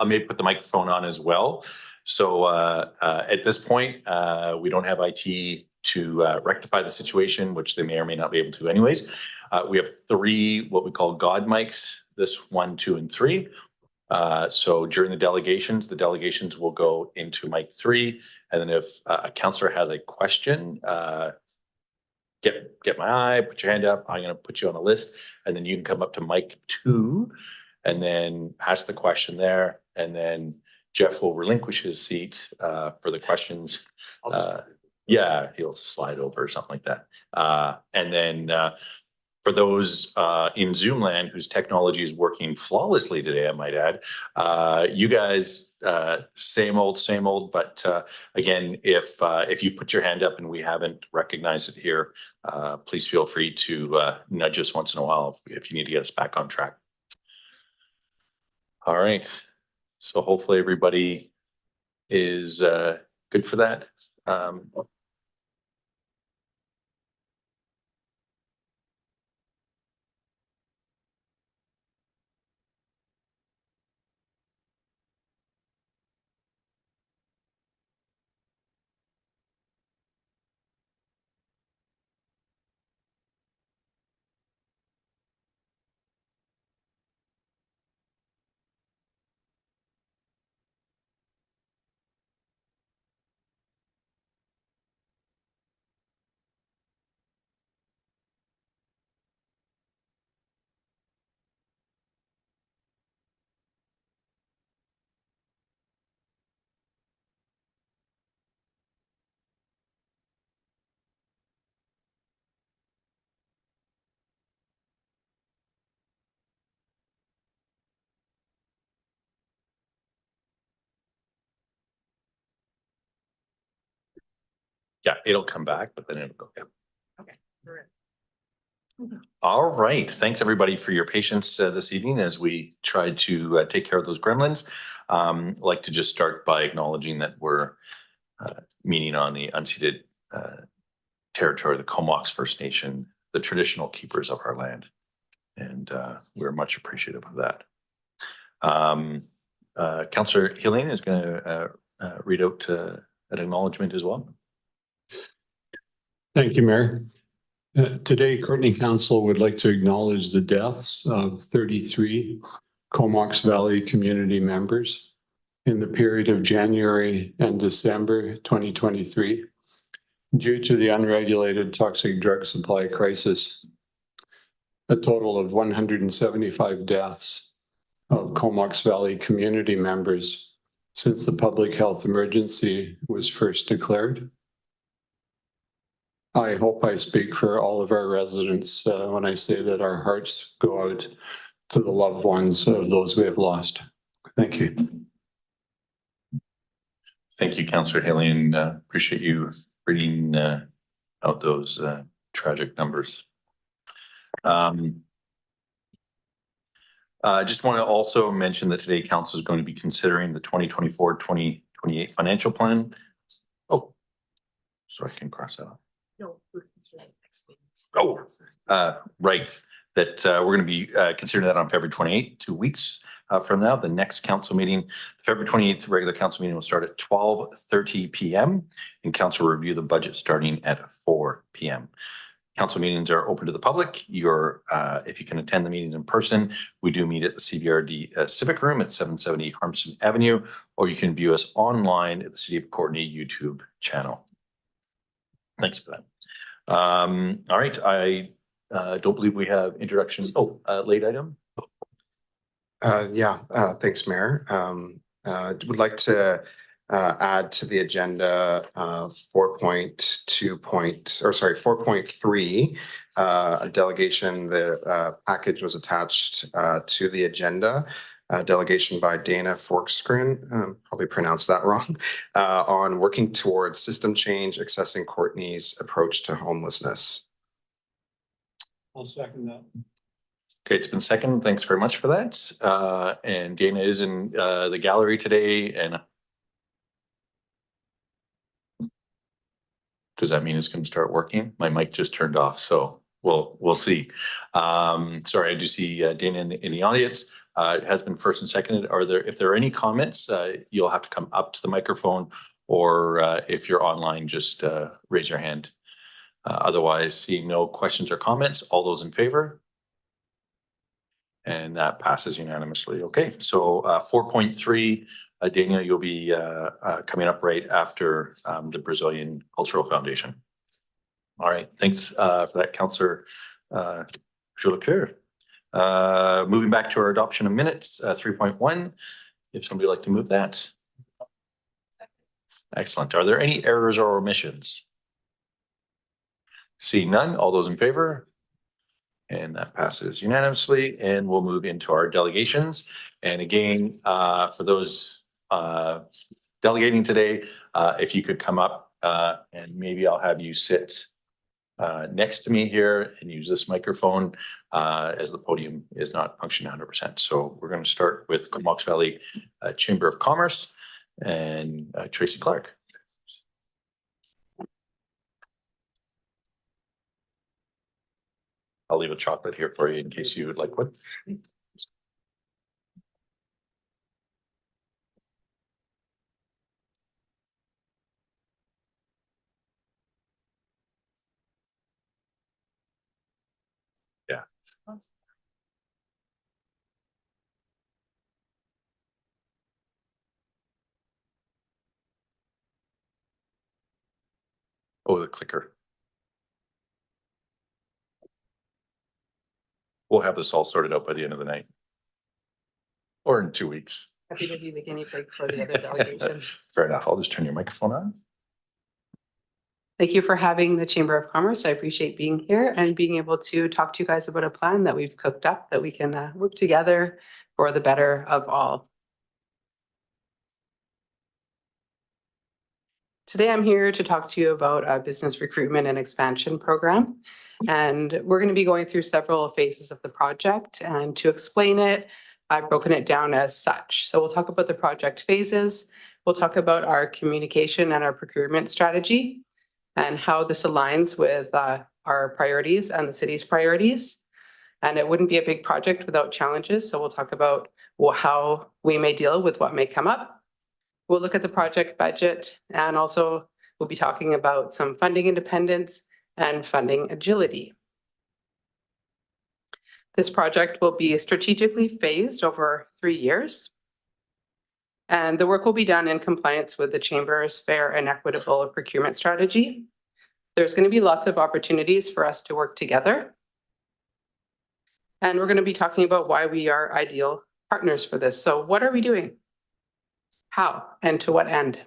I may put the microphone on as well. So at this point, we don't have IT to rectify the situation, which they may or may not be able to anyways. We have 3 what we call God mics, this 1, 2, and 3. So during the delegations will go into mic 3. And then if a councillor has a question, get my eye, put your hand up. I'm going to put you on a list, and then you can come up to mic 2 and then ask the question there. And then Jeff will relinquish his seat for the questions. Yeah, he'll slide over or something like that. And then for those in Zoom land whose technology is working flawlessly today, I might add, you guys, same old, but again, if you put your hand up and we haven't recognized it here, please feel free to nudge us once in a while if you need to get us back on track. All right, so hopefully everybody is good for that. Yeah, it'll come back, but then it'll go down. Okay. All right. Thanks everybody for your patience this evening as we tried to take care of those gremlins. I'd like to just start by acknowledging that we're meeting on the unceded territory of the Comox First Nation, the traditional keepers of our land. And we're much appreciative of that. Councillor Helene is going to read out an acknowledgement as well. Thank you, Mayor. Today, Courtenay Council would like to acknowledge the deaths of 33 Comox Valley community members in the period of January and December 2023 due to the unregulated toxic drug supply crisis. A total of 175 deaths of Comox Valley community members since the public health emergency was first declared. I hope I speak for all of our residents when I say that our hearts go out to the loved ones of those we have lost. Thank you. Thank you, Councillor Helene. Appreciate you reading out those tragic numbers. I just want to also mention that today Council is going to be considering the 2024-2028 financial plan. Oh, sorry, I can cross that off. No, we're considering next meeting. Right. That we're going to be considering that on February 28th, 2 weeks from now. The next council meeting, February 28th, regular council meeting will start at 12:30 p.m. and council will review the budget starting at 4 p.m. Council meetings are open to the public. If you can attend the meetings in person, we do meet at the CBRD Civic Room at 770 Harmson Avenue, or you can view us online at the City of Courtenay YouTube channel. Thanks for that. All right, I don't believe we have introductions. Oh, late item. Thanks, Mayor. Would like to add to the agenda 4.3, a delegation. The package was attached to the agenda. Delegation by Dana Forkskrin, probably pronounced that wrong, on working towards system change, accessing Courtenay's approach to homelessness. I'll second that. Okay, it's been seconded. Thanks very much for that. And Dana is in the gallery today. And does that mean it's going to start working? My mic just turned off, so we'll see. Sorry, I do see Dana in the audience. It has been first and seconded. If there are any comments, you'll have to come up to the microphone, or if you're online, just raise your hand. Otherwise, seeing no questions or comments, all those in favor? And that passes unanimously. Okay, so 4.3, Dana, you'll be coming up right after the Brazilian Cultural Foundation. All right, thanks for that, Councillor Jolicoeur. Moving back to our adoption of minutes, 3.1, if somebody would like to move that. Excellent. Are there any errors or omissions? Seeing none, all those in favor? And that passes unanimously, and we'll move into our delegations. And again, for those delegating today, if you could come up and maybe I'll have you sit next to me here and use this microphone as the podium is not functioning 100%. So we're going to start with Comox Valley Chamber of Commerce and Tracy Clark. I'll leave a chocolate here for you in case you would like one. Yeah. Oh, the clicker. We'll have this all sorted out by the end of the night. Or in 2 weeks. Happy to be the guinea pig for the other delegations. Fair enough. I'll just turn your microphone on. Thank you for having the Chamber of Commerce. I appreciate being here and being able to talk to you guys about a plan that we've cooked up that we can work together for the better of all. Today, I'm here to talk to you about a business recruitment and expansion program. And we're going to be going through several phases of the project. And to explain it, I've broken it down as such. So we'll talk about the project phases. We'll talk about our communication and our procurement strategy and how this aligns with our priorities and the city's priorities. And it wouldn't be a big project without challenges. So we'll talk about how we may deal with what may come up. We'll look at the project budget, and also we'll be talking about some funding independence and funding agility. This project will be strategically phased over 3 years. And the work will be done in compliance with the Chamber's fair and equitable procurement strategy. There's going to be lots of opportunities for us to work together. And we're going to be talking about why we are ideal partners for this. So what are we doing? How and to what end?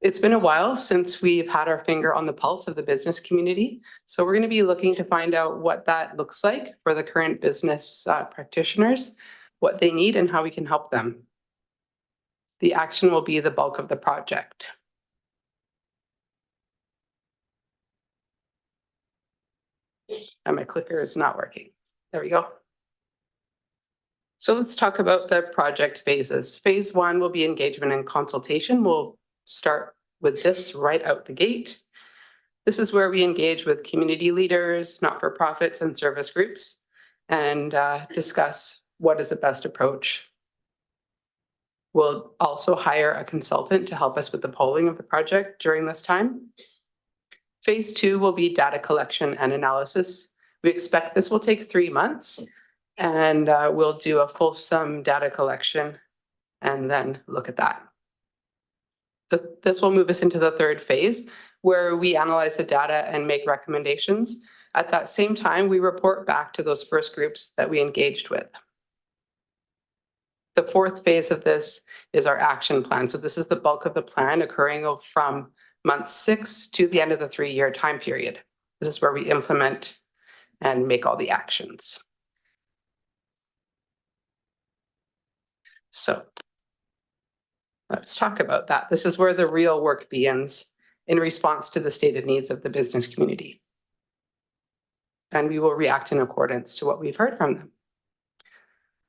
It's been a while since we've had our finger on the pulse of the business community. So we're going to be looking to find out what that looks like for the current business practitioners, what they need and how we can help them. The action will be the bulk of the project. And my clicker is not working. There we go. So let's talk about the project phases. Phase 1 will be engagement and consultation. We'll start with this right out the gate. This is where we engage with community leaders, not-for-profits, and service groups, and discuss what is the best approach. We'll also hire a consultant to help us with the polling of the project during this time. Phase 2 will be data collection and analysis. We expect this will take 3 months. And we'll do a fulsome data collection and then look at that. This will move us into the third phase, where we analyze the data and make recommendations. At that same time, we report back to those first groups that we engaged with. The fourth phase of this is our action plan. So this is the bulk of the plan occurring from month 6 to the end of the 3-year time period. This is where we implement and make all the actions. So let's talk about that. This is where the real work begins in response to the stated needs of the business community. And we will react in accordance to what we've heard from them.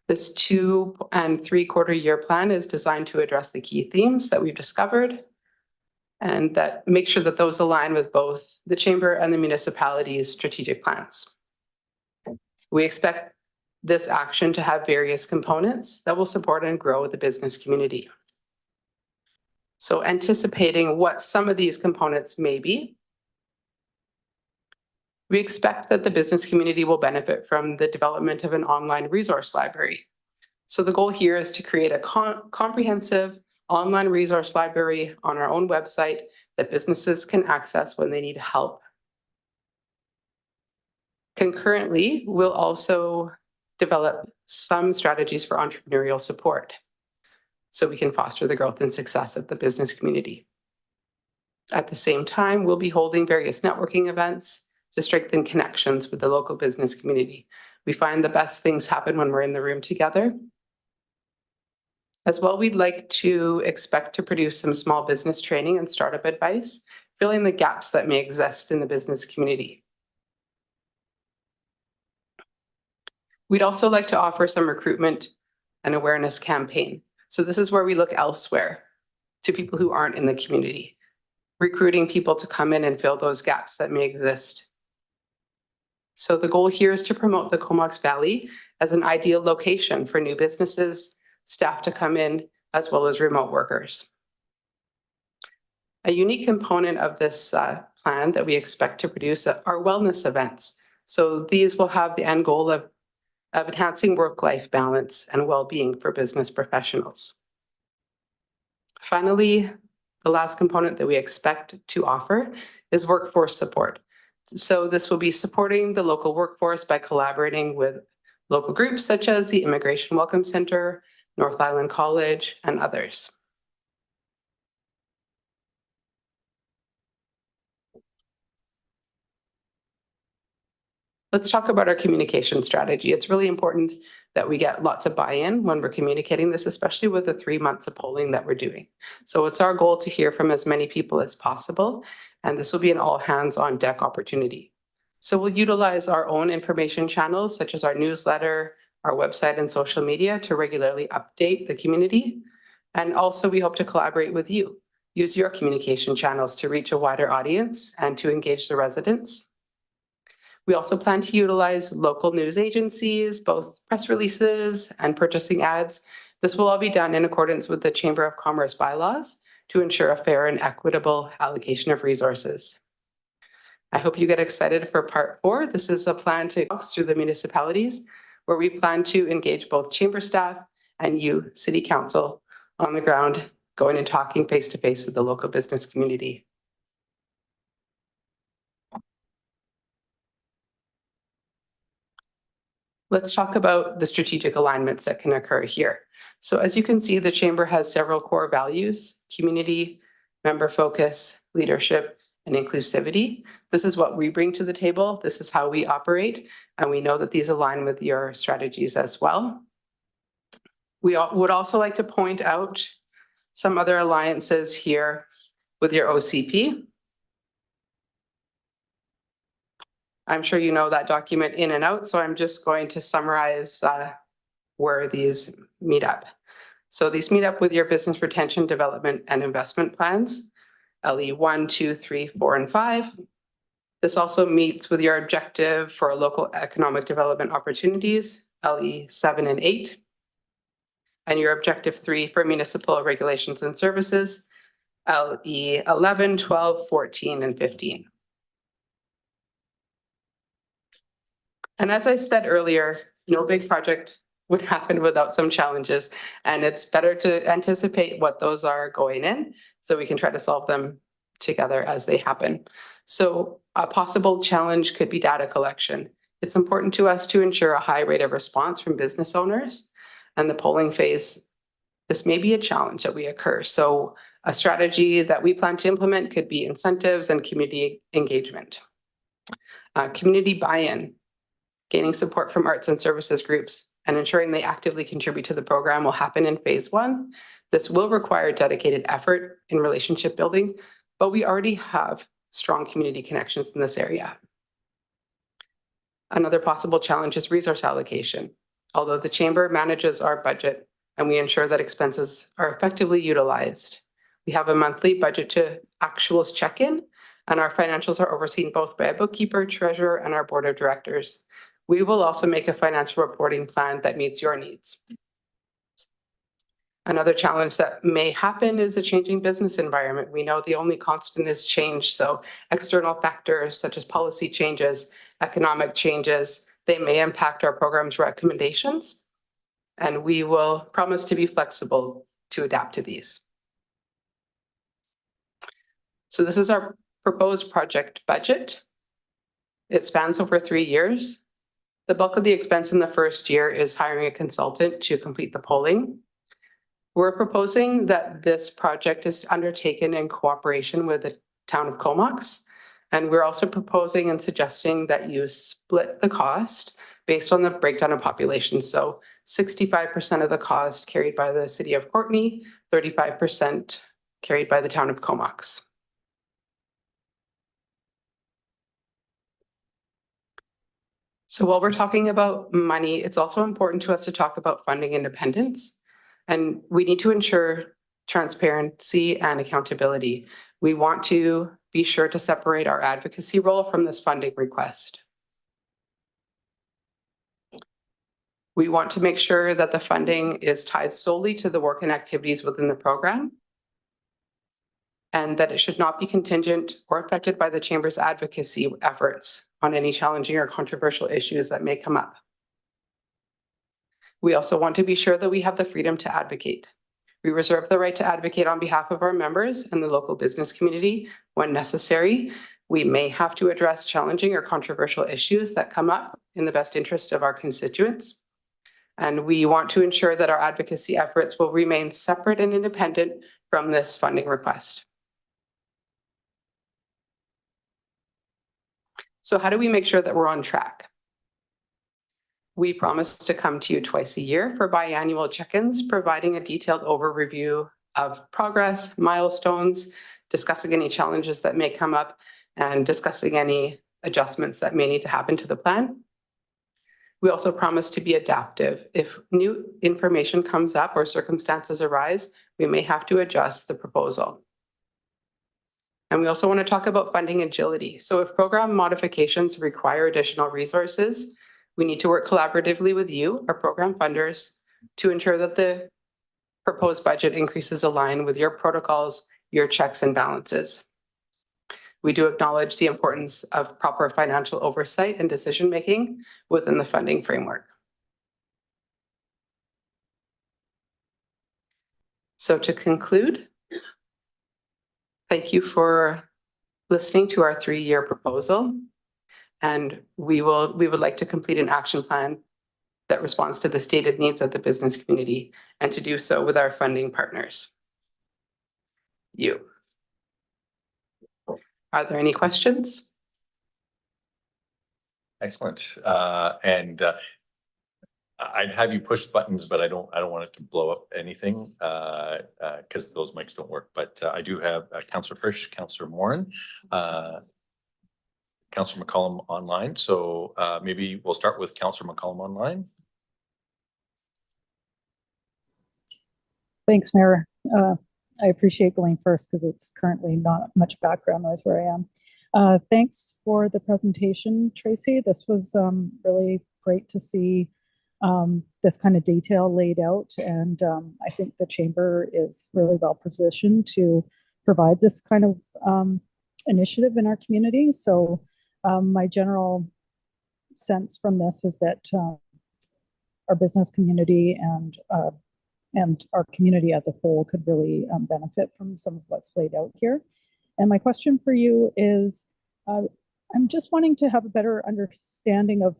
This 2 and 3/4 year plan is designed to address the key themes that we've discovered. and that make sure that those align with both the chamber and the municipality's strategic plans. We expect this action to have various components that will support and grow the business community. So anticipating what some of these components may be, we expect that the business community will benefit from the development of an online resource library. So the goal here is to create a comprehensive online resource library on our own website that businesses can access when they need help. Concurrently, we'll also develop some strategies for entrepreneurial support so we can foster the growth and success of the business community. At the same time, we'll be holding various networking events to strengthen connections with the local business community. We find the best things happen when we're in the room together. As well, we'd like to expect to produce some small business training and startup advice, filling the gaps that may exist in the business community. We'd also like to offer some recruitment and awareness campaign. So this is where we look elsewhere to people who aren't in the community, recruiting people to come in and fill those gaps that may exist. So the goal here is to promote the Comox Valley as an ideal location for new businesses, staff to come in, as well as remote workers. A unique component of this plan that we expect to produce are wellness events. So these will have the end goal of enhancing work-life balance and well-being for business professionals. Finally, the last component that we expect to offer is workforce support. So this will be supporting the local workforce by collaborating with local groups such as the Immigration Welcome Center, North Island College, and others. Let's talk about our communication strategy. It's really important that we get lots of buy-in when we're communicating this, especially with the 3 months of polling that we're doing. So it's our goal to hear from as many people as possible, and this will be an all hands on deck opportunity. So we'll utilize our own information channels, such as our newsletter, our website, and social media to regularly update the community. And also we hope to collaborate with you. Use your communication channels to reach a wider audience and to engage the residents. We also plan to utilize local news agencies, both press releases and purchasing ads. This will all be done in accordance with the Chamber of Commerce bylaws to ensure a fair and equitable allocation of resources. I hope you get excited for part 4. This is a plan to walk through the municipalities where we plan to engage both chamber staff and you, City Council, on the ground, going and talking face to face with the local business community. Let's talk about the strategic alignments that can occur here. So as you can see, the Chamber has several core values: community, member focus, leadership, and inclusivity. This is what we bring to the table. This is how we operate. And we know that these align with your strategies as well. We would also like to point out some other alliances here with your OCP. I'm sure you know that document in and out, so I'm just going to summarize where these meet up. So these meet up with your business retention, development, and investment plans, LE 1, 2, 3, 4, and 5. This also meets with your objective for local economic development opportunities, LE 7 and 8. And your objective 3 for municipal regulations and services, LE 11, 12, 14, and 15. And as I said earlier, no big project would happen without some challenges, and it's better to anticipate what those are going in so we can try to solve them together as they happen. So a possible challenge could be data collection. It's important to us to ensure a high rate of response from business owners, and the polling phase, this may be a challenge that we occur. So a strategy that we plan to implement could be incentives and community engagement. Community buy-in. Gaining support from arts and services groups and ensuring they actively contribute to the program will happen in phase 1. This will require dedicated effort in relationship building, but we already have strong community connections in this area. Another possible challenge is resource allocation. Although the Chamber manages our budget and we ensure that expenses are effectively utilized, We have a monthly budget to actuals check-in, and our financials are overseen both by a bookkeeper, treasurer, and our board of directors. We will also make a financial reporting plan that meets your needs. Another challenge that may happen is a changing business environment. We know the only constant is change. So external factors such as policy changes, economic changes, they may impact our program's recommendations. And we will promise to be flexible to adapt to these. So this is our proposed project budget. It spans over 3 years. The bulk of the expense in the first year is hiring a consultant to complete the polling. We're proposing that this project is undertaken in cooperation with the town of Comox. And we're also proposing and suggesting that you split the cost based on the breakdown of population. So 65% of the cost carried by the city of Courtenay, 35% carried by the town of Comox. So while we're talking about money, it's also important to us to talk about funding independence. And we need to ensure transparency and accountability. We want to be sure to separate our advocacy role from this funding request. We want to make sure that the funding is tied solely to the work and activities within the program, and that it should not be contingent or affected by the Chamber's advocacy efforts on any challenging or controversial issues that may come up. We also want to be sure that we have the freedom to advocate. We reserve the right to advocate on behalf of our members and the local business community when necessary. We may have to address challenging or controversial issues that come up in the best interest of our constituents. And we want to ensure that our advocacy efforts will remain separate and independent from this funding request. So how do we make sure that we're on track? We promise to come to you twice a year for biannual check-ins, providing a detailed overview of progress, milestones, discussing any challenges that may come up, and discussing any adjustments that may need to happen to the plan. We also promise to be adaptive. If new information comes up or circumstances arise, we may have to adjust the proposal. And we also want to talk about funding agility. So if program modifications require additional resources, we need to work collaboratively with you, our program funders, to ensure that the proposed budget increases align with your protocols, your checks and balances. We do acknowledge the importance of proper financial oversight and decision-making within the funding framework. So to conclude, thank you for listening to our 3-year proposal. And we would like to complete an action plan that responds to the stated needs of the business community, and to do so with our funding partners. Are there any questions? Excellent. I'd have you push buttons, but I don't want it to blow up anything because those mics don't work. But I do have Councillor Frisch, Councillor Morin, Councillor McCollum online. So maybe we'll start with Councillor McCollum online. Thanks, Mayor. I appreciate going first because it's currently not much background noise where I am. Thanks for the presentation, Tracy. This was really great to see this kind of detail laid out. And I think the Chamber is really well positioned to provide this kind of initiative in our community. So my general sense from this is that our business community and our community as a whole could really benefit from some of what's laid out here. And my question for you is, I'm just wanting to have a better understanding of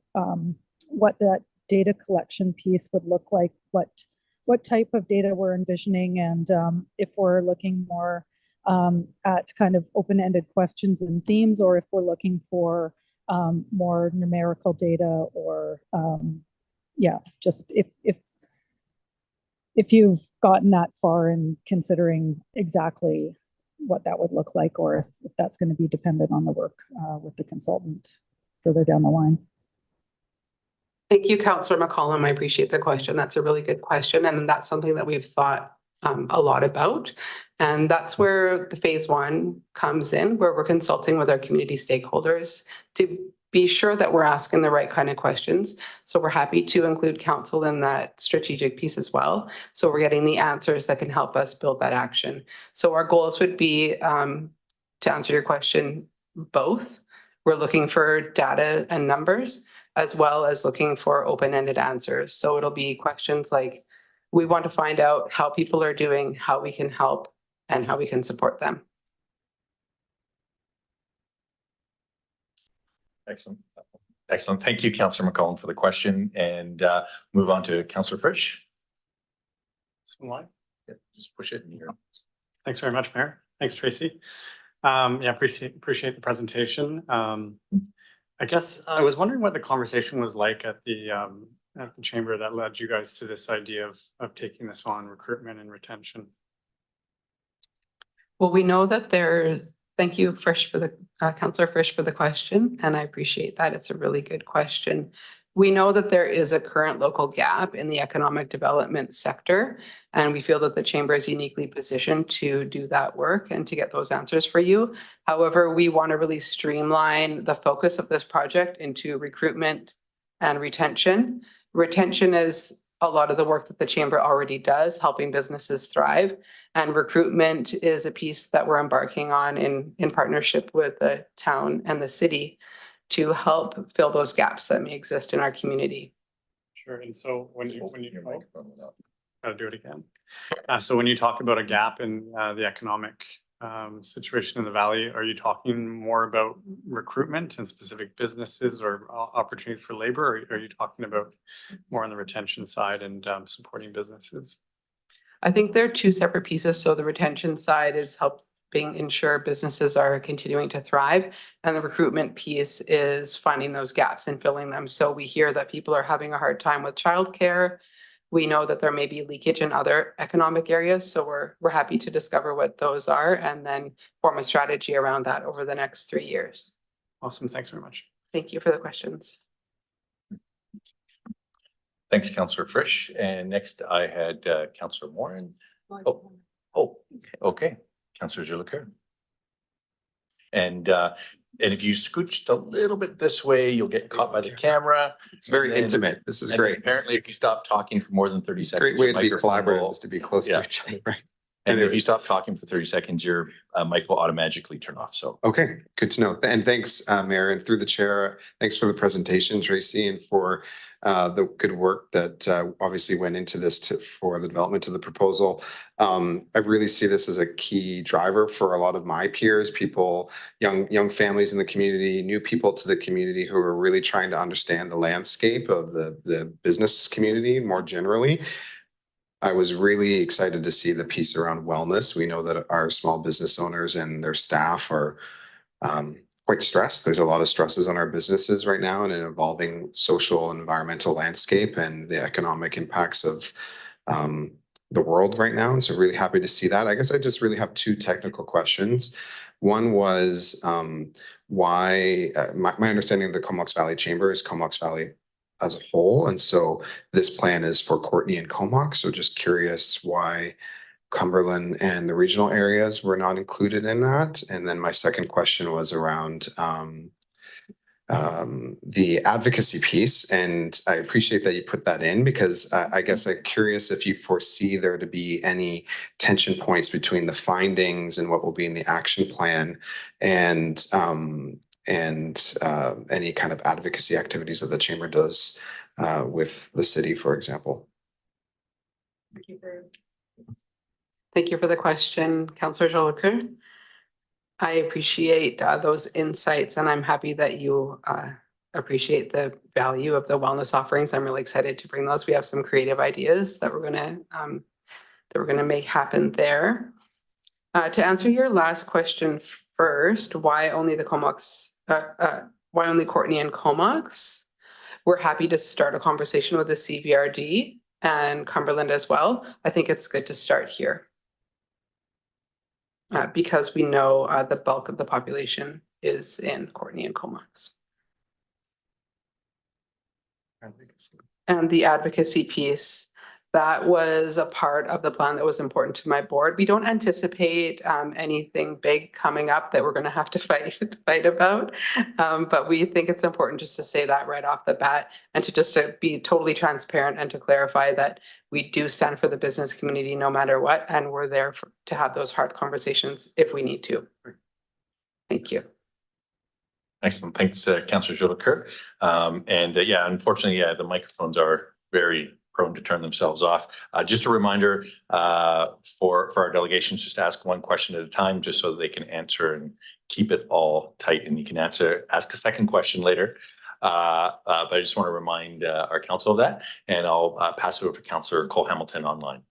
what that data collection piece would look like, what type of data we're envisioning, and if we're looking more at kind of open-ended questions and themes, or if we're looking for more numerical data, or just if you've gotten that far in considering exactly what that would look like, or if that's going to be dependent on the work with the consultant further down the line. Thank you, Councillor McCollum. I appreciate the question. That's a really good question. And that's something that we've thought a lot about. And that's where the phase one comes in, where we're consulting with our community stakeholders to be sure that we're asking the right kind of questions. So we're happy to include council in that strategic piece as well. So we're getting the answers that can help us build that action. So our goals would be, to answer your question, both. We're looking for data and numbers, as well as looking for open-ended answers. So it'll be questions like, we want to find out how people are doing, how we can help, and how we can support them. Excellent. Excellent. Thank you, Councillor McCollum, for the question, and move on to Councillor Frisch. Yeah, just push it in here. Thanks very much, Mayor. Thanks, Tracy. Yeah, appreciate the presentation. I guess I was wondering what the conversation was like at the chamber that led you guys to this idea of taking this on, recruitment and retention. Well, we know that thank you, Frisch, for the Councillor Frisch, for the question, and I appreciate that. It's a really good question. We know that there is a current local gap in the economic development sector, and we feel that the chamber is uniquely positioned to do that work and to get those answers for you. However, we want to really streamline the focus of this project into recruitment and retention. Retention is a lot of the work that the chamber already does, helping businesses thrive. And recruitment is a piece that we're embarking on in partnership with the town and the city to help fill those gaps that may exist in our community. Sure. And so when you gotta do it again. So when you talk about a gap in the economic situation in the valley, are you talking more about recruitment and specific businesses or opportunities for labor, or are you talking about more on the retention side and supporting businesses? I think they're two separate pieces. So the retention side is helping ensure businesses are continuing to thrive, and the recruitment piece is finding those gaps and filling them. So we hear that people are having a hard time with childcare. We know that there may be leakage in other economic areas, so we're happy to discover what those are and then form a strategy around that over the next 3 years. Awesome. Thanks very much. Thank you for the questions. Thanks, Councillor Frisch. And next I had Councillor Morin. Okay. Councillor Jolicoeur. And if you scooched a little bit this way, you'll get caught by the camera. It's very intimate. This is And great. apparently, if you stop talking for more than 30 seconds, Great way your to be microphone will- collaborative, is to be close to Yeah. each other, right? And if you stop talking for 30 seconds, your mic will automatically turn off. So Okay, good to know. And thanks, Mayor, and through the chair, thanks for the presentation, Tracy, and for the good work that obviously went into this for the development of the proposal. I really see this as a key driver for a lot of my peers, people, young families in the community, new people to the community who are really trying to understand the landscape of the business community more generally. I was really excited to see the piece around wellness. We know that our small business owners and their staff are quite stressed. There's a lot of stresses on our businesses right now in an evolving social and environmental landscape and the economic impacts of the world right now. And so really happy to see that. I guess I just really have two technical questions. One was why my understanding of the Comox Valley Chamber is Comox Valley as a whole. And so this plan is for Courtenay and Comox. So just curious why Cumberland and the regional areas were not included in that. And then my second question was around the advocacy piece. And I appreciate that you put that in because I guess I'm curious if you foresee there to be any tension points between the findings and what will be in the action plan and any kind of advocacy activities that the chamber does with the city, for example. Thank you for the question, Councillor Jolicoeur. I appreciate those insights, and I'm happy that you appreciate the value of the wellness offerings. I'm really excited to bring those. We have some creative ideas that we're gonna make happen there. To answer your last question first, why only the Comox? Why only Courtenay and Comox? We're happy to start a conversation with the CVRD and Cumberland as well. I think it's good to start here. Because we know the bulk of the population is in Courtenay and Comox. And the advocacy piece, That was a part of the plan that was important to my board. We don't anticipate anything big coming up that we're going to have to fight about. But we think it's important just to say that right off the bat and to just to be totally transparent and to clarify that we do stand for the business community no matter what, and we're there to have those hard conversations if we need to. Thank you. Excellent. Thanks, Councillor Jolicoeur. Yeah, unfortunately, the microphones are very prone to turn themselves off. Just a reminder for our delegations, just ask one question at a time, just so that they can answer and keep it all tight. And you can ask a second question later. But I just want to remind our council of that, and I'll pass it over to Councillor Cole Hamilton online.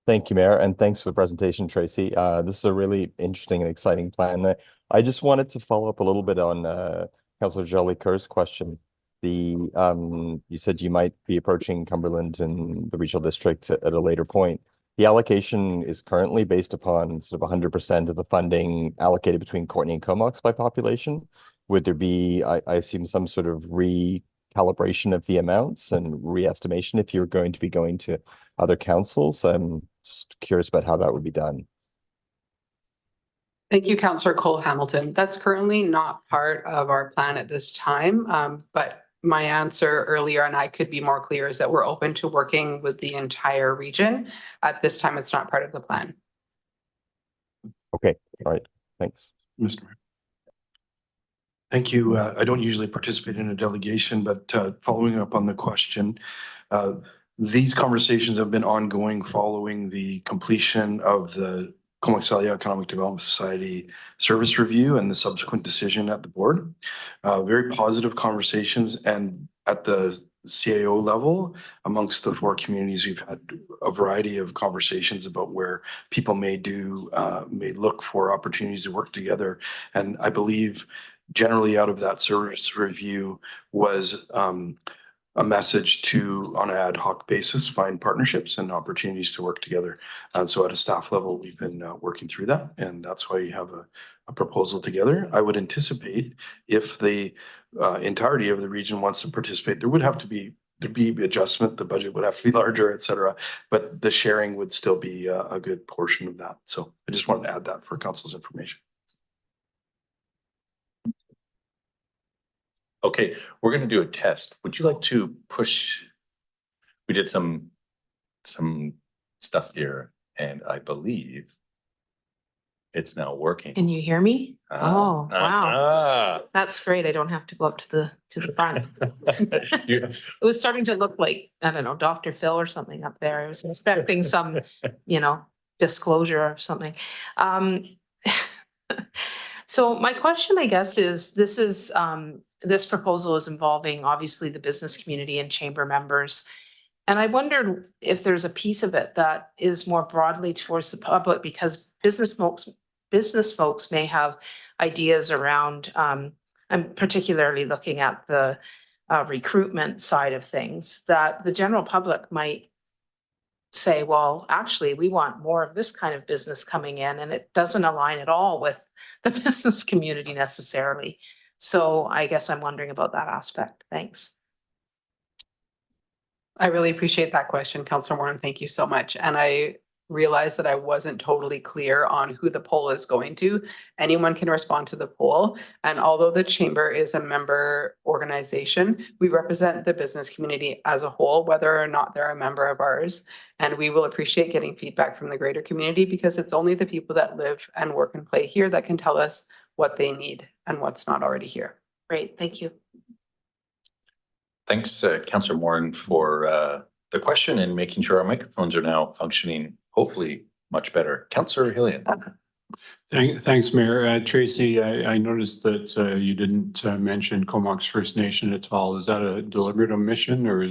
Thank you, Mayor, and thanks for the presentation, Tracy. This is a really interesting and exciting plan. I just wanted to follow up a little bit on Councillor Jolicoeur's question. You said you might be approaching Cumberland and the regional district at a later point. The allocation is currently based upon sort of 100% of the funding allocated between Courtenay and Comox by population. Would there be, I assume, some sort of recalibration of the amounts and re-estimation if you're going to be going to other councils? I'm just curious about how that would be done. Thank you, Councillor Cole Hamilton. That's currently not part of our plan at this time, but my answer earlier, and I could be more clear, is that we're open to working with the entire region. At this time, it's not part of the plan. Okay, all right, thanks. Mr. Mayor. Thank you. I don't usually participate in a delegation, but following up on the question, these conversations have been ongoing following the completion of the Comox Valley Economic Development Society service review and the subsequent decision at the board. Very positive conversations, and at the CAO level amongst the 4 communities, we've had a variety of conversations about where people may look for opportunities to work together. And I believe generally out of that service review was a message to, on an ad hoc basis, find partnerships and opportunities to work together. And so at a staff level, we've been working through that, and that's why you have a proposal together. I would anticipate if the entirety of the region wants to participate, there would have to be adjustment, the budget would have to be larger, et cetera, but the sharing would still be a good portion of that. So I just wanted to add that for council's information. Okay, we're going to do a test. Would you like to push? We did some stuff here, and I believe it's now working. Can you hear me? Oh, wow. That's great. I don't have to go up to the front. It was starting to look like, I don't know, Dr. Phil or something up there. I was expecting some, disclosure or something. So my question, I guess, is this proposal is involving obviously the business community and chamber members. And I wondered if there's a piece of it that is more broadly towards the public, because business folks may have ideas around, I'm particularly looking at the recruitment side of things, that the general public might say, well, actually, we want more of this kind of business coming in, and it doesn't align at all with the business community necessarily. So I guess I'm wondering about that aspect. Thanks. I really appreciate that question, Councillor Warren. Thank you so much. And I realized that I wasn't totally clear on who the poll is going to. Anyone can respond to the poll. And although the chamber is a member organization, we represent the business community as a whole, whether or not they're a member of ours. And we will appreciate getting feedback from the greater community, because it's only the people that live and work and play here that can tell us what they need and what's not already here. Great. Thank you. Thanks, Councillor Warren, for the question and making sure our microphones are now functioning, hopefully much better. Councillor Hillian. Thanks, Mayor. Tracy, I noticed that you didn't mention Comox First Nation at all. Is that a deliberate omission, or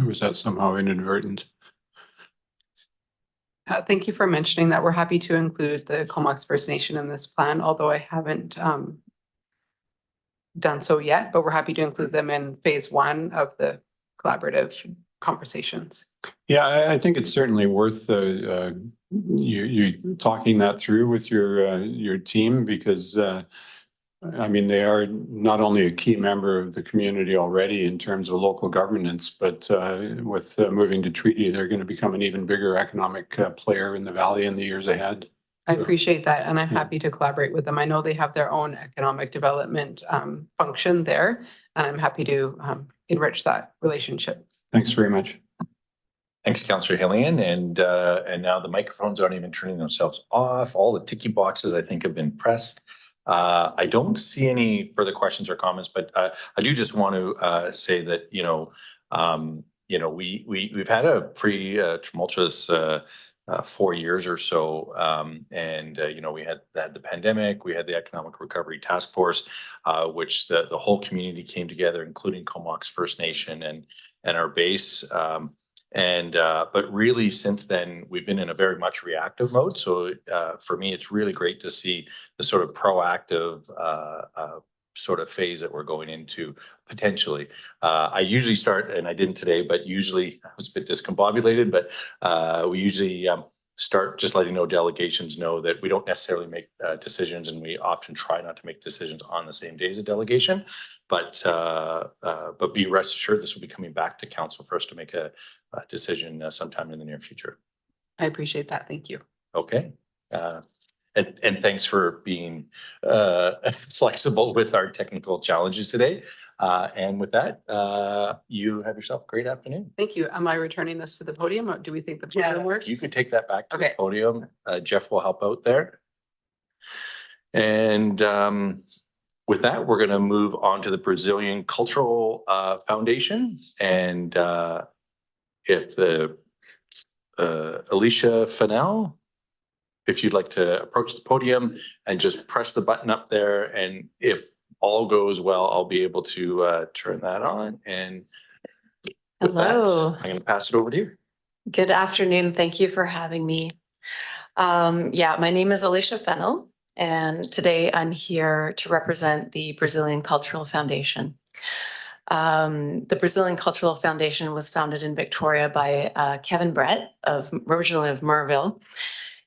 was that somehow inadvertent? Thank you for mentioning that. We're happy to include the Comox First Nation in this plan, although I haven't done so yet, but we're happy to include them in phase 1 of the collaborative conversations. Yeah, I think it's certainly worth you talking that through with your team, because I mean, they are not only a key member of the community already in terms of local governance, but with moving to treaty, they're going to become an even bigger economic player in the valley in the years ahead. I So, appreciate that, and I'm yeah. happy to collaborate with them. I know they have their own economic development function there, and I'm happy to enrich that relationship. Thanks very much. Thanks, Councillor Hillian. And now the microphones aren't even turning themselves off. All the ticky boxes, I think, have been pressed. I don't see any further questions or comments, but I do just want to say that, we've had a pretty tumultuous 4 years or so. We had the pandemic, we had the Economic Recovery Task Force, which the whole community came together, including Comox First Nation and our base. But really since then, we've been in a very much reactive mode. So for me, it's really great to see the sort of proactive sort of phase that we're going into potentially. I usually start, and I didn't today, but usually I was a bit discombobulated, but we usually start just letting delegations know that we don't necessarily make decisions, and we often try not to make decisions on the same day as a delegation. But be rest assured, this will be coming back to council for us to make a decision sometime in the near future. I appreciate that. Thank you. Okay. And thanks for being flexible with our technical challenges today. And with that, you have yourself a great afternoon. Thank you. Am I returning this to the podium, or do we think the podium works? You could take that back to the Okay. podium. Jeff will help out there. And with that, we're going to move on to the Brazilian Cultural Foundation. And if the Alicia Fennell, if you'd like to approach the podium and just press the button up there, and if all goes well, I'll be able to turn that on. And with Hello. that, I'm going to pass it over to you. Good afternoon. Thank you for having me. My name is Alicia Fennell, and today I'm here to represent the Brazilian Cultural Foundation. The Brazilian Cultural Foundation was founded in Victoria by Kevin Brett, originally of Merville,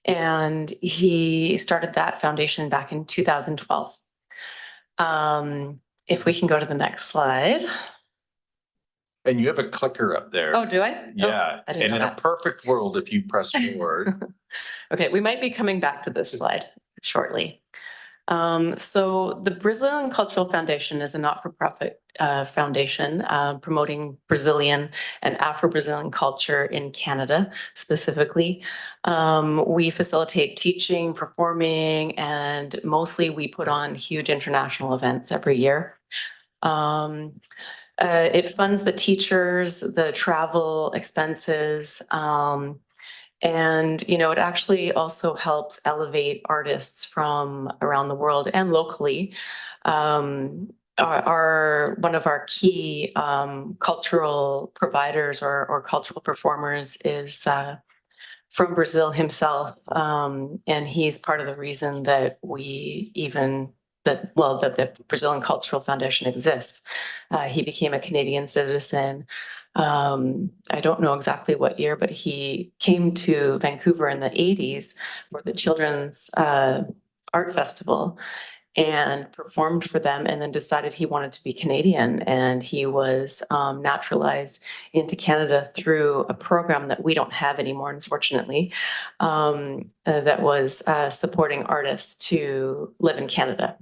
and he started that foundation back in 2012. If we can go to the next slide. And you have a clicker up there. Oh, do I? Yeah. Oh, I didn't and know in a that. perfect world, if you press forward. Okay, we might be coming back to this slide shortly. So the Brazilian Cultural Foundation is a not-for-profit foundation promoting Brazilian and Afro-Brazilian culture in Canada specifically. We facilitate teaching, performing, and mostly we put on huge international events every year. It funds the teachers, the travel expenses, and, it actually also helps elevate artists from around the world and locally. One of our key cultural providers or cultural performers is from Brazil himself. And he's part of the reason that the Brazilian Cultural Foundation exists. He became a Canadian citizen. I don't know exactly what year, but he came to Vancouver in the 80s for the Children's Art Festival and performed for them, and then decided he wanted to be Canadian. And he was naturalized into Canada through a program that we don't have anymore, unfortunately, that was supporting artists to live in Canada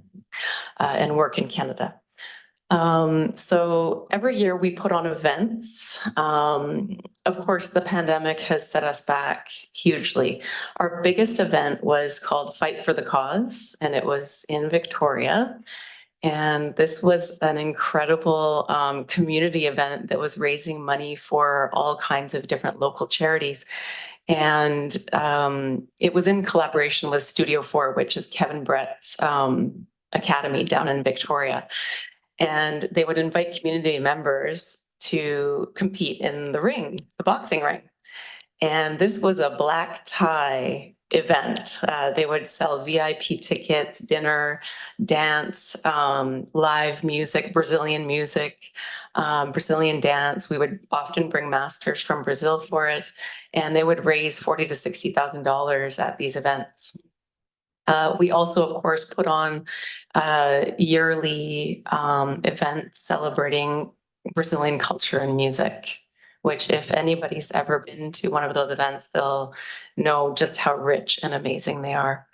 and work in Canada. So every year we put on events. Of course, the pandemic has set us back hugely. Our biggest event was called Fight for the Cause, and it was in Victoria. And this was an incredible community event that was raising money for all kinds of different local charities. And it was in collaboration with Studio 4, which is Kevin Brett's academy down in Victoria. And they would invite community members to compete in the ring, the boxing ring. And this was a black tie event. They would sell VIP tickets, dinner, dance, live music, Brazilian dance. We would often bring masters from Brazil for it. And they would raise $40,000 to $60,000 at these events. We also, of course, put on yearly events celebrating Brazilian culture and music, which if anybody's ever been to one of those events, they'll know just how rich and amazing they are.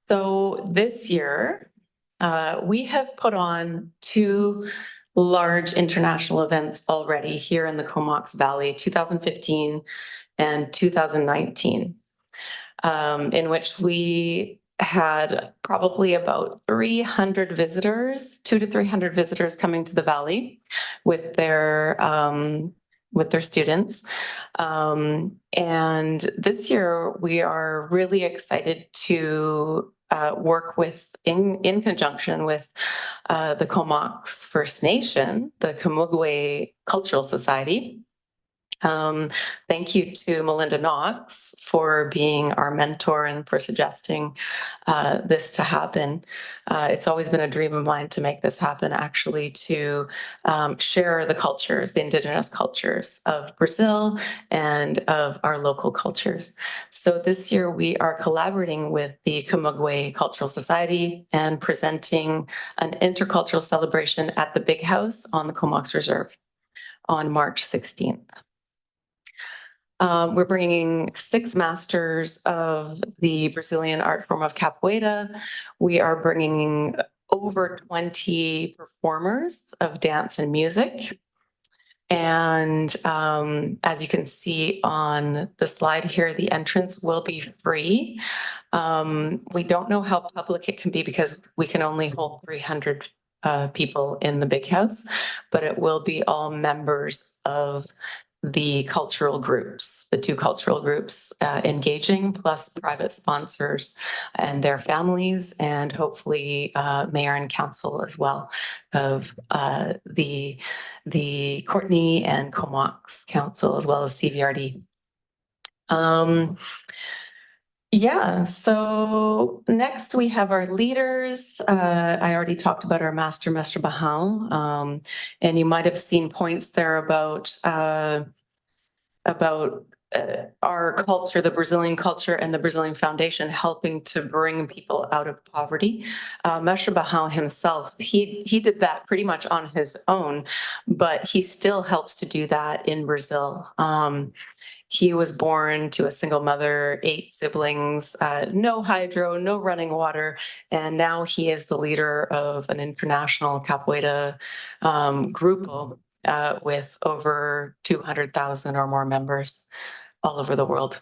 So this year, we have put on 2 large international events already here in the Comox Valley, 2015 and 2019, in which we had probably about 300 visitors, 200 to 300 visitors coming to the valley with their students. And this year we are really excited to work in conjunction with the Comox First Nation, the Kamugwe Cultural Society. Thank you to Melinda Knox for being our mentor and for suggesting this to happen. It's always been a dream of mine to make this happen, actually, to share the cultures, the Indigenous cultures of Brazil and of our local cultures. So this year we are collaborating with the Kamugwe Cultural Society and presenting an intercultural celebration at the Big House on the Comox Reserve on March 16th. We're bringing 6 masters of the Brazilian art form of capoeira. We are bringing over 20 performers of dance and music. And as you can see on the slide here, the entrance will be free. We don't know how public it can be because we can only hold 300 people in the Big House, but it will be all members of the cultural groups, the 2 cultural groups engaging, plus private sponsors and their families, and hopefully mayor and council as well of the Courtenay and Comox Council, as well as CVRD. Yeah, so next we have our leaders. I already talked about our Master Bahal, and you might have seen points there about our culture, the Brazilian culture, and the Brazilian Foundation helping to bring people out of poverty. Mestre Bahal himself, he did that pretty much on his own, but he still helps to do that in Brazil. He was born to a single mother, 8 siblings, no hydro, no running water, and now he is the leader of an international capoeira grupo with over 200,000 or more members all over the world.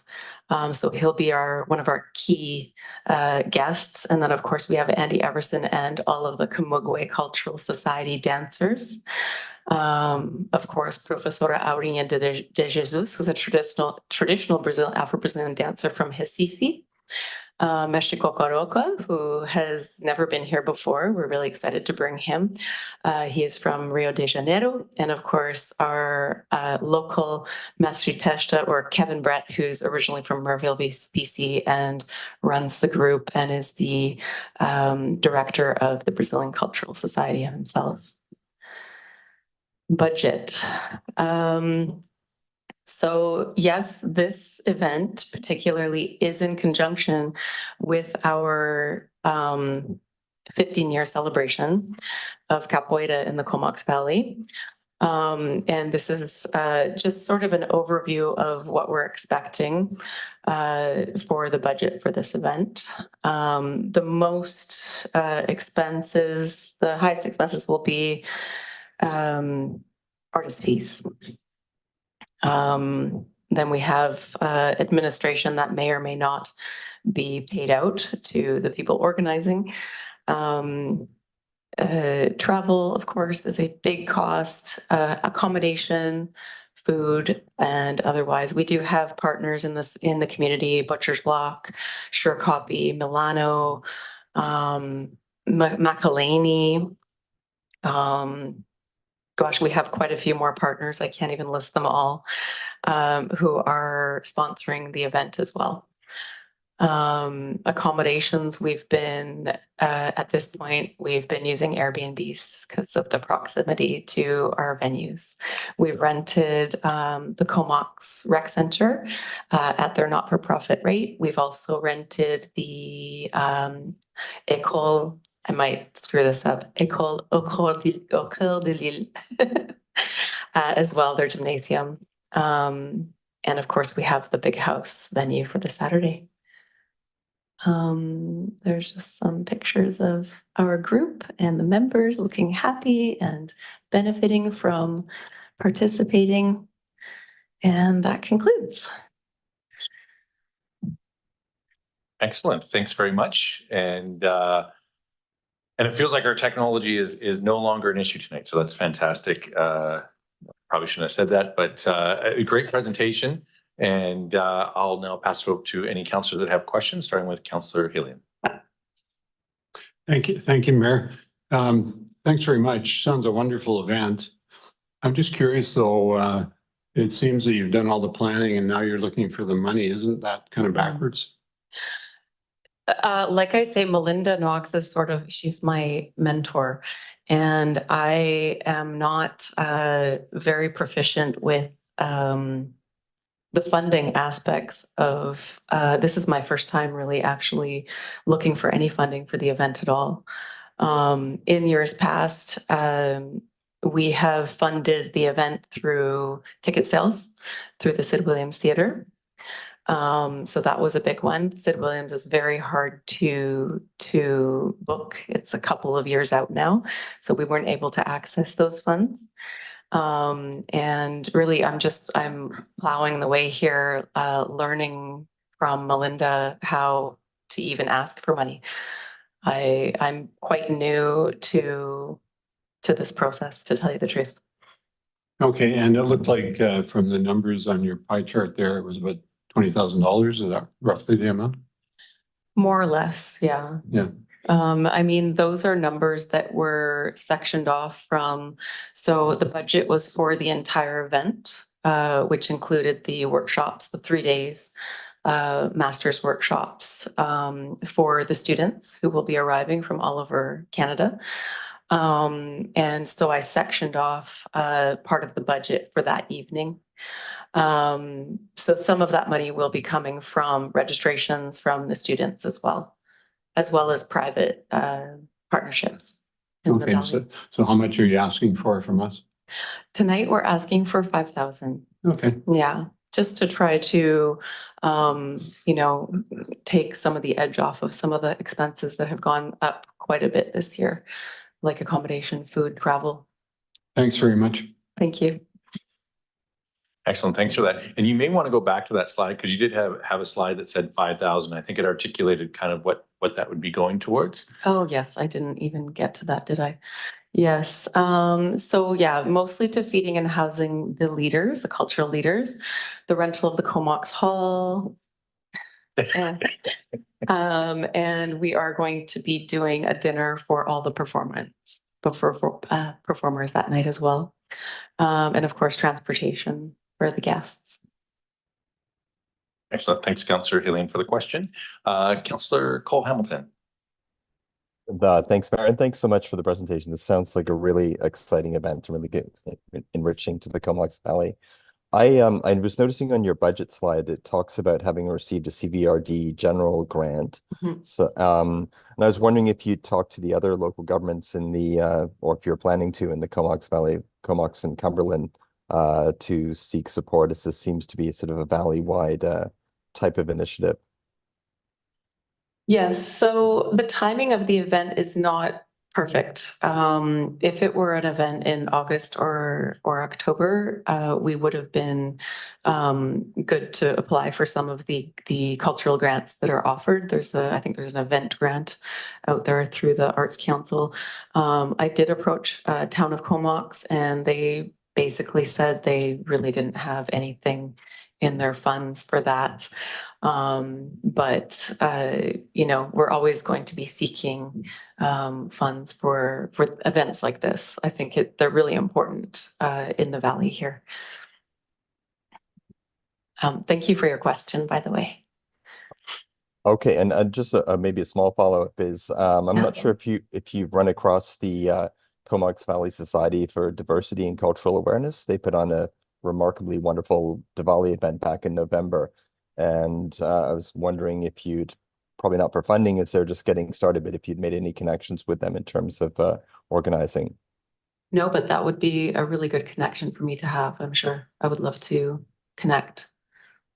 So he'll be one of our key guests. And then, of course, we have Andy Everson and all of the Kamugwe Cultural Society dancers. Of course, Professora Aurinha de Jesus, who's a traditional Afro-Brazilian dancer from Recife. Mestre Kokoroka, who has never been here before. We're really excited to bring him. He is from Rio de Janeiro. And of course, our local Mestre Testa, or Kevin Brett, who's originally from Merville, BC, and runs the group and is the director of the Brazilian Cultural Society himself. Budget. So yes, this event particularly is in conjunction with our 15-year celebration of capoeira in the Comox Valley. And this is just sort of an overview of what we're expecting for the budget for this event. The most expenses, the highest expenses will be artist fees. Then we have administration that may or may not be paid out to the people organizing. Travel, of course, is a big cost, accommodation, food, and otherwise. We do have partners in the community: Butcher's Block, Sure Copy, Milano, Makalani. Gosh, we have quite a few more partners. I can't even list them all, who are sponsoring the event as well. Accommodations, we've been, at this point, we've been using Airbnbs because of the proximity to our venues. We've rented the Comox Rec Center at their not-for-profit rate. We've also rented the École, I might screw this up, École de Lille as well, their gymnasium. And of course, we have the big house venue for the Saturday. There's just some pictures of our group and the members looking happy and benefiting from participating. And that concludes. Excellent. Thanks very much. And it feels like our technology is no longer an issue tonight. So that's fantastic. Probably shouldn't have said that, but a great presentation. And I'll now pass it over to any councillors that have questions, starting with Councillor Hillian. Thank you, Mayor. Thanks very much. Sounds a wonderful event. I'm just curious though, it seems that you've done all the planning and now you're looking for the money. Isn't that kind of backwards? Like I say, Melinda Knox is she's my mentor. And I am not very proficient with the funding aspects of, this is my first time really actually looking for any funding for the event at all. In years past, we have funded the event through ticket sales through the Sid Williams Theatre. So that was a big one. Sid Williams is very hard to book. It's a couple of years out now, so we weren't able to access those funds. And really, I'm plowing the way here, learning from Melinda how to even ask for money. I'm quite new to this process, to tell you the truth. Okay, and it looked like from the numbers on your pie chart there, it was about $20,000. Is that roughly the amount? More or less, yeah. Yeah. I mean, those are numbers that were sectioned off from, so the budget was for the entire event, which included the workshops, the 3 days, master's workshops, for the students who will be arriving from all over Canada. And so I sectioned off part of the budget for that evening. So some of that money will be coming from registrations from the students as well as private partnerships in the Okay, valley. so how much are you asking for from us? Tonight, we're asking for 5,000. Okay, Yeah, just to try to, take some of the edge off of some of the expenses that have gone up quite a bit this year, like accommodation, food, travel. thanks very much. Thank you. Excellent. Thanks for that. And you may want to go back to that slide because you did have a slide that said 5,000. I think it articulated kind of what that would be going towards. Oh, yes, I didn't even get to that, did I? Yes. So yeah, mostly to feeding and housing the leaders, the cultural leaders, the rental of the Comox Hall. And we are going to be doing a dinner for all the performers that night as well. And of course, transportation for the guests. Excellent. Thanks, Councillor Hillian, for the question. Councillor Cole Hamilton. Thanks, Mayor, and thanks so much for the presentation. This sounds like a really exciting event and really good, enriching to the Comox Valley. I was noticing on your budget slide, it talks about having received a CVRD general grant. Mhm. So, and I was wondering if you talked to the other local governments in the, or if you're planning to in the Comox Valley, Comox and Cumberland, to seek support, as this seems to be sort of a valley-wide type of initiative. Yes, so the timing of the event is not perfect. If it were an event in August or October, we would have been good to apply for some of the cultural grants that are offered. I think there's an event grant out there through the Arts Council. I did approach Town of Comox, and they basically said they really didn't have anything in their funds for that. But we're always going to be seeking funds for events like this. I think they're really important in the valley here. Thank you for your question, by the way. Okay, and just maybe a small follow-up is I'm Yeah. not sure if you've run across the Comox Valley Society for Diversity and Cultural Awareness. They put on a remarkably wonderful Diwali event back in November, and I was wondering if you'd probably not for funding as they're just getting started, but if you'd made any connections with them in terms of organizing. No, but that would be a really good connection for me to have. I'm sure I would love to connect.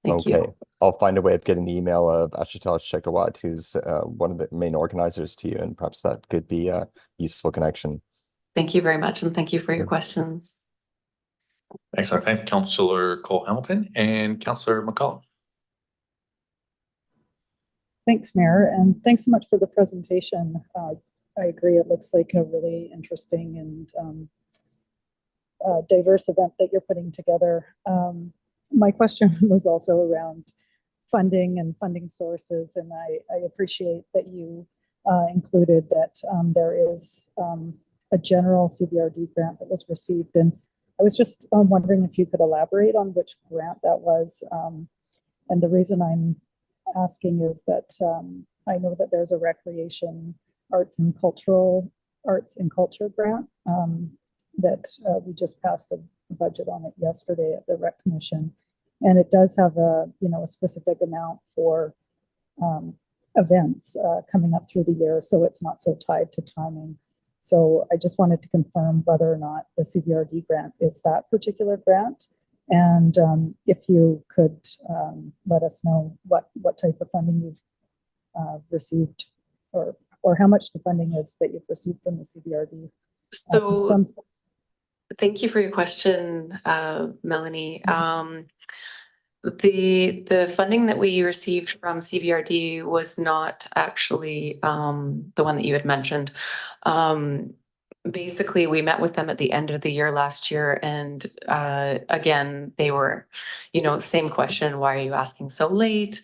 Thank Okay, you. I'll find a way of getting the email of Ashutosh Shekhawat, who's one of the main organizers to you, and perhaps that could be a useful connection. Thank you very much. And thank you for your Yeah. questions. Excellent. Thank you, Councillor Cole Hamilton and Councillor McCollum. Thanks, Mayor, and thanks so much for the presentation. I agree, it looks like a really interesting and diverse event that you're putting together. My question was also around funding and funding sources, and I appreciate that you included that there is a general CBRD grant that was received, and I was just wondering if you could elaborate on which grant that was. And the reason I'm asking is that I know that there's a recreation arts and culture grant that we just passed a budget on it yesterday at the Rec Commission, and it does have a specific amount for events coming up through the year, so it's not so tied to timing. So I just wanted to confirm whether or not the CBRD grant is that particular grant, and if you could let us know what type of funding you've received, or how much the funding is that you've received from the CBRD. So thank you for your question, Melanie. The funding that we received from CBRD was not actually the one that you had mentioned. Basically, we met with them at the end of the year last year, and again, they were, same question, why are you asking so late?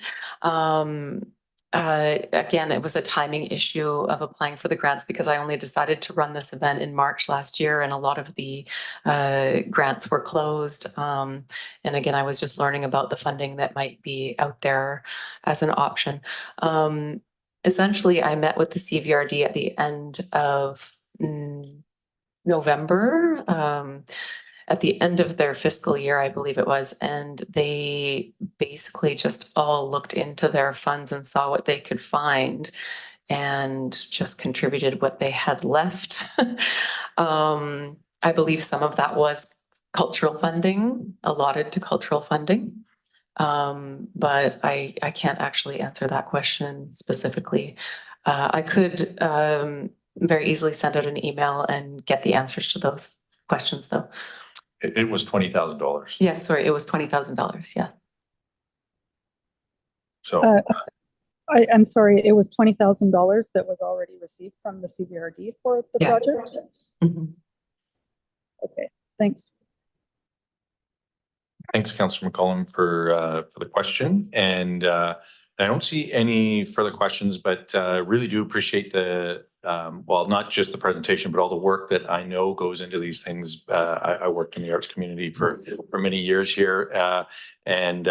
Again, it was a timing issue of applying for the grants because I only decided to run this event in March last year, and a lot of the grants were closed. And again, I was just learning about the funding that might be out there as an option. Essentially, I met with the CVRD at the end of November, at the end of their fiscal year, I believe it was, and they basically just all looked into their funds and saw what they could find and just contributed what they had left. I believe some of that was cultural funding, allotted to cultural funding. But I can't actually answer that question specifically. I could very easily send out an email and get the answers to those questions, though. It was $20,000. Yes, sorry, it was $20,000. Yeah. So I'm sorry, it was $20,000 that was already received from the CBRD for the project? Mhm. Okay, thanks. thanks, Councillor McCollum, for the question. And I don't see any further questions, but really do appreciate the well, not just the presentation, but all the work that I know goes into these things. I worked in the arts community for many years here, and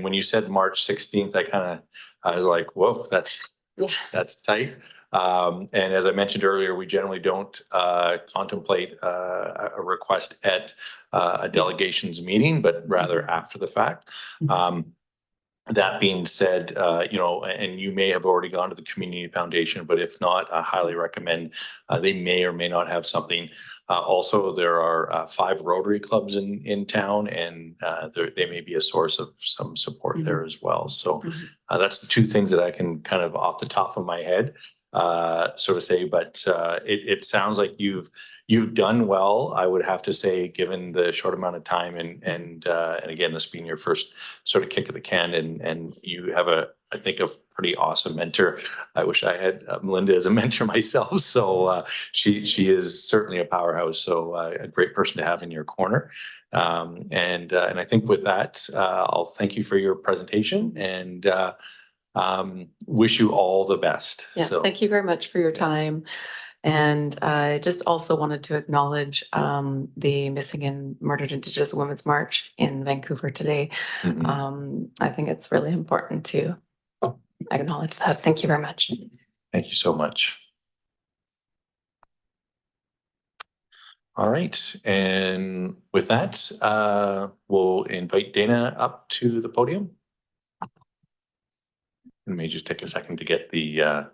when you said March 16th, I was like, whoa, that's tight. And as I mentioned earlier, we generally don't contemplate a request at a delegations meeting, but rather after the fact. That being said, and you may have already gone to the Community Foundation, but if not, I highly recommend they may or may not have something. Also, there are 5 Rotary clubs in town, and they may be a source of some support there as well. So that's the 2 things that I can kind of off the top of my head so to say, but it sounds like you've done well, I would have to say, given the short amount of time and again, this being your first sort of kick of the can, and you have I think a pretty awesome mentor. I wish I had Melinda as a mentor myself. So she is certainly a powerhouse. So a great person to have in your corner. And I think with that, I'll thank you for your presentation and wish you all the best. Yeah, So, thank you very much for your time. And I just also wanted to acknowledge the Missing and Murdered Indigenous Women's March in Vancouver today. I think it's really important to acknowledge that. Thank you very much. Thank you so much. All right, and with that, we'll invite Dana up to the podium. It may just take a second to get the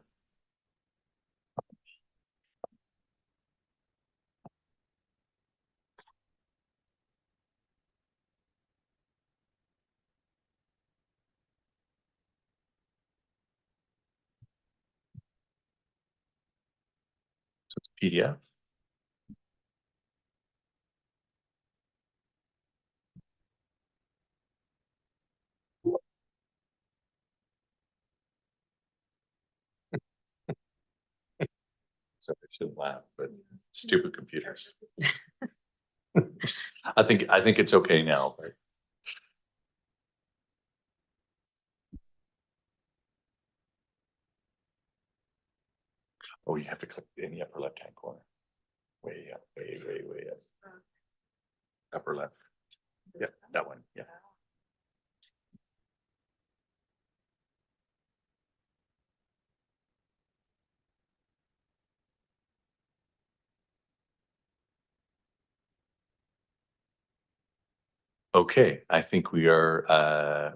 PDF. So I shouldn't laugh, but stupid computers. I think it's okay now, but. Oh, you have to click in the upper left-hand corner. Way up, way up. Upper left. Yeah, that one, yeah. Okay, I think we're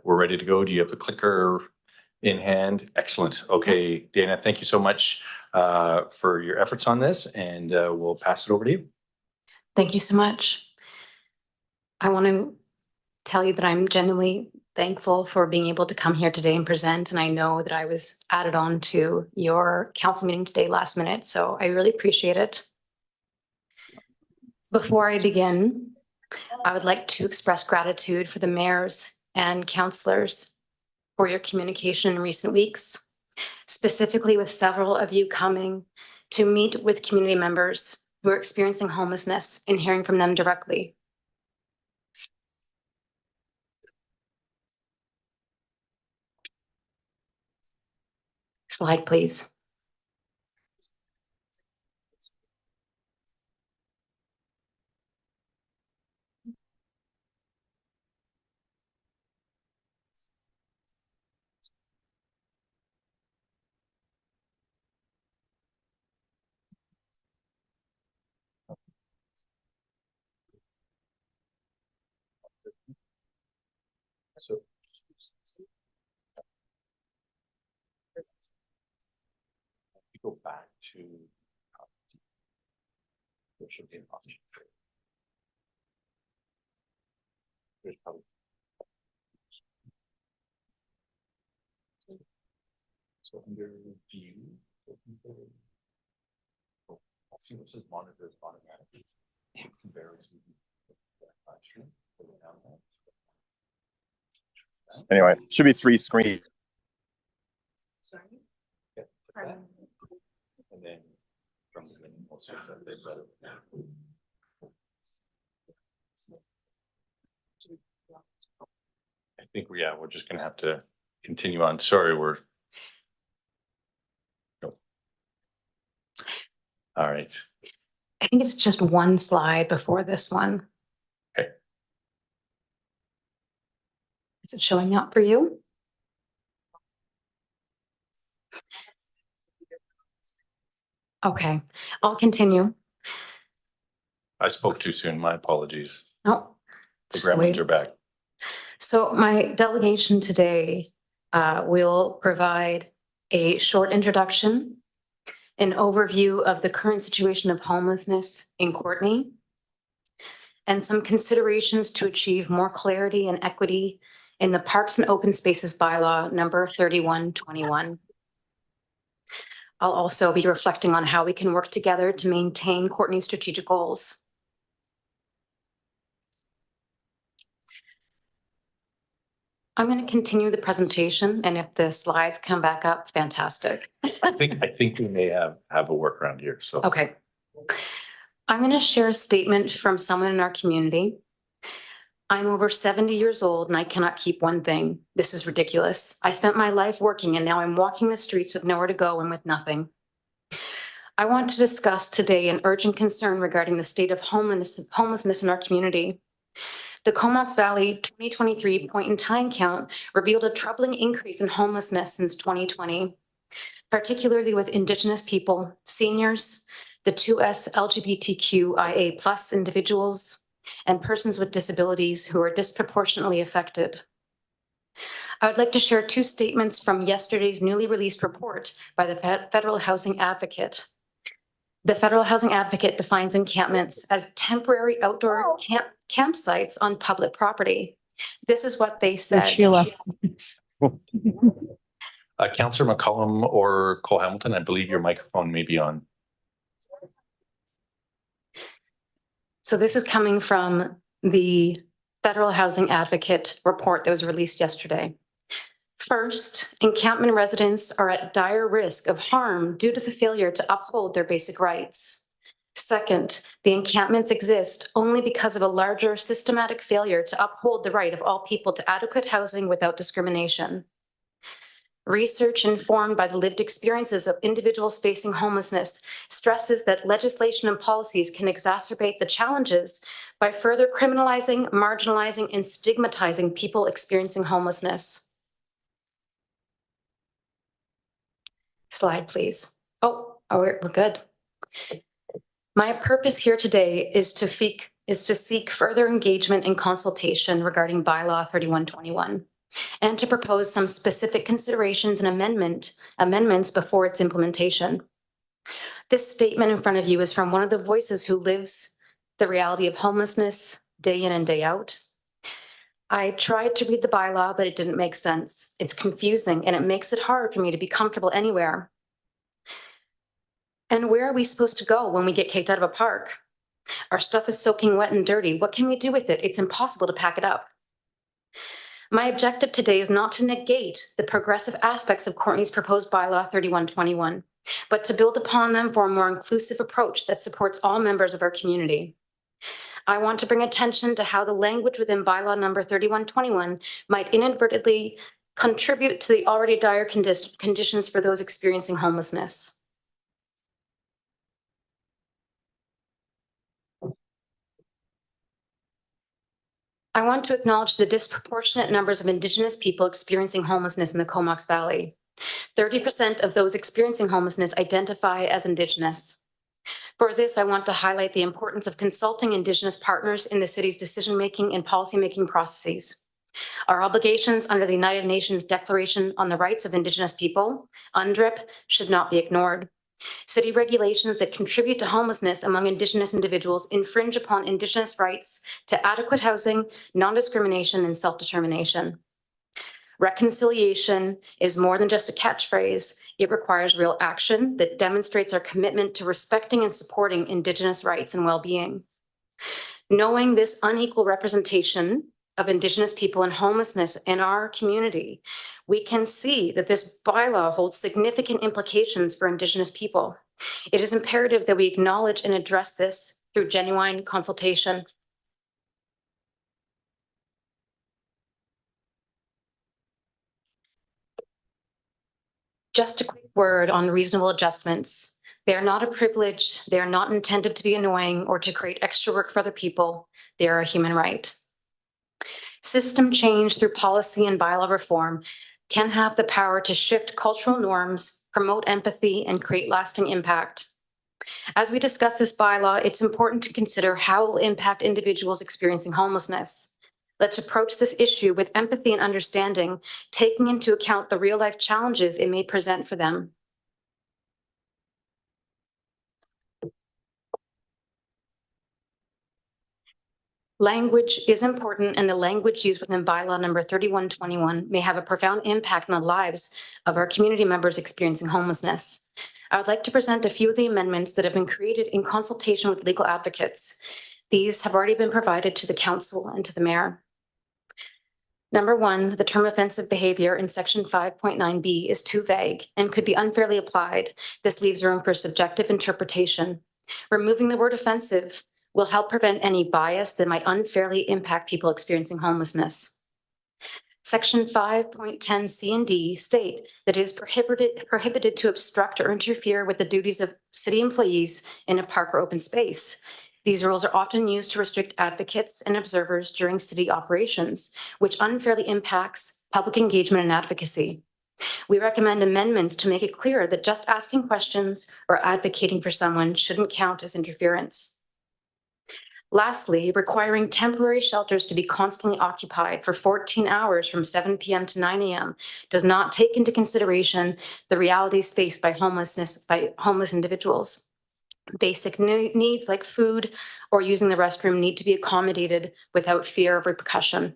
ready to go. Do you have the clicker in hand? Excellent. Okay, Dana, thank you so much for your efforts on this, and we'll pass it over to you. Thank you so much. I want to tell you that I'm genuinely thankful for being able to come here today and present. And I know that I was added on to your council meeting today last minute, so I really appreciate it. Before I begin, I would like to express gratitude for the mayors and councillors for your communication in recent weeks, specifically with several of you coming to meet with community members who are experiencing homelessness and hearing from them directly. Slide, please. So. We go back to. There should be an option. There's probably. So under view. Oh, I see what says monitors automatically. Comparison. Anyway, should be 3 screens. Sorry. Yeah, like that. And then from the menu, we'll see that they've got it. I think we're just gonna have to continue on. Sorry, we're. Nope. All right. I think it's just one slide before this one. Okay. Is it showing up for you? Okay, I'll continue. I spoke too soon. My apologies. Oh, The gremlins are back. So my delegation today will provide a short introduction, an overview of the current situation of homelessness in Courtenay, and some considerations to achieve more clarity and equity in the Parks and Open Spaces bylaw number 3121. I'll also be reflecting on how we can work together to maintain Courtenay's strategic goals. I'm going to continue the presentation, and if the slides come back up, fantastic. I think we may have a workaround here, so. Okay. I'm going to share a statement from someone in our community. I'm over 70 years old and I cannot keep one thing. This is ridiculous. I spent my life working and now I'm walking the streets with nowhere to go and with nothing. I want to discuss today an urgent concern regarding the state of homelessness in our community. The Comox Valley 2023 point-in-time count revealed a troubling increase in homelessness since 2020, particularly with Indigenous people, seniors, the 2S LGBTQIA+ individuals, and persons with disabilities who are disproportionately affected. I would like to share two statements from yesterday's newly released report by the Federal Housing Advocate. The Federal Housing Advocate defines encampments as temporary outdoor campsites on public property. This is what they said. Sheila. Councillor McCollum or Cole Hamilton, I believe your microphone may be on. So this is coming from the Federal Housing Advocate report that was released yesterday. First, encampment residents are at dire risk of harm due to the failure to uphold their basic rights. Second, the encampments exist only because of a larger systematic failure to uphold the right of all people to adequate housing without discrimination. Research informed by the lived experiences of individuals facing homelessness stresses that legislation and policies can exacerbate the challenges by further criminalizing, marginalizing, and stigmatizing people experiencing homelessness. Slide, please. Oh, we're good. My purpose here today is to seek further engagement and consultation regarding Bylaw 3121 and to propose some specific considerations and amendments before its implementation. This statement in front of you is from one of the voices who lives the reality of homelessness day in and day out. I tried to read the bylaw, but it didn't make sense. It's confusing and it makes it hard for me to be comfortable anywhere. And where are we supposed to go when we get kicked out of a park? Our stuff is soaking wet and dirty. What can we do with it? It's impossible to pack it up. My objective today is not to negate the progressive aspects of Courtenay's proposed bylaw 3121, but to build upon them for a more inclusive approach that supports all members of our community. I want to bring attention to how the language within bylaw number 3121 might inadvertently contribute to the already dire conditions for those experiencing homelessness. I want to acknowledge the disproportionate numbers of Indigenous people experiencing homelessness in the Comox Valley. 30% of those experiencing homelessness identify as Indigenous. For this, I want to highlight the importance of consulting Indigenous partners in the city's decision-making and policy-making processes. Our obligations under the United Nations Declaration on the Rights of Indigenous People, UNDRIP, should not be ignored. City regulations that contribute to homelessness among Indigenous individuals infringe upon Indigenous rights to adequate housing, non-discrimination, and self-determination. Reconciliation is more than just a catchphrase. It requires real action that demonstrates our commitment to respecting and supporting Indigenous rights and well-being. Knowing this unequal representation of Indigenous people and homelessness in our community, we can see that this bylaw holds significant implications for Indigenous people. It is imperative that we acknowledge and address this through genuine consultation. Just a quick word on reasonable adjustments. They are not a privilege. They are not intended to be annoying or to create extra work for other people. They are a human right. System change through policy and bylaw reform can have the power to shift cultural norms, promote empathy, and create lasting impact. As we discuss this bylaw, it's important to consider how it will impact individuals experiencing homelessness. Let's approach this issue with empathy and understanding, taking into account the real-life challenges it may present for them. Language is important, and the language used within bylaw number 3121 may have a profound impact on the lives of our community members experiencing homelessness. I would like to present a few of the amendments that have been created in consultation with legal advocates. These have already been provided to the council and to the mayor. Number one, the term offensive behavior in section 5.9b is too vague and could be unfairly applied. This leaves room for subjective interpretation. Removing the word offensive will help prevent any bias that might unfairly impact people experiencing homelessness. Section 5.10 C and D state that it is prohibited to obstruct or interfere with the duties of city employees in a park or open space. These rules are often used to restrict advocates and observers during city operations, which unfairly impacts public engagement and advocacy. We recommend amendments to make it clear that just asking questions or advocating for someone shouldn't count as interference. Lastly, requiring temporary shelters to be constantly occupied for 14 hours from 7 p.m. to 9 a.m. does not take into consideration the realities faced by homeless individuals. Basic needs like food or using the restroom need to be accommodated without fear of repercussion.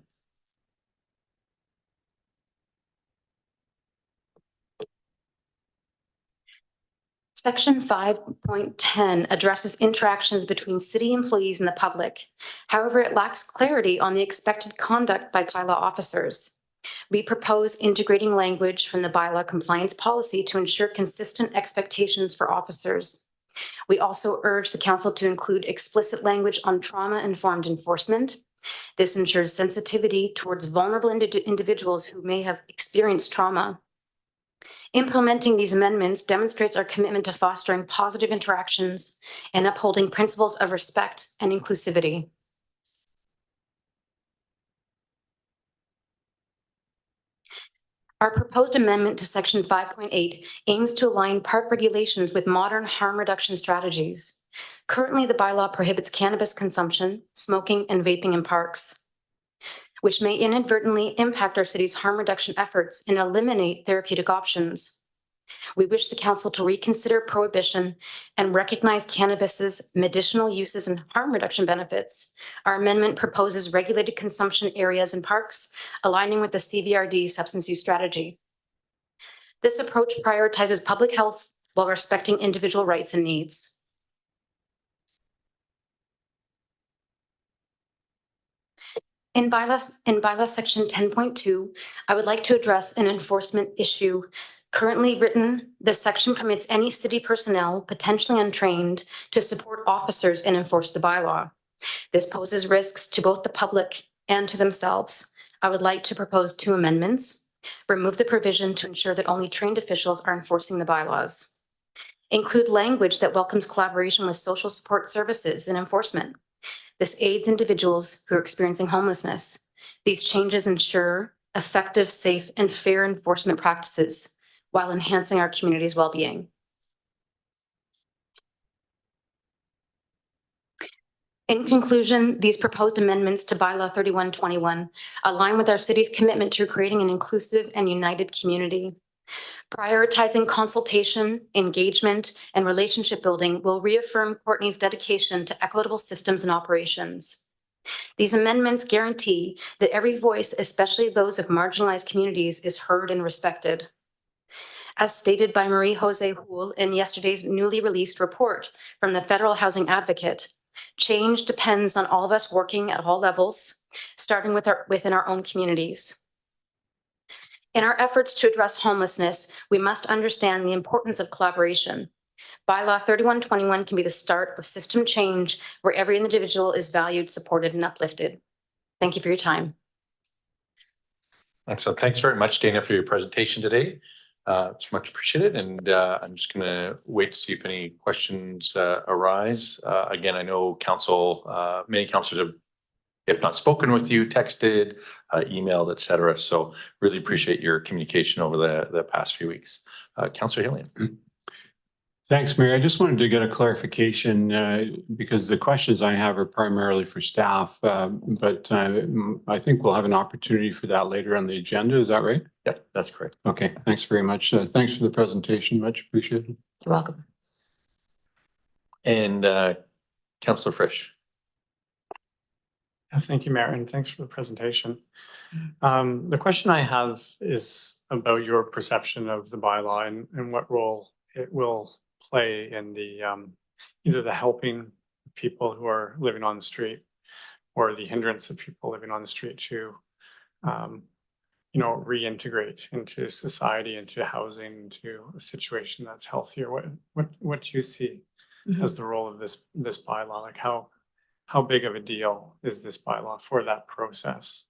Section 5.10 addresses interactions between city employees and the public. However, it lacks clarity on the expected conduct by bylaw officers. We propose integrating language from the bylaw compliance policy to ensure consistent expectations for officers. We also urge the council to include explicit language on trauma-informed enforcement. This ensures sensitivity towards vulnerable individuals who may have experienced trauma. Implementing these amendments demonstrates our commitment to fostering positive interactions and upholding principles of respect and inclusivity. Our proposed amendment to Section 5.8 aims to align park regulations with modern harm reduction strategies. Currently, the bylaw prohibits cannabis consumption, smoking, and vaping in parks, which may inadvertently impact our city's harm reduction efforts and eliminate therapeutic options. We wish the council to reconsider prohibition and recognize cannabis's medicinal uses and harm reduction benefits. Our amendment proposes regulated consumption areas in parks, aligning with the CVRD substance use strategy. This approach prioritizes public health while respecting individual rights and needs. In bylaw section 10.2, I would like to address an enforcement issue. Currently written, this section permits any city personnel potentially untrained to support officers and enforce the bylaw. This poses risks to both the public and to themselves. I would like to propose 2 amendments. Remove the provision to ensure that only trained officials are enforcing the bylaws. Include language that welcomes collaboration with social support services and enforcement. This aids individuals who are experiencing homelessness. These changes ensure effective, safe, and fair enforcement practices while enhancing our community's well-being. In conclusion, these proposed amendments to Bylaw 3121 align with our city's commitment to creating an inclusive and united community. Prioritizing consultation, engagement, and relationship building will reaffirm Courtenay's dedication to equitable systems and operations. These amendments guarantee that every voice, especially those of marginalized communities, is heard and respected. As stated by Marie-Jose Houle in yesterday's newly released report from the Federal Housing Advocate, change depends on all of us working at all levels, starting within our own communities. In our efforts to address homelessness, we must understand the importance of collaboration. Bylaw 3121 can be the start of system change where every individual is valued, supported, and uplifted. Thank you for your time. Excellent. Thanks very much, Dana, for your presentation today. It's much appreciated, and I'm just going to wait to see if any questions arise. Again, I know council, many councilors have, if not spoken with you, texted, emailed, etc. So really appreciate your communication over the past few weeks. Councillor Hillian. Thanks, Mayor. I just wanted to get a clarification because the questions I have are primarily for staff, but I think we'll have an opportunity for that later on the agenda. Is that right? Yep, that's correct. Okay, thanks very much. Thanks for the presentation. Much appreciated. You're welcome. And Councillor Frisch. Thank you, Mayor, and thanks for the presentation. The question I have is about your perception of the bylaw and what role it will play in the either the helping people who are living on the street or the hindrance of people living on the street to reintegrate into society, into housing, into a situation that's healthier. What do you see as the role of this bylaw? Like how big of a deal is this bylaw for that process?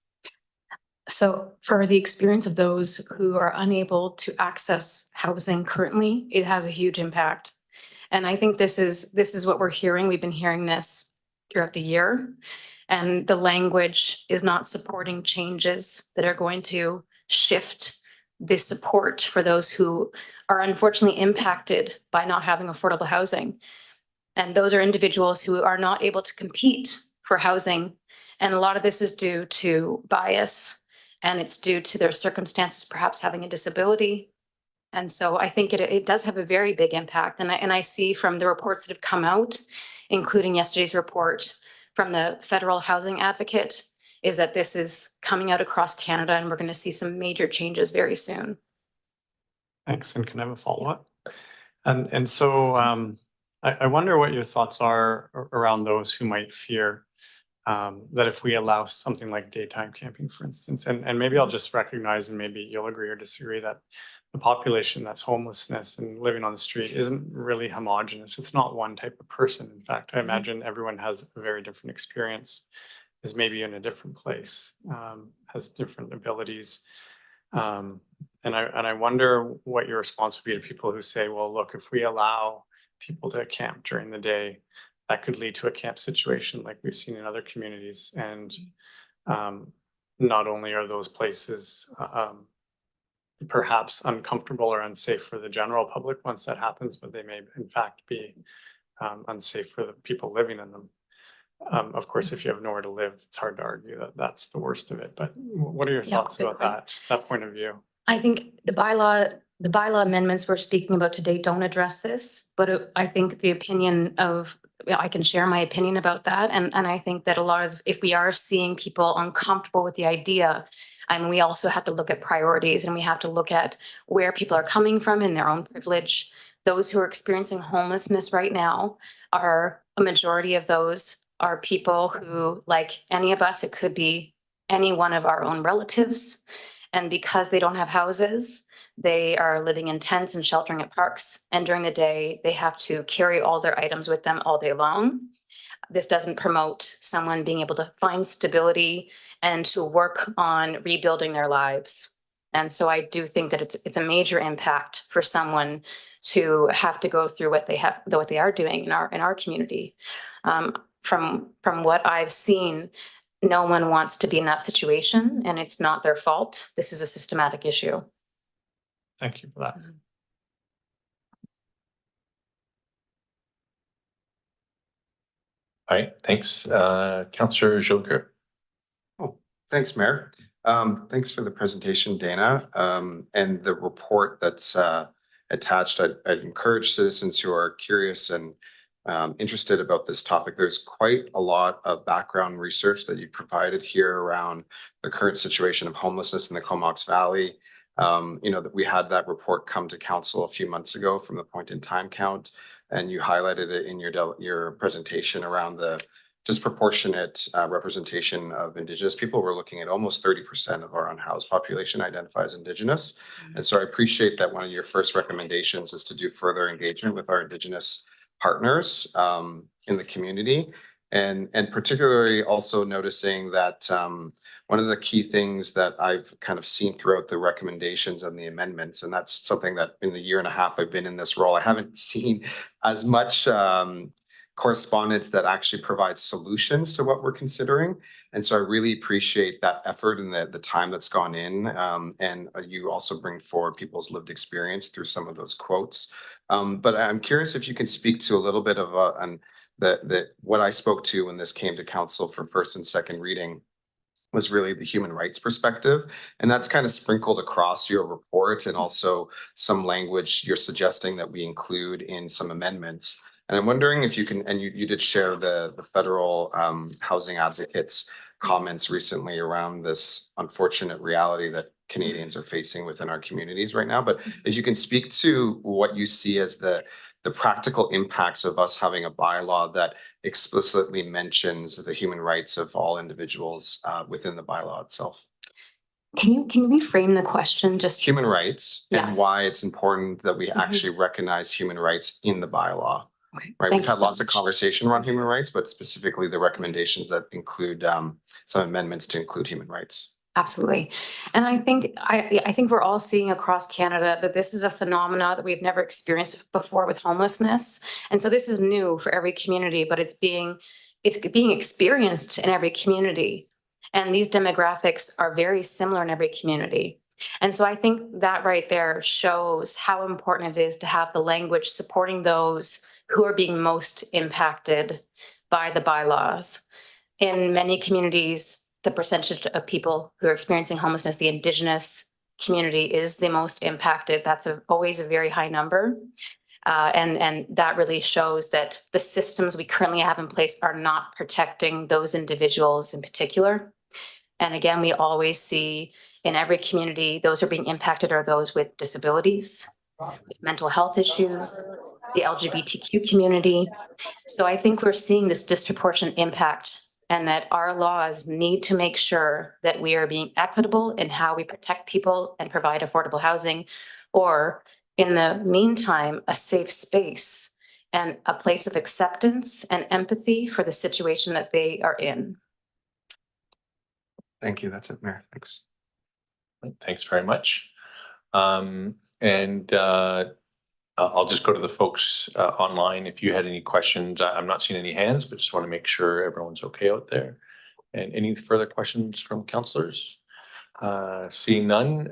So for the experience of those who are unable to access housing currently, it has a huge impact. And I think this is what we're hearing. We've been hearing this throughout the year. And the language is not supporting changes that are going to shift the support for those who are unfortunately impacted by not having affordable housing. And those are individuals who are not able to compete for housing. And a lot of this is due to bias, and it's due to their circumstances, perhaps having a disability. And so I think it does have a very big impact. And I see from the reports that have come out, including yesterday's report from the Federal Housing Advocate, is that this is coming out across Canada, and we're going to see some major changes very soon. Thanks. And can I have a follow-up? And so I wonder what your thoughts are around those who might fear that if we allow something like daytime camping, for instance, and maybe I'll just recognize, and maybe you'll agree or disagree, that the population that's homelessness and living on the street isn't really homogenous. It's not one type of person. In fact, I imagine everyone has a very different experience, is maybe in a different place, has different abilities. And I wonder what your response would be to people who say, well, look, if we allow people to camp during the day, that could lead to a camp situation like we've seen in other communities. And not only are those places perhaps uncomfortable or unsafe for the general public once that happens, but they may in fact be unsafe for the people living in them. Of course, if you have nowhere to live, it's hard to argue that that's the worst of it. But what are your thoughts good about that point of view? I think the bylaw amendments we're speaking about today don't address this, but I think the opinion of, I can share my opinion about that. And I think that a lot of, if we are seeing people uncomfortable with the idea, and we also have to look at priorities, and we have to look at where people are coming from in their own privilege. Those who are experiencing homelessness right now are, a majority of those are people who, like any of us, it could be any one of our own relatives. And because they don't have houses, they are living in tents and sheltering at parks. And during the day, they have to carry all their items with them all day long. This doesn't promote someone being able to find stability and to work on rebuilding their lives. And so I do think that it's a major impact for someone to have to go through what they are doing in our community. From what I've seen, no one wants to be in that situation, and it's not their fault. This is a systematic issue. Thank you for that. All right, thanks. Councillor Joker. Thanks, Mayor. Thanks for the presentation, Dana. And the report that's attached. I'd encourage citizens who are curious and interested about this topic. There's quite a lot of background research that you provided here around the current situation of homelessness in the Comox Valley. That we had that report come to council a few months ago from the point in time count, and you highlighted it in your presentation around the disproportionate representation of Indigenous people. We're looking at almost 30% of our unhoused population identifies Indigenous. And so I appreciate that one of your first recommendations is to do further engagement with our Indigenous partners in the community. And particularly also noticing that one of the key things that I've kind of seen throughout the recommendations and the amendments, and that's something that in the year and a half I've been in this role, I haven't seen as much correspondence that actually provides solutions to what we're considering. And so I really appreciate that effort and the time that's gone in. And you also bring forward people's lived experience through some of those quotes. But I'm curious if you can speak to a little bit of what I spoke to when this came to council for first and second reading was really the human rights perspective. And that's kind of sprinkled across your report, and also some language you're suggesting that we include in some amendments. And I'm wondering if you can, and you did share the Federal Housing Advocates comments recently around this unfortunate reality that Canadians are facing within our communities right now. But if you can speak to what you see as the practical impacts of us having a bylaw that explicitly mentions the human rights of all individuals within the bylaw itself. Can you reframe the question? Just human rights, and Yes. why it's important that we actually recognize human rights in the bylaw. Okay. Right, Thank we've you had so lots of much. conversation around human rights, but specifically the recommendations that include some amendments to include human rights. Absolutely. And I think we're all seeing across Canada that this is a phenomena that we've never experienced before with homelessness. And so this is new for every community, but it's being it's being experienced in every community. And these demographics are very similar in every community. And so I think that right there shows how important it is to have the language supporting those who are being most impacted by the bylaws. In many communities, the percentage of people who are experiencing homelessness, the Indigenous community, is the most impacted. That's always a very high number. And that really shows that the systems we currently have in place are not protecting those individuals in particular. And again, we always see in every community, those who are being impacted are those with disabilities, with mental health issues, the LGBTQ community. So I think we're seeing this disproportionate impact, and that our laws need to make sure that we are being equitable in how we protect people and provide affordable housing, or in the meantime, a safe space and a place of acceptance and empathy for the situation that they are in. Thank you. That's it, Mayor. Thanks. Thanks very much. I'll just go to the folks online. If you had any questions, I'm not seeing any hands, but just want to make sure everyone's okay out there. And any further questions from councillors? Seeing none,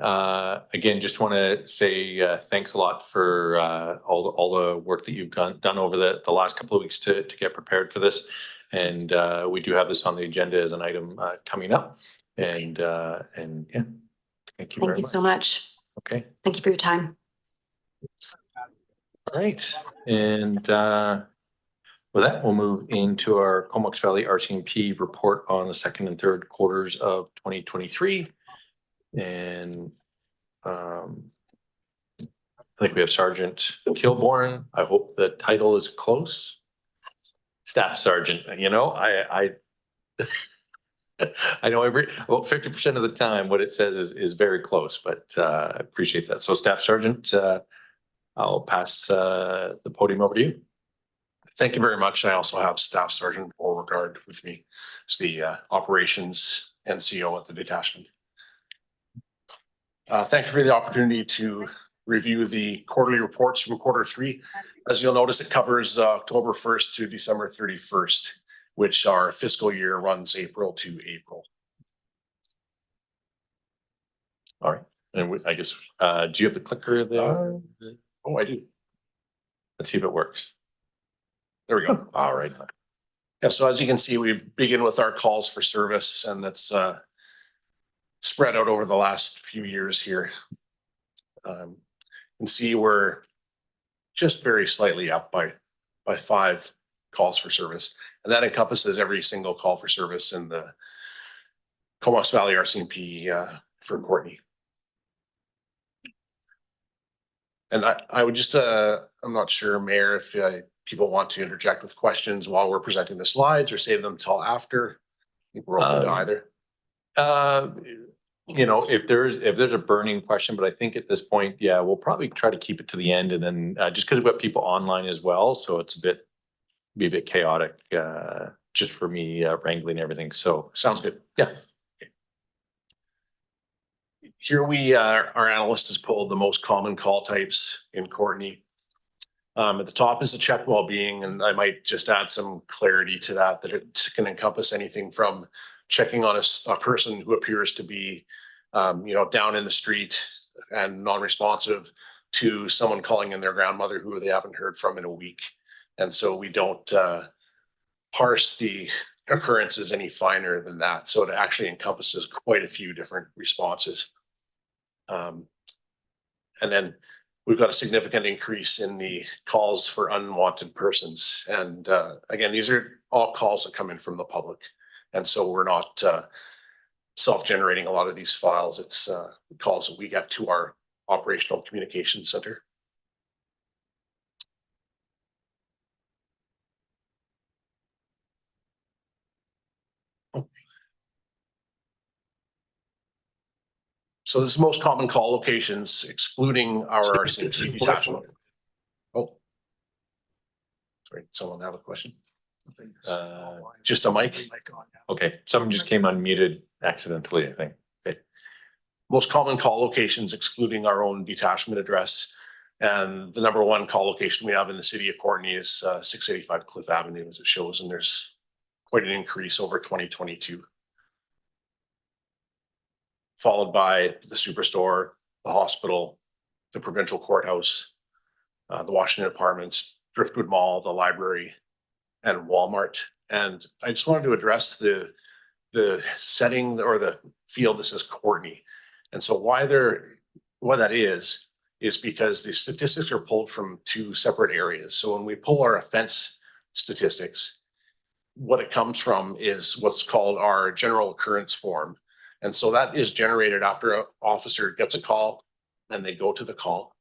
again, just want to say thanks a lot for all the work that you've done over the last couple of weeks to get prepared for this. And we do have this on the agenda as an item coming up. And yeah, thank you very much. Thank you so much. Okay. Thank you for your time. All right. And with that, we'll move into our Comox Valley RCMP report on the second and third quarters of 2023. And I think we have Sergeant Kilbourne. I hope the title is close. Staff Sergeant, you know, I know about 50% of the time what it says is very close, but I appreciate that. So Staff Sergeant, I'll pass the podium over to you. Thank you very much. I also have Staff Sergeant Beauregard with me as the operations NCO at the detachment. Thank you for the opportunity to review the quarterly reports from quarter three. As you'll notice, it covers October 1st to December 31st, which our fiscal year runs April to April. All right. And I guess, do you have the clicker there? Oh, I do. Let's see if it works. There we go. All right. Yeah, so as you can see, we begin with our calls for service, and that's spread out over the last few years here. You can see we're just very slightly up by 5 calls for service, and that encompasses every single call for service in the Comox Valley RCMP for Courtenay. And I would just, I'm not sure, Mayor, if people want to interject with questions while we're presenting the slides or save them till after. I think we're open to either. You know, if there's a burning question, but I think at this point, yeah, we'll probably try to keep it to the end, and then just because we've got people online as well, so it's be a bit chaotic just for me wrangling everything. So sounds good. Yeah. Here our analyst has pulled the most common call types in Courtenay. At the top is the check well-being, and I might just add some clarity to that it can encompass anything from checking on a person who appears to be, you know, down in the street and non-responsive, to someone calling in their grandmother who they haven't heard from in a week. And so we don't parse the occurrences any finer than that. So it actually encompasses quite a few different responses. And then we've got a significant increase in the calls for unwanted persons. And again, these are all calls that come in from the public. And so we're not self-generating a lot of these files. It's calls that we get to our operational communication center. So this is most common call locations, excluding our RCMP detachment. Oh, sorry, someone have a question? Just a mic? Okay, someone just came unmuted accidentally, I think. Okay. Most common call locations, excluding our own detachment address. And the #1 call location we have in the city of Courtenay is 685 Cliff Avenue, as it shows, and there's quite an increase over 2022. Followed by the superstore, the hospital, the provincial courthouse, the Washington Apartments, Driftwood Mall, the library, and Walmart. And I just wanted to address the setting or the field that says Courtenay. And so why that is because the statistics are pulled from two separate areas. So when we pull our offense statistics, what it comes from is what's called our general occurrence form. And so that is generated after an officer gets a call and they go to the call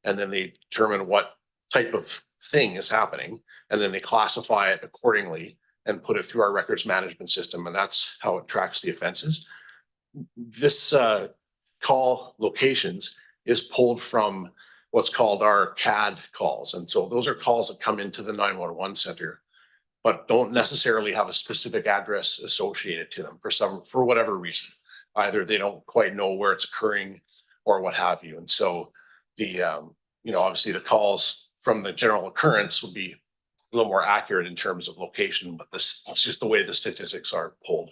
and then they determine what type of thing is happening. And then they classify it accordingly and put it through our records management system. And that's how it tracks the offenses. This call locations is pulled from what's called our CAD calls. And so those are calls that come into the 911 center, but don't necessarily have a specific address associated to them for whatever reason. Either they don't quite know where it's occurring or what have you. And so the, obviously the calls from the general occurrence would be a little more accurate in terms of location, but it's just the way the statistics are pulled.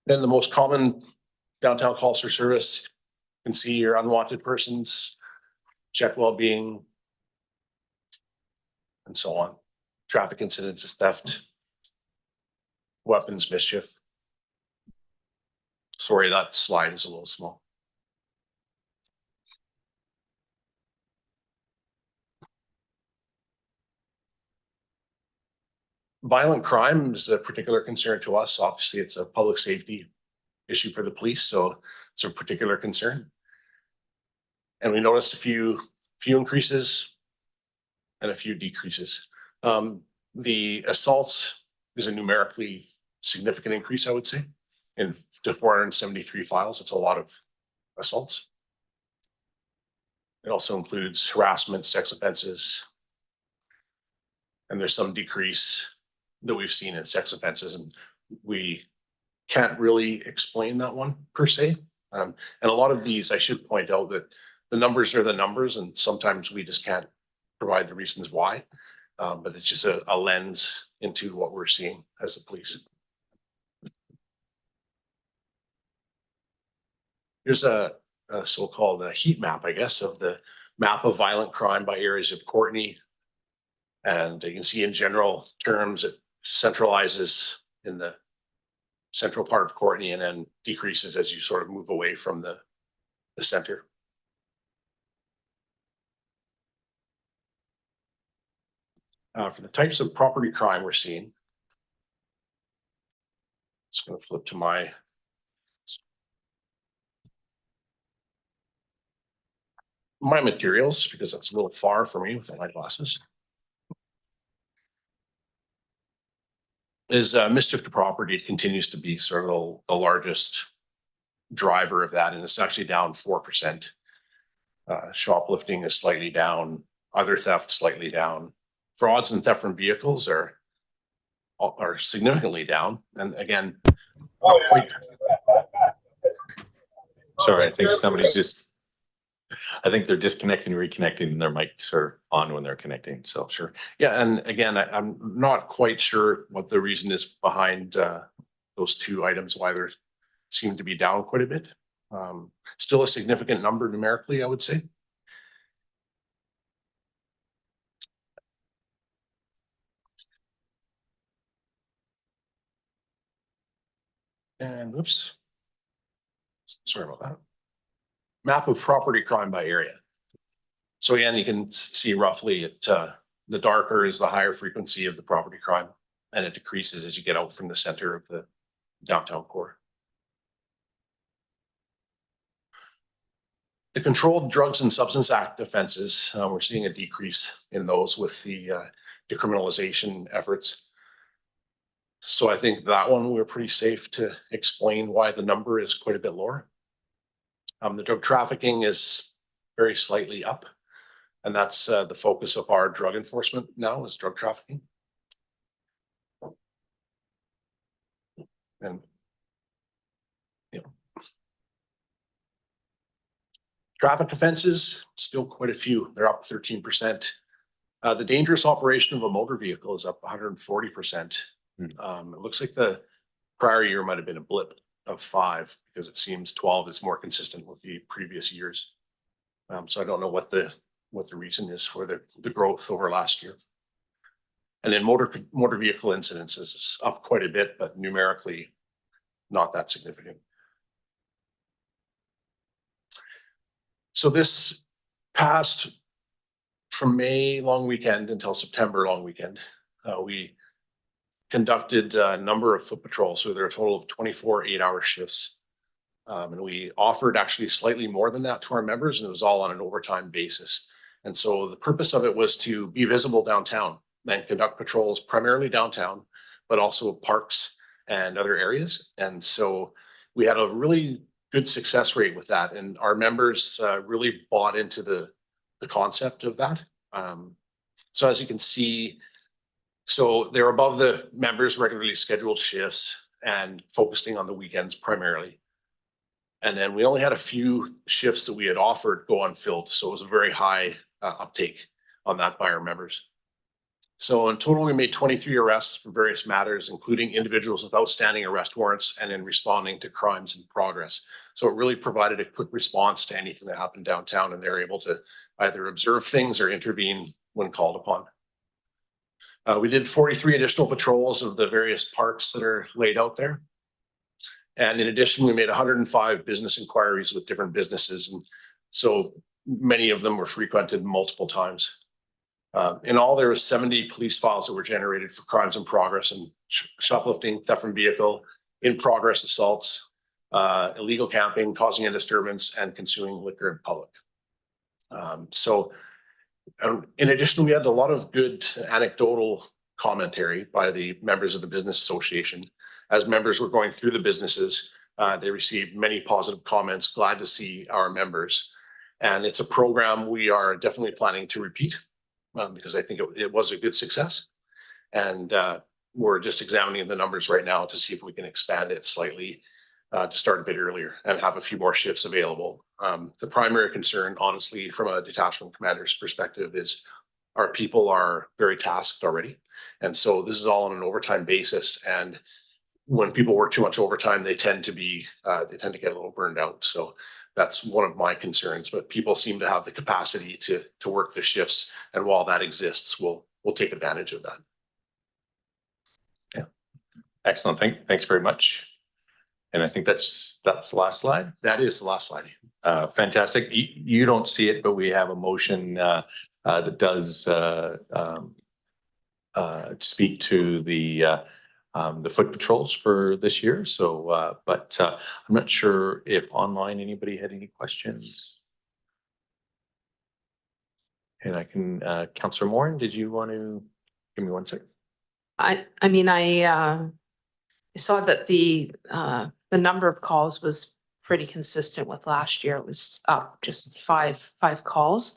Then the most common downtown calls for service, you can see your unwanted persons, check well-being, and so on. Traffic incidents, theft, weapons, mischief. Sorry, that slide is a little small. Violent crime is a particular concern to us. Obviously, it's a public safety issue for the police, so it's a particular concern. And we noticed a few increases and a few decreases. The assaults is a numerically significant increase, I would say, to 473 files. It's a lot of assaults. It also includes harassment, sex offenses, and there's some decrease that we've seen in sex offenses, and we can't really explain that one per se. And a lot of these, I should point out that the numbers are the numbers, and sometimes we just can't provide the reasons why. But it's just a lens into what we're seeing as the police. Here's a so-called heat map, I guess, of the map of violent crime by areas of Courtenay. And you can see in general terms, it centralizes in the central part of Courtenay and then decreases as you sort of move away from the center. For the types of property crime we're seeing, just going to flip to my materials because that's a little far for me with my glasses. Is mischief to property continues to be sort of the largest driver of that, and it's actually down 4%. Shoplifting is slightly down, other theft slightly down. Frauds and theft from vehicles are significantly down, and again, not quite. Sorry, I think somebody's I think they're disconnecting, reconnecting, and their mics are on when they're connecting. So Sure. Yeah, and again, I'm not quite sure what the reason is behind those two items, why they seem to be down quite a bit. Still a significant number numerically, I would say. And whoops. Sorry about that. Map of property crime by area. So again, you can see roughly the darker is the higher frequency of the property crime, and it decreases as you get out from the center of the downtown core. The Controlled Drugs and Substance Act offenses, we're seeing a decrease in those with the decriminalization efforts. So I think that one we're pretty safe to explain why the number is quite a bit lower. The drug trafficking is very slightly up, and that's the focus of our drug enforcement now is drug trafficking. And Traffic offenses, still quite a few. They're up 13%. The dangerous operation of a motor vehicle is up 140%. It looks like the prior year might have been a blip of 5 because it seems 12 is more consistent with the previous years. So I don't know what the reason is for the growth over last year. And then motor vehicle incidents is up quite a bit, but numerically not that significant. So this passed from May long weekend until September long weekend. We conducted a number of foot patrols. So there are a total of 24 8-hour shifts. And we offered actually slightly more than that to our members, and it was all on an overtime basis. And so the purpose of it was to be visible downtown and conduct patrols primarily downtown, but also parks and other areas. And so we had a really good success rate with that. And our members really bought into the concept of that. So as you can see, so they're above the members' regularly scheduled shifts and focusing on the weekends primarily. And then we only had a few shifts that we had offered go unfilled. So it was a very high uptake on that by our members. So in total, we made 23 arrests for various matters, including individuals with outstanding arrest warrants and in responding to crimes in progress. So it really provided a quick response to anything that happened downtown, and they're able to either observe things or intervene when called upon. We did 43 additional patrols of the various parks that are laid out there. And in addition, we made 105 business inquiries with different businesses. And so many of them were frequented multiple times. In all, there was 70 police files that were generated for crimes in progress and shoplifting, theft from vehicle, in progress assaults, illegal camping, causing a disturbance, and consuming liquor in public. In addition, we had a lot of good anecdotal commentary by the members of the Business Association. As members were going through the businesses, they received many positive comments, glad to see our members. And it's a program we are definitely planning to repeat because I think it was a good success. And we're just examining the numbers right now to see if we can expand it slightly to start a bit earlier and have a few more shifts available. The primary concern, honestly, from a detachment commander's perspective is our people are very tasked already. And so this is all on an overtime basis. And when people work too much overtime, they tend to get a little burned out. So that's one of my concerns, but people seem to have the capacity to work the shifts. And while that exists, we'll take advantage of that. Yeah. Excellent. Thanks very much. And I think that's the last slide. That is the last slide. Fantastic. You don't see it, but we have a motion that does speak to the foot patrols for this year. So, but I'm not sure if online anybody had any questions. And I can, Councillor Morin, did you want to give me one second? I saw that the number of calls was pretty consistent with last year. It was up just five calls.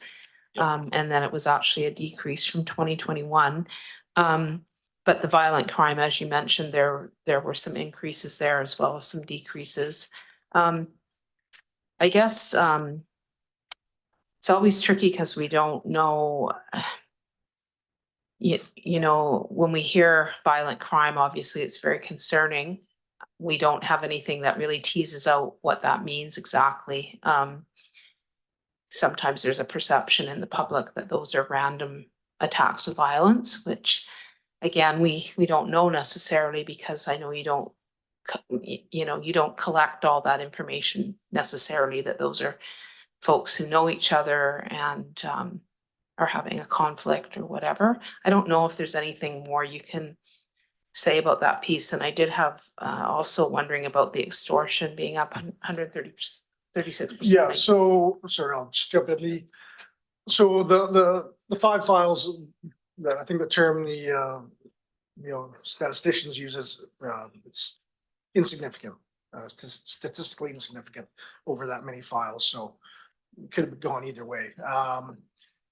And then it was actually a decrease from 2021. But the violent crime, as you mentioned, there were some increases there as well as some decreases. I guess it's always tricky because we don't know. You know, when we hear violent crime, obviously it's very concerning. We don't have anything that really teases out what that means exactly. Sometimes there's a perception in the public that those are random attacks of violence, which again, we don't know necessarily, because I know you don't collect all that information necessarily, that those are folks who know each other and are having a conflict or whatever. I don't know if there's anything more you can say about that piece. And I did have also wondering about the extortion being up 136%. Yeah, so sorry, I'll just jump in. So the 5 files that I think the term the statisticians uses, it's insignificant, statistically insignificant over that many files. So it could have gone either way.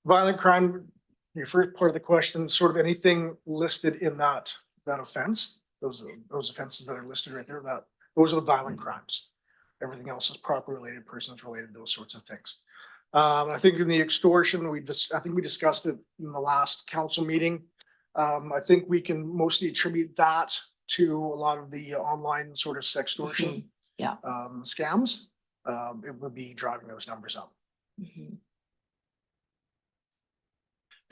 Violent crime, your first part of the question, sort of anything listed in that offense, those offenses that are listed right there, those are the violent crimes. Everything else is property related, persons related, those sorts of things. I think in the extortion, I think we discussed it in the last council meeting. I think we can mostly attribute that to a lot of the online sort of sextortion Yeah. scams. It would be driving those numbers up.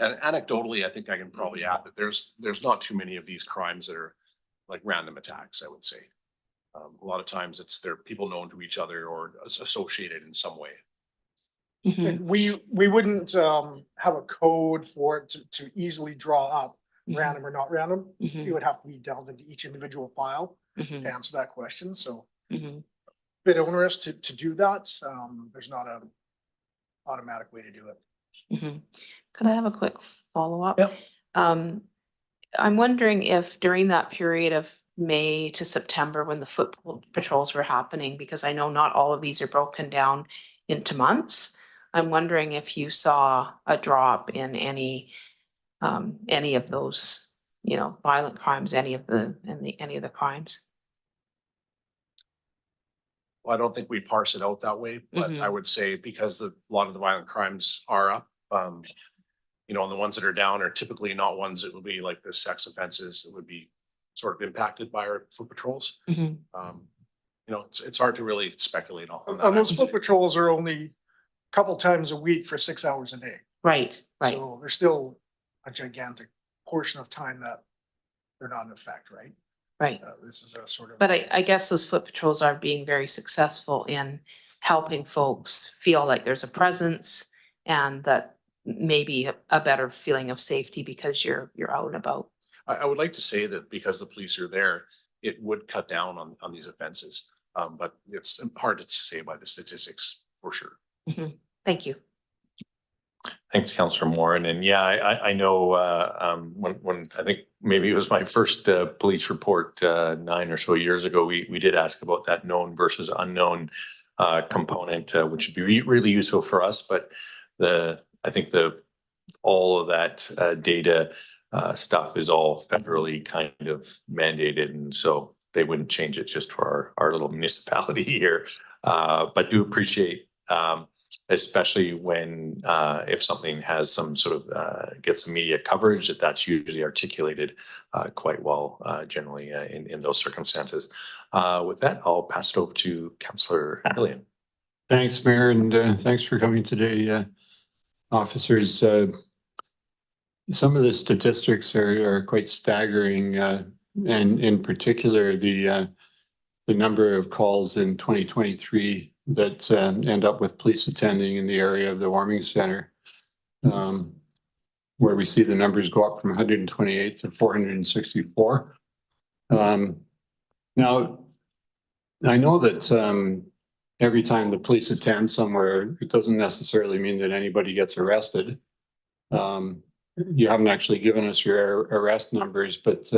And anecdotally, I think I can probably add that there's not too many of these crimes that are like random attacks, I would say. A lot of times they're people known to each other or associated in some way. We wouldn't have a code for it to easily draw up random or not random. It would have to be delved into each individual file to answer that question. So bit onerous to do that. There's not a automatic way to do it. Could I have a quick follow-up? Yep. I'm wondering if during that period of May to September, when the foot patrols were happening, because I know not all of these are broken down into months. I'm wondering if you saw a drop in any of those, violent crimes, any of the crimes. Well, I don't think we parse it out that way, but I would say because a lot of the violent crimes are up, and the ones that are down are typically not ones that would be like the sex offenses that would be sort of impacted by our foot patrols. It's hard to really speculate on that. And those foot patrols are only a couple times a week for 6 hours a day. Right. So there's still a gigantic portion of time that they're not in effect, right? Right. This is a sort of. But I guess those foot patrols are being very successful in helping folks feel like there's a presence and that maybe a better feeling of safety because you're out and about. I would like to say that because the police are there, it would cut down on these offenses. But it's hard to say by the statistics for sure. Thank you. Thanks, Councillor Moran. And yeah, I know when I think maybe it was my first police report 9 or so years ago, we did ask about that known versus unknown component, which would be really useful for us. But I think all of that data stuff is all federally kind of mandated, and so they wouldn't change it just for our little municipality here. But do appreciate. Especially when if something has some sort of gets some media coverage, that's usually articulated quite well generally in those circumstances. With that, I'll pass it over to Councillor Hillian. Thanks, Mayor, and thanks for coming today, officers. Some of the statistics are quite staggering, and in particular, the number of calls in 2023 that end up with police attending in the area of the warming center, where we see the numbers go up from 128 to 464. Now, I know that every time the police attend somewhere, it doesn't necessarily mean that anybody gets arrested. You haven't actually given us your arrest numbers, but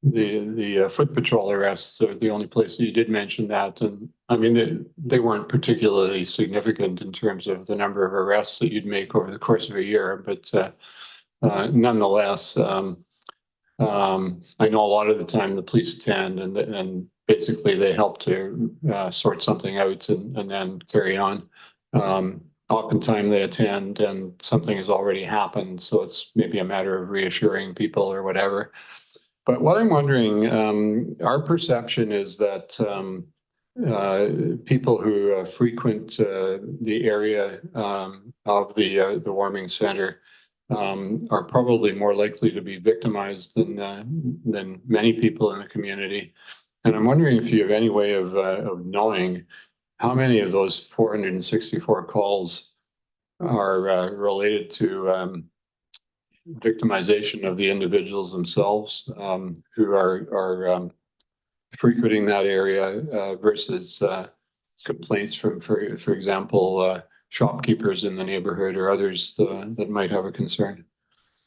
the foot patrol arrests are the only place that you did mention that. And I mean, they weren't particularly significant in terms of the number of arrests that you'd make over the course of a year. But nonetheless, I know a lot of the time the police attend and basically they help to sort something out and then carry on. Oftentimes they attend and something has already happened. So it's maybe a matter of reassuring people or whatever. But what I'm wondering, our perception is that people who frequent the area of the warming center are probably more likely to be victimized than many people in the community. And I'm wondering if you have any way of knowing how many of those 464 calls are related to victimization of the individuals themselves who are frequenting that area versus complaints from, for example, shopkeepers in the neighborhood or others that might have a concern.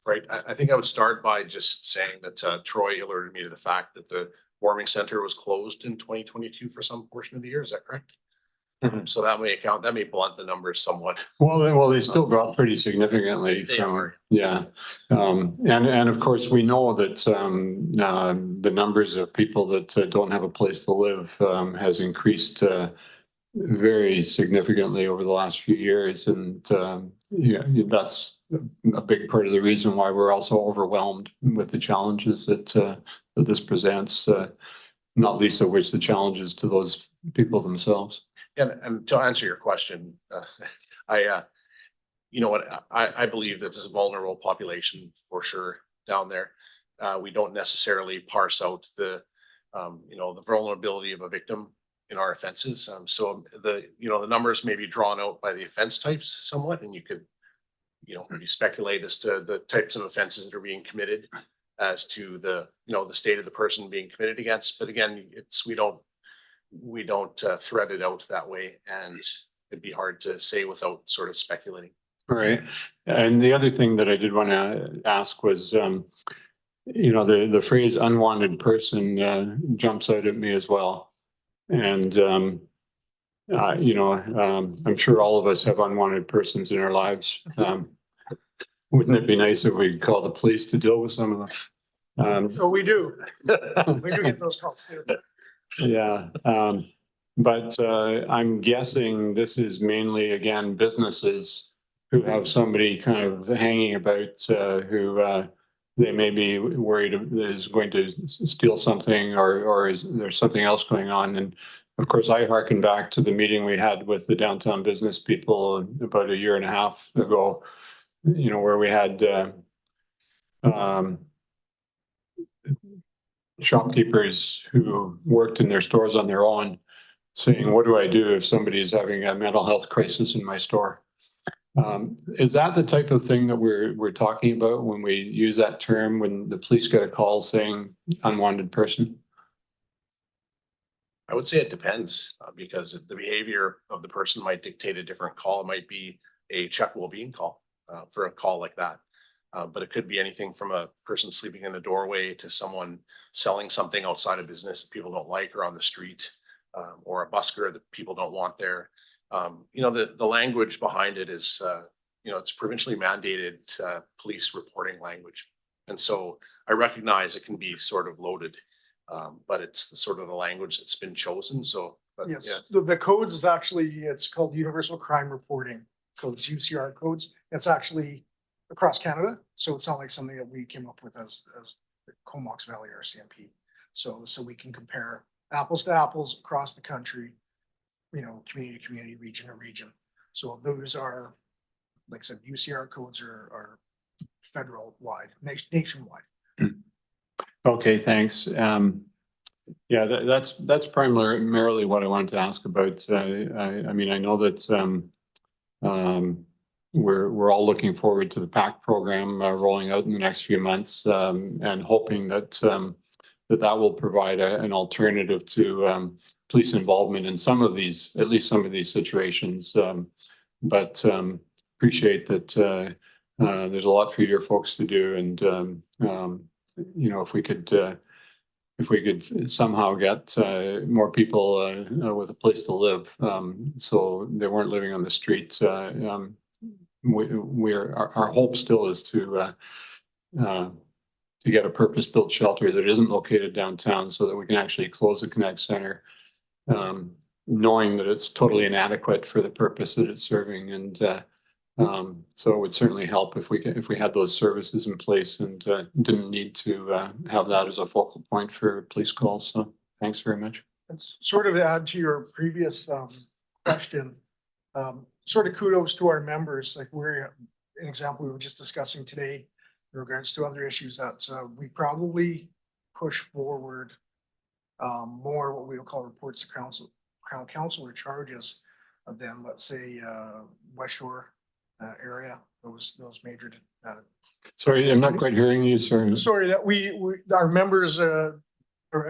Right. I think I would start by just saying that Troy alerted me to the fact that the warming center was closed in 2022 for some portion of the year. Is that correct? So that may blunt the numbers somewhat. Well, they still dropped pretty significantly. Yeah. And of course, we know that the numbers of people that don't have a place to live has increased very significantly over the last few years. And yeah, that's a big part of the reason why we're also overwhelmed with the challenges that this presents, not least of which the challenges to those people themselves. And to answer your question, you know what, I believe that this is a vulnerable population for sure down there. We don't necessarily parse out the, you know, the vulnerability of a victim in our offenses. So the numbers may be drawn out by the offense types somewhat, and you could, you know, maybe speculate as to the types of offenses that are being committed as to the, you know, the state of the person being committed against. But again, we don't thread it out that way, and it'd be hard to say without sort of speculating. Right. And the other thing that I did want to ask was, you know, the phrase unwanted person jumps out at me as well. And, you know, I'm sure all of us have unwanted persons in our lives. Wouldn't it be nice if we could call the police to deal with some of them? Oh, we do. We do get those calls too. Yeah. But I'm guessing this is mainly, again, businesses who have somebody kind of hanging about who they may be worried is going to steal something, or is there something else going on? And of course, I hearken back to the meeting we had with the downtown business people about 1.5 years ago, you know, where we had shopkeepers who worked in their stores on their own saying, what do I do if somebody is having a mental health crisis in my store? Is that the type of thing that we're talking about when we use that term, when the police get a call saying unwanted person? I would say it depends, because the behavior of the person might dictate a different call. It might be a check well-being call for a call like that. But it could be anything from a person sleeping in a doorway to someone selling something outside of business that people don't like, or on the street, or a busker that people don't want there. You know, the language behind it is, you know, it's provincially mandated police reporting language. And so I recognize it can be sort of loaded, but it's the sort of the language that's been chosen. So, but, Yes, yeah. the codes is actually, it's called Universal Crime Reporting Codes, UCR codes. It's actually across Canada. So it's not like something that we came up with as the Comox Valley RCMP. So we can compare apples to apples across the country, you know, community to community, region to region. So those are, like I said, UCR codes are federal wide, nationwide. Okay, thanks. Yeah, that's primarily what I wanted to ask about. I mean, I know that we're all looking forward to the PAC program rolling out in the next few months, and hoping that that will provide an alternative to police involvement in some of these, at least some of these situations. But appreciate that there's a lot for your folks to do, and you know, if we could somehow get more people with a place to live, so they weren't living on the street. Our hope still is to get a purpose-built shelter that isn't located downtown, so that we can actually close the Connect Center, knowing that it's totally inadequate for the purpose that it's serving. And so it would certainly help if we had those services in place and didn't need to have that as a focal point for police calls. So thanks very much. And sort of to add to your previous question, sort of kudos to our members. Like an example we were just discussing today in regards to other issues that we probably push forward more what we'll call reports to Crown Council or charges of them, let's say West Shore area, those major. Sorry, I'm not quite hearing you, sir. Sorry that our members are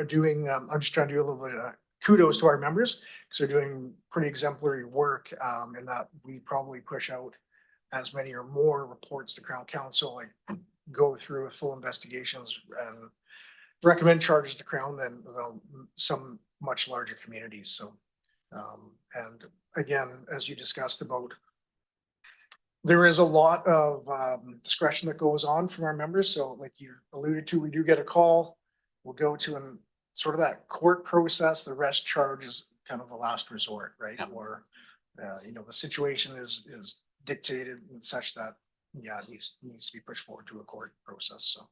doing. I'm just trying to do a little bit of kudos to our members because they're doing pretty exemplary work, in that we probably push out as many or more reports to Crown Council, like go through full investigations and recommend charges to Crown than some much larger communities. So, and again, as you discussed about, there is a lot of discretion that goes on from our members. So like you alluded to, we do get a call, we'll go to sort of that court process, the rest charge is kind of a last resort, right? Or, you know, the situation is dictated and such that, yeah, it needs to be pushed forward to a court process, so.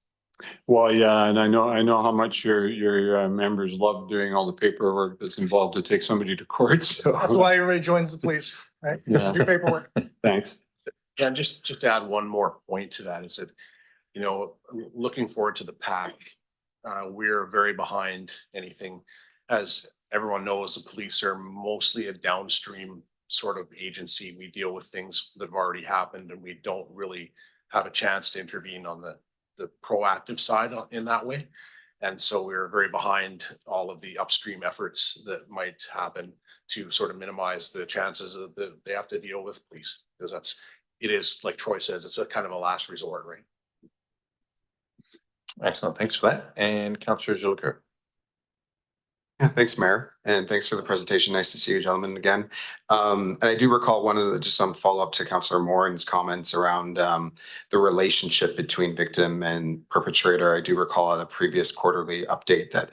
Well, yeah, and I know how much your members love doing all the paperwork that's involved to take somebody to court, so. That's why everybody joins the police, right? Yeah. Do paperwork. Thanks. Yeah, and just to add one more point to that is that, you know, looking forward to the PAC, we're very behind anything. As everyone knows, the police are mostly a downstream sort of agency. We deal with things that have already happened and we don't really have a chance to intervene on the proactive side in that way. And so we're very behind all of the upstream efforts that might happen to sort of minimize the chances of that they have to deal with police, because it is, like Troy says, it's a kind of a last resort, right? Excellent. Thanks for that. And Councillor Joker. Yeah, thanks, Mayor, and thanks for the presentation. Nice to see you gentlemen again. And I do recall one of the, just some follow-up to Councillor Morin's comments around the relationship between victim and perpetrator. I do recall at a previous quarterly update that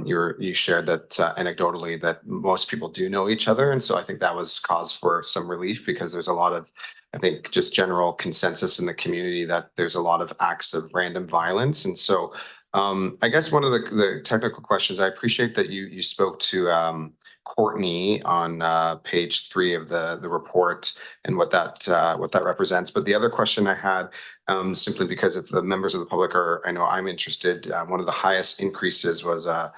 you shared that anecdotally that most people do know each other. And so I think that was cause for some relief, because there's a lot of, I think, just general consensus in the community that there's a lot of acts of random violence. And so I guess one of the technical questions, I appreciate that you spoke to Courtenay on page 3 of the report and what that represents. But the other question I had, simply because if the members of the public are, I know I'm interested, one of the highest increases was I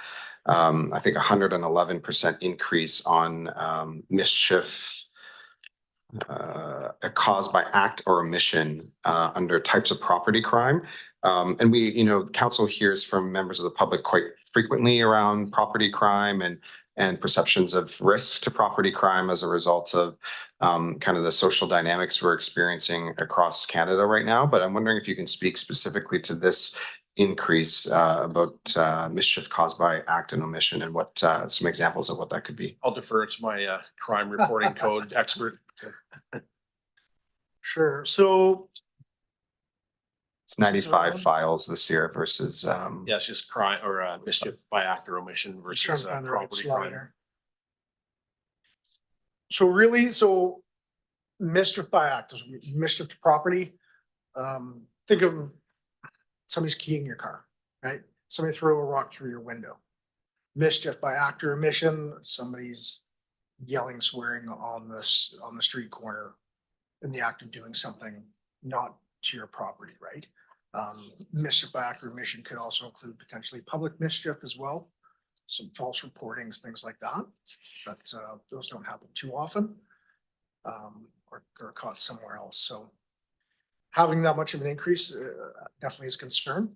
think 111% increase on mischief caused by act or omission under types of property crime. And we, you know, council hears from members of the public quite frequently around property crime and perceptions of risk to property crime as a result of kind of the social dynamics we're experiencing across Canada right now. But I'm wondering if you can speak specifically to this increase about mischief caused by act and omission, and what some examples of what that could be. I'll defer to my crime reporting code expert. Sure, so. It's 95 files this year versus Yeah, it's just crime or mischief by act or omission versus property crime. So really, so mischief by act, mischief to property. Think of somebody's keying your car, right? Somebody threw a rock through your window. Mischief by act or omission, somebody's yelling, swearing on the street corner in the act of doing something not to your property, right? Mischief by act or omission could also include potentially public mischief as well. Some false reportings, things like that. But those don't happen too often, or caught somewhere else. So having that much of an increase definitely is a concern.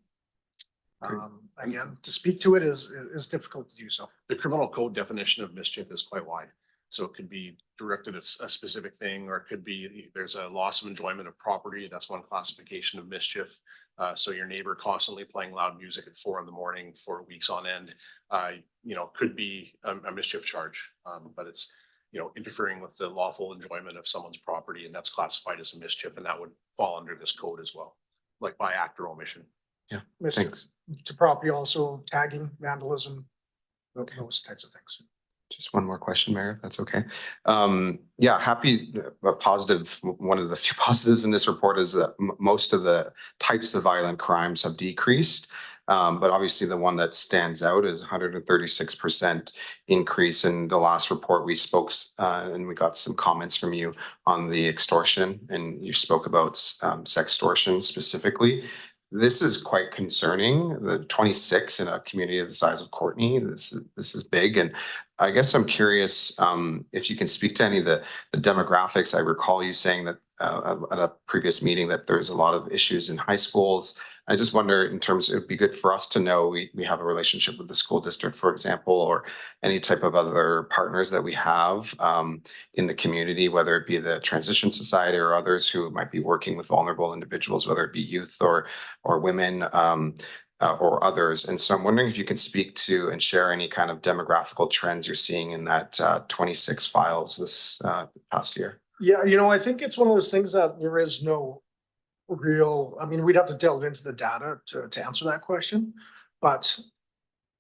Again, to speak to it is difficult to do so. The criminal code definition of mischief is quite wide. So it could be directed at a specific thing, or it could be there's a loss of enjoyment of property. That's one classification of mischief. So your neighbor constantly playing loud music at 4 a.m. for weeks on end, you know, could be a mischief charge. But it's, you know, interfering with the lawful enjoyment of someone's property, and that's classified as a mischief, and that would fall under this code as well, like by act or omission. Yeah, mischief thanks. to property, also tagging, vandalism, those types of things. Just one more question, Mayor, if that's okay. Yeah, happy, positive. One of the few positives in this report is that most of the types of violent crimes have decreased. But obviously the one that stands out is 136% increase. In the last report we spoke, and we got some comments from you on the extortion, and you spoke about sextortion specifically. This is quite concerning. The 26 in a community of the size of Courtenay, this is big. And I guess I'm curious if you can speak to any of the demographics. I recall you saying that at a previous meeting that there's a lot of issues in high schools. I just wonder, in terms, it'd be good for us to know we have a relationship with the school district, for example, or any type of other partners that we have in the community, whether it be the Transition Society or others who might be working with vulnerable individuals, whether it be youth or women or others. And so I'm wondering if you can speak to and share any kind of demographical trends you're seeing in that 26 files this past year. Yeah, you know, I think it's one of those things that there is no real, I mean, we'd have to delve into the data to answer that question. But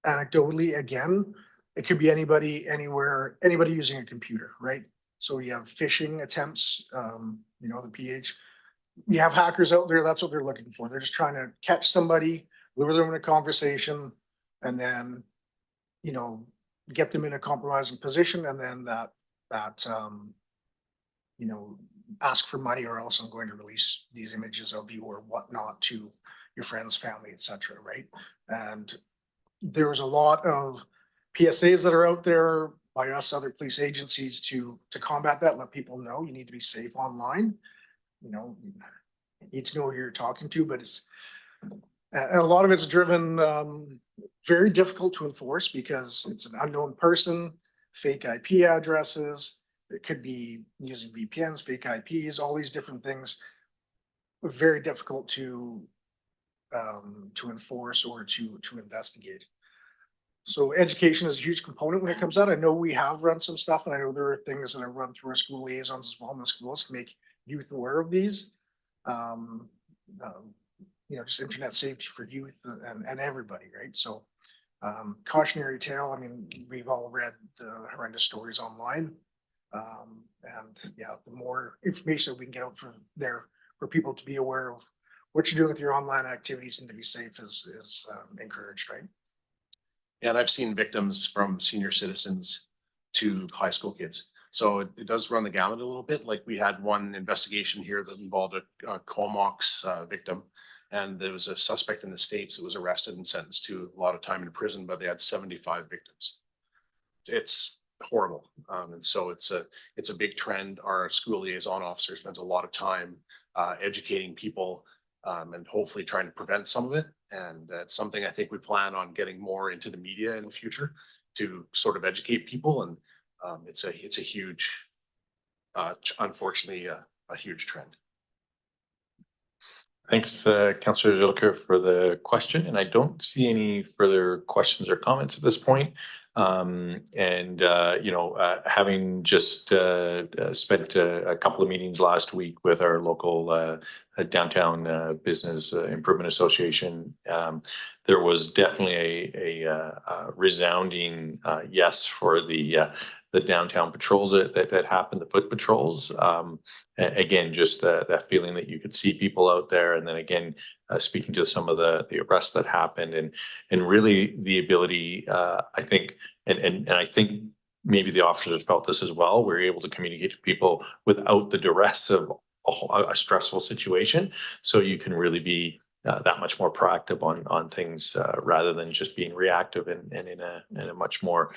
anecdotally, again, it could be anybody, anywhere, anybody using a computer, right? So you have phishing attempts, you know, the PH. You have hackers out there, that's what they're looking for. They're just trying to catch somebody, lure them in a conversation, and then, you know, get them in a compromising position, and then you know, ask for money, or else I'm going to release these images of you or whatnot to your friends, family, etc. Right? And there's a lot of PSAs that are out there by us, other police agencies, to combat that. Let people know you need to be safe online. You know, you need to know who you're talking to, but it's, and a lot of it's driven very difficult to enforce because it's an unknown person, fake IP addresses. It could be using VPNs, fake IPs, all these different things. Very difficult to enforce or to investigate. So education is a huge component when it comes out. I know we have run some stuff, and I know there are things that I run through our school liaisons as well in the schools to make youth aware of these. You know, just internet safety for youth and everybody, right? So cautionary tale. I mean, we've all read the horrendous stories online. And yeah, the more information that we can get out from there for people to be aware of what you're doing with your online activities and to be safe is encouraged, right? And I've seen victims from senior citizens to high school kids. So it does run the gamut a little bit. Like we had one investigation here that involved a Comox victim. And there was a suspect in the States that was arrested and sentenced to a lot of time in prison, but they had 75 victims. It's horrible. And so it's a big trend. Our school liaison officer spends a lot of time educating people and hopefully trying to prevent some of it. And that's something I think we plan on getting more into the media in the future to sort of educate people. And it's a huge, unfortunately, a huge trend. Thanks, Councillor Zilker, for the question. And I don't see any further questions or comments at this point. You know, having just spent a couple of meetings last week with our local downtown business improvement association, there was definitely a resounding yes for the downtown patrols that happened, the foot patrols. Again, just that feeling that you could see people out there, and then again, speaking to some of the arrests that happened, and really the ability, I think, and I think maybe the officers felt this as well. We're able to communicate to people without the duress of a stressful situation, so you can really be that much more proactive on things rather than just being reactive and in a much more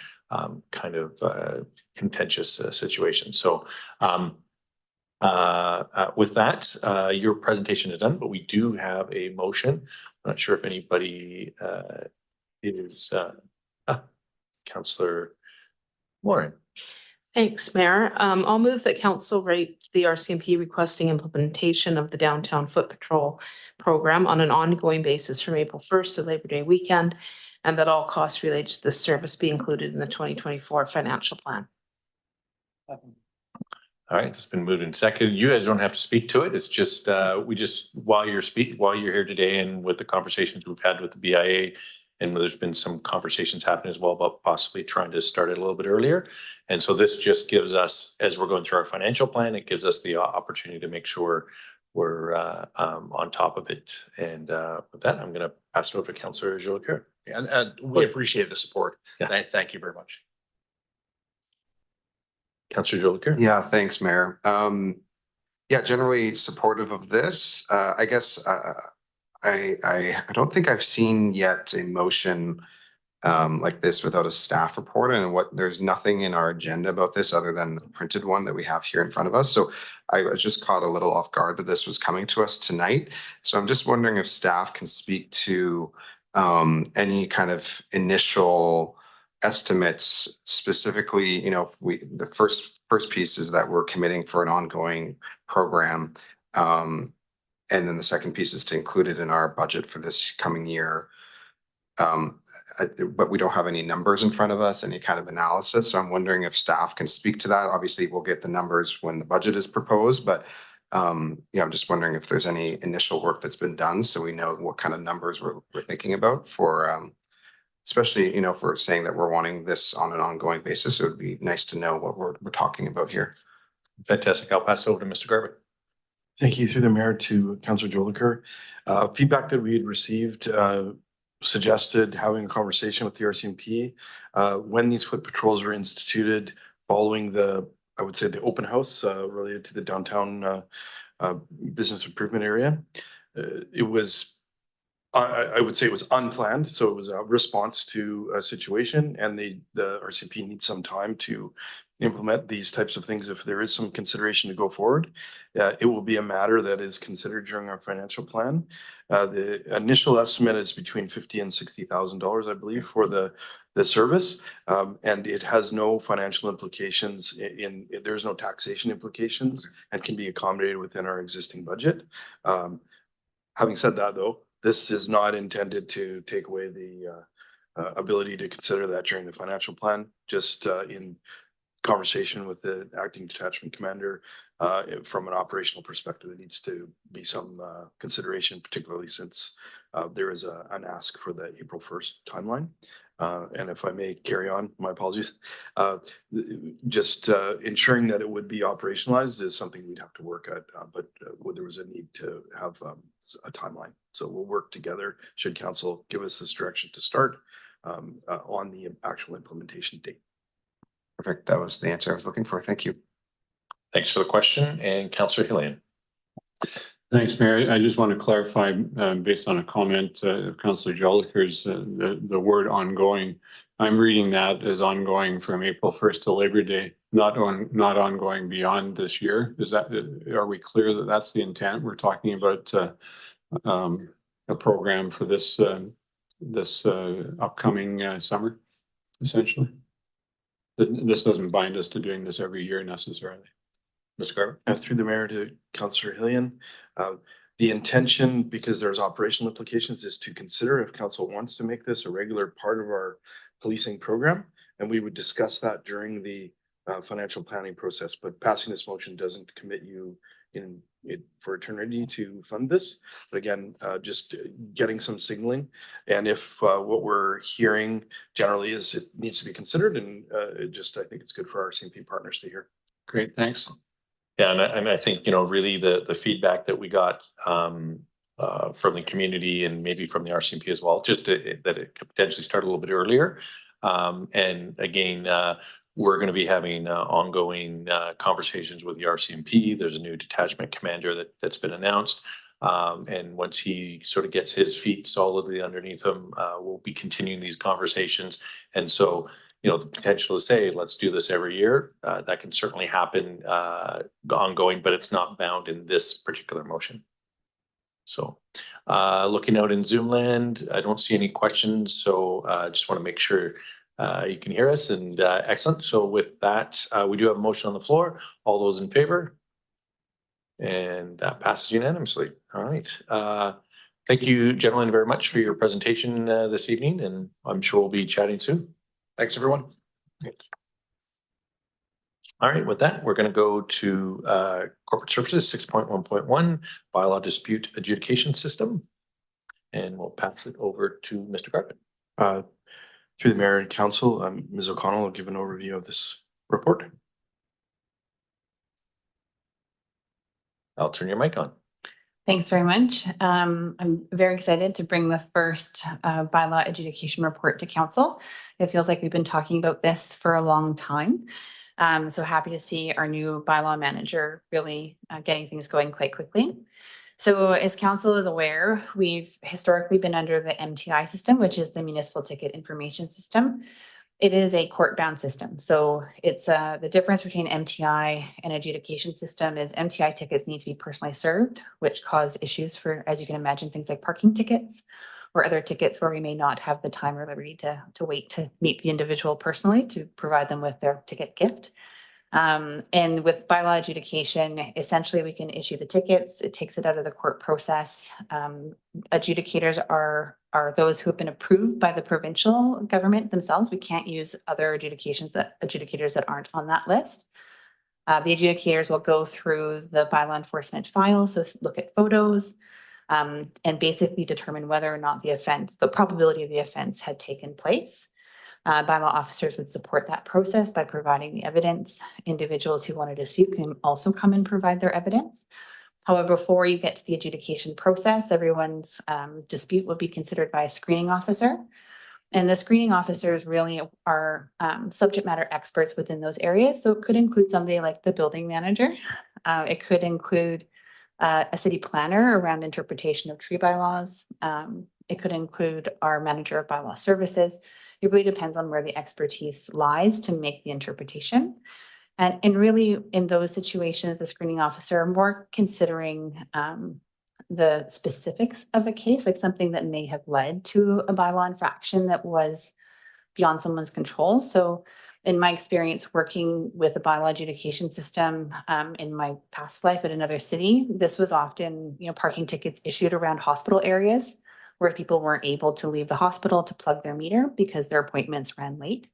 kind of contentious situation. So. With that, your presentation is done, but we do have a motion. I'm not sure if anybody is Councillor Warren. Thanks, Mayor. I'll move that council rate the RCMP requesting implementation of the downtown foot patrol program on an ongoing basis from April 1st to Labor Day weekend, and that all costs related to this service be included in the 2024 financial plan. All right, it's been moved and seconded. You guys don't have to speak to it. It's just while you're here today, and with the conversations we've had with the BIA, and there's been some conversations happening as well about possibly trying to start it a little bit earlier. And so this just gives us, as we're going through our financial plan, it gives us the opportunity to make sure we're on top of it. And with that, I'm going to pass it over to Councillor Jolicoeur. And we appreciate the support. Yeah. Thank you very much. Councillor Jolicoeur. Yeah, thanks, Mayor. Yeah, generally supportive of this. I guess I don't think I've seen yet a motion like this without a staff report, and there's nothing in our agenda about this other than the printed one that we have here in front of us. So I was just caught a little off guard that this was coming to us tonight. So I'm just wondering if staff can speak to any kind of initial estimates, specifically, you know, if the first piece is that we're committing for an ongoing program. And then the second piece is to include it in our budget for this coming year. But we don't have any numbers in front of us, any kind of analysis. So I'm wondering if staff can speak to that. Obviously, we'll get the numbers when the budget is proposed, but yeah, I'm just wondering if there's any initial work that's been done so we know what kind of numbers we're thinking about for especially, if we're saying that we're wanting this on an ongoing basis, it would be nice to know what we're talking about here. Fantastic. I'll pass it over to Mr. Garbutt. Thank you through the mayor to Councillor Jolicoeur. Feedback that we had received suggested having a conversation with the RCMP when these foot patrols were instituted following I would say the open house related to the downtown business improvement area. It was, I would say it was unplanned, so it was a response to a situation, and the RCMP needs some time to implement these types of things. If there is some consideration to go forward, it will be a matter that is considered during our financial plan. The initial estimate is between $50,000 and $60,000, I believe, for the service, and it has no financial implications. There's no taxation implications, and can be accommodated within our existing budget. Having said that, though, this is not intended to take away the ability to consider that during the financial plan. Just in conversation with the acting detachment commander, from an operational perspective, there needs to be some consideration, particularly since there is an ask for the April 1st timeline. And if I may carry on, my apologies. Just ensuring that it would be operationalized is something we'd have to work at, but there was a need to have a timeline. So we'll work together should council give us this direction to start on the actual implementation date. Perfect. That was the answer I was looking for. Thank you. Thanks for the question. And Councillor Hillian. Thanks, Mayor. I just want to clarify, based on a comment of Councillor Jolicoeur's, the word ongoing. I'm reading that as ongoing from April 1st to Labor Day, not ongoing beyond this year. Are we clear that that's the intent? We're talking about a program for this upcoming summer, essentially. This doesn't bind us to doing this every year necessarily. Mr. Garbutt. Through the mayor to Councillor Hillian, the intention, because there's operational implications, is to consider if council wants to make this a regular part of our policing program, and we would discuss that during the financial planning process. But passing this motion doesn't commit you for eternity to fund this. But again, just getting some signaling, and if what we're hearing generally is it needs to be considered, and I think it's good for our RCMP partners to hear. Great, thanks. Yeah, and I think, really the feedback that we got from the community and maybe from the RCMP as well, just that it could potentially start a little bit earlier. And again, we're going to be having ongoing conversations with the RCMP. There's a new detachment commander that's been announced. And once he sort of gets his feet solidly underneath him, we'll be continuing these conversations. And so, the potential to say, let's do this every year, that can certainly happen ongoing, but it's not bound in this particular motion. So looking out in Zoom land, I don't see any questions. So I just want to make sure you can hear us, and excellent. So with that, we do have a motion on the floor. All those in favor? And that passes unanimously. All right. Thank you, gentlemen, very much for your presentation this evening, and I'm sure we'll be chatting soon. Thanks, everyone. All right, with that, we're going to go to corporate services 6.1.1 bylaw dispute adjudication system. And we'll pass it over to Mr. Garbutt. Through the mayor and council, Ms. O'Connell will give an overview of this report. I'll turn your mic on. Thanks very much. I'm very excited to bring the first bylaw adjudication report to council. It feels like we've been talking about this for a long time. So happy to see our new bylaw manager really getting things going quite quickly. So as council is aware, we've historically been under the MTI system, which is the Municipal Ticket Information System. It is a court-bound system. So it's the difference between MTI and adjudication system is MTI tickets need to be personally served, which cause issues for, as you can imagine, things like parking tickets or other tickets where we may not have the time or liberty to wait to meet the individual personally to provide them with their ticket gift. And with bylaw adjudication, essentially we can issue the tickets. It takes it out of the court process. Adjudicators are those who have been approved by the provincial government themselves. We can't use other adjudications adjudicators that aren't on that list. The adjudicators will go through the bylaw enforcement file, so look at photos, and basically determine whether or not the probability of the offense had taken place. Bylaw officers would support that process by providing the evidence. Individuals who want to dispute can also come and provide their evidence. However, before you get to the adjudication process, everyone's dispute will be considered by a screening officer. And the screening officers really are subject matter experts within those areas. So it could include somebody like the building manager. It could include a city planner around interpretation of tree bylaws. It could include our manager of bylaw services. It really depends on where the expertise lies to make the interpretation. And really in those situations, the screening officer are more considering the specifics of a case, like something that may have led to a bylaw infraction that was beyond someone's control. So in my experience working with a bylaw adjudication system in my past life at another city, this was often, parking tickets issued around hospital areas where people weren't able to leave the hospital to plug their meter because their appointments ran late.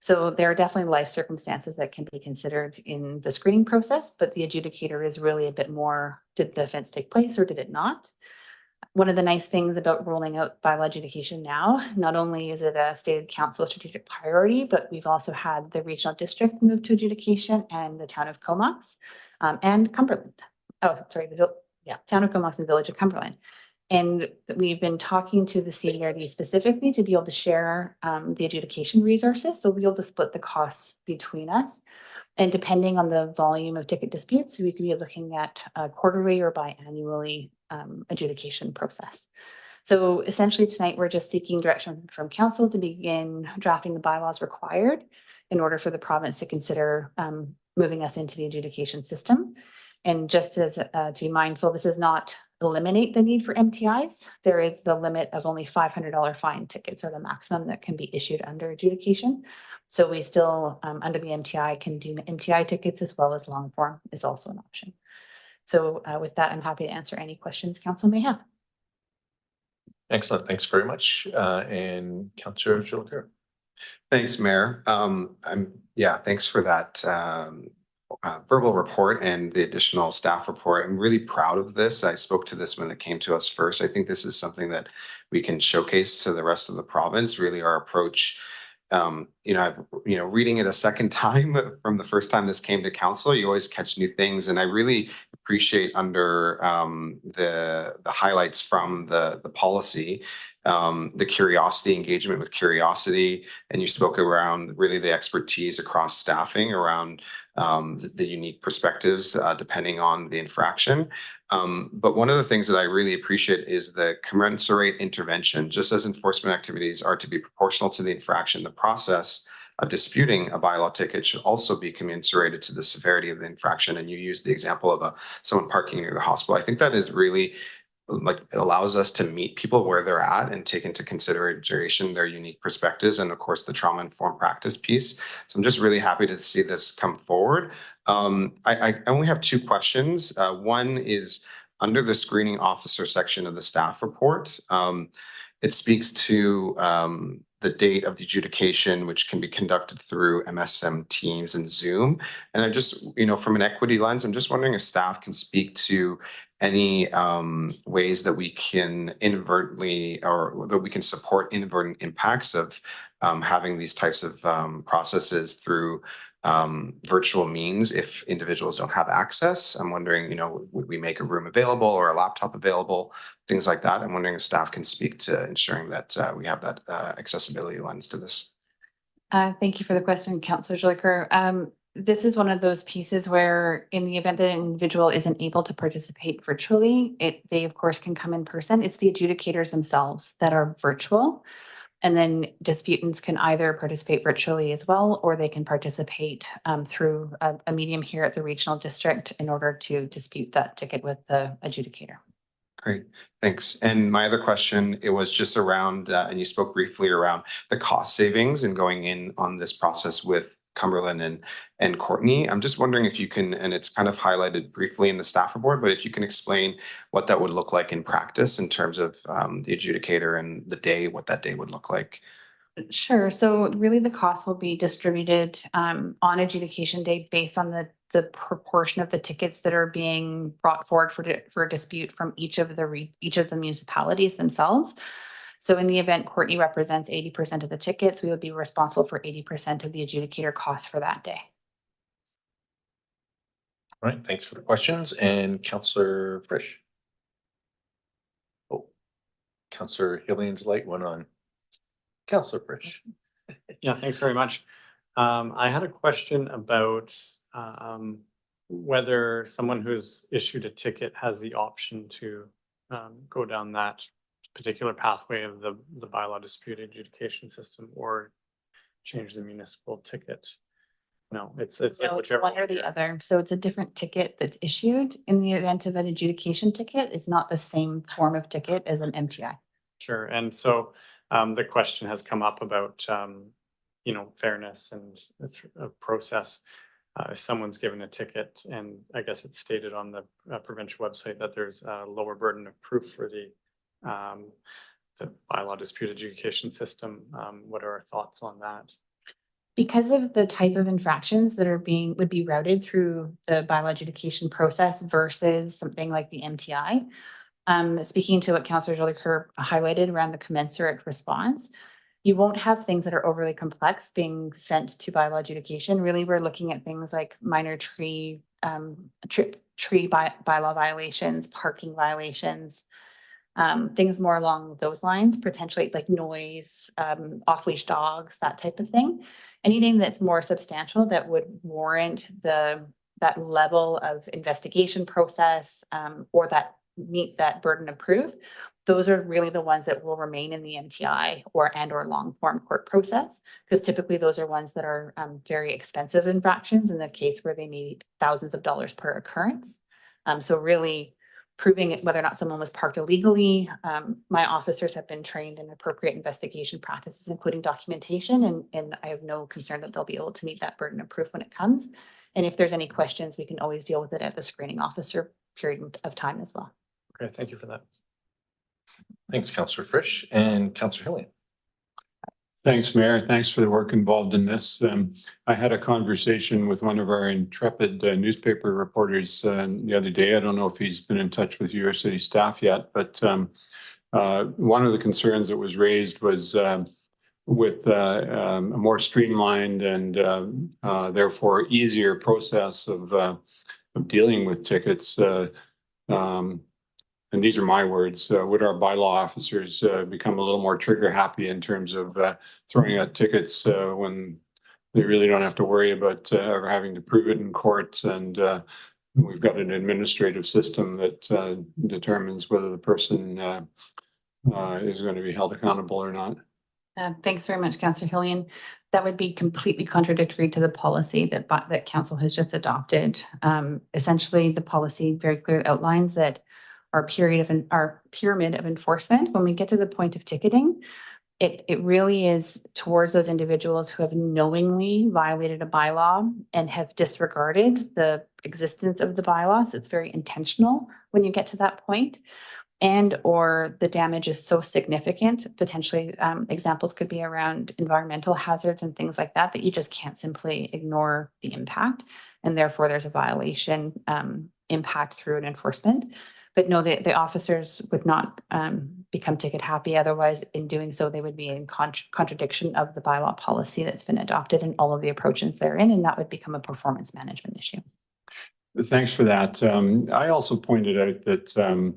So there are definitely life circumstances that can be considered in the screening process, but the adjudicator is really a bit more, did the offense take place or did it not? One of the nice things about rolling out bylaw adjudication now, not only is it a stated council strategic priority, but we've also had the regional district move to adjudication and the town of Comox and Cumberland. Oh, sorry, town of Comox and village of Cumberland. And we've been talking to the CDRD specifically to be able to share the adjudication resources. So we'll be able to split the costs between us. And depending on the volume of ticket disputes, we could be looking at a quarterly or biannually adjudication process. So essentially tonight, we're just seeking direction from council to begin drafting the bylaws required in order for the province to consider moving us into the adjudication system. And just as to be mindful, this does not eliminate the need for MTIs. There is the limit of only $500 fine tickets are the maximum that can be issued under adjudication. So we still, under the MTI, can do MTI tickets as well as long form is also an option. So with that, I'm happy to answer any questions council may have. Excellent. Thanks very much. And Councillor Jolicoeur. Thanks, Mayor. Thanks for that verbal report and the additional staff report. I'm really proud of this. I spoke to this when it came to us first. I think this is something that we can showcase to the rest of the province. Really, our approach. Reading it a second time from the first time this came to council, you always catch new things, and I really appreciate under the highlights from the policy, the curiosity, engagement with curiosity, and you spoke around really the expertise across staffing around the unique perspectives depending on the infraction. But one of the things that I really appreciate is the commensurate intervention. Just as enforcement activities are to be proportional to the infraction, the process of disputing a bylaw ticket should also be commensurated to the severity of the infraction. And you used the example of someone parking near the hospital. I think that is really it allows us to meet people where they're at and take into consideration their unique perspectives and of course the trauma-informed practice piece. So I'm just really happy to see this come forward. I only have two questions. One is under the screening officer section of the staff report. It speaks to the date of the adjudication, which can be conducted through MSM Teams and Zoom. And I just, from an equity lens, I'm just wondering if staff can speak to any ways that we can inadvertently or that we can support inadvertent impacts of having these types of processes through virtual means if individuals don't have access. I'm wondering, would we make a room available or a laptop available, things like that. I'm wondering if staff can speak to ensuring that we have that accessibility lens to this. Thank you for the question, Councillor Jolicoeur. This is one of those pieces where in the event that an individual isn't able to participate virtually, they of course can come in person. It's the adjudicators themselves that are virtual. And then disputants can either participate virtually as well, or they can participate through a medium here at the regional district in order to dispute that ticket with the adjudicator. Great, thanks. And my other question, it was just around, and you spoke briefly around the cost savings and going in on this process with Cumberland and Courtenay. I'm just wondering if you can, and it's kind of highlighted briefly in the staff report, but if you can explain what that would look like in practice in terms of the adjudicator and the day, what that day would look like. Sure. So really the cost will be distributed on adjudication day based on the proportion of the tickets that are being brought forward for dispute from each of the municipalities themselves. So in the event Courtenay represents 80% of the tickets, we would be responsible for 80% of the adjudicator costs for that day. All right, thanks for the questions. And Councillor Frisch. Oh, Councillor Hillion's light went on. Councillor Frisch. Yeah, thanks very much. I had a question about whether someone who's issued a ticket has the option to go down that particular pathway of the bylaw dispute adjudication system or change the municipal ticket. No, it's No, it's whichever one or the other. So it's a different ticket that's issued in the event of an adjudication ticket. It's not the same form of ticket as an MTI. Sure. And so the question has come up about, fairness and process. If someone's given a ticket, and I guess it's stated on the provincial website that there's a lower burden of proof for the bylaw dispute adjudication system. What are our thoughts on that? Because of the type of infractions that would be routed through the bylaw adjudication process versus something like the MTI. Speaking to what Councillor Jolicoeur highlighted around the commensurate response, you won't have things that are overly complex being sent to bylaw adjudication. Really, we're looking at things like minor tree bylaw violations, parking violations, things more along those lines, potentially like noise, off-leash dogs, that type of thing. Anything that's more substantial that would warrant that level of investigation process or that meet that burden of proof, those are really the ones that will remain in the MTI or long form court process, because typically those are ones that are very expensive infractions in the case where they need thousands of dollars per occurrence. So really proving whether or not someone was parked illegally. My officers have been trained in appropriate investigation practices, including documentation, and I have no concern that they'll be able to meet that burden of proof when it comes. And if there's any questions, we can always deal with it at the screening officer period of time as well. Okay, thank you for that. Thanks, Councillor Frisch. And Councillor Hillion. Thanks, Mayor. Thanks for the work involved in this. I had a conversation with one of our intrepid newspaper reporters the other day. I don't know if he's been in touch with your city staff yet, but one of the concerns that was raised was with a more streamlined and therefore easier process of dealing with tickets. And these are my words, would our bylaw officers become a little more trigger happy in terms of throwing out tickets when they really don't have to worry about ever having to prove it in court? And we've got an administrative system that determines whether the person is going to be held accountable or not. Thanks very much, Councillor Hillion. That would be completely contradictory to the policy that Council has just adopted. Essentially, the policy very clearly outlines that our pyramid of enforcement, when we get to the point of ticketing, it really is towards those individuals who have knowingly violated a bylaw and have disregarded the existence of the bylaw. So it's very intentional when you get to that point. And or the damage is so significant, potentially examples could be around environmental hazards and things like that, that you just can't simply ignore the impact. And therefore there's a violation impact through an enforcement. But no, the officers would not become ticket happy. Otherwise, in doing so, they would be in contradiction of the bylaw policy that's been adopted and all of the approaches therein, and that would become a performance management issue. Thanks for that. I also pointed out that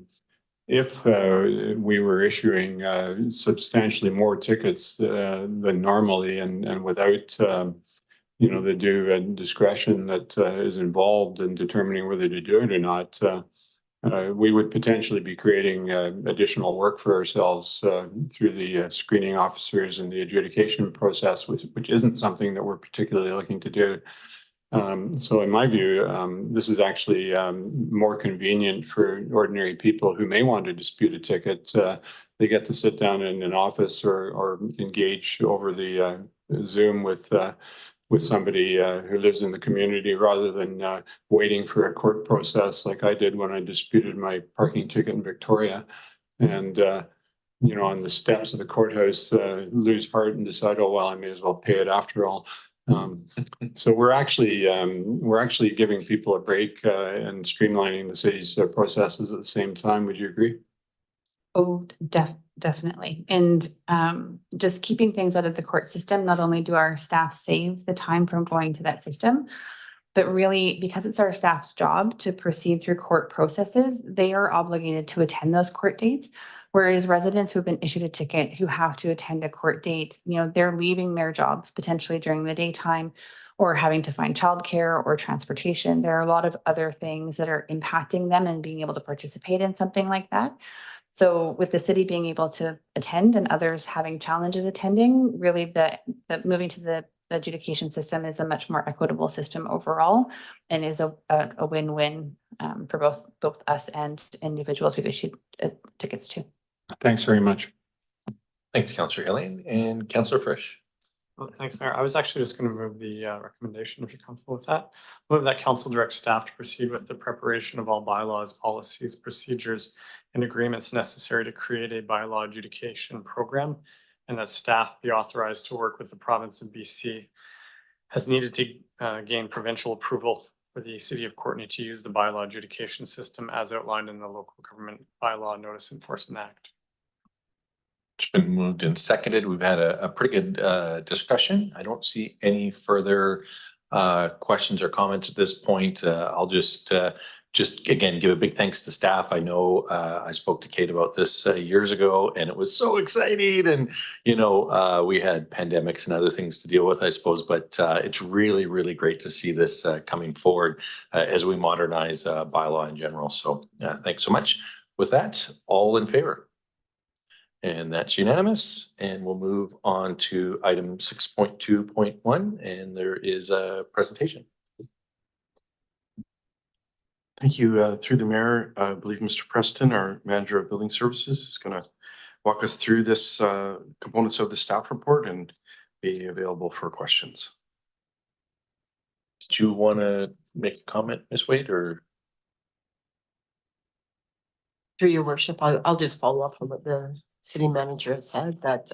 if we were issuing substantially more tickets than normally and without the due discretion that is involved in determining whether to do it or not, we would potentially be creating additional work for ourselves through the screening officers and the adjudication process, which isn't something that we're particularly looking to do. So in my view, this is actually more convenient for ordinary people who may want to dispute a ticket. They get to sit down in an office or engage over the Zoom with somebody who lives in the community rather than waiting for a court process like I did when I disputed my parking ticket in Victoria. And on the steps of the courthouse, lose heart and decide, oh, well, I may as well pay it after all. So we're actually giving people a break and streamlining the city's processes at the same time. Would you agree? Oh, definitely. And just keeping things out of the court system, not only do our staff save the time from going to that system, but really because it's our staff's job to proceed through court processes, they are obligated to attend those court dates. Whereas residents who have been issued a ticket who have to attend a court date, they're leaving their jobs potentially during the daytime or having to find childcare or transportation. There are a lot of other things that are impacting them and being able to participate in something like that. So with the city being able to attend and others having challenges attending, really the moving to the adjudication system is a much more equitable system overall and is a win-win for both us and individuals we've issued tickets to. Thanks very much. Thanks, Councillor Helene and Councillor Frisch. Well, thanks, Mayor. I was actually just going to move the recommendation, if you're comfortable with that. Move that council direct staff to proceed with the preparation of all bylaws, policies, procedures, and agreements necessary to create a bylaw adjudication program, and that staff be authorized to work with the province of BC as needed to gain provincial approval for the city of Courtenay to use the bylaw adjudication system as outlined in the Local Government Bylaw Notice Enforcement Act. It's been moved and seconded. We've had a pretty good discussion. I don't see any further questions or comments at this point. I'll just again give a big thanks to staff. I know I spoke to Kate about this years ago, and it was so exciting. And we had pandemics and other things to deal with, I suppose. But it's really, really great to see this coming forward as we modernize bylaw in general. So thanks so much. With that, all in favor? And that's unanimous. And we'll move on to item 6.2.1, and there is a presentation. Thank you. Through the mayor, I believe Mr. Preston, our manager of building services, is going to walk us through this components of the staff report and be available for questions. Did you want to make a comment, Ms. Wade, or? Through your worship, I'll just follow up on what the city manager has said, that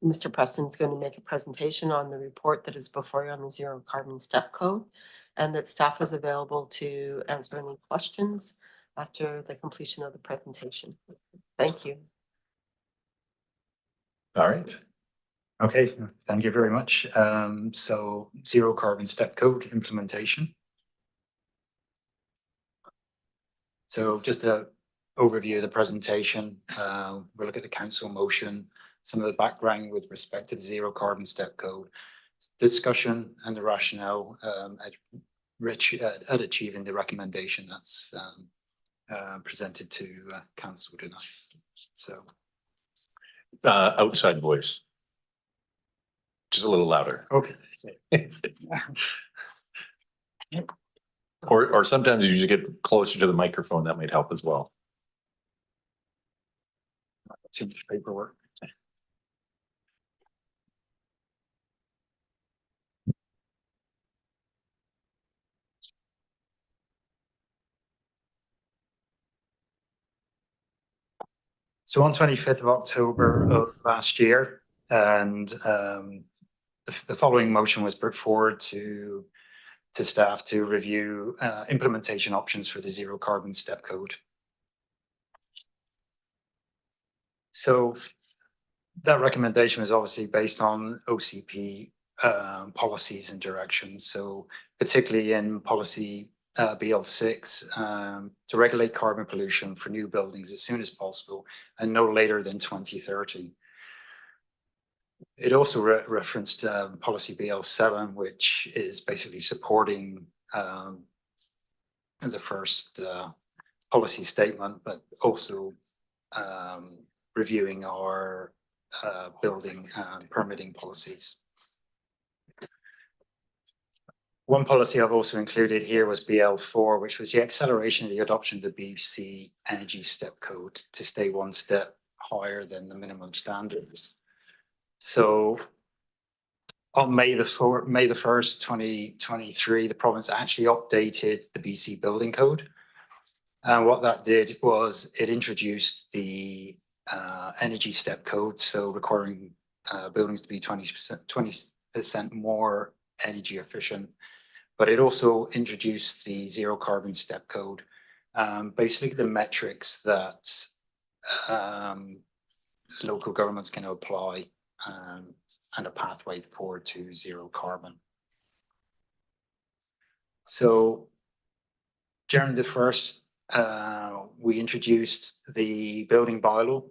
Mr. Preston is going to make a presentation on the report that is before you on the zero carbon step code, and that staff is available to answer any questions after the completion of the presentation. Thank you. All right. Okay, thank you very much. So zero carbon step code implementation. So just a overview of the presentation. We'll look at the council motion, some of the background with respect to the zero carbon step code, discussion and the rationale at achieving the recommendation that's presented to council tonight. So outside voice, just a little louder. okay. Or sometimes you just get closer to the microphone. That might help as well. Too much paperwork. So on 25th of October of last year, and the following motion was put forward to staff to review implementation options for the zero carbon step code. So that recommendation was obviously based on OCP policies and directions. So particularly in policy BL6 to regulate carbon pollution for new buildings as soon as possible and no later than 2030. It also referenced policy BL7, which is basically supporting the first policy statement, but also reviewing our building and permitting policies. One policy I've also included here was BL4, which was the acceleration of the adoption of the BC Energy Step Code to stay one step higher than the minimum standards. So on May the 1st, 2023, the province actually updated the BC Building Code. And what that did was it introduced the energy step code, so requiring buildings to be 20% more energy efficient. But it also introduced the zero carbon step code, basically the metrics that local governments can apply, and a pathway forward to zero carbon. So during the first, we introduced the building bylaw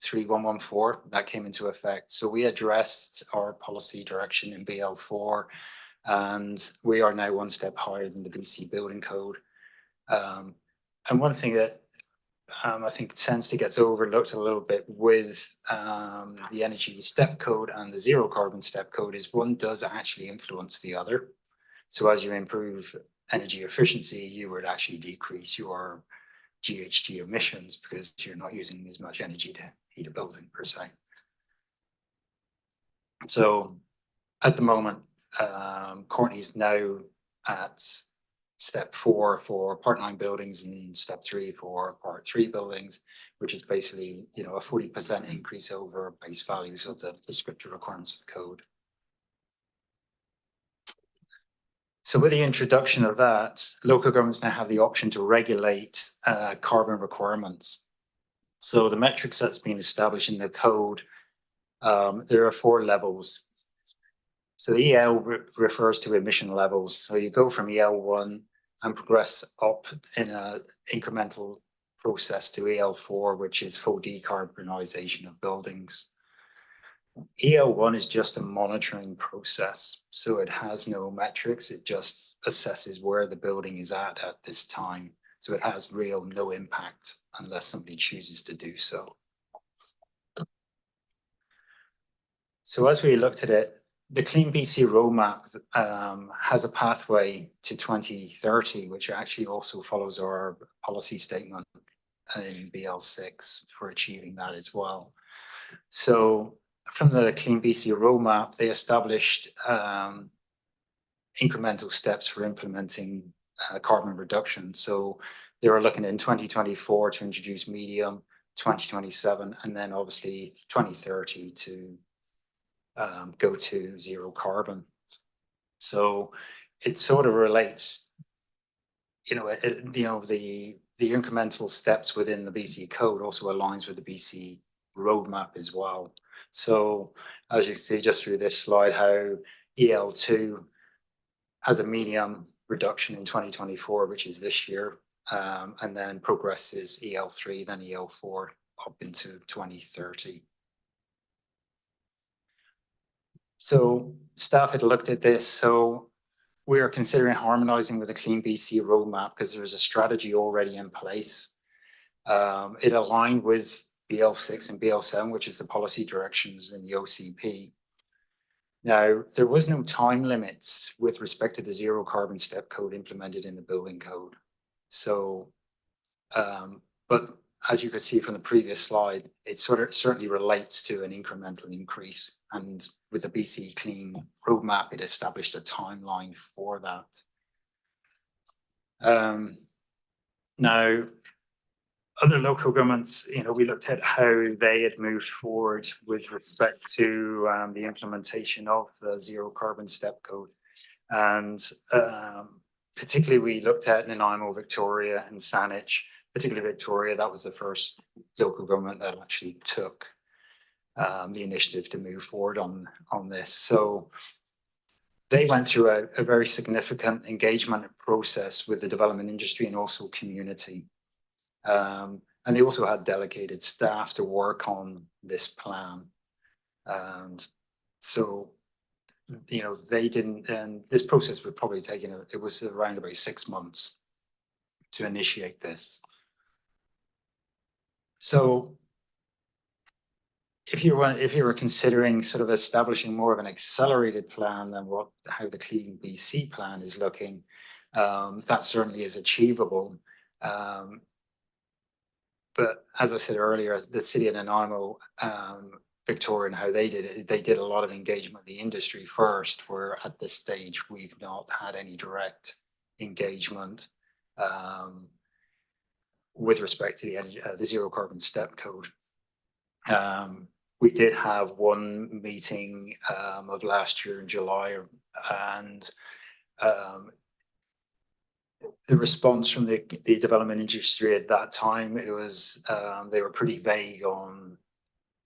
3114 that came into effect. So we addressed our policy direction in BL4, and we are now one step higher than the BC building code. And one thing that I think tends to get overlooked a little bit with the energy step code and the zero carbon step code is one does actually influence the other. So as you improve energy efficiency, you would actually decrease your GHG emissions because you're not using as much energy to heat a building per se. So at the moment, Courtenay's now at step 4 for Part 9 buildings and step 3 for Part 3 buildings, which is basically, you know, a 40% increase over base values of the prescriptive requirements of the code. So with the introduction of that, local governments now have the option to regulate carbon requirements. So the metrics that's been established in the code, there are 4 levels. So the EL refers to emission levels. So you go from EL1 and progress up in an incremental process to EL4, which is full decarbonisation of buildings. EL1 is just a monitoring process, so it has no metrics. It just assesses where the building is at this time. So it has no impact unless somebody chooses to do so. So as we looked at it, the Clean BC roadmap has a pathway to 2030, which actually also follows our policy statement in BL6 for achieving that as well. So from the Clean BC roadmap, they established incremental steps for implementing carbon reduction. So they were looking in 2024 to introduce medium, 2027, and then obviously 2030 to go to zero carbon. So it sort of relates, the incremental steps within the BC code also aligns with the BC roadmap as well. So as you can see just through this slide, how EL2 has a medium reduction in 2024, which is this year, and then progresses EL3, then EL4 up into 2030. So staff had looked at this. So we are considering harmonizing with the Clean BC roadmap because there's a strategy already in place. It aligned with BL6 and BL7, which is the policy directions in the OCP. Now, there was no time limits with respect to the zero carbon step code implemented in the building code. So, but as you could see from the previous slide, it certainly relates to an incremental increase. And with the BC Clean roadmap, it established a timeline for that. Now, other local governments, we looked at how they had moved forward with respect to the implementation of the zero carbon step code. And particularly we looked at Nanaimo, Victoria and Saanich, particularly Victoria. That was the first local government that actually took the initiative to move forward on this. So they went through a very significant engagement process with the development industry and also community. And they also had delegated staff to work on this plan. And so, they didn't, and this process would probably take, it was around about 6 months to initiate this. So if you were considering sort of establishing more of an accelerated plan than how the Clean BC plan is looking, that certainly is achievable. But as I said earlier, the city of Nanaimo, Victoria, and how they did it, they did a lot of engagement with the industry first, where at this stage we've not had any direct engagement. with respect to the energy, the zero carbon step code. We did have one meeting of last year in July, and the response from the development industry at that time, it was they were pretty vague on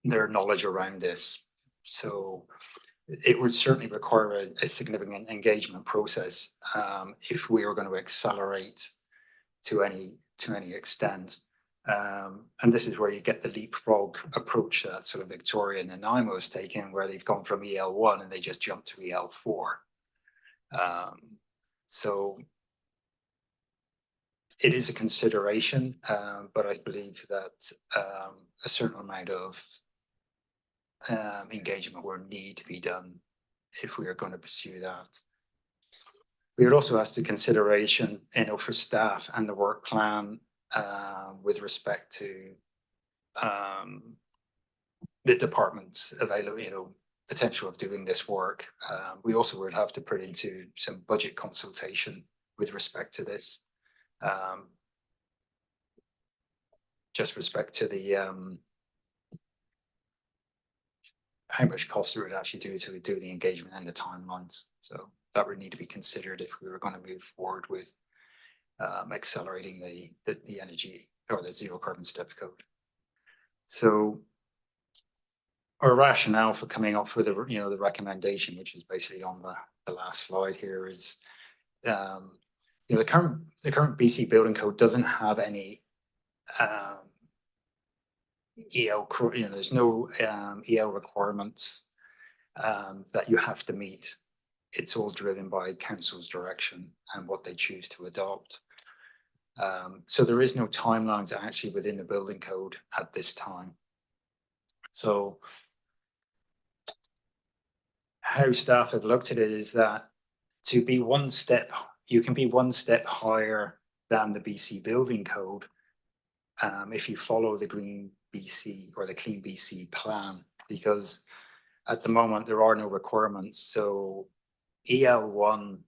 their knowledge around this. So it would certainly require a significant engagement process if we were going to accelerate to any extent. And this is where you get the leapfrog approach that sort of Victoria and Nanaimo is taking, where they've gone from EL1 and they just jumped to EL4. So it is a consideration, but I believe that a certain amount of engagement will need to be done if we are going to pursue that. We would also ask the consideration, for staff and the work plan with respect to the department's available, potential of doing this work. We also would have to put into some budget consultation with respect to this. Just respect to the how much cost it would actually to do the engagement and the timelines. So that would need to be considered if we were going to move forward with accelerating the energy or the zero carbon step code. So our rationale for coming up with the recommendation, which is basically on the last slide here, is the current BC building code doesn't have any EL, there's no EL requirements that you have to meet. It's all driven by council's direction and what they choose to adopt. So there is no timelines actually within the building code at this time. So how staff have looked at it is that to be one step, you can be one step higher than the BC building code if you follow the Green BC or the Clean BC plan, because at the moment there are no requirements. So EL1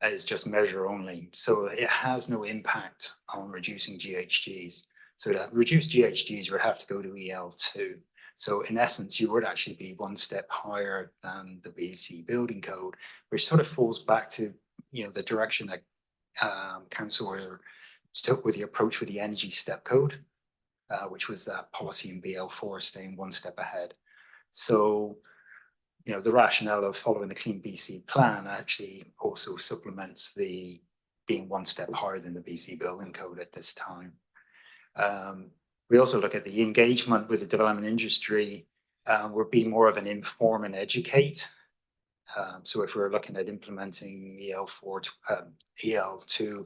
is just measure only, so it has no impact on reducing GHGs. So to reduce GHGs, you would have to go to EL2. So in essence, you would actually be one step higher than the BC building code, which sort of falls back to the direction that council took with the approach with the energy step code, which was that policy in BL4 staying one step ahead. So the rationale of following the Clean BC plan actually also supplements the being one step higher than the BC building code at this time. We also look at the engagement with the development industry. We're being more of an inform and educate. So if we're looking at implementing EL4 to EL2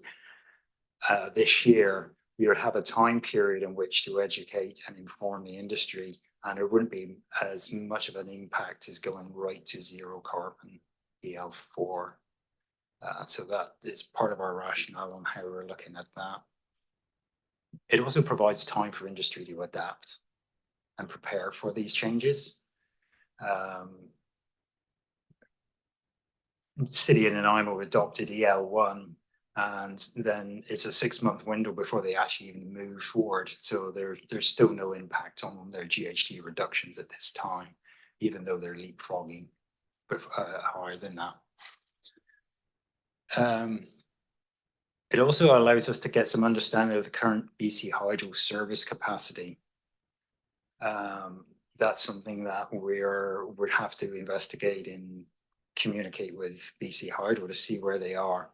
this year, we would have a time period in which to educate and inform the industry, and there wouldn't be as much of an impact as going right to zero carbon EL4. So that is part of our rationale on how we're looking at that. It also provides time for industry to adapt and prepare for these changes. City of Nanaimo adopted EL1, and then it's a 6-month window before they actually even move forward. So there's still no impact on their GHG reductions at this time, even though they're leapfrogging higher than that. It also allows us to get some understanding of the current BC Hydro service capacity. That's something that we'd have to investigate and communicate with BC Hydro to see where they are.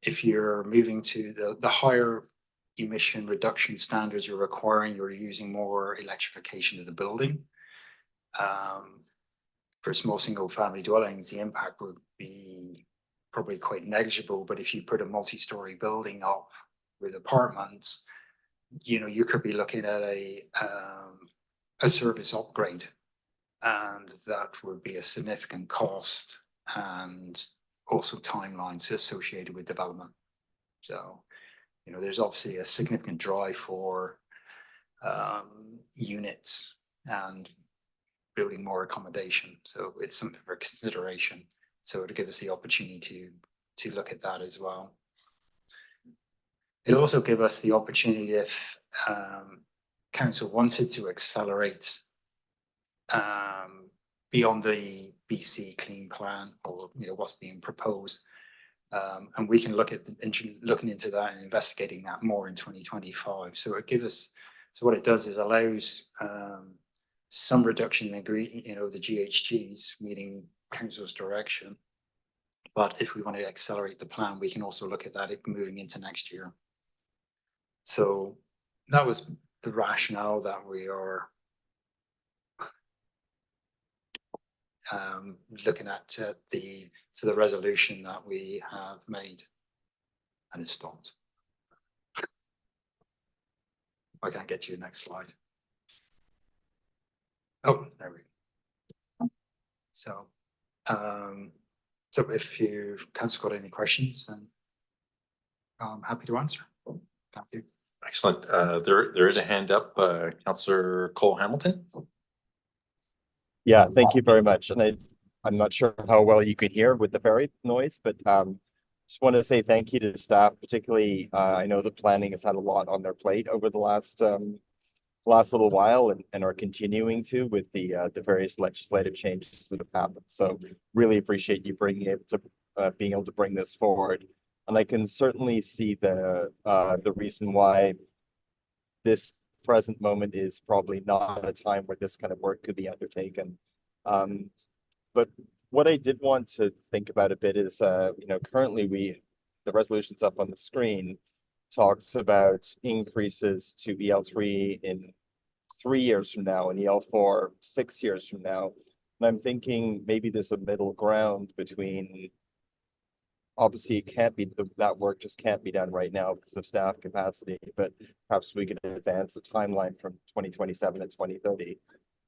If you're moving to the higher emission reduction standards you're requiring, you're using more electrification of the building. For small single family dwellings, the impact would be probably quite negligible, but if you put a multi-story building up with apartments, you could be looking at a service upgrade, and that would be a significant cost and also timelines associated with development. So, there's obviously a significant drive for units and building more accommodation. So it's something for consideration. So to give us the opportunity to look at that as well. It'll also give us the opportunity if council wanted to accelerate beyond the BC Clean Plan, or what's being proposed. And we can look at looking into that and investigating that more in 2025. So it gives us, so what it does is allows some reduction in the GHGs meeting council's direction. But if we want to accelerate the plan, we can also look at that moving into next year. So that was the rationale that we are looking at the resolution that we have made, and it stopped. I can't get you the next slide. Oh, there we go. So, so if you council got any questions, then I'm happy to answer. Thank you. Excellent. There is a hand up, Councillor Cole Hamilton. Yeah, thank you very much. And I'm not sure how well you could hear with the ferry noise, but just want to say thank you to staff, particularly I know the planning has had a lot on their plate over the last little while, and are continuing to with the various legislative changes that have happened. So really appreciate you bringing it to being able to bring this forward. And I can certainly see the reason why this present moment is probably not a time where this kind of work could be undertaken. But what I did want to think about a bit is, currently the resolution's up on the screen, talks about increases to EL3 in 3 years from now and EL4 6 years from now. And I'm thinking maybe there's a middle ground between, obviously it can't be, that work just can't be done right now because of staff capacity, but perhaps we could advance the timeline from 2027 to 2030.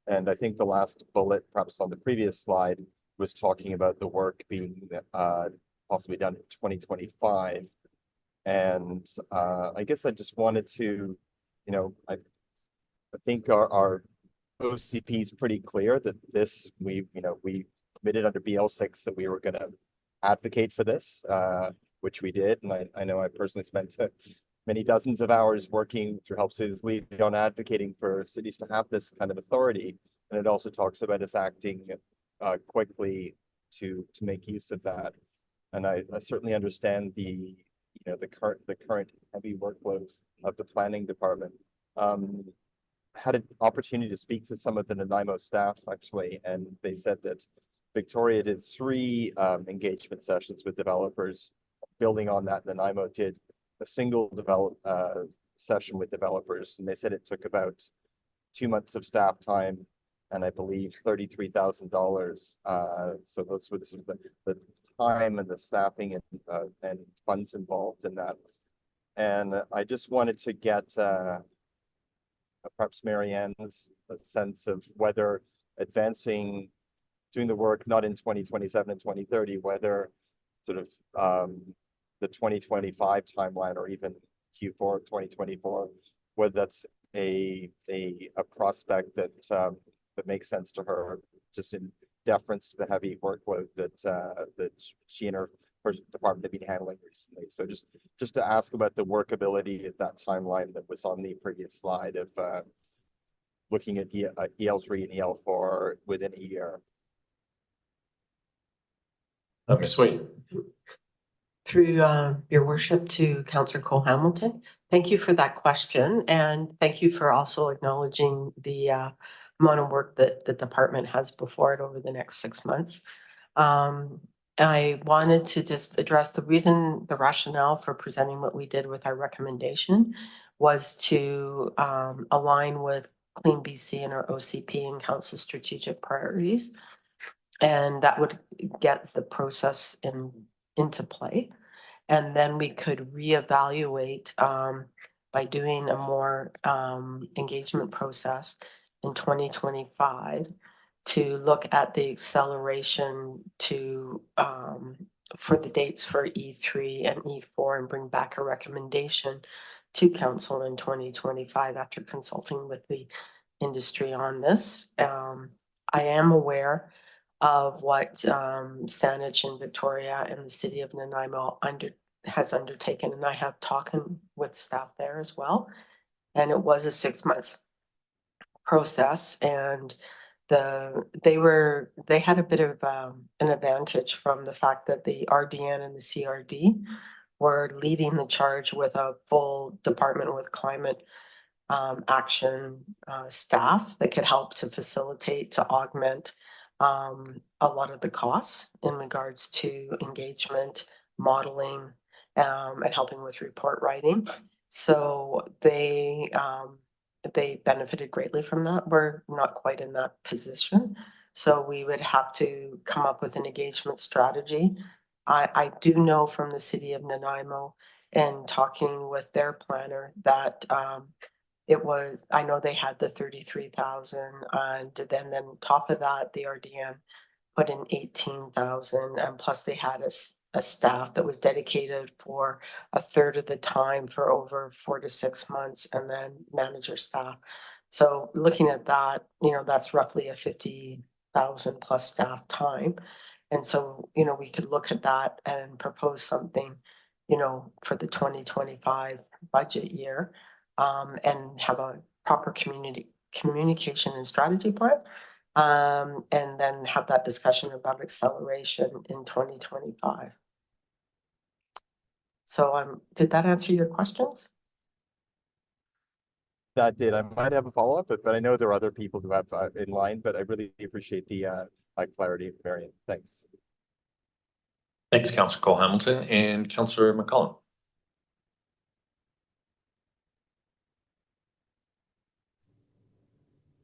And I think the last bullet, perhaps on the previous slide, was talking about the work being possibly done in 2025. And I guess I just wanted to, I think our OCP is pretty clear that this, we committed under BL6 that we were going to advocate for this, which we did. And I know I personally spent many dozens of hours working through Help Cities Lead on advocating for cities to have this kind of authority. And it also talks about us acting quickly to make use of that. And I certainly understand the current heavy workload of the planning department. Had an opportunity to speak to some of the Nanaimo staff actually, and they said that Victoria did 3 engagement sessions with developers. Building on that, Nanaimo did a single session with developers, and they said it took about 2 months of staff time, and I believe $33,000. So those were the time and the staffing and funds involved in that. And I just wanted to get perhaps Marianne's sense of whether doing the work not in 2027 and 2030, whether sort of the 2025 timeline or even Q4 of 2024, whether that's a prospect that makes sense to her, just in deference to the heavy workload that she and her department have been handling recently. So just to ask about the workability of that timeline that was on the previous slide of looking at EL3 and EL4 within a year. Ms. Wade. Through your worship to Councillor Cole Hamilton, thank you for that question, and thank you for also acknowledging the amount of work that the department has before it over the next 6 months. I wanted to just address the rationale for presenting what we did with our recommendation was to align with Clean BC and our OCP and council strategic priorities. And that would get the process into play. And then we could reevaluate by doing a more engagement process in 2025 to look at the acceleration for the dates for E3 and E4 and bring back a recommendation to council in 2025 after consulting with the industry on this. I am aware of what Saanich in Victoria and the city of Nanaimo has undertaken, and I have talked with staff there as well. And it was a 6 months process, and they had a bit of an advantage from the fact that the RDN and the CRD were leading the charge with a full department with climate action staff that could help to facilitate, to augment a lot of the costs in regards to engagement, modeling, and helping with report writing. So they benefited greatly from that. We're not quite in that position. So we would have to come up with an engagement strategy. I do know from the city of Nanaimo and talking with their planner that I know they had the 33,000, and then top of that, the RDN put in 18,000, and plus they had a staff that was dedicated for a third of the time for over 4 to 6 months, and then manager staff. So looking at that, that's roughly a 50,000 plus staff time. And so, we could look at that and propose something, for the 2025 budget year, and have a proper communication and strategy plan. And then have that discussion about acceleration in 2025. So, did that answer your questions? That did. I might have a follow-up, but I know there are other people who have in line, but I really appreciate the clarity, Marion. Thanks. Thanks, Councillor Cole Hamilton and Councillor McCollum.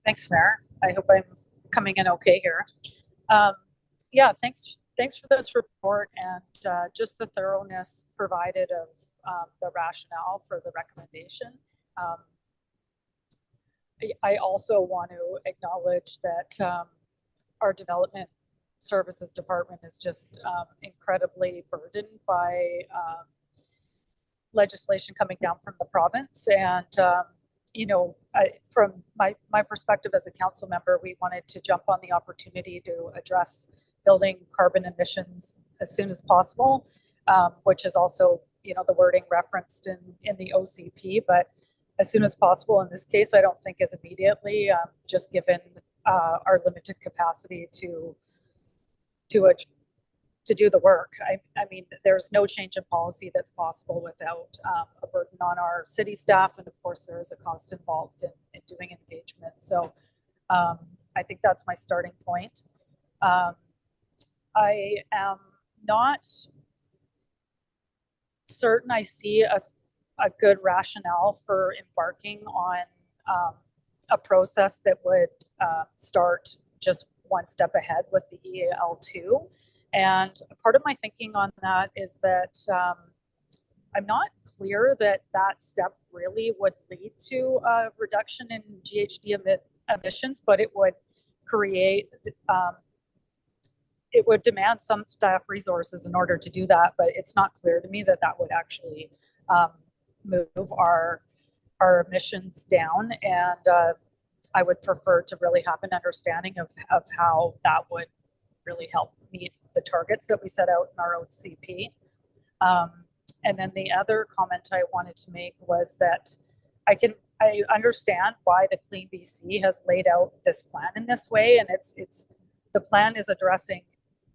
Thanks, Mayor. I hope I'm coming in okay here. Yeah, thanks for this report and just the thoroughness provided of the rationale for the recommendation. I also want to acknowledge that our development services department is just incredibly burdened by legislation coming down from the province. And from my perspective as a council member, we wanted to jump on the opportunity to address building carbon emissions as soon as possible, which is also, the wording referenced in the OCP, but as soon as possible in this case, I don't think is immediately, just given our limited capacity to do the work. I mean, there's no change in policy that's possible without a burden on our city staff. And of course, there is a cost involved in doing engagement. So I think that's my starting point. I am not certain I see a good rationale for embarking on a process that would start just one step ahead with the EAL2. And part of my thinking on that is that I'm not clear that that step really would lead to a reduction in GHG emissions, but it would create, it would demand some staff resources in order to do that. But it's not clear to me that that would actually move our emissions down. And I would prefer to really have an understanding of how that would really help meet the targets that we set out in our OCP. And then the other comment I wanted to make was that I understand why the Clean BC has laid out this plan in this way, and the plan is addressing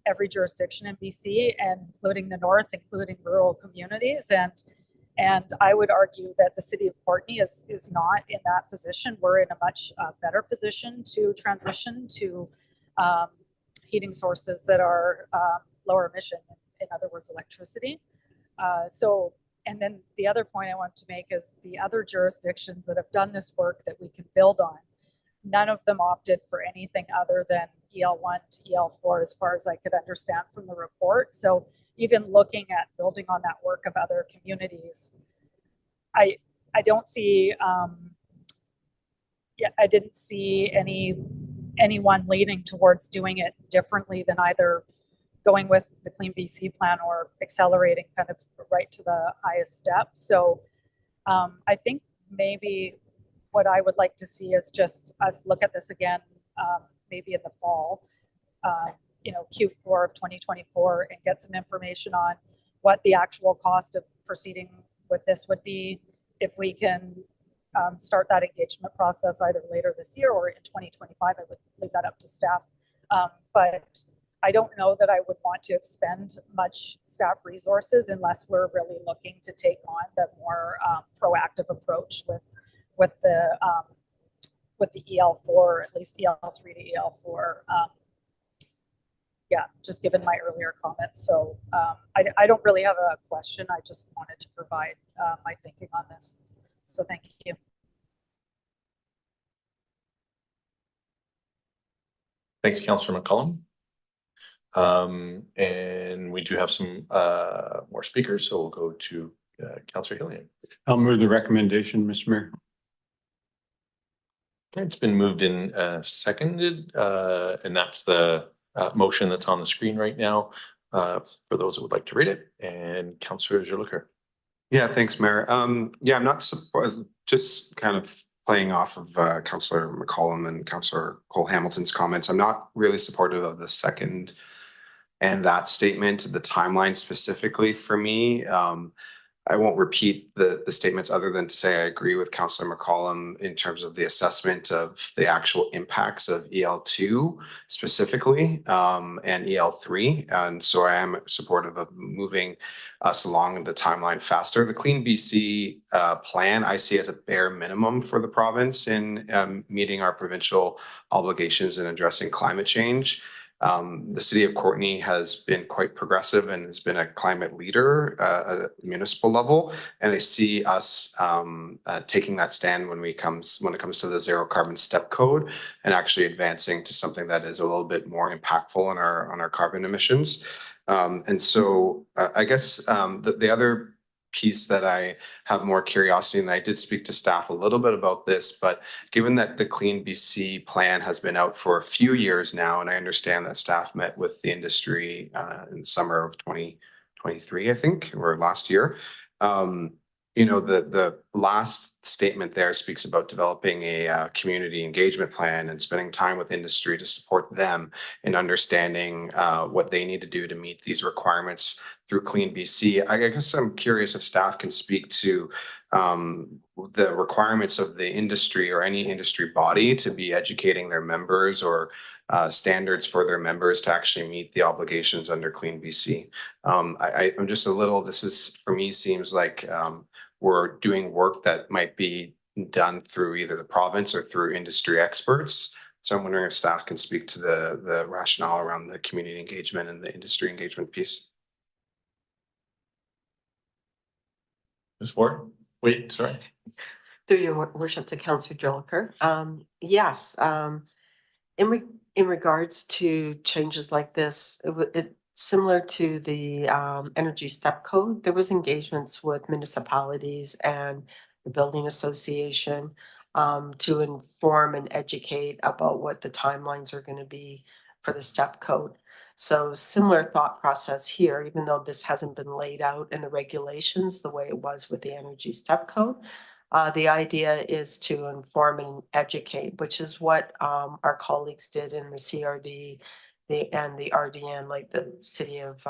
every jurisdiction in BC, and including the north, including rural communities. And I would argue that the city of Courtenay is not in that position. We're in a much better position to transition to heating sources that are lower emission, in other words, electricity. And then the other point I want to make is the other jurisdictions that have done this work that we can build on, none of them opted for anything other than EL1 to EL4, as far as I could understand from the report. So even looking at building on that work of other communities, I don't see, I didn't see anyone leaning towards doing it differently than either going with the Clean BC plan or accelerating kind of right to the highest step. So I think maybe what I would like to see is just us look at this again, maybe in the fall, Q4 of 2024, and get some information on what the actual cost of proceeding with this would be, if we can start that engagement process either later this year or in 2025. I would leave that up to staff. But I don't know that I would want to expend much staff resources unless we're really looking to take on the more proactive approach with the EL4, at least EL3 to EL4. Yeah, just given my earlier comments. So I don't really have a question. I just wanted to provide my thinking on this. So thank you. Thanks, Councillor McCollum. And we do have some more speakers, so we'll go to Councillor Hillian. I'll move the recommendation, Mr. Mayor. Okay, it's been moved and seconded, and that's the motion that's on the screen right now for those that would like to read it. And Councillor Jolicoeur. Yeah, thanks, Mayor. Yeah, I'm not surprised, just kind of playing off of Councillor McCollum and Councillor Cole Hamilton's comments. I'm not really supportive of the second and that statement, the timeline specifically for me. I won't repeat the statements other than to say I agree with Councillor McCollum in terms of the assessment of the actual impacts of EL2 specifically and EL3. And so I am supportive of moving us along the timeline faster. The Clean BC plan I see as a bare minimum for the province in meeting our provincial obligations in addressing climate change. The city of Courtenay has been quite progressive and has been a climate leader at the municipal level, and they see us taking that stand when it comes to the zero carbon step code and actually advancing to something that is a little bit more impactful on our carbon emissions. And so I guess the other piece that I have more curiosity, and I did speak to staff a little bit about this, but given that the Clean BC plan has been out for a few years now, and I understand that staff met with the industry in the summer of 2023, I think, or last year. You know, the last statement there speaks about developing a community engagement plan and spending time with industry to support them in understanding what they need to do to meet these requirements through Clean BC. I guess I'm curious if staff can speak to the requirements of the industry or any industry body to be educating their members or standards for their members to actually meet the obligations under Clean BC. I'm just a little, this is, for me, seems like we're doing work that might be done through either the province or through industry experts. So I'm wondering if staff can speak to the rationale around the community engagement and the industry engagement piece. Ms. Ward? Wait, sorry. Through your worship to Councillor Jolicoeur. Yes, in regards to changes like this, it similar to the energy step code, there was engagements with municipalities and the building association to inform and educate about what the timelines are going to be for the step code. So similar thought process here, even though this hasn't been laid out in the regulations the way it was with the energy step code. The idea is to inform and educate, which is what our colleagues did in the CRD and the RDN, like the city of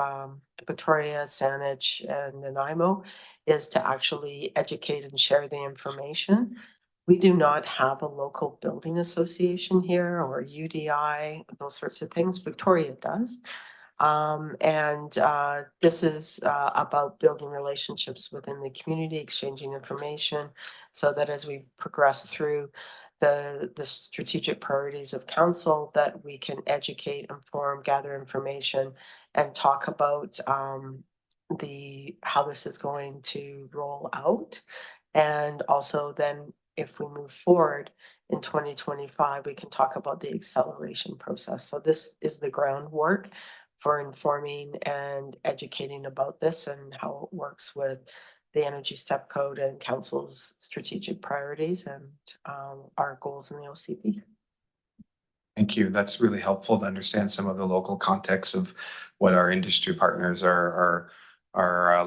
Victoria, Saanich, and Nanaimo, is to actually educate and share the information. We do not have a local building association here or UDI, those sorts of things. Victoria does. This is about building relationships within the community, exchanging information, so that as we progress through the strategic priorities of council, that we can educate, inform, gather information, and talk about how this is going to roll out. And also then, if we move forward in 2025, we can talk about the acceleration process. So this is the groundwork for informing and educating about this and how it works with the Energy Step Code and Council's strategic priorities and our goals in the OCP. Thank you. That's really helpful to understand some of the local context of what our industry partners are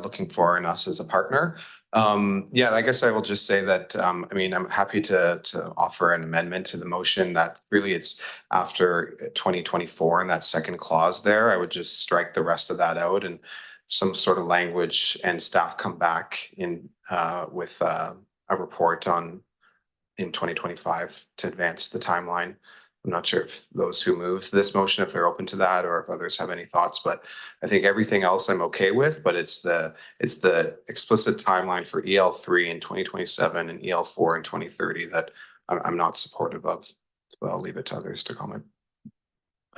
looking for in us as a partner. Yeah, I guess I will just say that, I mean, I'm happy to offer an amendment to the motion that really it's after 2024 and that second clause there. I would just strike the rest of that out and some sort of language and staff come back in with a report in 2025 to advance the timeline. I'm not sure if those who moved this motion, if they're open to that, or if others have any thoughts, but I think everything else I'm okay with, but it's the explicit timeline for EL3 in 2027 and EL4 in 2030 that I'm not supportive of. So I'll leave it to others to comment.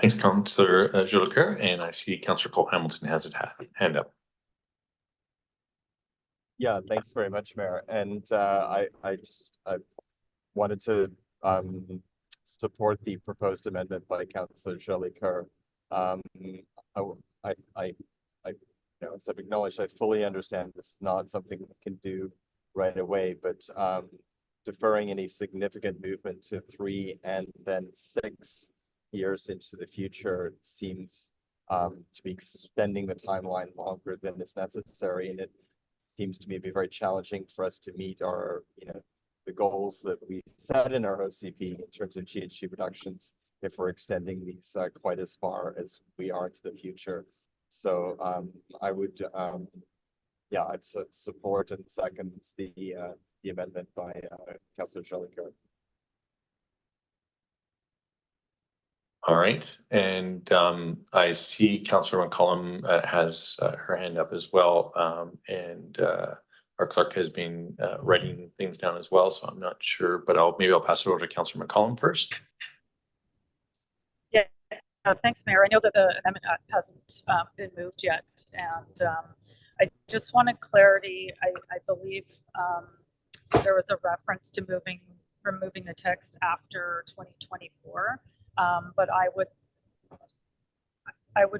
Thanks, Councillor Jolicoeur, and I see Councillor Cole Hamilton has a hand up. Yeah, thanks very much, Mayor. And I wanted to support the proposed amendment by Councillor Jolicoeur. As I've acknowledged, I fully understand this is not something we can do right away, but deferring any significant movement to 3 and then 6 years into the future seems to be extending the timeline longer than is necessary, and it seems to me to be very challenging for us to meet our, the goals that we set in our OCP in terms of GHG reductions if we're extending these quite as far as we are into the future. So I would, I'd support and second the amendment by Councillor Jolicoeur. All right, and I see Councillor McCollum has her hand up as well, and our clerk has been writing things down as well, so I'm not sure, but maybe I'll pass it over to Councillor McCollum first. Yeah, thanks, Mayor. I know that the amendment hasn't been moved yet, and I just wanted clarity. I believe there was a reference to removing the text after 2024. But I would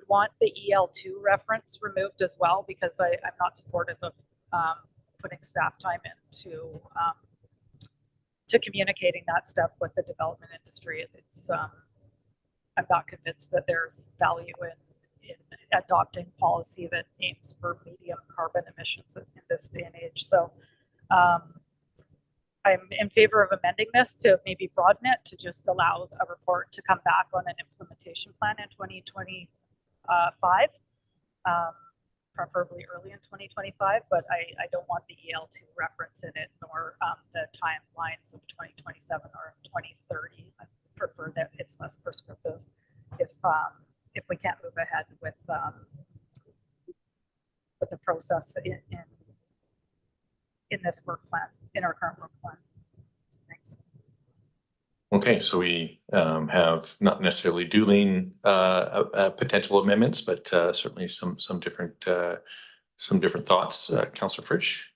want the EL2 reference removed as well, because I'm not supportive of putting staff time into to communicating that step with the development industry. It's I'm not convinced that there's value in adopting policy that aims for medium carbon emissions in this day and age. So I'm in favor of amending this to maybe broaden it to just allow a report to come back on an implementation plan in 2025, preferably early in 2025, but I don't want the EL2 reference in it, nor the timelines of 2027 or 2030. I prefer that it's less prescriptive if we can't move ahead with the process in this work plan, in our current work plan. Thanks. Okay, so we have not necessarily dueling potential amendments, but certainly some different thoughts. Councillor Frisch.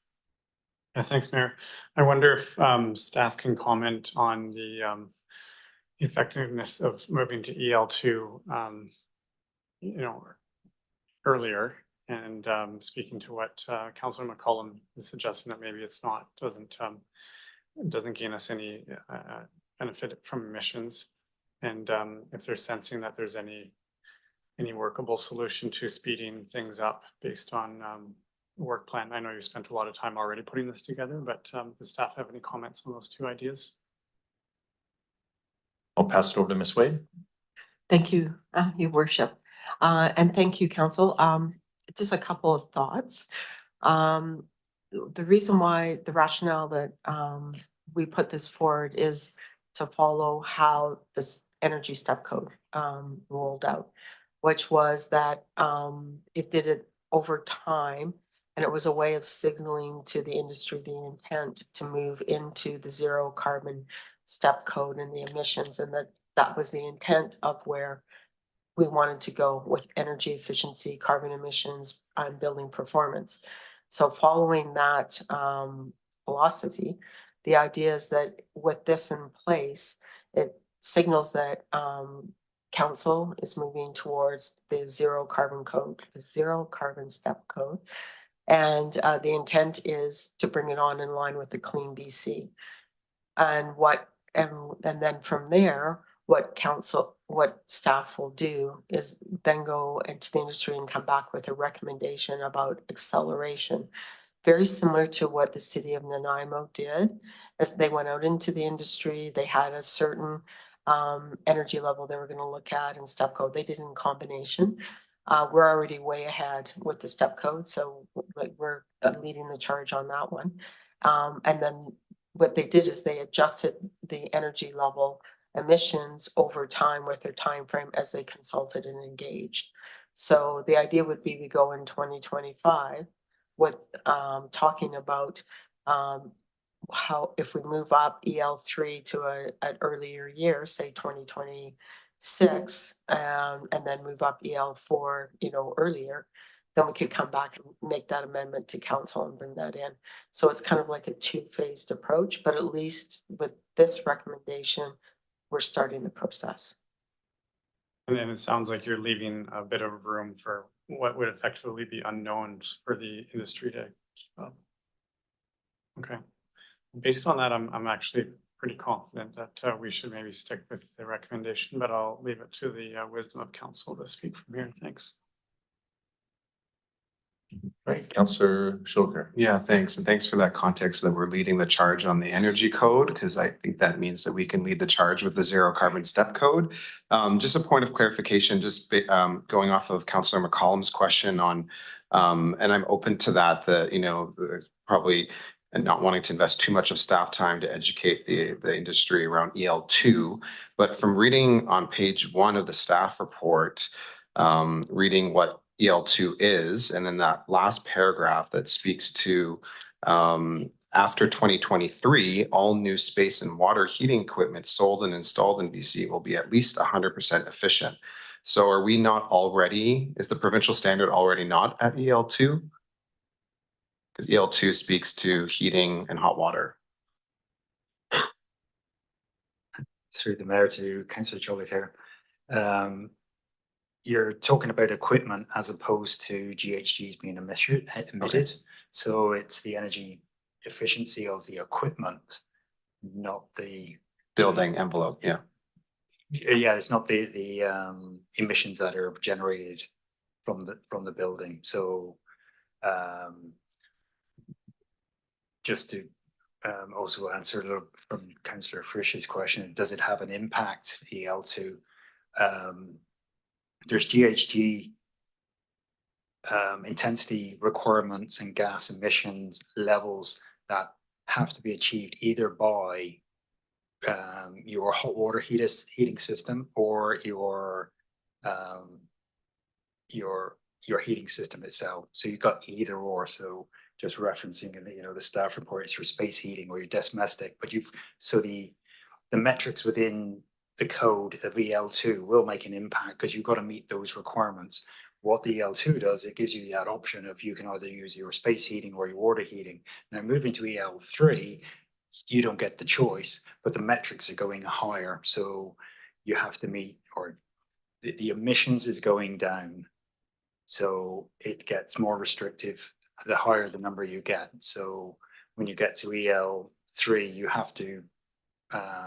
Yeah, thanks, Mayor. I wonder if staff can comment on the effectiveness of moving to EL2, earlier, and speaking to what Councillor McCollum is suggesting, that maybe doesn't gain us any benefit from emissions, and if they're sensing that there's any workable solution to speeding things up based on work plan. I know you spent a lot of time already putting this together, but does staff have any comments on those two ideas? I'll pass it over to Ms. Wade. Thank you, Your Worship, and thank you, Council. Just a couple of thoughts. The reason why, the rationale that we put this forward is to follow how this energy step code rolled out, which was that it did it over time, and it was a way of signaling to the industry the intent to move into the zero carbon step code and the emissions, and that was the intent of where we wanted to go with energy efficiency, carbon emissions, and building performance. So following that philosophy, the idea is that with this in place, it signals that council is moving towards the zero carbon code, the zero carbon step code. And the intent is to bring it on in line with the Clean BC. And then from there, what staff will do is then go into the industry and come back with a recommendation about acceleration. Very similar to what the city of Nanaimo did, as they went out into the industry. They had a certain energy level they were going to look at in step code. They did it in combination. We're already way ahead with the step code, so like we're leading the charge on that one. And then what they did is they adjusted the energy level emissions over time with their time frame as they consulted and engaged. So the idea would be we go in 2025 with talking about how if we move up EL3 to an earlier year, say 2026, and then move up EL4, earlier, then we could come back and make that amendment to council and bring that in. So it's kind of like a two-phased approach, but at least with this recommendation, we're starting the process. And then it sounds like you're leaving a bit of room for what would effectively be unknowns for the industry to keep up. Okay. Based on that, I'm actually pretty confident that we should maybe stick with the recommendation, but I'll leave it to the wisdom of council to speak from here. Thanks. Right, Councillor Schulker. Yeah, thanks. And thanks for that context that we're leading the charge on the energy code, because I think that means that we can lead the charge with the zero carbon step code. Just a point of clarification, going off of Councillor McCollum's question on, and I'm open to that, probably and not wanting to invest too much of staff time to educate the industry around EL2. But from reading on page 1 of the staff report, reading what EL2 is, and then that last paragraph that speaks to after 2023, all new space and water heating equipment sold and installed in BC will be at least 100% efficient. So are we not already, is the provincial standard already not at EL2? Because EL2 speaks to heating and hot water. Through the mayor to Councillor Jolly here. You're talking about equipment as opposed to GHGs being emitted. Okay. So it's the energy efficiency of the equipment, not the Building envelope, yeah. Yeah, it's not the emissions that are generated from the building. So just to also answer a little from Councillor Frisch's question, does it have an impact, EL2? There's GHG intensity requirements and gas emissions levels that have to be achieved either by your hot water heating system or your heating system itself. So you've got either or. So just referencing in the staff report, it's your space heating or your domestic, but the metrics within the code of EL2 will make an impact because you've got to meet those requirements. What the EL2 does, it gives you that option of you can either use your space heating or your water heating. Now moving to EL3, you don't get the choice, but the metrics are going higher. So you have to meet, or the emissions is going down. So it gets more restrictive the higher the number you get. So when you get to EL3, you have to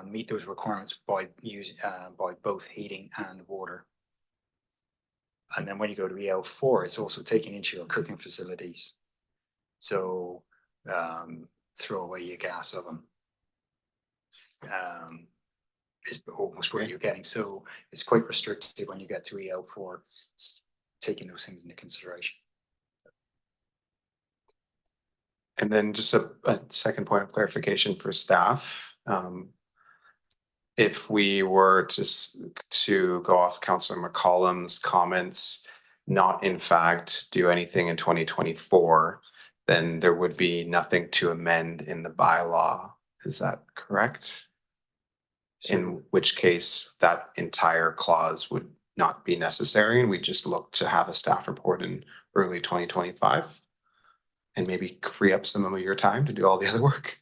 meet those requirements by both heating and water. And then when you go to EL4, it's also taking into your cooking facilities. So throw away your gas oven. Is almost where you're getting. So it's quite restrictive when you get to EL4. It's taking those things into consideration. And then just a second point of clarification for staff. If we were to go off Councillor McCollum's comments, not in fact do anything in 2024, then there would be nothing to amend in the bylaw. Is that correct? In which case that entire clause would not be necessary and we just look to have a staff report in early 2025 and maybe free up some of your time to do all the other work.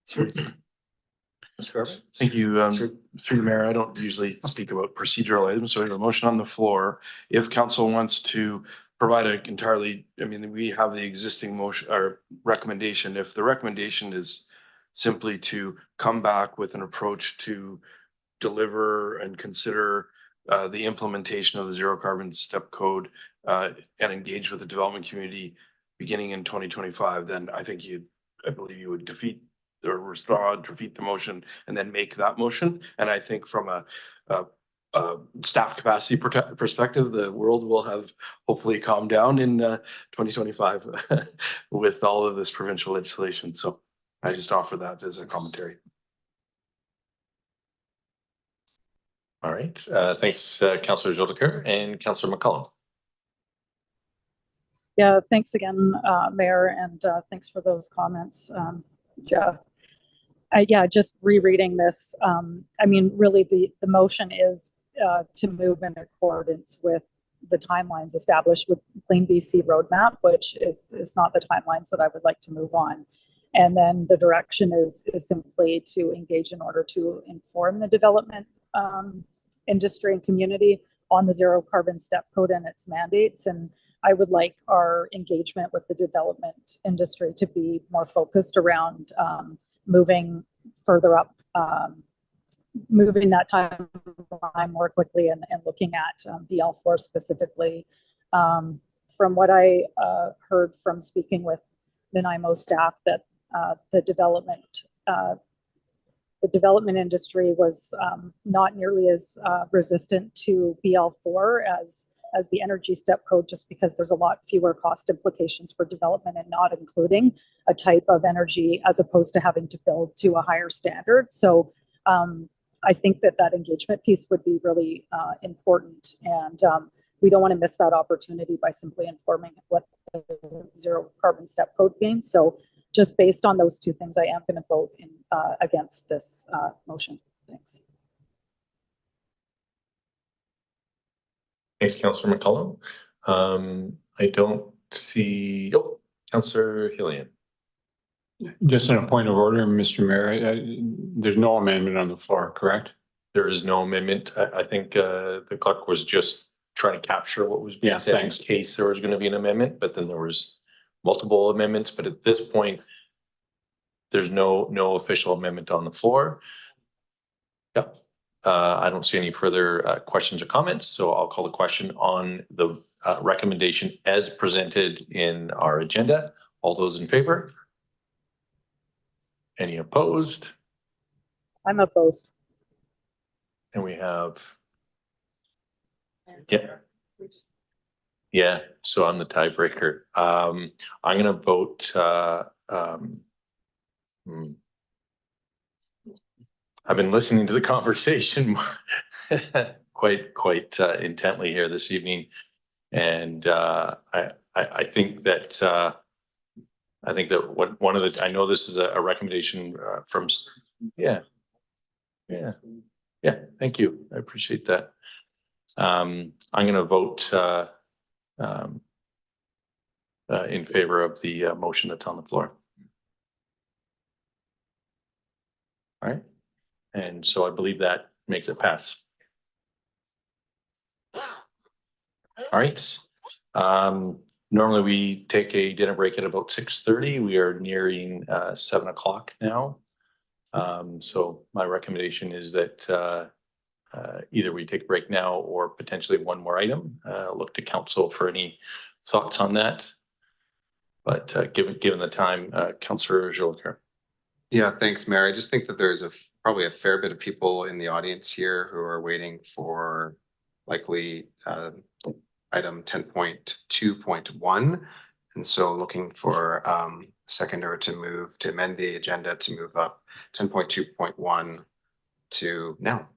Thank you. Through the mayor, I don't usually speak about procedural items, so I have a motion on the floor. If council wants to provide we have the existing motion or recommendation. If the recommendation is simply to come back with an approach to deliver and consider the implementation of the zero carbon step code and engage with the development community beginning in 2025, then I believe you would defeat the motion and then make that motion. And I think from a staff capacity perspective, the world will have hopefully calmed down in 2025 with all of this provincial legislation. So I just offer that as a commentary. All right, thanks, Councillor Jolicoeur and Councillor McCollum. Yeah, thanks again, Mayor, and thanks for those comments, Jeff. Yeah, just rereading this, I mean, really the motion is to move in accordance with the timelines established with Clean BC Roadmap, which is not the timelines that I would like to move on. And then the direction is simply to engage in order to inform the development industry and community on the zero carbon step code and its mandates. And I would like our engagement with the development industry to be more focused around moving further up, moving that timeline more quickly and looking at BL4 specifically. From what I heard from speaking with Nanaimo staff, that the development industry was not nearly as resistant to BL4 as the energy step code, just because there's a lot fewer cost implications for development and not including a type of energy as opposed to having to build to a higher standard. So I think that engagement piece would be really important, and we don't want to miss that opportunity by simply informing what the zero carbon step code means. So just based on those two things, I am going to vote against this motion. Thanks. Thanks, Councillor McCollum. I don't see, Councillor Hillian. Just on a point of order, Mr. Mayor, there's no amendment on the floor, correct? There is no amendment. I think the clerk was just trying to capture what was being said in case there was going to be an amendment, but then there was multiple amendments. But at this point, there's no official amendment on the floor. Yep. I don't see any further questions or comments, so I'll call the question on the recommendation as presented in our agenda. All those in favor? Any opposed? I'm opposed. And we have, yeah, so I'm the tiebreaker. I'm going to vote, I've been listening to the conversation quite intently here this evening, and I think that one of the, I know this is a recommendation from, yeah, thank you, I appreciate that. I'm going to vote in favor of the motion that's on the floor. All right. And so I believe that makes it pass. All right. Normally we take a dinner break at about 6:30. We are nearing 7 o'clock now. So my recommendation is that either we take a break now or potentially one more item. Look to council for any thoughts on that. But given the time, Councillor Jolicoeur. Yeah, thanks, Mayor. I just think that there's probably a fair bit of people in the audience here who are waiting for likely item 10.2.1. And so looking for a seconder to amend the agenda to move up 10.2.1 to now.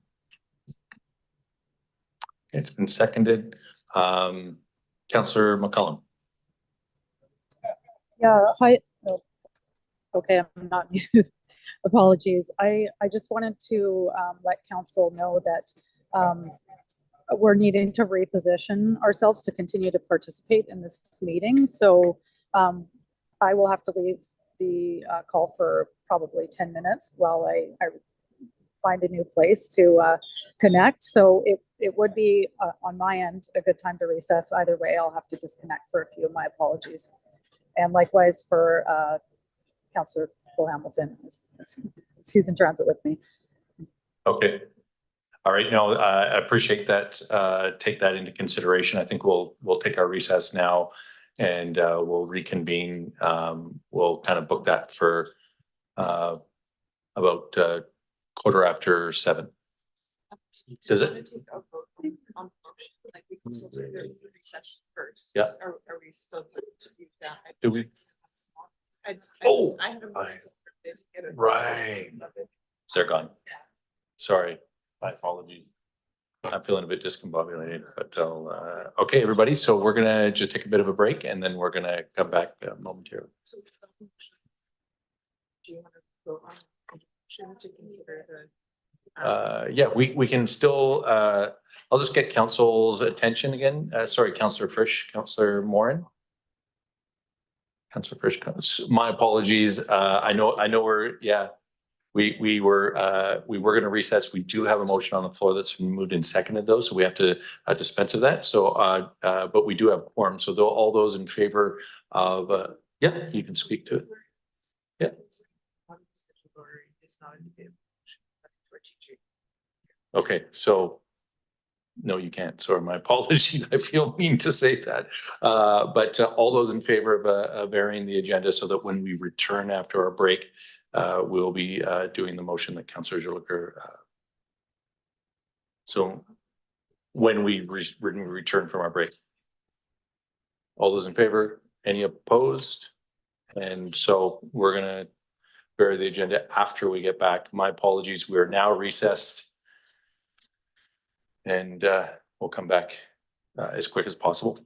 It's been seconded. Councillor McCollum. Yeah, hi. Oh, okay, I'm not mute. Apologies. I just wanted to let council know that we're needing to reposition ourselves to continue to participate in this meeting. So I will have to leave the call for probably 10 minutes while I find a new place to connect. So it would be on my end a good time to recess. Either way, I'll have to disconnect for a few. My apologies. And likewise for Councillor Cole Hamilton, he's in transit with me. Okay. All right. No, I appreciate that. Take that into consideration. I think we'll take our recess now, and we'll reconvene. We'll kind of book that for about 7:15. Does it? Yeah. Are we still going to do that? Do we? Oh, right. They're gone. Sorry, my apologies. I'm feeling a bit discombobulated, but okay, everybody. So we're gonna just take a bit of a break and then we're gonna come back momentarily. Do you want to go on to consider the? Yeah, we can still, I'll just get council's attention again. Sorry, Councillor Frisch, Councillor Moran. Councillor Frisch, my apologies. I know we're, yeah, we were going to recess. We do have a motion on the floor that's been moved and seconded though, so we have to dispense of that. So, but we do have quorum. So though all those in favor of, yeah, you can speak to it. Yeah. Okay, so no, you can't. Sorry, my apologies. I feel mean to say that. But all those in favor of varying the agenda so that when we return after our break, we'll be doing the motion that Councillor Jolicoeur. So when we return from our break. All those in favor? Any opposed? And so we're gonna vary the agenda after we get back. My apologies. We are now recessed. And we'll come back as quick as possible.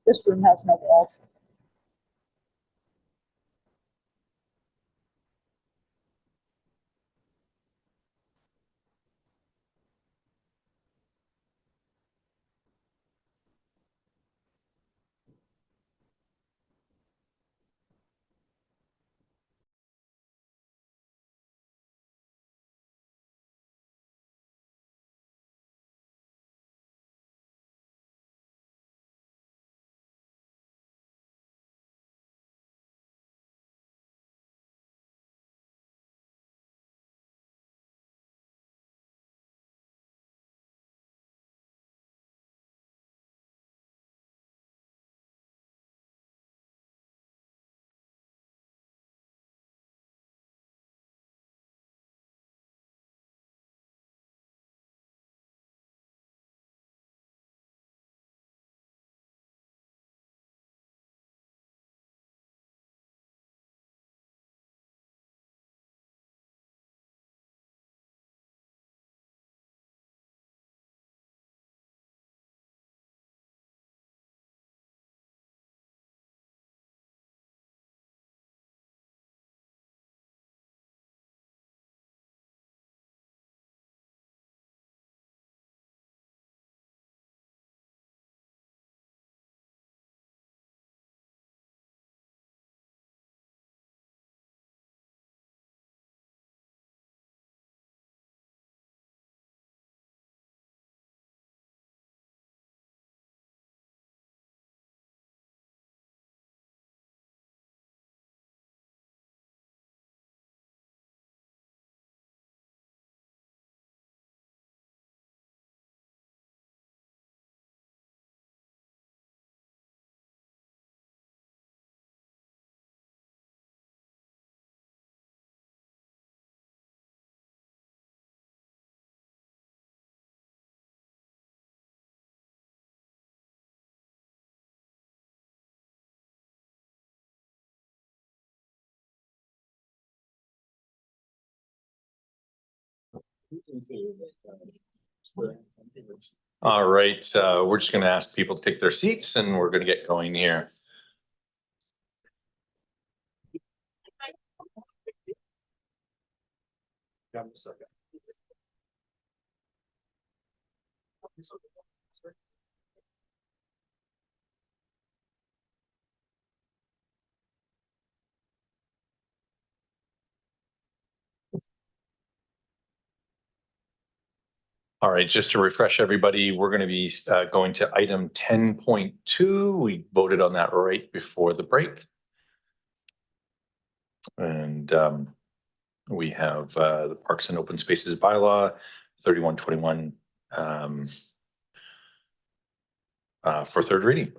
This room has no walls. All right, we're just gonna ask people to take their seats and we're gonna get going here. All right, just to refresh everybody, we're going to be going to item 10.2. We voted on that right before the break. And we have the Parks and Open Spaces bylaw 3121 for third reading.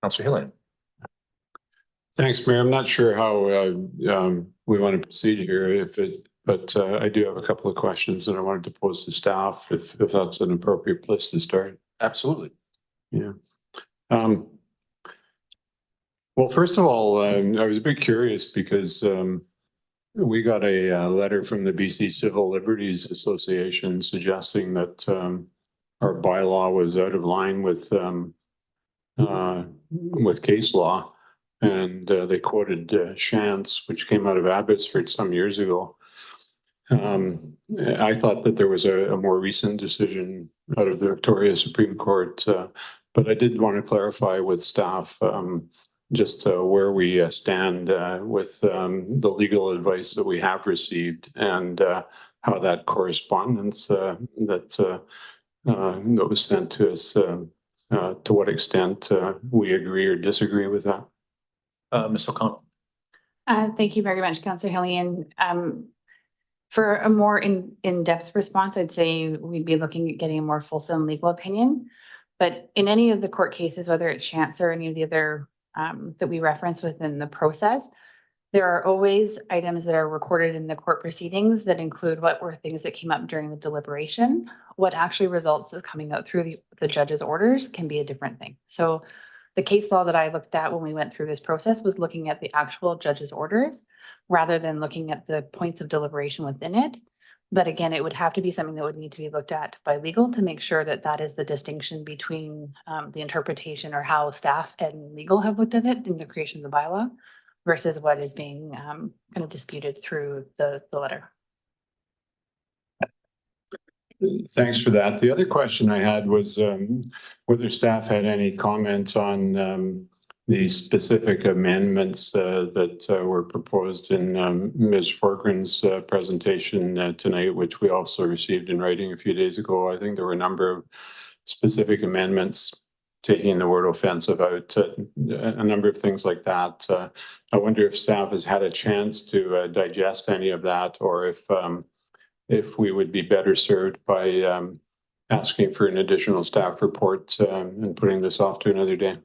Councillor Hillen. Thanks, Mayor. I'm not sure how we want to proceed here, but I do have a couple of questions that I wanted to pose to staff, if that's an appropriate place to start. Absolutely. Yeah. Well, first of all, I was a bit curious because we got a letter from the BC Civil Liberties Association suggesting that our bylaw was out of line with case law. And they quoted Shantz, which came out of Abbotsford some years ago. I thought that there was a more recent decision out of the Victoria Supreme Court, but I did want to clarify with staff just where we stand with the legal advice that we have received and how that correspondence that was sent to us, to what extent we agree or disagree with that. Ms. O'Connell. Thank you very much, Councillor Hillian. For a more in-depth response, I'd say we'd be looking at getting a more fulsome legal opinion. But in any of the court cases, whether it's Shantz or any of the other that we reference within the process, there are always items that are recorded in the court proceedings that include what were things that came up during the deliberation. What actually results of coming out through the judge's orders can be a different thing. So The case law that I looked at when we went through this process was looking at the actual judge's orders rather than looking at the points of deliberation within it. But again, it would have to be something that would need to be looked at by legal to make sure that that is the distinction between the interpretation or how staff and legal have looked at it in the creation of the bylaw versus what is being kind of disputed through the letter. Thanks for that. The other question I had was whether staff had any comment on the specific amendments that were proposed in Ms. Forgren's presentation tonight, which we also received in writing a few days ago. I think there were a number of specific amendments taking the word offensive out, a number of things like that. I wonder if staff has had a chance to digest any of that, or if we would be better served by asking for an additional staff report and putting this off to another day.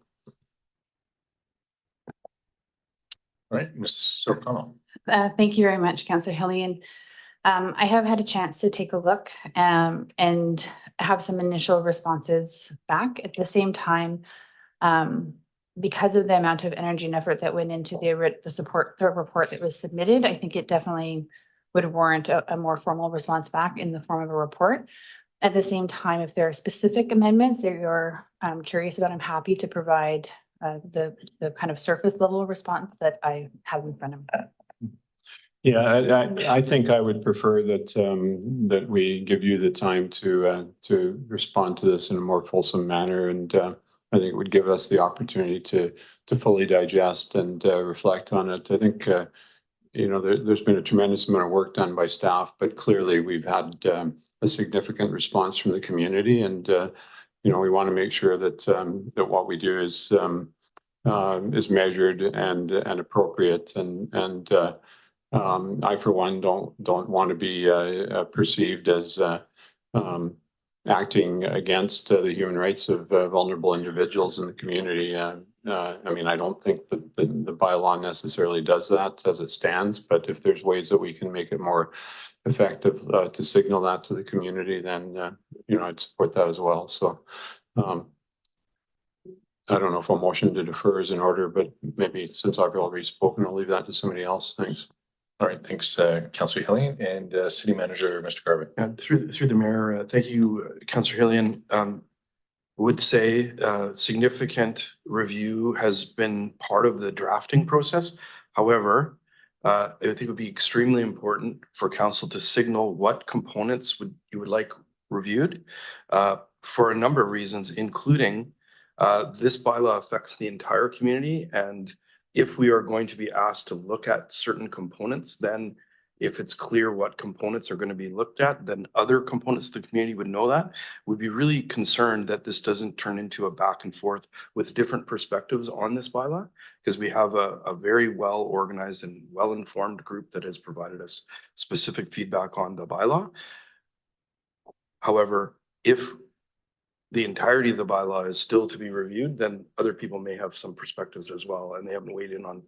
All right, Ms. O'Connell. Thank you very much, Councillor Hillian. I have had a chance to take a look and have some initial responses back. At the same time, because of the amount of energy and effort that went into the report that was submitted, I think it definitely would warrant a more formal response back in the form of a report. At the same time, if there are specific amendments that you're curious about, I'm happy to provide the kind of surface level response that I have in front of me. Yeah, I think I would prefer that that we give you the time to respond to this in a more fulsome manner, and I think it would give us the opportunity to fully digest and reflect on it. I think you know, there's been a tremendous amount of work done by staff, but clearly we've had a significant response from the community, and you know, we want to make sure that that what we do is measured and appropriate, and I, for one, don't want to be perceived as acting against the human rights of vulnerable individuals in the community. I mean, I don't think that the bylaw necessarily does that as it stands, but if there's ways that we can make it more effective to signal that to the community, then you know, I'd support that as well. So I don't know if a motion to defer is in order, but maybe since I've already spoken, I'll leave that to somebody else. Thanks. All right, thanks, Councillor Hillian, and City Manager, Mr. Garvin. Through the mayor, thank you, Councillor Hillian. Would say significant review has been part of the drafting process. However, I think it would be extremely important for council to signal what components you would like reviewed for a number of reasons, including this bylaw affects the entire community, and if we are going to be asked to look at certain components, then if it's clear what components are going to be looked at, then other components of the community would know that. We'd be really concerned that this doesn't turn into a back and forth with different perspectives on this bylaw, because we have a very well organized and well informed group that has provided us specific feedback on the bylaw. However, if the entirety of the bylaw is still to be reviewed, then other people may have some perspectives as well, and they haven't weighed in on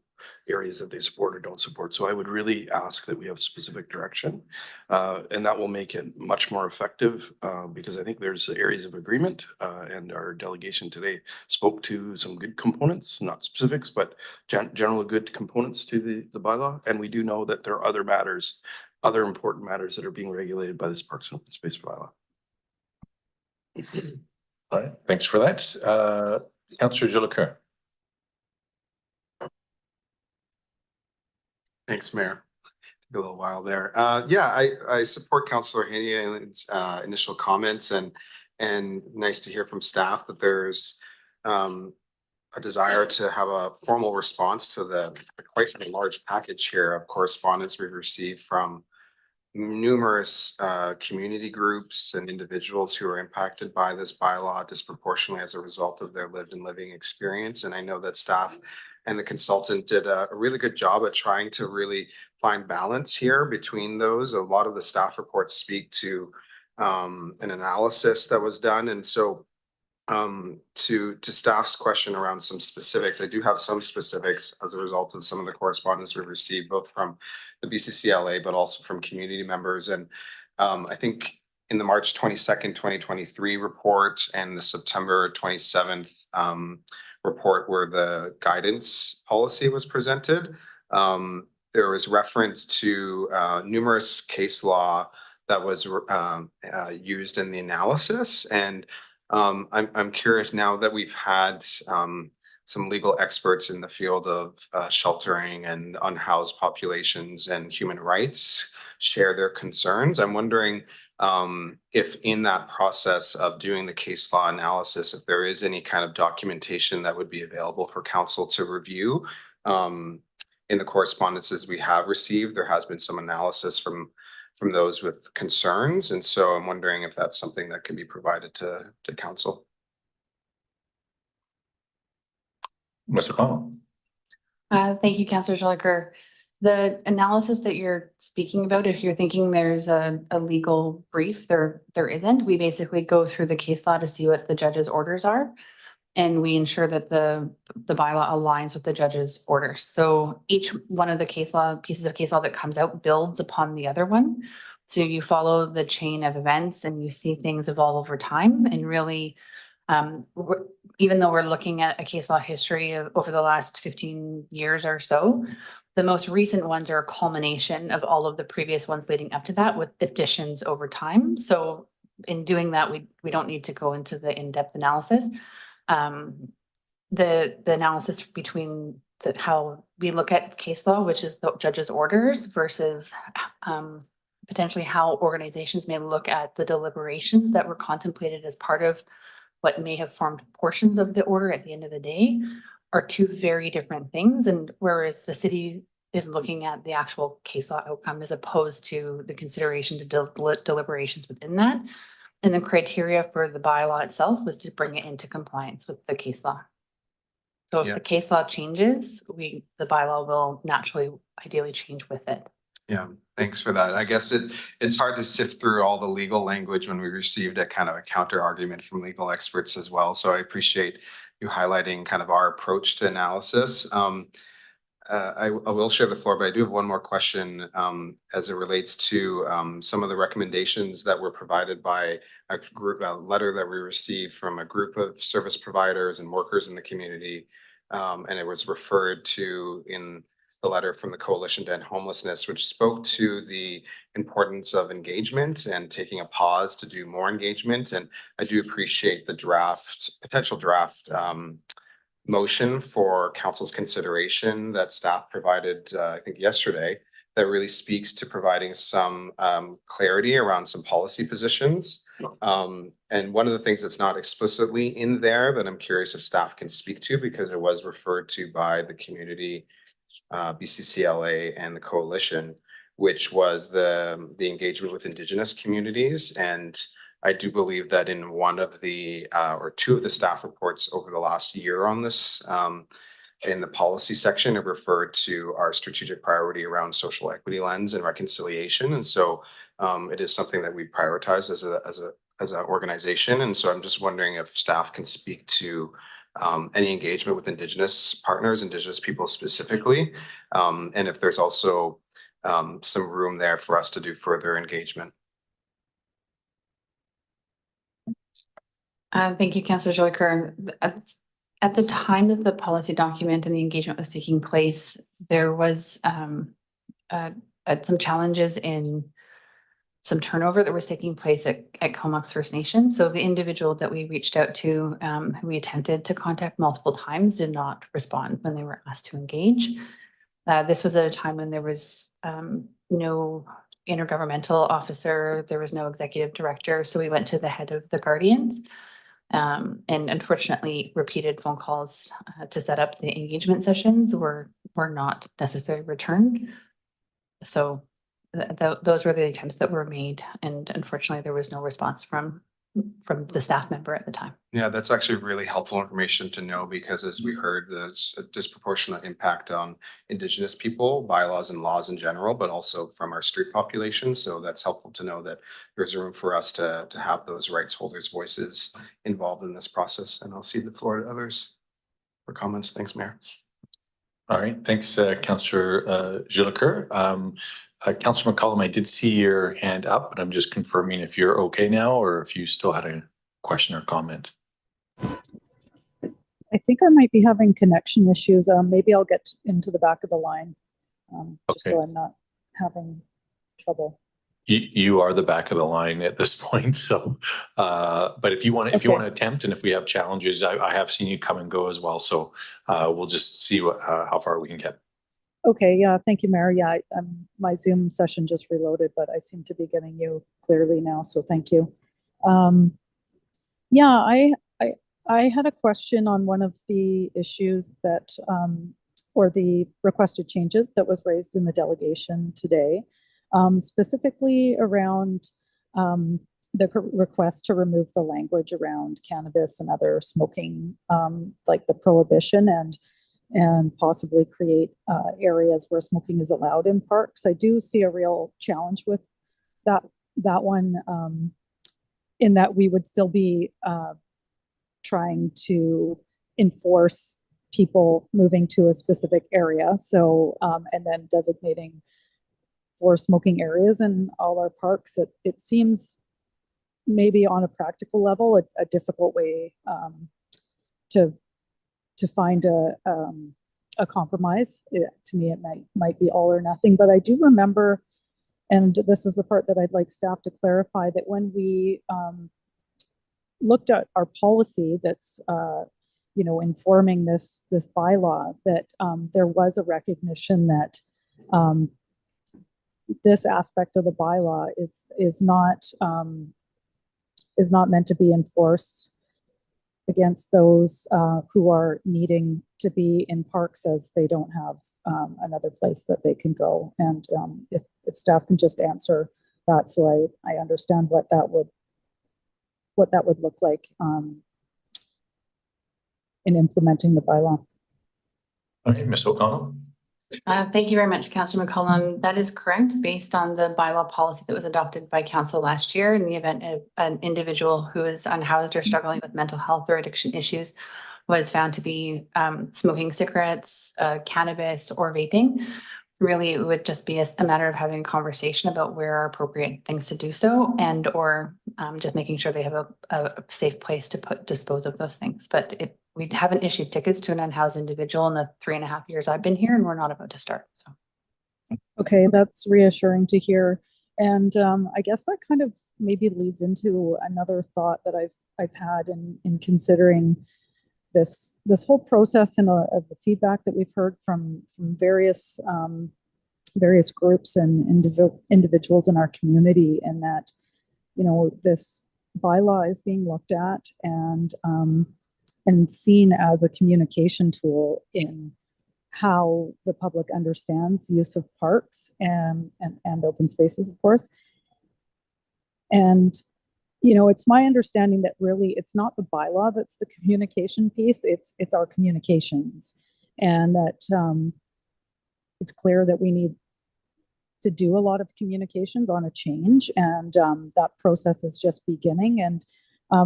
areas that they support or don't support. So I would really ask that we have specific direction, and that will make it much more effective, because I think there's areas of agreement, and our delegation today spoke to some good components, not specifics, but general good components to the bylaw. And we do know that there are other matters, other important matters that are being regulated by this Parks and Open Space bylaw. All right, thanks for that. Councillor Jolicoeur. Thanks, Mayor. Took a little while there. Yeah, I support Councillor Hillian's initial comments, and nice to hear from staff that there's a desire to have a formal response to the quite a large package here of correspondence we've received from numerous community groups and individuals who are impacted by this bylaw disproportionately as a result of their lived and living experience. And I know that staff and the consultant did a really good job at trying to really find balance here between those. A lot of the staff reports speak to an analysis that was done. And so to staff's question around some specifics, I do have some specifics as a result of some of the correspondence we've received, both from the BCCLA, but also from community members. And I think in the March 22nd, 2023 report and the September 27th report where the guidance policy was presented. There was reference to numerous case law that was used in the analysis. And I'm curious, now that we've had some legal experts in the field of sheltering and unhoused populations and human rights share their concerns, I'm wondering if in that process of doing the case law analysis, if there is any kind of documentation that would be available for council to review. In the correspondences we have received, there has been some analysis from those with concerns. And so I'm wondering if that's something that can be provided to council. Mr. Connell. Thank you, Councillor Jolicoeur. The analysis that you're speaking about, if you're thinking there's a legal brief, there isn't. We basically go through the case law to see what the judge's orders are. And we ensure that the bylaw aligns with the judge's orders. So each one of the pieces of case law that comes out builds upon the other one. So you follow the chain of events and you see things evolve over time. And really, even though we're looking at a case law history of over the last 15 years or so, the most recent ones are a culmination of all of the previous ones leading up to that with additions over time. So in doing that, we don't need to go into the in-depth analysis. The analysis between how we look at case law, which is the judge's orders, versus potentially how organizations may look at the deliberations that were contemplated as part of what may have formed portions of the order at the end of the day, are two very different things. And whereas the city is looking at the actual case law outcome as opposed to the consideration to deliberations within that. And the criteria for the bylaw itself was to bring it into compliance with the case law. So if the case law changes, the bylaw will naturally, ideally change with it. Yeah, thanks for that. I guess it's hard to sift through all the legal language when we received a kind of a counter argument from legal experts as well. So I appreciate you highlighting kind of our approach to analysis. I will share the floor, but I do have one more question as it relates to some of the recommendations that were provided by a letter that we received from a group of service providers and workers in the community. And it was referred to in the letter from the Coalition to End Homelessness, which spoke to the importance of engagement and taking a pause to do more engagement. And I do appreciate the potential draft motion for council's consideration that staff provided, I think yesterday, that really speaks to providing some clarity around some policy positions. And one of the things that's not explicitly in there that I'm curious if staff can speak to, because it was referred to by the community, BCCLA and the coalition, which was the engagement with Indigenous communities. And I do believe that in one of the or two of the staff reports over the last year on this, in the policy section, it referred to our strategic priority around social equity lens and reconciliation. And so it is something that we prioritize as an organization. And so I'm just wondering if staff can speak to any engagement with Indigenous partners, Indigenous people specifically, and if there's also some room there for us to do further engagement. Thank you, Councillor Jolicoeur. At the time that the policy document and the engagement was taking place, there was some challenges in some turnover that was taking place at Comox First Nation. So the individual that we reached out to, who we attempted to contact multiple times, did not respond when they were asked to engage. This was at a time when there was no intergovernmental officer, there was no executive director. So we went to the head of the Guardians. And unfortunately, repeated phone calls to set up the engagement sessions were not necessarily returned. So those were the attempts that were made, and unfortunately, there was no response from the staff member at the time. Yeah, that's actually really helpful information to know, because as we heard, there's a disproportionate impact on Indigenous people, bylaws and laws in general, but also from our street population. So that's helpful to know that there's room for us to have those rights holders' voices involved in this process. And I'll cede the floor to others for comments. Thanks, Mayor. All right, thanks, Councillor Jolicoeur. Councillor McCollum, I did see your hand up, but I'm just confirming if you're okay now or if you still had a question or comment. I think I might be having connection issues. Maybe I'll get into the back of the line, just so Okay. I'm not having trouble. You are the back of the line at this point, so, but if you want to attempt, and if we have challenges, I have seen you come and go as well, so, we'll just see how far we can get. Okay, yeah, thank you, Mayor. Yeah, my Zoom session just reloaded, but I seem to be getting you clearly now, so thank you. Yeah, I had a question on one of the issues that, or the requested changes that was raised in the delegation today, specifically around the request to remove the language around cannabis and other smoking, like the prohibition, and possibly create areas where smoking is allowed in parks. I do see a real challenge with that one, in that we would still be trying to enforce people moving to a specific area. So, and then designating for smoking areas in all our parks. It seems maybe on a practical level, a difficult way to find a compromise. To me, it might be all or nothing, but I do remember, and this is the part that I'd like staff to clarify, that when we looked at our policy that's informing this bylaw, that there was a recognition that this aspect of the bylaw is not meant to be enforced against those who are needing to be in parks, as they don't have another place that they can go. And if staff can just answer that, so I understand what that would look like in implementing the bylaw. Okay, Ms. O'Connell. Thank you very much, Councillor McCollum. That is correct. Based on the bylaw policy that was adopted by council last year, in the event of an individual who is unhoused or struggling with mental health or addiction issues was found to be smoking cigarettes, cannabis, or vaping, really it would just be a matter of having a conversation about where are appropriate things to do so, and or just making sure they have a safe place to dispose of those things. But we haven't issued tickets to an unhoused individual in the 3.5 years I've been here, and we're not about to start. So, okay, that's reassuring to hear. And I guess that kind of maybe leads into another thought that I've had in considering this whole process, and of the feedback that we've heard from various groups and individuals in our community, and that this bylaw is being looked at and seen as a communication tool in how the public understands use of parks and open spaces, of course. And it's my understanding that really it's not the bylaw that's the communication piece, it's our communications, and that it's clear that we need to do a lot of communications on a change, and that process is just beginning. And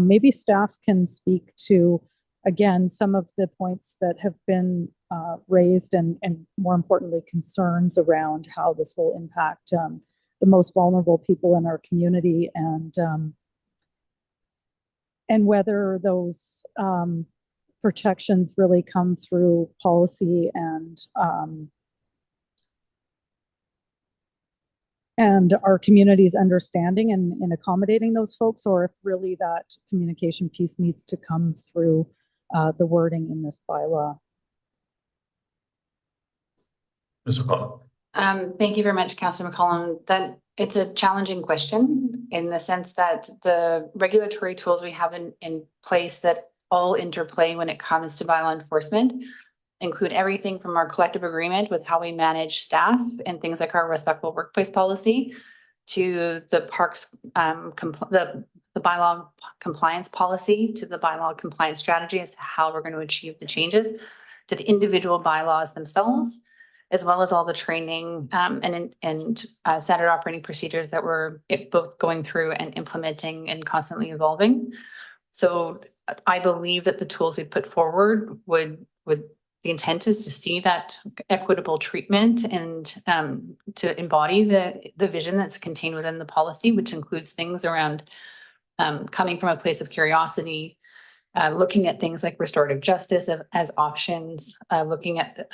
maybe staff can speak to, again, some of the points that have been raised, and more importantly, concerns around how this will impact the most vulnerable people in our community, and whether those protections really come through policy and our community's understanding and in accommodating those folks, or if really that communication piece needs to come through the wording in this bylaw. Ms. O'Connell. Thank you very much, Councillor McCollum. That it's a challenging question in the sense that the regulatory tools we have in place that all interplay when it comes to bylaw enforcement include everything from our collective agreement with how we manage staff and things like our respectful workplace policy, to the parks, the bylaw compliance policy, to the bylaw compliance strategy as to how we're going to achieve the changes, to the individual bylaws themselves, as well as all the training and standard operating procedures that we're both going through and implementing and constantly evolving. So I believe that the tools we put forward the intent is to see that equitable treatment and to embody the vision that's contained within the policy, which includes things around coming from a place of curiosity, looking at things like restorative justice as options, looking at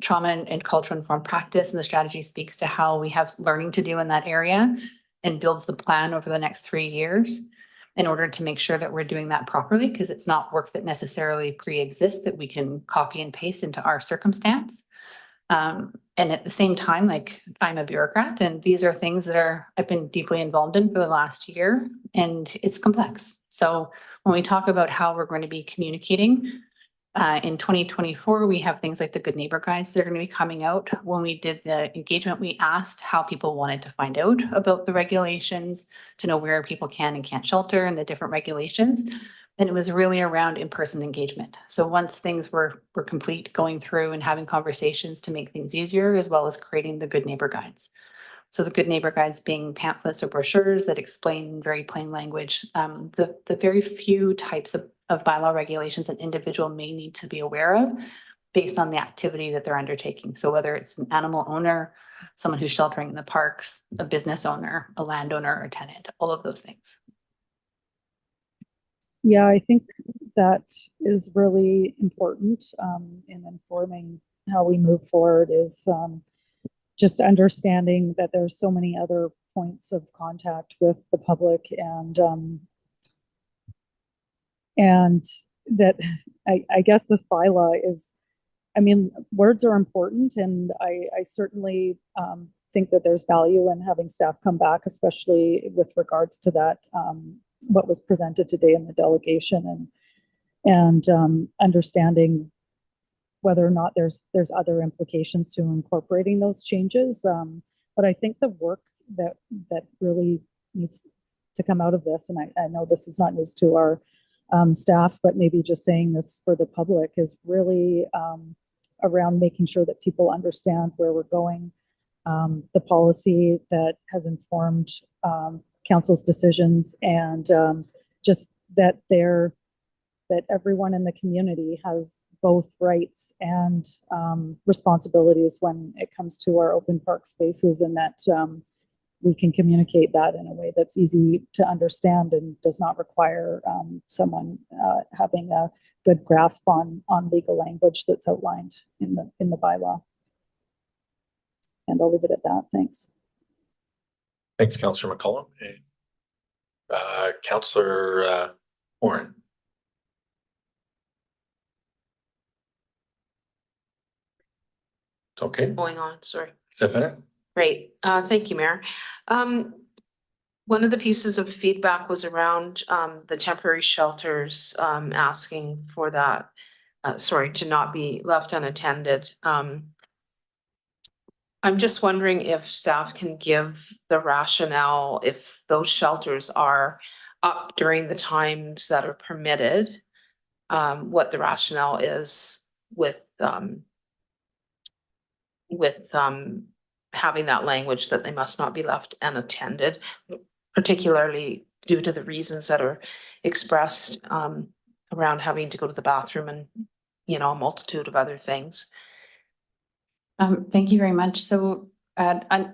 trauma and culture informed practice. And the strategy speaks to how we have learning to do in that area and builds the plan over the next 3 years in order to make sure that we're doing that properly, because it's not work that necessarily pre-exists that we can copy and paste into our circumstance. And at the same time, like, I'm a bureaucrat, and these are things that I've been deeply involved in for the last year, and it's complex. So when we talk about how we're going to be communicating, in 2024, we have things like the Good Neighbor Guides that are going to be coming out. When we did the engagement, we asked how people wanted to find out about the regulations, to know where people can and can't shelter and the different regulations. And it was really around in-person engagement. So once things were complete, going through and having conversations to make things easier, as well as creating the Good Neighbor Guides. So the Good Neighbor Guides being pamphlets or brochures that explain in very plain language the very few types of bylaw regulations an individual may need to be aware of based on the activity that they're undertaking. So whether it's an animal owner, someone who's sheltering in the parks, a business owner, a landowner, or a tenant, all of those things. Yeah, I think that is really important in informing how we move forward, is just understanding that there's so many other points of contact with the public, and that I guess this bylaw is, I mean, words are important, and I certainly think that there's value in having staff come back, especially with regards to that, what was presented today in the delegation, and understanding whether or not there's other implications to incorporating those changes. But I think the work that really needs to come out of this, and I know this is not news to our staff, but maybe just saying this for the public, is really around making sure that people understand where we're going, the policy that has informed council's decisions, and just that everyone in the community has both rights and responsibilities when it comes to our open park spaces, and that we can communicate that in a way that's easy to understand and does not require someone having a good grasp on legal language that's outlined in the bylaw. And I'll leave it at that. Thanks. Thanks, Councillor McCollum. Councillor Warren. It's okay. Going on, sorry. Definitely. Great. Thank you, Mayor. One of the pieces of feedback was around the temporary shelters, asking for that, to not be left unattended. I'm just wondering if staff can give the rationale if those shelters are up during the times that are permitted, what the rationale is with having that language that they must not be left unattended, particularly due to the reasons that are expressed around having to go to the bathroom and, a multitude of other things. Thank you very much. So law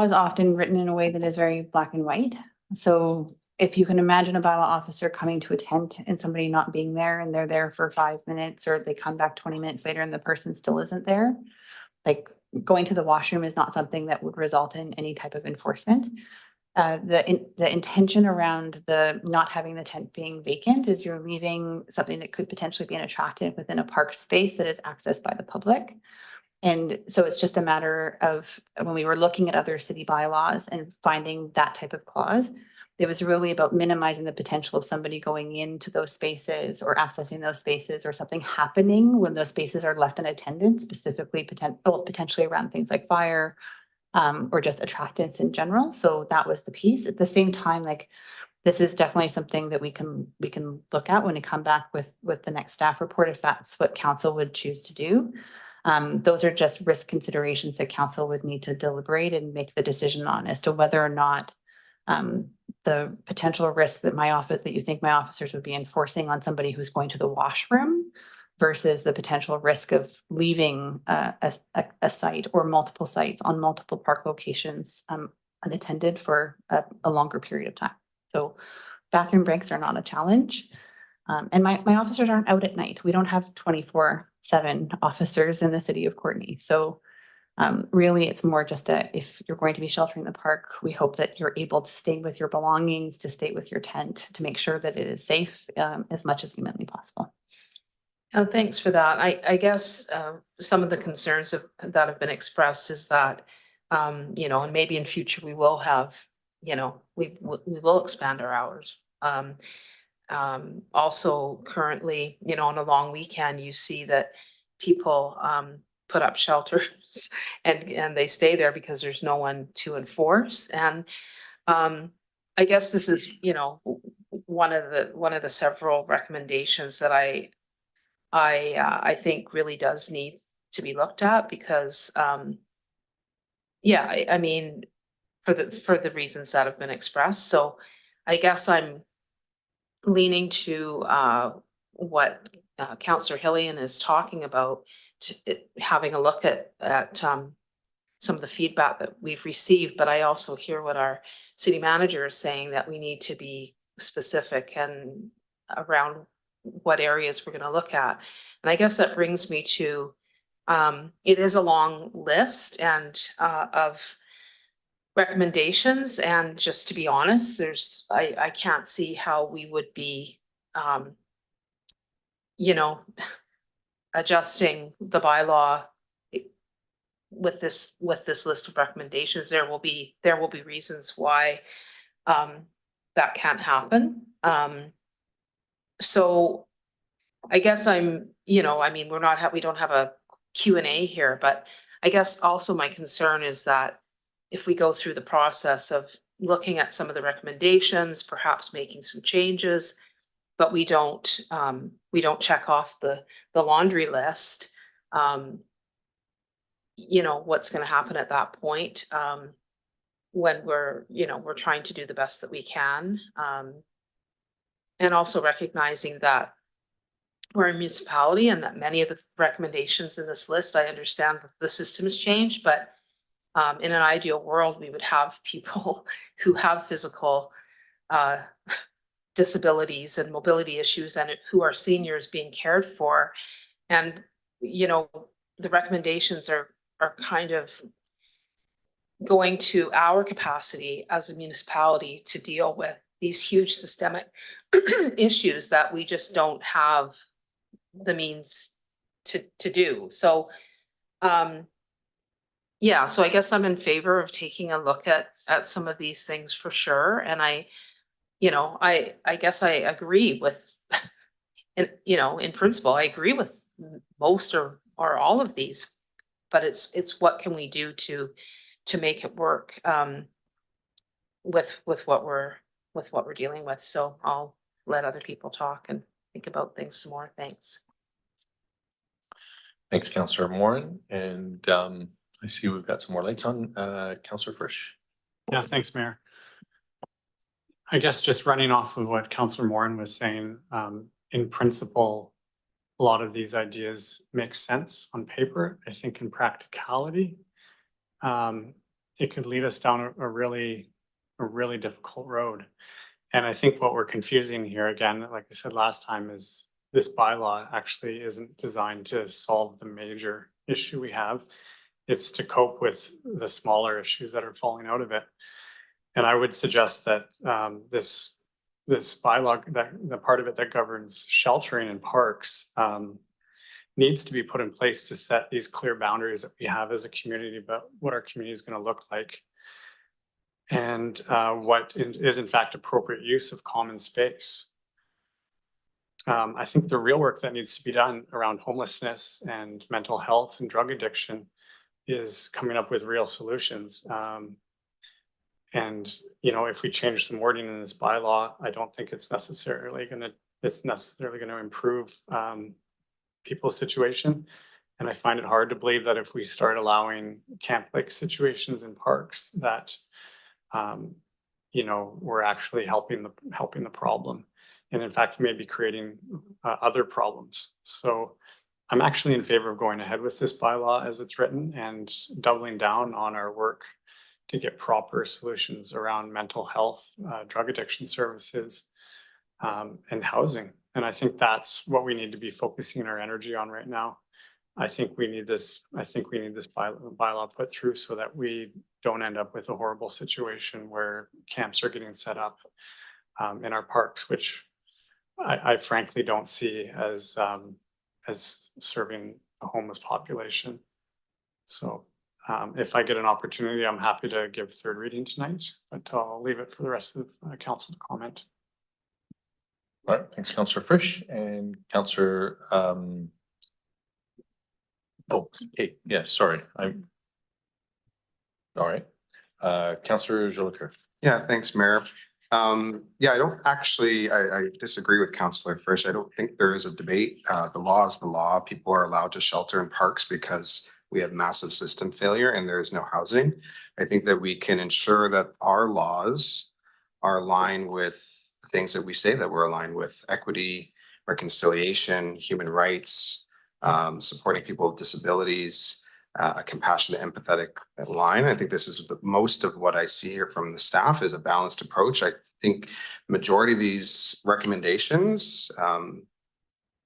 is often written in a way that is very black and white. So if you can imagine a bylaw officer coming to a tent and somebody not being there, and they're there for 5 minutes, or they come back 20 minutes later and the person still isn't there, like, going to the washroom is not something that would result in any type of enforcement. The intention around the not having the tent being vacant is you're leaving something that could potentially be an attractive within a park space that is accessed by the public. And so it's just a matter of, when we were looking at other city bylaws and finding that type of clause, it was really about minimizing the potential of somebody going into those spaces or accessing those spaces, or something happening when those spaces are left unattended, specifically potentially around things like fire, or just attractants in general. So that was the piece. At the same time, like, this is definitely something that we can look at when we come back with the next staff report, if that's what council would choose to do. Those are just risk considerations that council would need to deliberate and make the decision on, as to whether or not the potential risk that you think my officers would be enforcing on somebody who's going to the washroom, versus the potential risk of leaving a site or multiple sites on multiple park locations unattended for a longer period of time. So bathroom breaks are not a challenge. And my officers aren't out at night. We don't have 24/7 officers in the city of Courtenay. So really, it's more just if you're going to be sheltering in the park, we hope that you're able to stay with your belongings, to stay with your tent, to make sure that it is safe as much as humanly possible. Thanks for that. I guess some of the concerns that have been expressed is that, you know, and maybe in future we will have, you know, we will expand our hours. Also currently, you know, on a long weekend, you see that people put up shelters and they stay there because there's no one to enforce. And I guess this is, you know, one of the several recommendations that I think really does need to be looked at because yeah, I mean, for the reasons that have been expressed. So I guess I'm leaning to what Councillor Hillian is talking about, having a look at some of the feedback that we've received, but I also hear what our city manager is saying, that we need to be specific and around what areas we're going to look at. And I guess that brings me to, it is a long list and of recommendations. And just to be honest, I can't see how we would be, you know, adjusting the bylaw with this list of recommendations. There will be reasons why that can't happen. So I guess I'm, you know, I mean, we don't have a Q&A here, but I guess also my concern is that if we go through the process of looking at some of the recommendations, perhaps making some changes, but we don't check off the laundry list, you know, what's going to happen at that point, when we're trying to do the best that we can, and also recognizing that we're a municipality and that many of the recommendations in this list, I understand that the system has changed, but in an ideal world, we would have people who have physical disabilities and mobility issues and who are seniors being cared for. And, you know, the recommendations are kind of going to our capacity as a municipality to deal with these huge systemic issues that we just don't have the means to do. So, yeah, so I guess I'm in favor of taking a look at some of these things for sure. And I guess I agree with, and, you know, in principle, I agree with most or all of these, but it's what can we do to make it work with what we're dealing with. So I'll let other people talk and think about things some more. Thanks. Thanks, Councillor Morin. And I see we've got some more lights on. Councillor Frisch. Yeah, thanks, Mayor. I guess just running off of what Councillor Morin was saying, in principle, a lot of these ideas make sense on paper. I think in practicality, it could lead us down a really difficult road. And I think what we're confusing here, again, like I said last time, is this bylaw actually isn't designed to solve the major issue we have. It's to cope with the smaller issues that are falling out of it. And I would suggest that this bylaw, that the part of it that governs sheltering in parks, needs to be put in place to set these clear boundaries that we have as a community about what our community is going to look like, and what is in fact appropriate use of common space. I think the real work that needs to be done around homelessness and mental health and drug addiction is coming up with real solutions. And, you know, if we change some wording in this bylaw, I don't think it's necessarily going to improve people's situation. And I find it hard to believe that if we start allowing camp-like situations in parks, that you know, we're actually helping the problem, and in fact maybe creating other problems. So I'm actually in favor of going ahead with this bylaw as it's written and doubling down on our work to get proper solutions around mental health, drug addiction services, and housing. And I think that's what we need to be focusing our energy on right now. I think we need this bylaw put through so that we don't end up with a horrible situation where camps are getting set up in our parks, which I frankly don't see as serving a homeless population. So if I get an opportunity, I'm happy to give third reading tonight, but I'll leave it for the rest of the council to comment. All right, thanks, Councillor Frisch and Councillor, oh, hey, yeah, sorry, I'm. All right, Councillor Jolicoeur. Yeah, thanks, Mayor. Yeah, I don't actually, I disagree with Councillor Frisch. I don't think there is a debate. The law is the law. People are allowed to shelter in parks because we have massive system failure and there is no housing. I think that we can ensure that our laws are aligned with things that we say that we're aligned with: equity, reconciliation, human rights, supporting people with disabilities, a compassionate, empathetic line. I think this is most of what I see here from the staff is a balanced approach. I think majority of these recommendations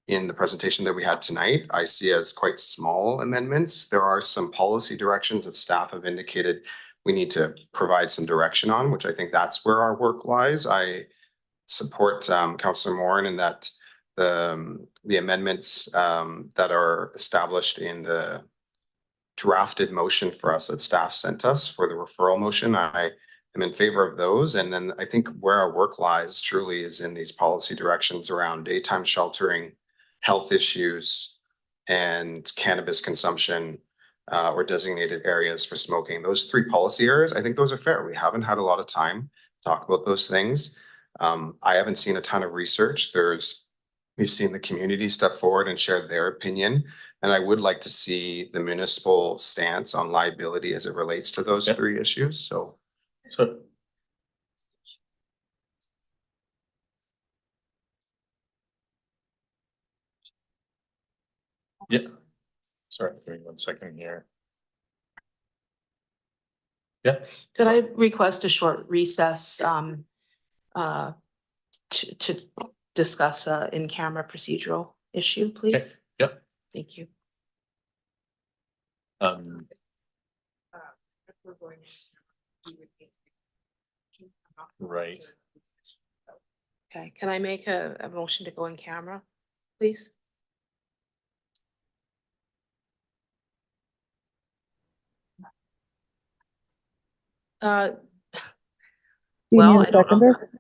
in the presentation that we had tonight, I see as quite small amendments. There are some policy directions that staff have indicated we need to provide some direction on, which I think that's where our work lies. I support Councillor Morin in that the amendments that are established in the drafted motion for us that staff sent us for the referral motion, I am in favor of those. And then I think where our work lies truly is in these policy directions around daytime sheltering, health issues, and cannabis consumption or designated areas for smoking. Those three policy areas, I think those are fair. We haven't had a lot of time to talk about those things. I haven't seen a ton of research. We've seen the community step forward and share their opinion. And I would like to see the municipal stance on liability as it relates to those three issues. So. Yeah. Sorry, give me 1 second here. Yeah. Could I request a short recess to discuss a in-camera procedural issue, please? Yep. Thank you. Right. Okay, can I make a motion to go in camera, please? Do you Well, need a I don't know. seconder?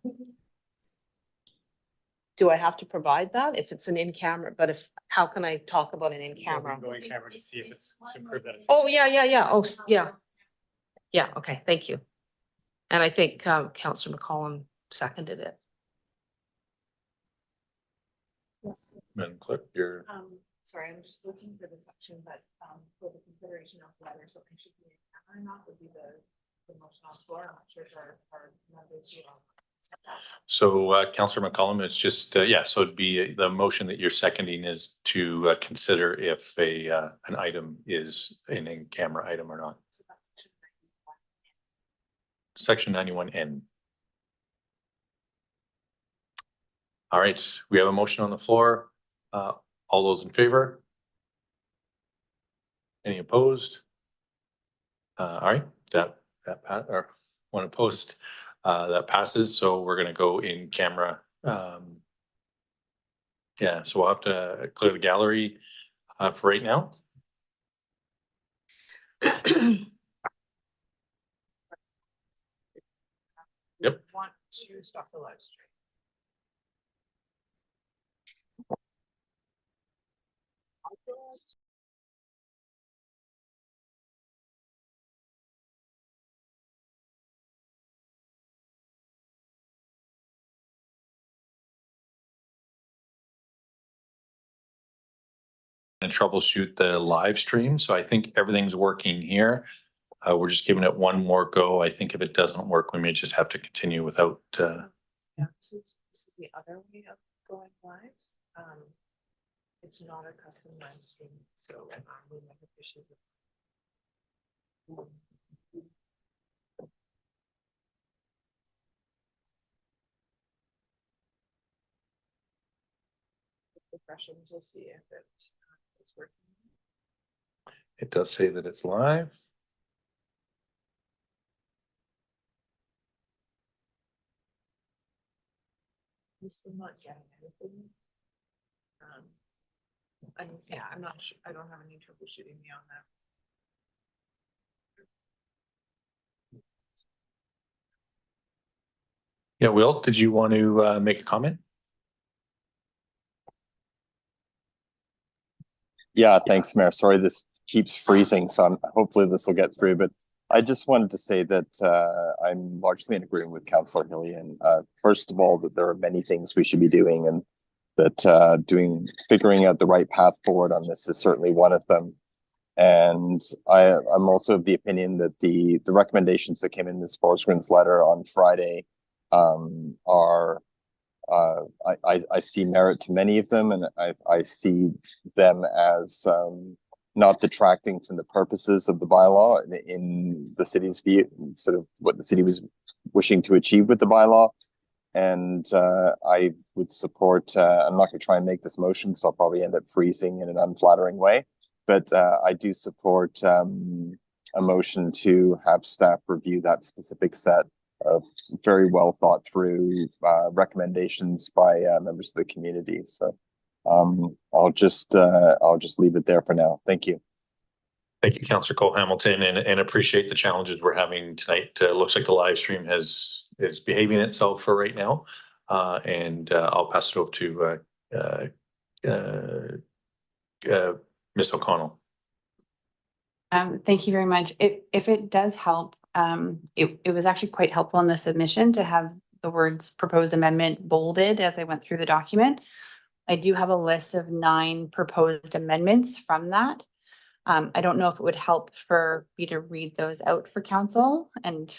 Do I have to provide that if it's an in-camera, but how can I talk about an in-camera? Go in camera to see if it's, to prove that it's. Oh, yeah. Oh, yeah. Yeah, okay, thank you. And I think Councillor McCollum seconded it. Yes. Madam Clerk, you're. Sorry, I'm just looking for the section, but for the consideration of whether something should be in camera or not would be the motion on the floor. I'm not sure if our members here. So Councillor McCollum, it's just, yeah, so it'd be the motion that you're seconding is to consider if an item is an in-camera item or not. Section 91N. All right, we have a motion on the floor. All those in favor? Any opposed? All right, that or one opposed. That passes, so we're gonna go in camera. Yeah, so we'll have to clear the gallery for right now. Yep. Want to stop the live stream. And troubleshoot the live stream, so I think everything's working here. We're just giving it one more go. I think if it doesn't work, we may just have to continue without. Yeah, so this is the other way of going live. It's not a custom live stream, so we have issues with. refreshing to see if it's working. It does say that it's live. I'm still not getting anything. Yeah, I'm not sure. I don't have any troubleshooting me on that. Yeah, Will, did you want to make a comment? Yeah, thanks, Mayor. Sorry, this keeps freezing, so hopefully this will get through. But I just wanted to say that I'm largely in agreement with Councillor Hillian. First of all, that there are many things we should be doing, and that figuring out the right path forward on this is certainly one of them. And I'm also of the opinion that the recommendations that came in Ms. Forsgren's letter on Friday are I see merit to many of them, and I see them as not detracting from the purposes of the bylaw in the city's view, sort of what the city was wishing to achieve with the bylaw. And I would support, I'm not going to try and make this motion because I'll probably end up freezing in an unflattering way, but I do support a motion to have staff review that specific set of very well thought through recommendations by members of the community. So I'll just leave it there for now. Thank you. Thank you, Councillor Cole Hamilton, and appreciate the challenges we're having tonight. Looks like the live stream is behaving itself for right now. And I'll pass it over to Ms. O'Connell. Thank you very much. If it does help, it was actually quite helpful in the submission to have the words proposed amendment bolded as I went through the document. I do have a list of 9 proposed amendments from that. I don't know if it would help for you to read those out for council and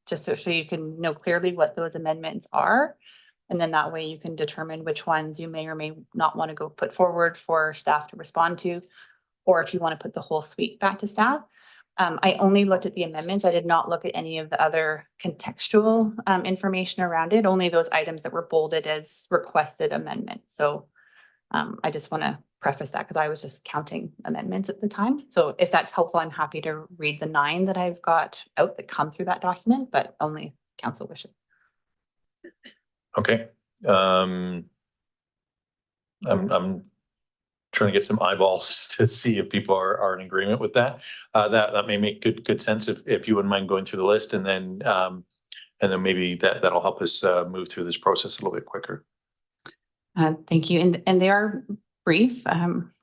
just so you can know clearly what those amendments are. And then that way you can determine which ones you may or may not want to go put forward for staff to respond to, or if you want to put the whole suite back to staff. I only looked at the amendments. I did not look at any of the other contextual information around it, only those items that were bolded as requested amendments. So I just want to preface that because I was just counting amendments at the time. So if that's helpful, I'm happy to read the 9 that I've got out that come through that document, but only council wishes. Okay. I'm trying to get some eyeballs to see if people are in agreement with that. That may make good sense if you wouldn't mind going through the list, and then maybe that'll help us move through this process a little bit quicker. Thank you. And they are brief,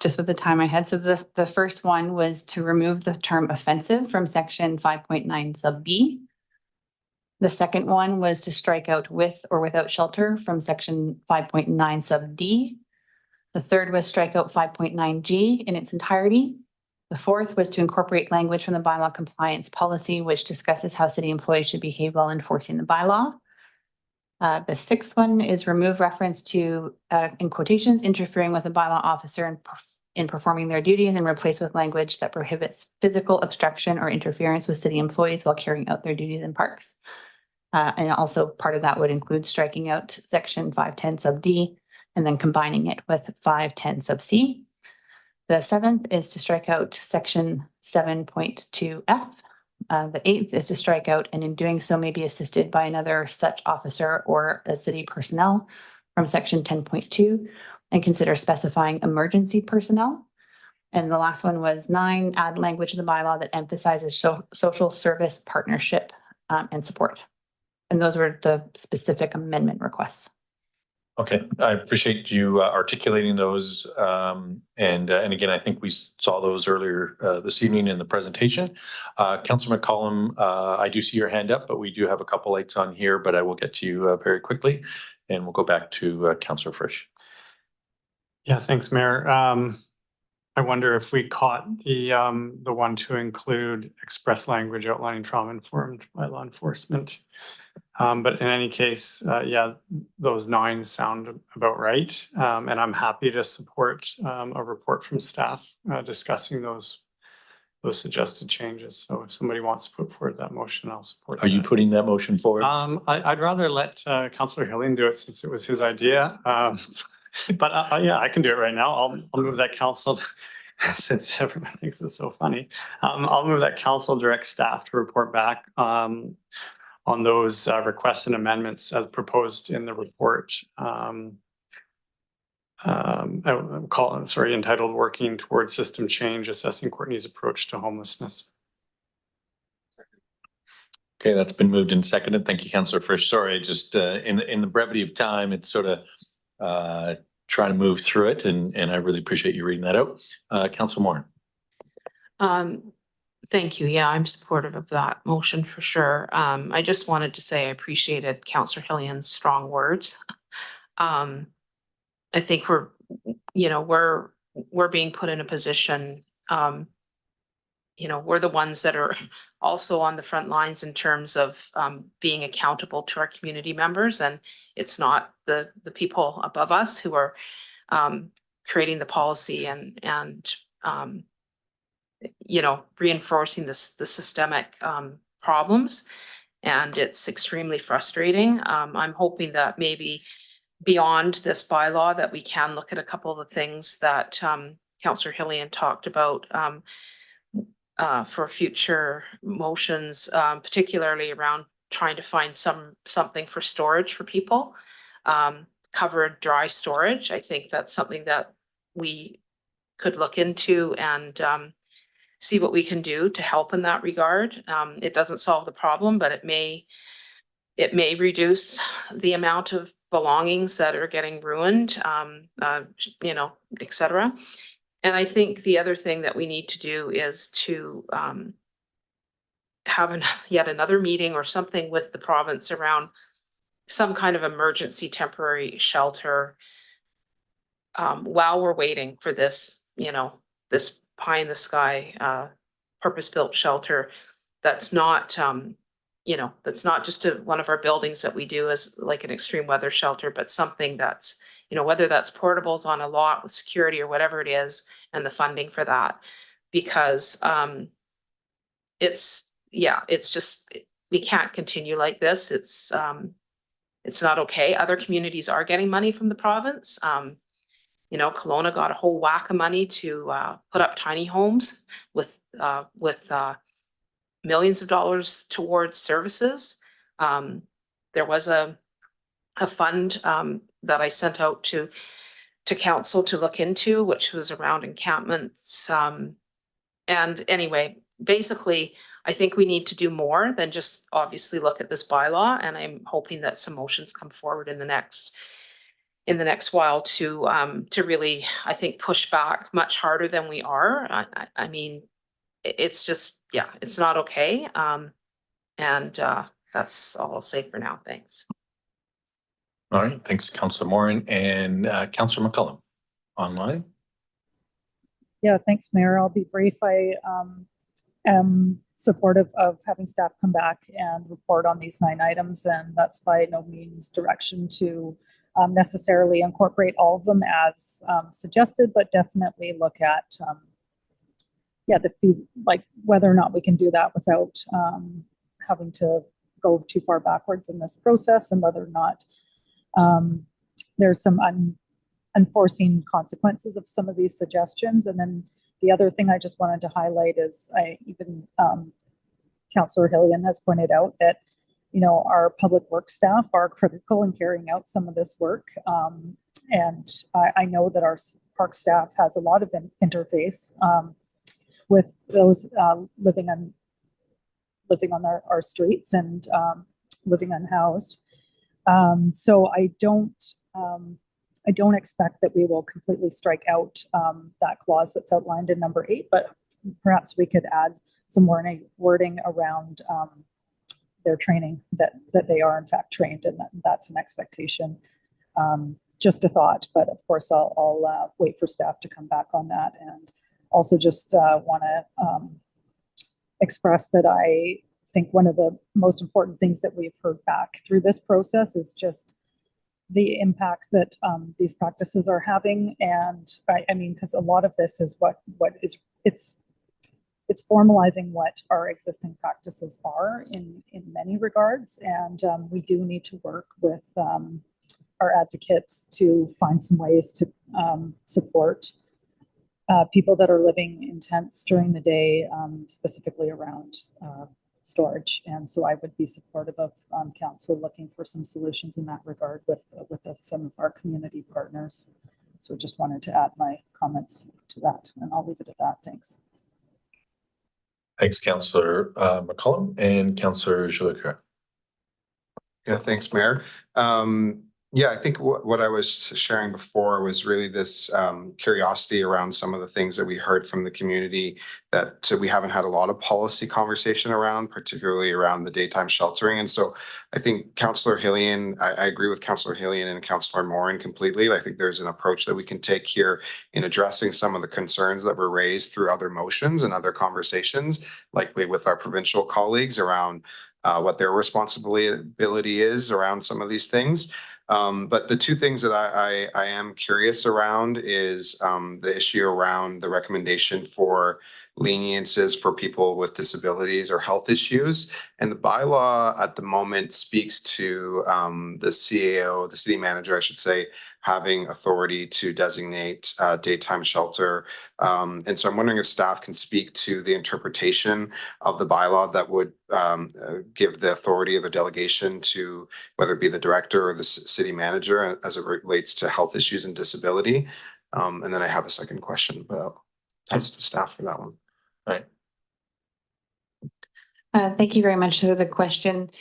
just with the time I had. So the first one was to remove the term offensive from section 5.9 sub B. The second one was to strike out with or without shelter from section 5.9 sub D. The third was strike out 5.9 G in its entirety. The fourth was to incorporate language from the bylaw compliance policy, which discusses how city employees should behave while enforcing the bylaw. The sixth one is remove reference to, in quotations, interfering with a bylaw officer in performing their duties, and replace with language that prohibits physical obstruction or interference with city employees while carrying out their duties in parks. And also part of that would include striking out section 510 sub D and then combining it with 510 sub C. The seventh is to strike out section 7.2 F. The eighth is to strike out, and in doing so may be assisted by another such officer or a city personnel from section 10.2, and consider specifying emergency personnel. And the last one was 9, add language to the bylaw that emphasizes social service partnership and support. And those were the specific amendment requests. Okay, I appreciate you articulating those. And again, I think we saw those earlier this evening in the presentation. Councillor McCollum, I do see your hand up, but we do have a couple lights on here, but I will get to you very quickly, and we'll go back to Councillor Frisch. Yeah, thanks, Mayor. I wonder if we caught the one to include express language outlining trauma-informed by law enforcement. But in any case, yeah, those 9 sound about right. And I'm happy to support a report from staff discussing those suggested changes. So if somebody wants to put forward that motion, I'll support. Are you putting that motion forward? I'd rather let Councillor Hillian do it since it was his idea. But yeah, I can do it right now. I'll move that council, since everyone thinks it's so funny. I'll move that council direct staff to report back on those requests and amendments as proposed in the report. Entitled Working Towards System Change, Assessing Courtenay's Approach to Homelessness. Okay, that's been moved and seconded. Thank you, Councillor Frisch. Sorry, just in the brevity of time, it's sort of trying to move through it, and I really appreciate you reading that out. Councillor Moore. Thank you. Yeah, I'm supportive of that motion for sure. I just wanted to say I appreciated Councillor Hillion's strong words. I think we're being put in a position, we're the ones that are also on the front lines in terms of being accountable to our community members, and it's not the people above us who are creating the policy and reinforcing the systemic problems, and it's extremely frustrating. I'm hoping that maybe beyond this bylaw that we can look at a couple of the things that Councillor Hillion talked about for future motions, particularly around trying to find something for storage for people, covered dry storage. I think that's something that we could look into and see what we can do to help in that regard. It doesn't solve the problem, but it may reduce the amount of belongings that are getting ruined, et cetera. And I think the other thing that we need to do is to have yet another meeting or something with the province around some kind of emergency temporary shelter while we're waiting for this, this pie in the sky purpose-built shelter that's not, that's not just one of our buildings that we do as like an extreme weather shelter, but something that's, whether that's portables on a lot with security or whatever it is, and the funding for that, because it's just, we can't continue like this. It's not okay. Other communities are getting money from the province. Kelowna got a whole whack of money to put up tiny homes with millions of dollars towards services. There was a fund that I sent out to council to look into, which was around encampments. And anyway, basically, I think we need to do more than just obviously look at this bylaw. And I'm hoping that some motions come forward in the next while to really, I think, push back much harder than we are. I mean, it's just, it's not okay. And that's all I'll say for now. Thanks. All right, thanks, Councillor Moore, and Councillor McCullum online. Yeah, thanks, Mayor. I'll be brief. I am supportive of having staff come back and report on these 9 items, and that's by no means direction to necessarily incorporate all of them as suggested, but definitely look at the fees, like whether or not we can do that without having to go too far backwards in this process, and whether or not there's some unforeseen consequences of some of these suggestions. And then the other thing I just wanted to highlight is Councillor Hillion has pointed out that our public works staff are critical in carrying out some of this work. And I know that our park staff has a lot of interface with those living on our streets and living unhoused. So I don't expect that we will completely strike out that clause that's outlined in number 8, but perhaps we could add some wording around their training, that they are in fact trained, and that's an expectation. Just a thought, but of course I'll wait for staff to come back on that. And also just want to express that I think one of the most important things that we've heard back through this process is just the impacts that these practices are having. And I mean, because a lot of this is it's formalizing what our existing practices are in many regards. And we do need to work with our advocates to find some ways to support people that are living in tents during the day, specifically around storage. And so I would be supportive of council looking for some solutions in that regard with some of our community partners. So just wanted to add my comments to that, and I'll leave it at that. Thanks. Thanks, Councillor McCollum and Councillor Jolicoeur. Yeah, thanks, Mayor. Yeah, I think what I was sharing before was really this curiosity around some of the things that we heard from the community that we haven't had a lot of policy conversation around, particularly around the daytime sheltering. And so I think Councillor Hillian, I agree with Councillor Hillian and Councillor Morin completely. I think there's an approach that we can take here in addressing some of the concerns that were raised through other motions and other conversations, likely with our provincial colleagues around what their responsibility is around some of these things. But the two things that I am curious around is the issue around the recommendation for leniences for people with disabilities or health issues. And the bylaw at the moment speaks to the CAO, the city manager, I should say, having authority to designate daytime shelter. And so I'm wondering if staff can speak to the interpretation of the bylaw that would give the authority of the delegation to whether it be the director or the city manager as it relates to health issues and disability. And then I have a second question, but I'll pass it to staff for that one. All right. Thank you very much for the question.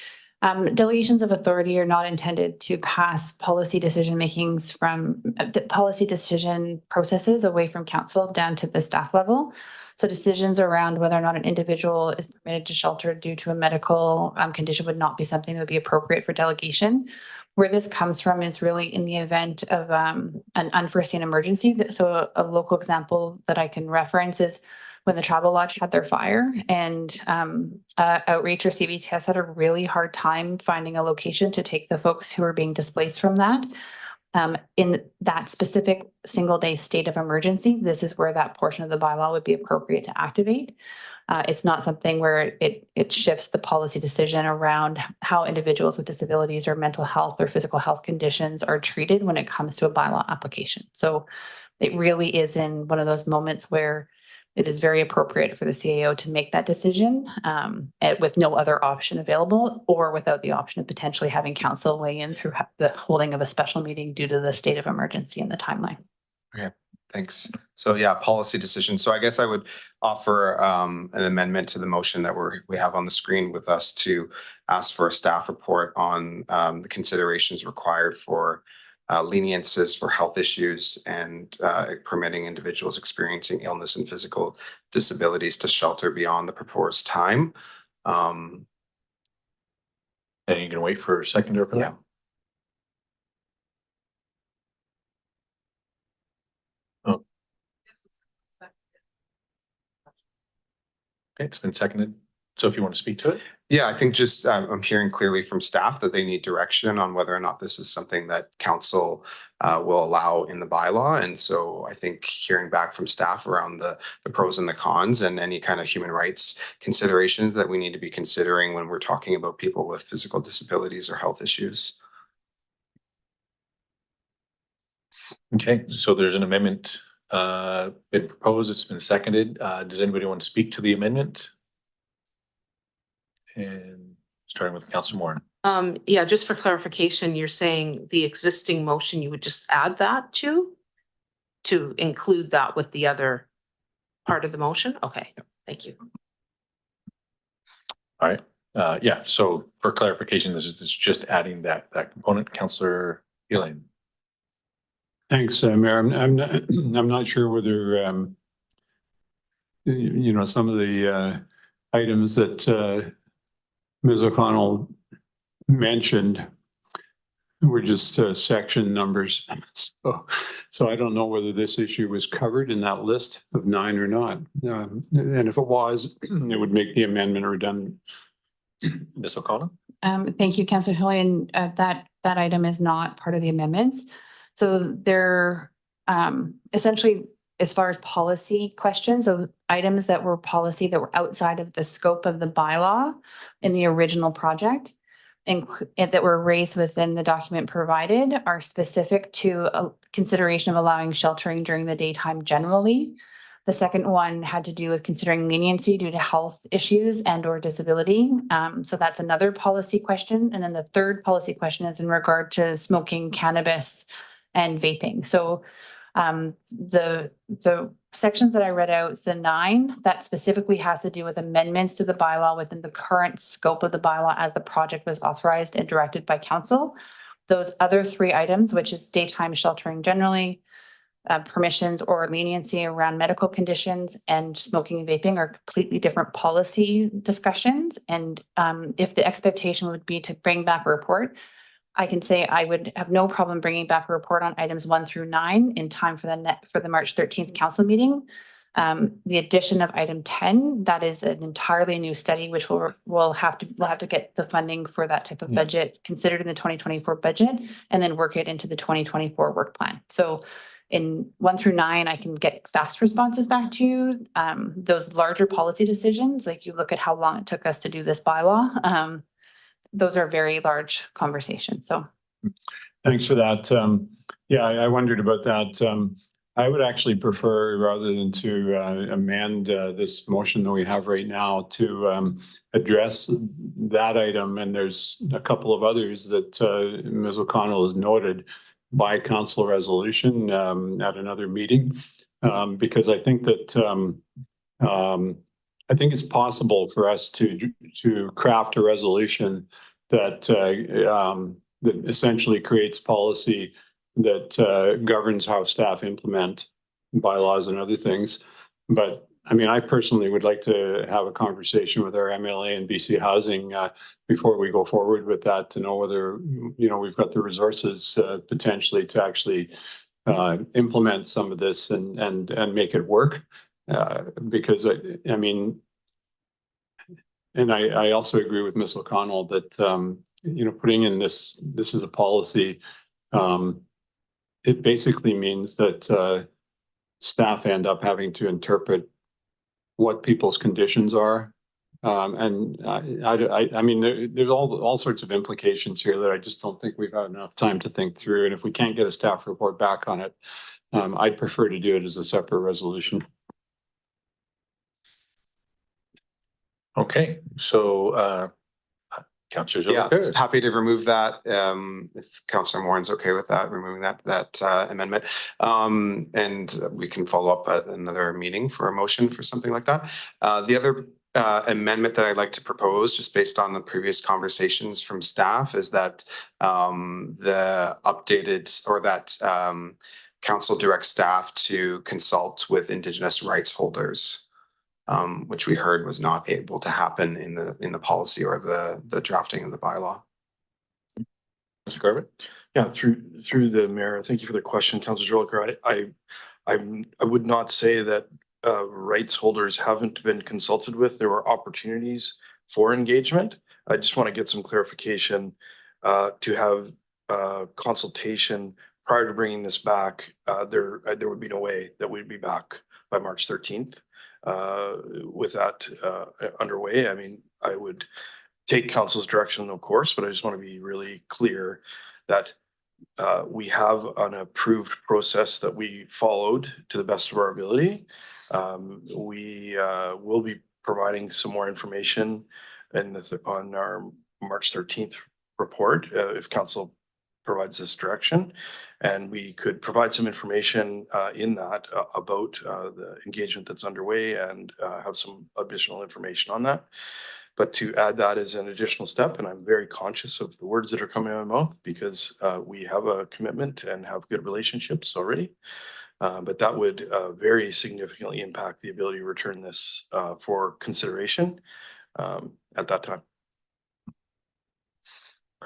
Delegations of authority are not intended to pass policy decision makings from policy decision processes away from council down to the staff level. So decisions around whether or not an individual is permitted to shelter due to a medical condition would not be something that would be appropriate for delegation. Where this comes from is really in the event of an unforeseen emergency. So a local example that I can reference is when the Travel Lodge had their fire, and Outreach or CBTS had a really hard time finding a location to take the folks who were being displaced from that. In that specific single day state of emergency, this is where that portion of the bylaw would be appropriate to activate. It's not something where it shifts the policy decision around how individuals with disabilities or mental health or physical health conditions are treated when it comes to a bylaw application. So it really is in one of those moments where it is very appropriate for the CAO to make that decision with no other option available, or without the option of potentially having council weigh in through the holding of a special meeting due to the state of emergency and the timeline. Okay, thanks. So yeah, policy decision. So I guess I would offer an amendment to the motion that we have on the screen with us to ask for a staff report on the considerations required for leniences for health issues and permitting individuals experiencing illness and physical disabilities to shelter beyond the proposed time. And you can wait for a second for that? Yeah. Oh. Okay, it's been seconded. So if you want to speak to it. Yeah, I think just I'm hearing clearly from staff that they need direction on whether or not this is something that council will allow in the bylaw. And so I think hearing back from staff around the pros and the cons and any kind of human rights considerations that we need to be considering when we're talking about people with physical disabilities or health issues. Okay, so there's an amendment been proposed. It's been seconded. Does anybody want to speak to the amendment? And starting with Councillor Morin. Yeah, just for clarification, you're saying the existing motion, you would just add that to include that with the other part of the motion? Okay, thank you. All right. Yeah, so for clarification, this is just adding that component. Councillor Elaine. Thanks, Mayor. I'm not sure whether you know, some of the items that Ms. O'Connell mentioned were just section numbers. So I don't know whether this issue was covered in that list of 9 or not. And if it was, it would make the amendment redundant. Ms. O'Connell. Thank you, Councillor Hillian. That item is not part of the amendments. So they're essentially, as far as policy questions, of items that were policy that were outside of the scope of the bylaw in the original project. that were raised within the document provided are specific to a consideration of allowing sheltering during the daytime generally. The second one had to do with considering leniency due to health issues and or disability. So that's another policy question. And then the third policy question is in regard to smoking cannabis and vaping. So the sections that I read out, the 9, that specifically has to do with amendments to the bylaw within the current scope of the bylaw as the project was authorized and directed by council. Those other 3 items, which is daytime sheltering generally, permissions or leniency around medical conditions, and smoking and vaping, are completely different policy discussions. And if the expectation would be to bring back a report, I can say I would have no problem bringing back a report on items 1 through 9 in time for the March 13th council meeting. The addition of item 10, that is an entirely new study, which we'll have to get the funding for that type of budget considered in the 2024 budget, and then work it into the 2024 work plan. So in 1 through 9, I can get fast responses back to you. Those larger policy decisions, like you look at how long it took us to do this bylaw, those are very large conversations. So Thanks for that. Yeah, I wondered about that. I would actually prefer, rather than to amend this motion that we have right now, to address that item. And there's a couple of others that Ms. O'Connell has noted by council resolution at another meeting, because I think that I think it's possible for us to craft a resolution that that essentially creates policy that governs how staff implement bylaws and other things. But I mean, I personally would like to have a conversation with our MLA and BC Housing before we go forward with that, to know whether, you know, we've got the resources potentially to actually implement some of this and make it work. Because I mean, and I also agree with Ms. O'Connell that, you know, putting in this is a policy, it basically means that staff end up having to interpret what people's conditions are. And I mean, there's all sorts of implications here that I just don't think we've had enough time to think through. And if we can't get a staff report back on it, I'd prefer to do it as a separate resolution. Okay, so Councillor Yeah, Zolliker. happy to remove that. If Councillor Moran's okay with that, removing that amendment. And we can follow up at another meeting for a motion for something like that. The other amendment that I'd like to propose, just based on the previous conversations from staff, is that the updated, or that council directs staff to consult with Indigenous rights holders, which we heard was not able to happen in the policy or the drafting of the bylaw. Mr. Corbett? Yeah, through the mayor. Thank you for the question, Councillor Zolliker. I would not say that rights holders haven't been consulted with. There were opportunities for engagement. I just want to get some clarification to have consultation prior to bringing this back. There would be no way that we'd be back by March 13th with that underway. I mean, I would take council's direction, of course, but I just want to be really clear that we have an approved process that we followed to the best of our ability. We will be providing some more information on our March 13th report if council provides this direction, and we could provide some information in that about the engagement that's underway, and have some additional information on that. But to add that as an additional step, and I'm very conscious of the words that are coming out of my mouth, because we have a commitment and have good relationships already. But that would very significantly impact the ability to return this for consideration at that time.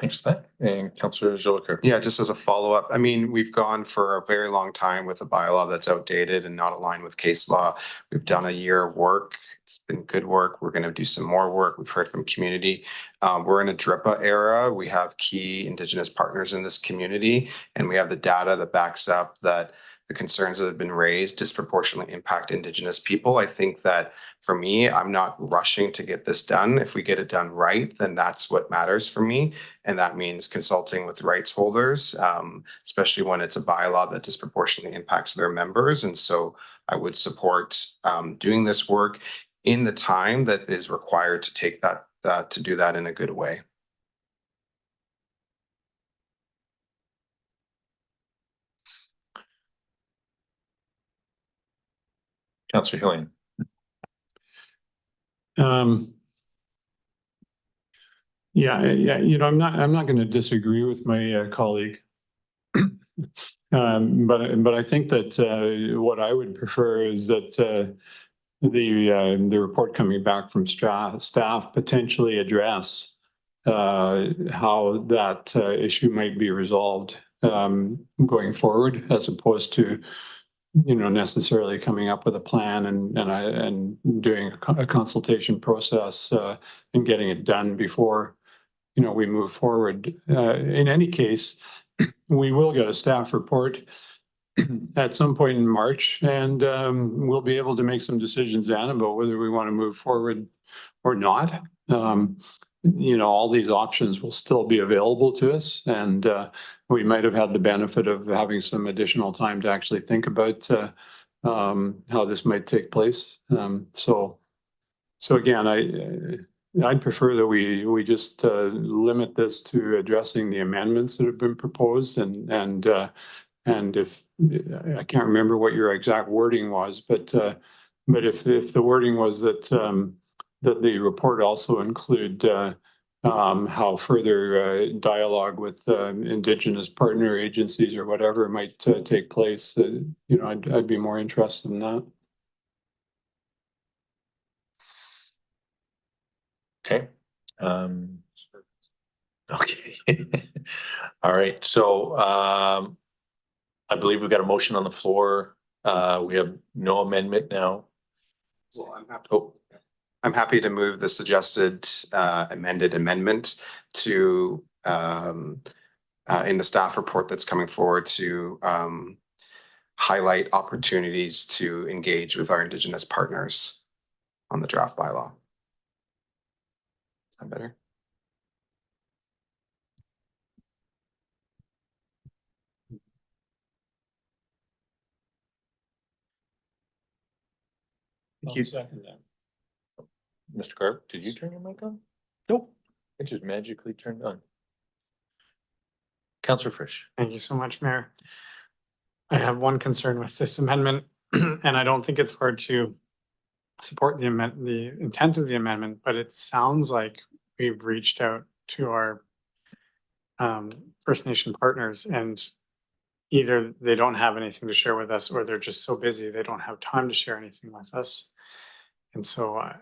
Thanks for that. And Councillor Zolliker. Yeah, just as a follow-up, I mean, we've gone for a very long time with a bylaw that's outdated and not aligned with case law. We've done a year of work. It's been good work. We're going to do some more work. We've heard from community. We're in a DRIPA era. We have key Indigenous partners in this community, and we have the data that backs up that the concerns that have been raised disproportionately impact Indigenous people. I think that for me, I'm not rushing to get this done. If we get it done right, then that's what matters for me. And that means consulting with rights holders, especially when it's a bylaw that disproportionately impacts their members. And so I would support doing this work in the time that is required to take that to do that in a good way. Councillor Hillian. Yeah, I'm not going to disagree with my colleague. But I think that what I would prefer is that the report coming back from staff potentially address how that issue might be resolved going forward, as opposed to necessarily coming up with a plan and doing a consultation process and getting it done before we move forward. In any case, we will get a staff report at some point in March, and we'll be able to make some decisions then about whether we want to move forward or not. All these options will still be available to us, and we might have had the benefit of having some additional time to actually think about how this might take place. So again, I'd prefer that we just limit this to addressing the amendments that have been proposed, and if I can't remember what your exact wording was, but if the wording was that the report also include how further dialogue with Indigenous partner agencies or whatever might take place, I'd be more interested in that. Okay. Okay. All right. So I believe we've got a motion on the floor. We have no amendment now. Well, I'm happy to move the suggested amended amendment to in the staff report that's coming forward to highlight opportunities to engage with our Indigenous partners on the draft bylaw. Is that better? Mr. Garb, did you turn your mic on? Nope. It just magically turned on. Councillor Frisch. Thank you so much, Mayor. I have one concern with this amendment, and I don't think it's hard to support the intent of the amendment, but it sounds like we've reached out to our First Nation partners, and either they don't have anything to share with us, or they're just so busy they don't have time to share anything with us. And so, I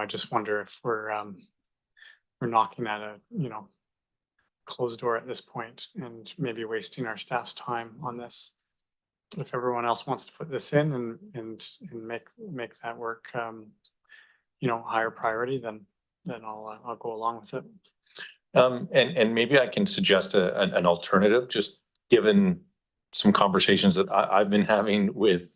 just wonder if we're knocking at a closed door at this point, and maybe wasting our staff's time on this. If everyone else wants to put this in and make that work, higher priority, then I'll go along with it. And maybe I can suggest an alternative, just given some conversations that I've been having with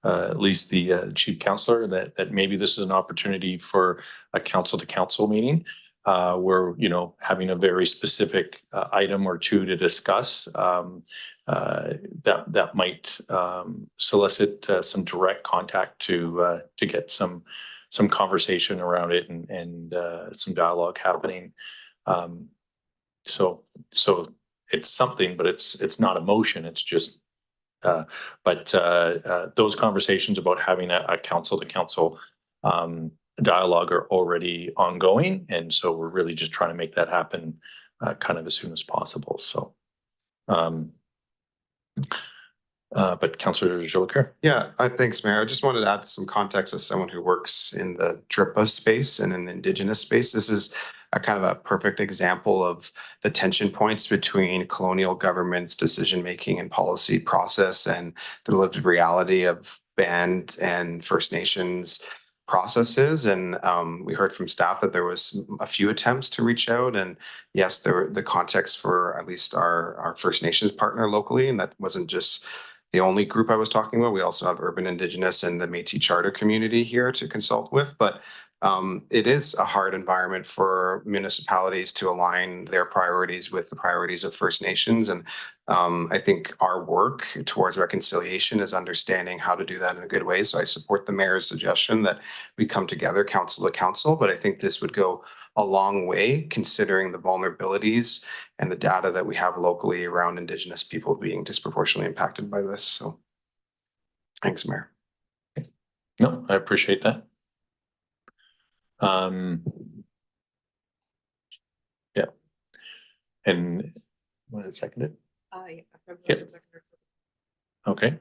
at least the chief counselor, that maybe this is an opportunity for a council to council meeting where, having a very specific item or two to discuss that might solicit some direct contact to get some conversation around it and some dialogue happening. So it's something, but it's not a motion. It's just, but those conversations about having a council to council dialogue are already ongoing. And so we're really just trying to make that happen kind of as soon as possible. So, but Councillor Jolicoeur. Yeah, thanks, Mayor. I just wanted to add some context as someone who works in the DRIPA space and in the Indigenous space. This is a kind of a perfect example of the tension points between colonial government's decision-making and policy process and the lived reality of band and First Nations processes. And we heard from staff that there was a few attempts to reach out, and yes, there were the context for at least our First Nations partner locally, and that wasn't just the only group I was talking about. We also have urban Indigenous and the Métis Charter community here to consult with, but it is a hard environment for municipalities to align their priorities with the priorities of First Nations. And I think our work towards reconciliation is understanding how to do that in a good way. So I support the mayor's suggestion that we come together council to council, but I think this would go a long way considering the vulnerabilities and the data that we have locally around Indigenous people being disproportionately impacted by this. So thanks, Mayor. No, I appreciate that. Yeah. And was it seconded? Yep. Okay.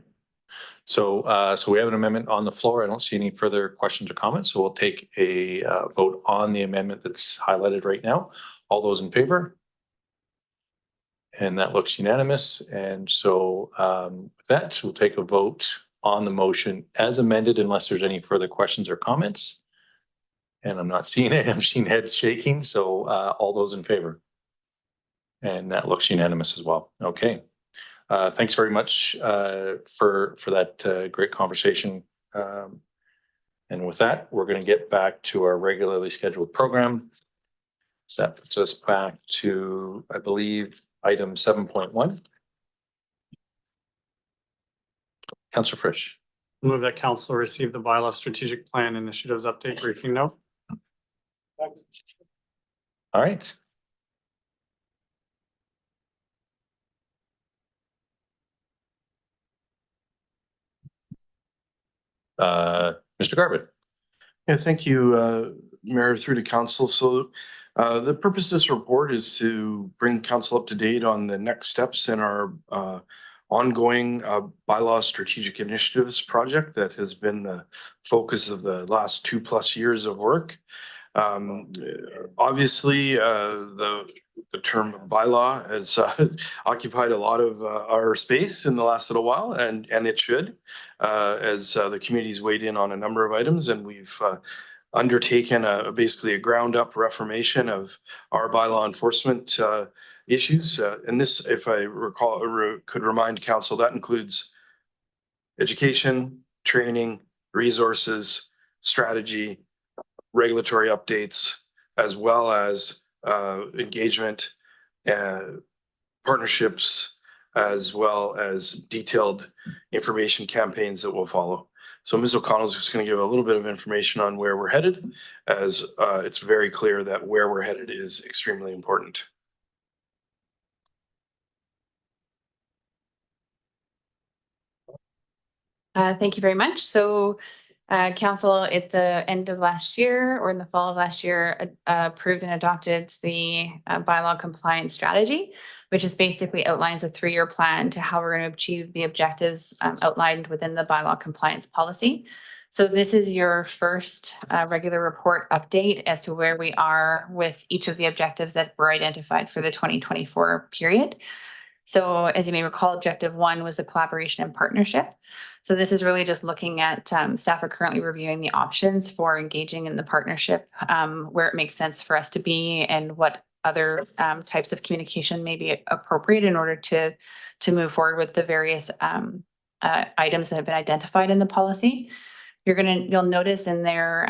So we have an amendment on the floor. I don't see any further questions or comments, so we'll take a vote on the amendment that's highlighted right now. All those in favor? And that looks unanimous. And so with that, we'll take a vote on the motion as amended unless there's any further questions or comments. And I'm not seeing it. I'm seeing heads shaking. So all those in favor? And that looks unanimous as well. Okay. Thanks very much for that great conversation. And with that, we're going to get back to our regularly scheduled program. So that puts us back to, I believe, item 7.1. Councillor Frisch. Move that council receive the bylaw strategic plan initiatives update briefing note. All right. Mr. Garbutt. Yeah, thank you, Mayor, through to council. So the purpose of this report is to bring council up to date on the next steps in our ongoing bylaw strategic initiatives project that has been the focus of the last 2+ years of work. Obviously, the term bylaw has occupied a lot of our space in the last little while, and it should, as the community's weighed in on a number of items, and we've undertaken basically a ground up reformation of our bylaw enforcement issues. And this, if I recall, could remind council, that includes education, training, resources, strategy, regulatory updates, as well as engagement, partnerships, as well as detailed information campaigns that will follow. So Ms. O'Connell is just going to give a little bit of information on where we're headed, as it's very clear that where we're headed is extremely important. Thank you very much. So council at the end of last year or in the fall of last year approved and adopted the bylaw compliance strategy, which is basically outlines a 3-year plan to how we're going to achieve the objectives outlined within the bylaw compliance policy. So this is your first regular report update as to where we are with each of the objectives that were identified for the 2024 period. So as you may recall, objective 1 was the collaboration and partnership. So this is really just looking at staff are currently reviewing the options for engaging in the partnership, where it makes sense for us to be and what other types of communication may be appropriate in order to move forward with the various items that have been identified in the policy. You'll notice in there,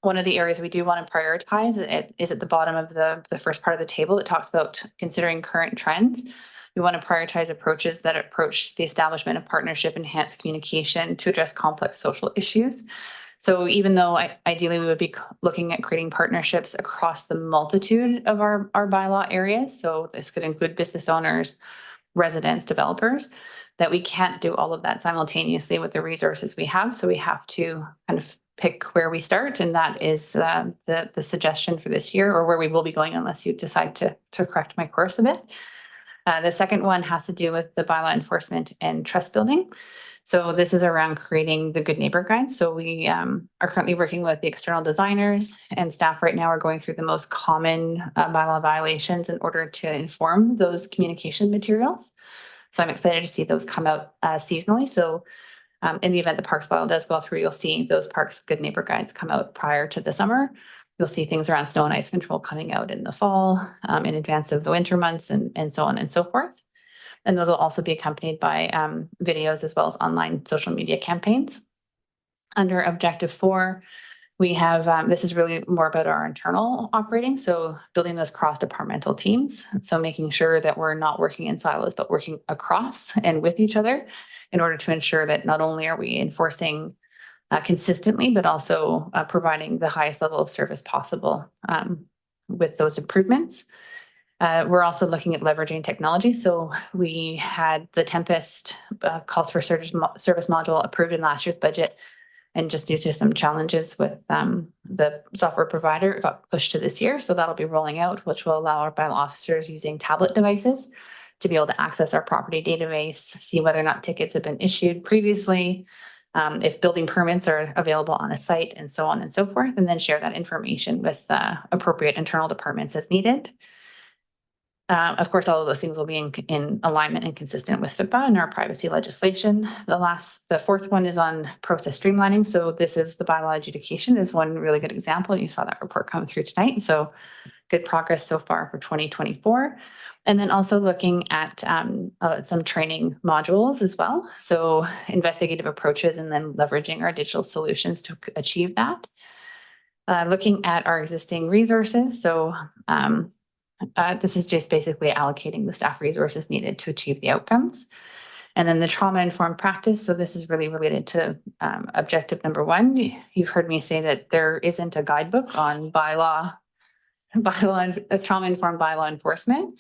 one of the areas we do want to prioritize is at the bottom of the first part of the table that talks about considering current trends. We want to prioritize approaches that approach the establishment of partnership, enhanced communication to address complex social issues. So even though ideally we would be looking at creating partnerships across the multitude of our bylaw areas, so this could include business owners, residents, developers, that we can't do all of that simultaneously with the resources we have. So we have to kind of pick where we start, and that is the suggestion for this year, or where we will be going unless you decide to correct my course a bit. The second one has to do with the bylaw enforcement and trust building. So this is around creating the Good Neighbor Guide. So we are currently working with the external designers, and staff right now are going through the most common bylaw violations in order to inform those communication materials. So I'm excited to see those come out seasonally. So in the event the Parks bylaw does go through, you'll see those Parks Good Neighbor Guides come out prior to the summer. You'll see things around snow and ice control coming out in the fall, in advance of the winter months, and so on and so forth. And those will also be accompanied by videos as well as online social media campaigns. Under objective 4, we have, this is really more about our internal operating. So building those cross-departmental teams. So making sure that we're not working in silos, but working across and with each other in order to ensure that not only are we enforcing consistently, but also providing the highest level of service possible with those improvements. We're also looking at leveraging technology. So we had the Tempest calls for service module approved in last year's budget. And just due to some challenges with the software provider, it got pushed to this year. So that'll be rolling out, which will allow our bylaw officers using tablet devices to be able to access our property database, see whether or not tickets have been issued previously, if building permits are available on a site, and so on and so forth, and then share that information with appropriate internal departments as needed. Of course, all of those things will be in alignment and consistent with FIPA and our privacy legislation. The fourth one is on process streamlining. So this is the bylaw adjudication is one really good example. You saw that report come through tonight. So good progress so far for 2024. And then also looking at some training modules as well. So investigative approaches and then leveraging our digital solutions to achieve that. Looking at our existing resources. So this is just basically allocating the staff resources needed to achieve the outcomes. And then the trauma-informed practice. So this is really related to objective number 1. You've heard me say that there isn't a guidebook on trauma-informed bylaw enforcement.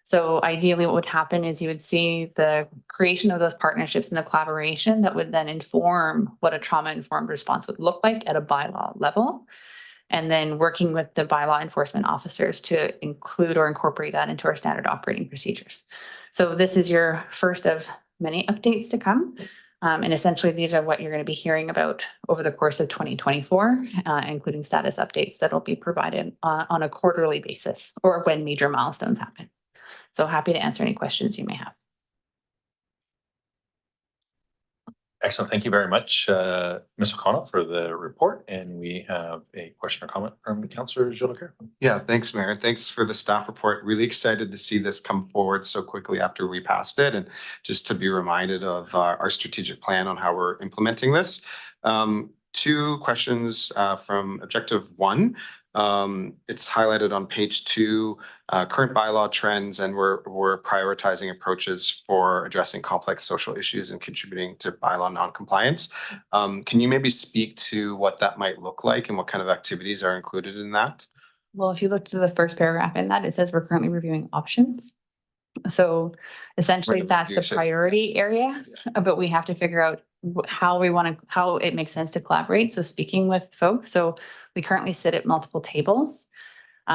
So ideally what would happen is you would see the creation of those partnerships and the collaboration that would then inform what a trauma-informed response would look like at a bylaw level. And then working with the bylaw enforcement officers to include or incorporate that into our standard operating procedures. So this is your first of many updates to come. And essentially, these are what you're going to be hearing about over the course of 2024, including status updates that will be provided on a quarterly basis or when major milestones happen. So happy to answer any questions you may have. Excellent. Thank you very much, Ms. O'Connell, for the report. And we have a question or comment from Councillor Jolicoeur. Yeah, thanks, Mayor. Thanks for the staff report. Really excited to see this come forward so quickly after we passed it, and just to be reminded of our strategic plan on how we're implementing this. 2 questions from objective 1. It's highlighted on page 2, current bylaw trends, and we're prioritizing approaches for addressing complex social issues and contributing to bylaw non-compliance. Can you maybe speak to what that might look like and what kind of activities are included in that? Well, if you look to the first paragraph in that, it says we're currently reviewing options. So essentially that's the priority area, but we have to figure out how it makes sense to collaborate. So speaking with folks, so we currently sit at multiple tables.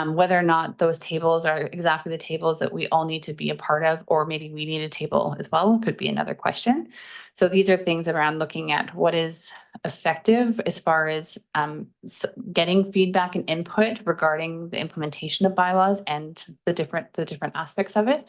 Whether or not those tables are exactly the tables that we all need to be a part of, or maybe we need a table as well, could be another question. So these are things around looking at what is effective as far as getting feedback and input regarding the implementation of bylaws and the different aspects of it.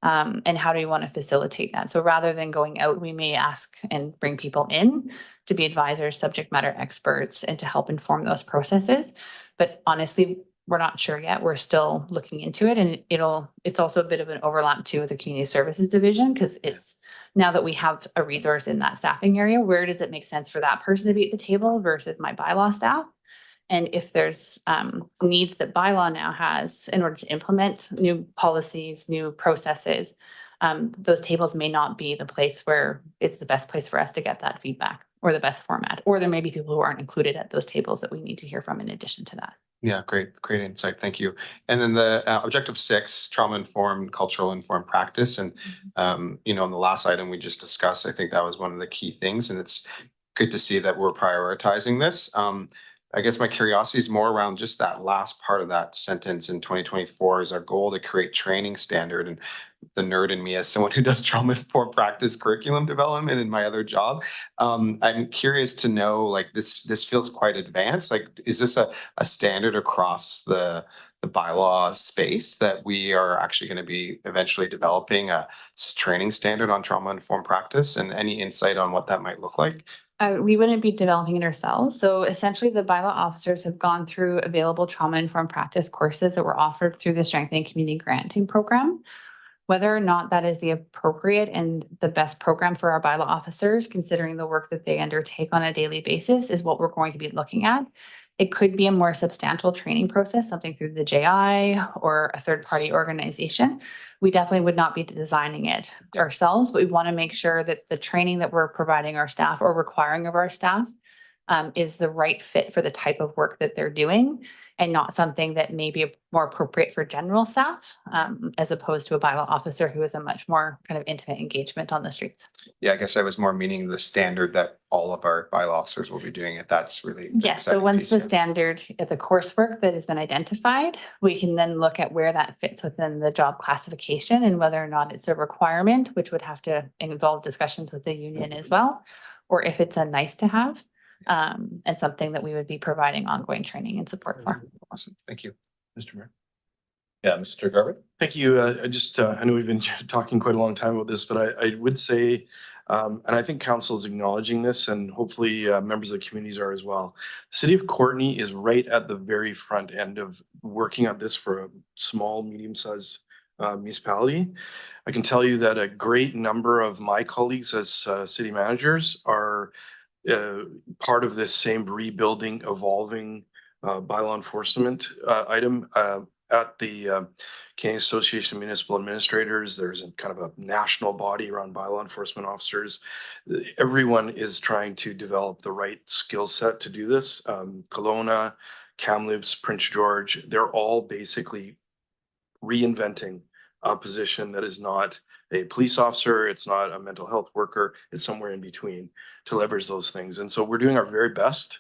And how do you want to facilitate that? So rather than going out, we may ask and bring people in to be advisors, subject matter experts, and to help inform those processes. But honestly, we're not sure yet. We're still looking into it, and it's also a bit of an overlap too with the community services division, because it's now that we have a resource in that staffing area, where does it make sense for that person to be at the table versus my bylaw staff? And if there's needs that bylaw now has in order to implement new policies, new processes, those tables may not be the place where it's the best place for us to get that feedback or the best format. Or there may be people who aren't included at those tables that we need to hear from in addition to that. Yeah, great insight. Thank you. And then the objective 6, trauma-informed, cultural-informed practice. And, in the last item we just discussed, I think that was one of the key things. And it's good to see that we're prioritizing this. I guess my curiosity is more around just that last part of that sentence. In 2024 is our goal to create training standard. And the nerd in me, as someone who does trauma-informed practice curriculum development in my other job, I'm curious to know, like, this feels quite advanced. Like, is this a standard across the bylaw space that we are actually going to be eventually developing a training standard on trauma-informed practice? And any insight on what that might look like? We wouldn't be developing it ourselves. So essentially the bylaw officers have gone through available trauma-informed practice courses that were offered through the Strengthening Community Granting Program, Whether or not that is the appropriate and the best program for our bylaw officers, considering the work that they undertake on a daily basis, is what we're going to be looking at. It could be a more substantial training process, something through the JI or a third-party organization. We definitely would not be designing it ourselves, but we want to make sure that the training that we're providing our staff or requiring of our staff is the right fit for the type of work that they're doing, and not something that may be more appropriate for general staff, as opposed to a bylaw officer who is a much more kind of intimate engagement on the streets. Yeah, I guess I was more meaning the standard that all of our bylaw officers will be doing it. That's really. the Yes, so exciting once piece, the yeah. standard at the coursework that has been identified, we can then look at where that fits within the job classification and whether or not it's a requirement, which would have to involve discussions with the union as well, or if it's a nice to have, and something that we would be providing ongoing training and support for. Awesome. Thank you. Mr. Mayor. Yeah, Mr. Garvin. Thank you. I know we've been talking quite a long time about this, but I would say, and I think council is acknowledging this, and hopefully members of the communities are as well. The city of Courtenay is right at the very front end of working on this for a small, medium-sized municipality. I can tell you that a great number of my colleagues as city managers are part of this same rebuilding, evolving bylaw enforcement item. At the Canadian Association of Municipal Administrators, there's a kind of a national body around bylaw enforcement officers. Everyone is trying to develop the right skill set to do this. Kelowna, Kamloops, Prince George, they're all basically reinventing a position that is not a police officer, it's not a mental health worker, it's somewhere in between to leverage those things. And so we're doing our very best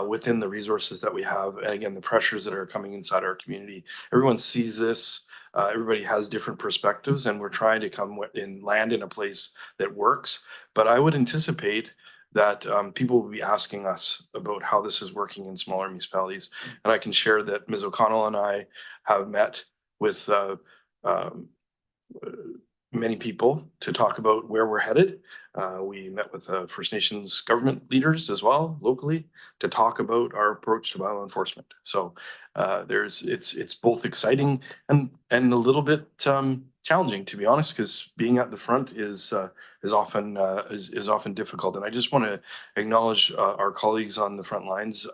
within the resources that we have. And again, the pressures that are coming inside our community. Everyone sees this. Everybody has different perspectives, and we're trying to land in a place that works. But I would anticipate that people will be asking us about how this is working in smaller municipalities. And I can share that Ms. O'Connell and I have met with many people to talk about where we're headed. We met with First Nations government leaders as well locally to talk about our approach to bylaw enforcement. So it's both exciting and a little bit challenging, to be honest, because being at the front is often difficult. And I just want to acknowledge our colleagues on the front lines,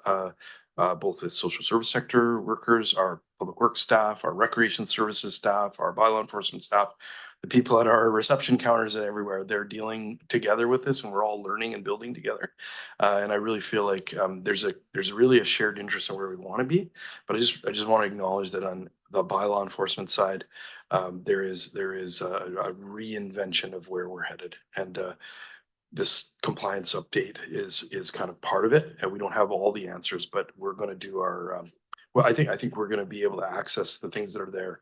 both the social service sector workers, our public works staff, our recreation services staff, our bylaw enforcement staff, the people at our reception counters and everywhere. They're dealing together with this, and we're all learning and building together. And I really feel like there's really a shared interest in where we want to be. But I just want to acknowledge that on the bylaw enforcement side, there is a reinvention of where we're headed. And this compliance update is kind of part of it, and we don't have all the answers, but we're going to do our I think we're going to be able to access the things that are there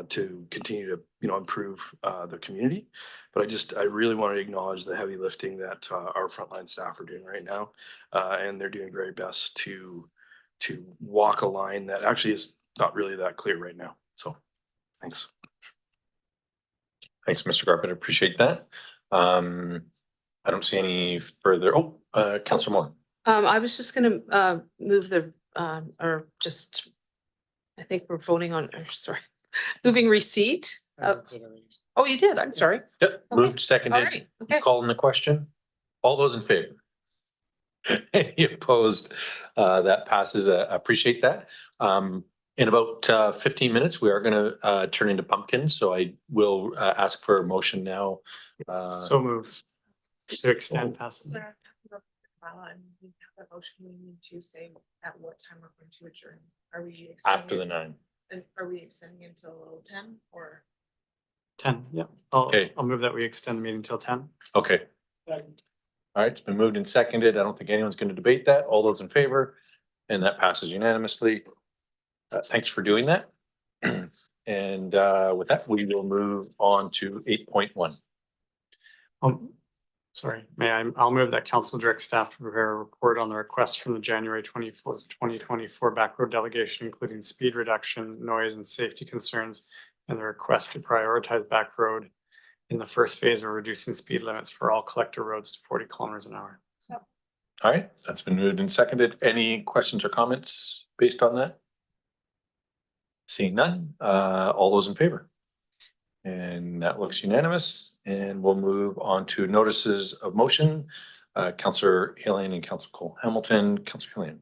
to continue to improve the community. But I really want to acknowledge the heavy lifting that our frontline staff are doing right now, and they're doing very best to walk a line that actually is not really that clear right now. So thanks. Thanks, Mr. Garvin. I appreciate that. I don't see any further. Councillor Moore. I was just gonna move I think we're voting on, moving receipt. Oh, you did, I'm sorry. Yep, moved, seconded. All right, okay. Calling the question. All those in favor? Any opposed? That passes. Appreciate that. In about 15 minutes, we are going to turn into pumpkins. So I will ask for a motion now. So move to extend past. And we have a motion, we need to say at what time we're going to adjourn. Are we After the 9. And are we extending until 10 or? 10, yeah. Okay. I'll move that we extend the meeting till 10. Okay. All right, it's been moved and seconded. I don't think anyone's going to debate that. All those in favor? And that passes unanimously. Thanks for doing that. And with that, we will move on to 8.1. Sorry, I'll move that council direct staff to prepare a report on the request from the January 24th, 2024 back road delegation, including speed reduction, noise and safety concerns, and the request to prioritize back road in the first phase of reducing speed limits for all collector roads to 40 kilometers an hour. So. All right, that's been moved and seconded. Any questions or comments based on that? Seeing none, all those in favor? And that looks unanimous, and we'll move on to notices of motion. Councillor Hillian and Councillor Cole Hamilton. Councillor Hillian.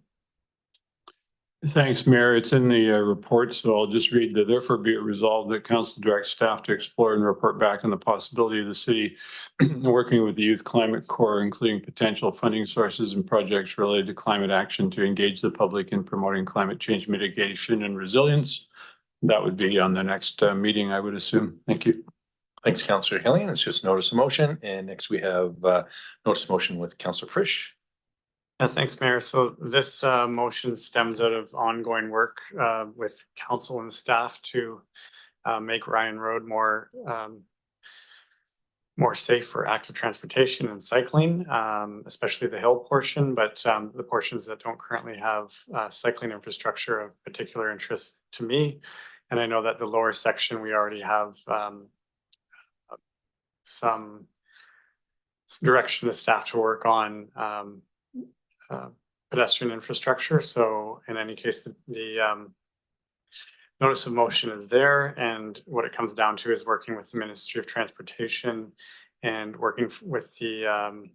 Thanks, Mayor. It's in the report, so I'll just read the therefore be it resolved that council directs staff to explore and report back on the possibility of the city working with the Youth Climate Corps, including potential funding sources and projects related to climate action to engage the public in promoting climate change mitigation and resilience. That would be on the next meeting, I would assume. Thank you. Thanks, Councillor Hillian. It's just notice of motion. And next we have notice of motion with Councillor Frisch. Yeah, thanks, Mayor. So this motion stems out of ongoing work with council and staff to make Ryan Road more safe for active transportation and cycling, especially the hill portion, but the portions that don't currently have cycling infrastructure of particular interest to me. And I know that the lower section, we already have some direction to staff to work on pedestrian infrastructure. So in any case, the notice of motion is there, and what it comes down to is working with the Ministry of Transportation and working with the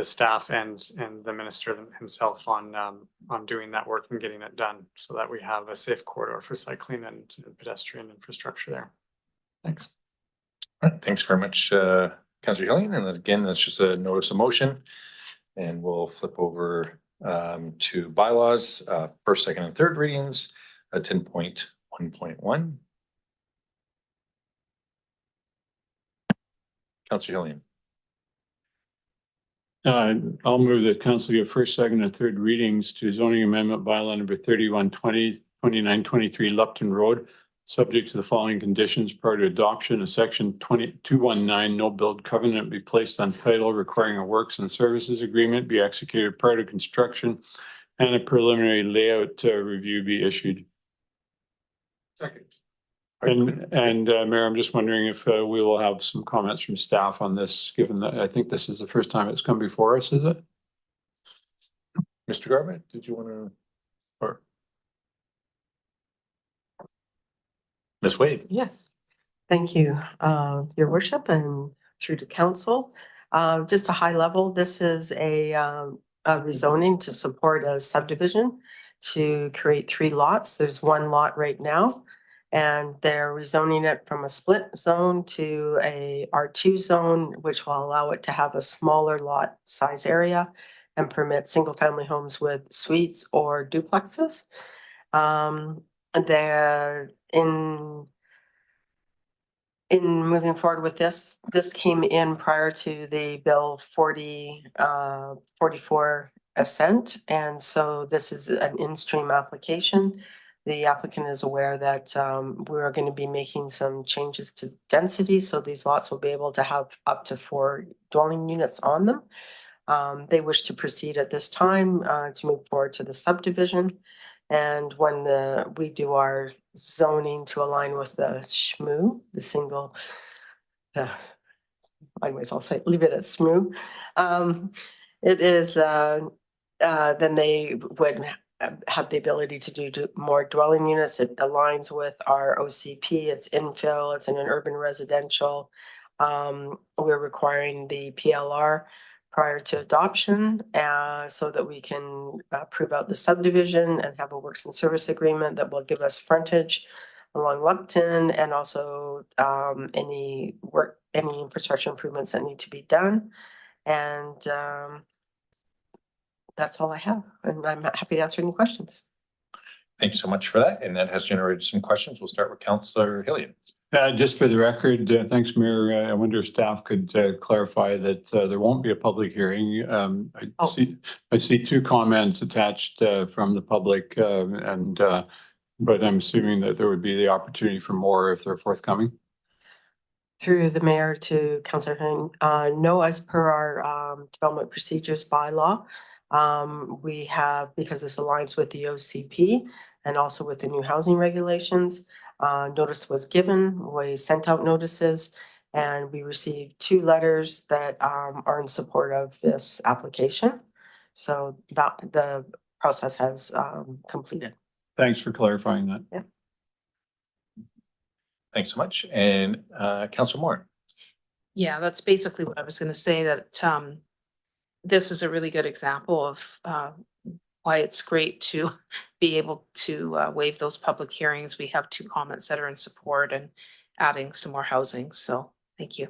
staff and the minister himself on doing that work and getting it done so that we have a safe corridor for cycling and pedestrian infrastructure there. Thanks. All right, thanks very much, Councillor Hillian. And then again, that's just a notice of motion. And we'll flip over to bylaws, first, second, and third readings, 10.1.1. Councillor Hillian. I'll move that council give first, second, and third readings to zoning amendment bylaw number 3120, 2923 Lupton Road, subject to the following conditions prior to adoption of section 219 no build covenant be placed on title requiring a works and services agreement be executed prior to construction and a preliminary layout review be issued. Second. And Mayor, I'm just wondering if we will have some comments from staff on this, given that I think this is the first time it's come before us, is it? Mr. Garbutt, did you want to? Or Ms. Wade? Yes, thank you, Your Worship, and through to council. Just a high level, this is a rezoning to support a subdivision to create 3 lots. There's 1 lot right now, and they're rezoning it from a split zone to a R2 zone, which will allow it to have a smaller lot size area and permit single-family homes with suites or duplexes. They're in moving forward with this came in prior to the bill 44 assent, and so this is an in-stream application. The applicant is aware that we're going to be making some changes to density, so these lots will be able to have up to 4 dwelling units on them. They wish to proceed at this time to move forward to the subdivision. And when we do our zoning to align with the SHMU, the single, anyways, I'll say, leave it at SHMU. It is, then they would have the ability to do more dwelling units. It aligns with our OCP, it's infill, it's in an urban residential. We're requiring the PLR prior to adoption, so that we can prove out the subdivision and have a works and service agreement that will give us frontage along Lupton and also any infrastructure improvements that need to be done. And that's all I have, and I'm happy to answer any questions. Thanks so much for that. And that has generated some questions. We'll start with Councillor Hillian. Just for the record, thanks, Mayor. I wonder if staff could clarify that there won't be a public hearing. I see 2 comments attached from the public, but I'm assuming that there would be the opportunity for more if they're forthcoming. Through the mayor to Councillor Hing, no, as per our development procedures bylaw, we have, because this aligns with the OCP and also with the new housing regulations, notice was given, we sent out notices, and we received 2 letters that are in support of this application. So that the process has completed. Thanks for clarifying that. Yeah. Thanks so much. And Councillor Moore. Yeah, that's basically what I was gonna say, that this is a really good example of why it's great to be able to waive those public hearings. We have 2 comments that are in support and adding some more housing. So thank you.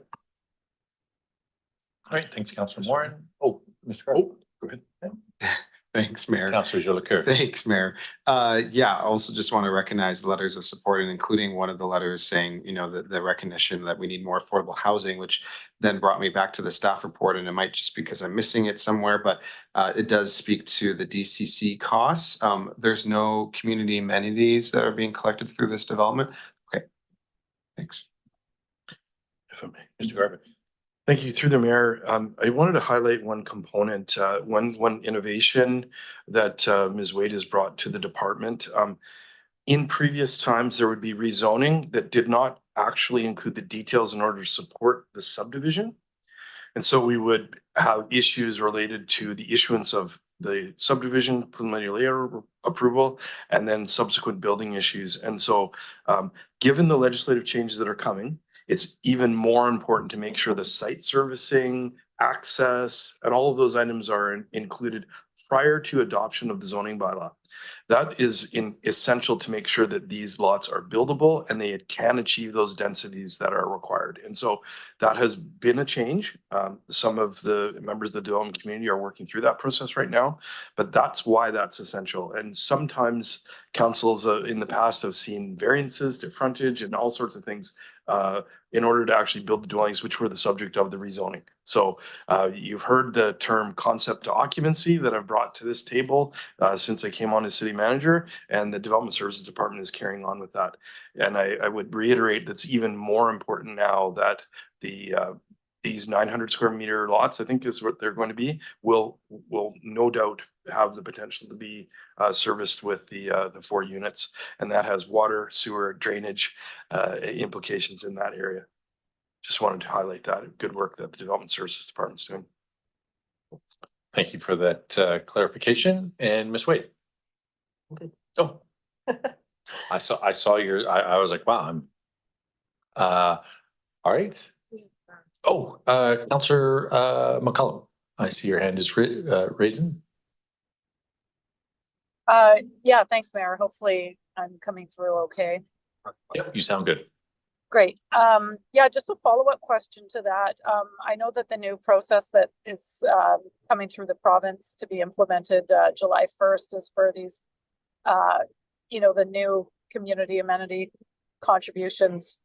All right, thanks, Councillor Moore. Oh, Mr. Carter. Oh, go ahead. Thanks, Mayor. Councillor Jolicoeur. Thanks, Mayor. Yeah, I also just want to recognize the letters of support, and including one of the letters saying, you know, the recognition that we need more affordable housing, which then brought me back to the staff report, and it might just because I'm missing it somewhere, but it does speak to the DCC costs. There's no community amenities that are being collected through this development. Okay, thanks. If I may, Mr. Garvin. Thank you. Through the mayor, I wanted to highlight one component, one innovation that Ms. Wade has brought to the department. In previous times, there would be rezoning that did not actually include the details in order to support the subdivision. And so we would have issues related to the issuance of the subdivision preliminary layout approval and then subsequent building issues. And so given the legislative changes that are coming, it's even more important to make sure the site servicing, access, and all of those items are included prior to adoption of the zoning bylaw. That is essential to make sure that these lots are buildable and they can achieve those densities that are required. And so that has been a change. Some of the members of the development community are working through that process right now, but that's why that's essential. And sometimes councils in the past have seen variances to frontage and all sorts of things in order to actually build the dwellings, which were the subject of the rezoning. So you've heard the term concept to occupancy that I've brought to this table since I came on as city manager, and the Development Services Department is carrying on with that. And I would reiterate that's even more important now that these 900 square meter lots, I think is what they're going to be, will no doubt have the potential to be serviced with the 4 units. And that has water, sewer, drainage implications in that area. Just wanted to highlight that good work that the Development Services Department is doing. Thank you for that clarification. And Ms. Wade. Okay. Oh. I saw your, I was like, wow, I'm all right. Oh, Councillor McCollum, I see your hand is raising. Yeah, thanks, Mayor. Hopefully I'm coming through okay. Yep, you sound good. Great. Yeah, just a follow-up question to that. I know that the new process that is coming through the province to be implemented July 1st is for these, you know, the new community amenity contributions.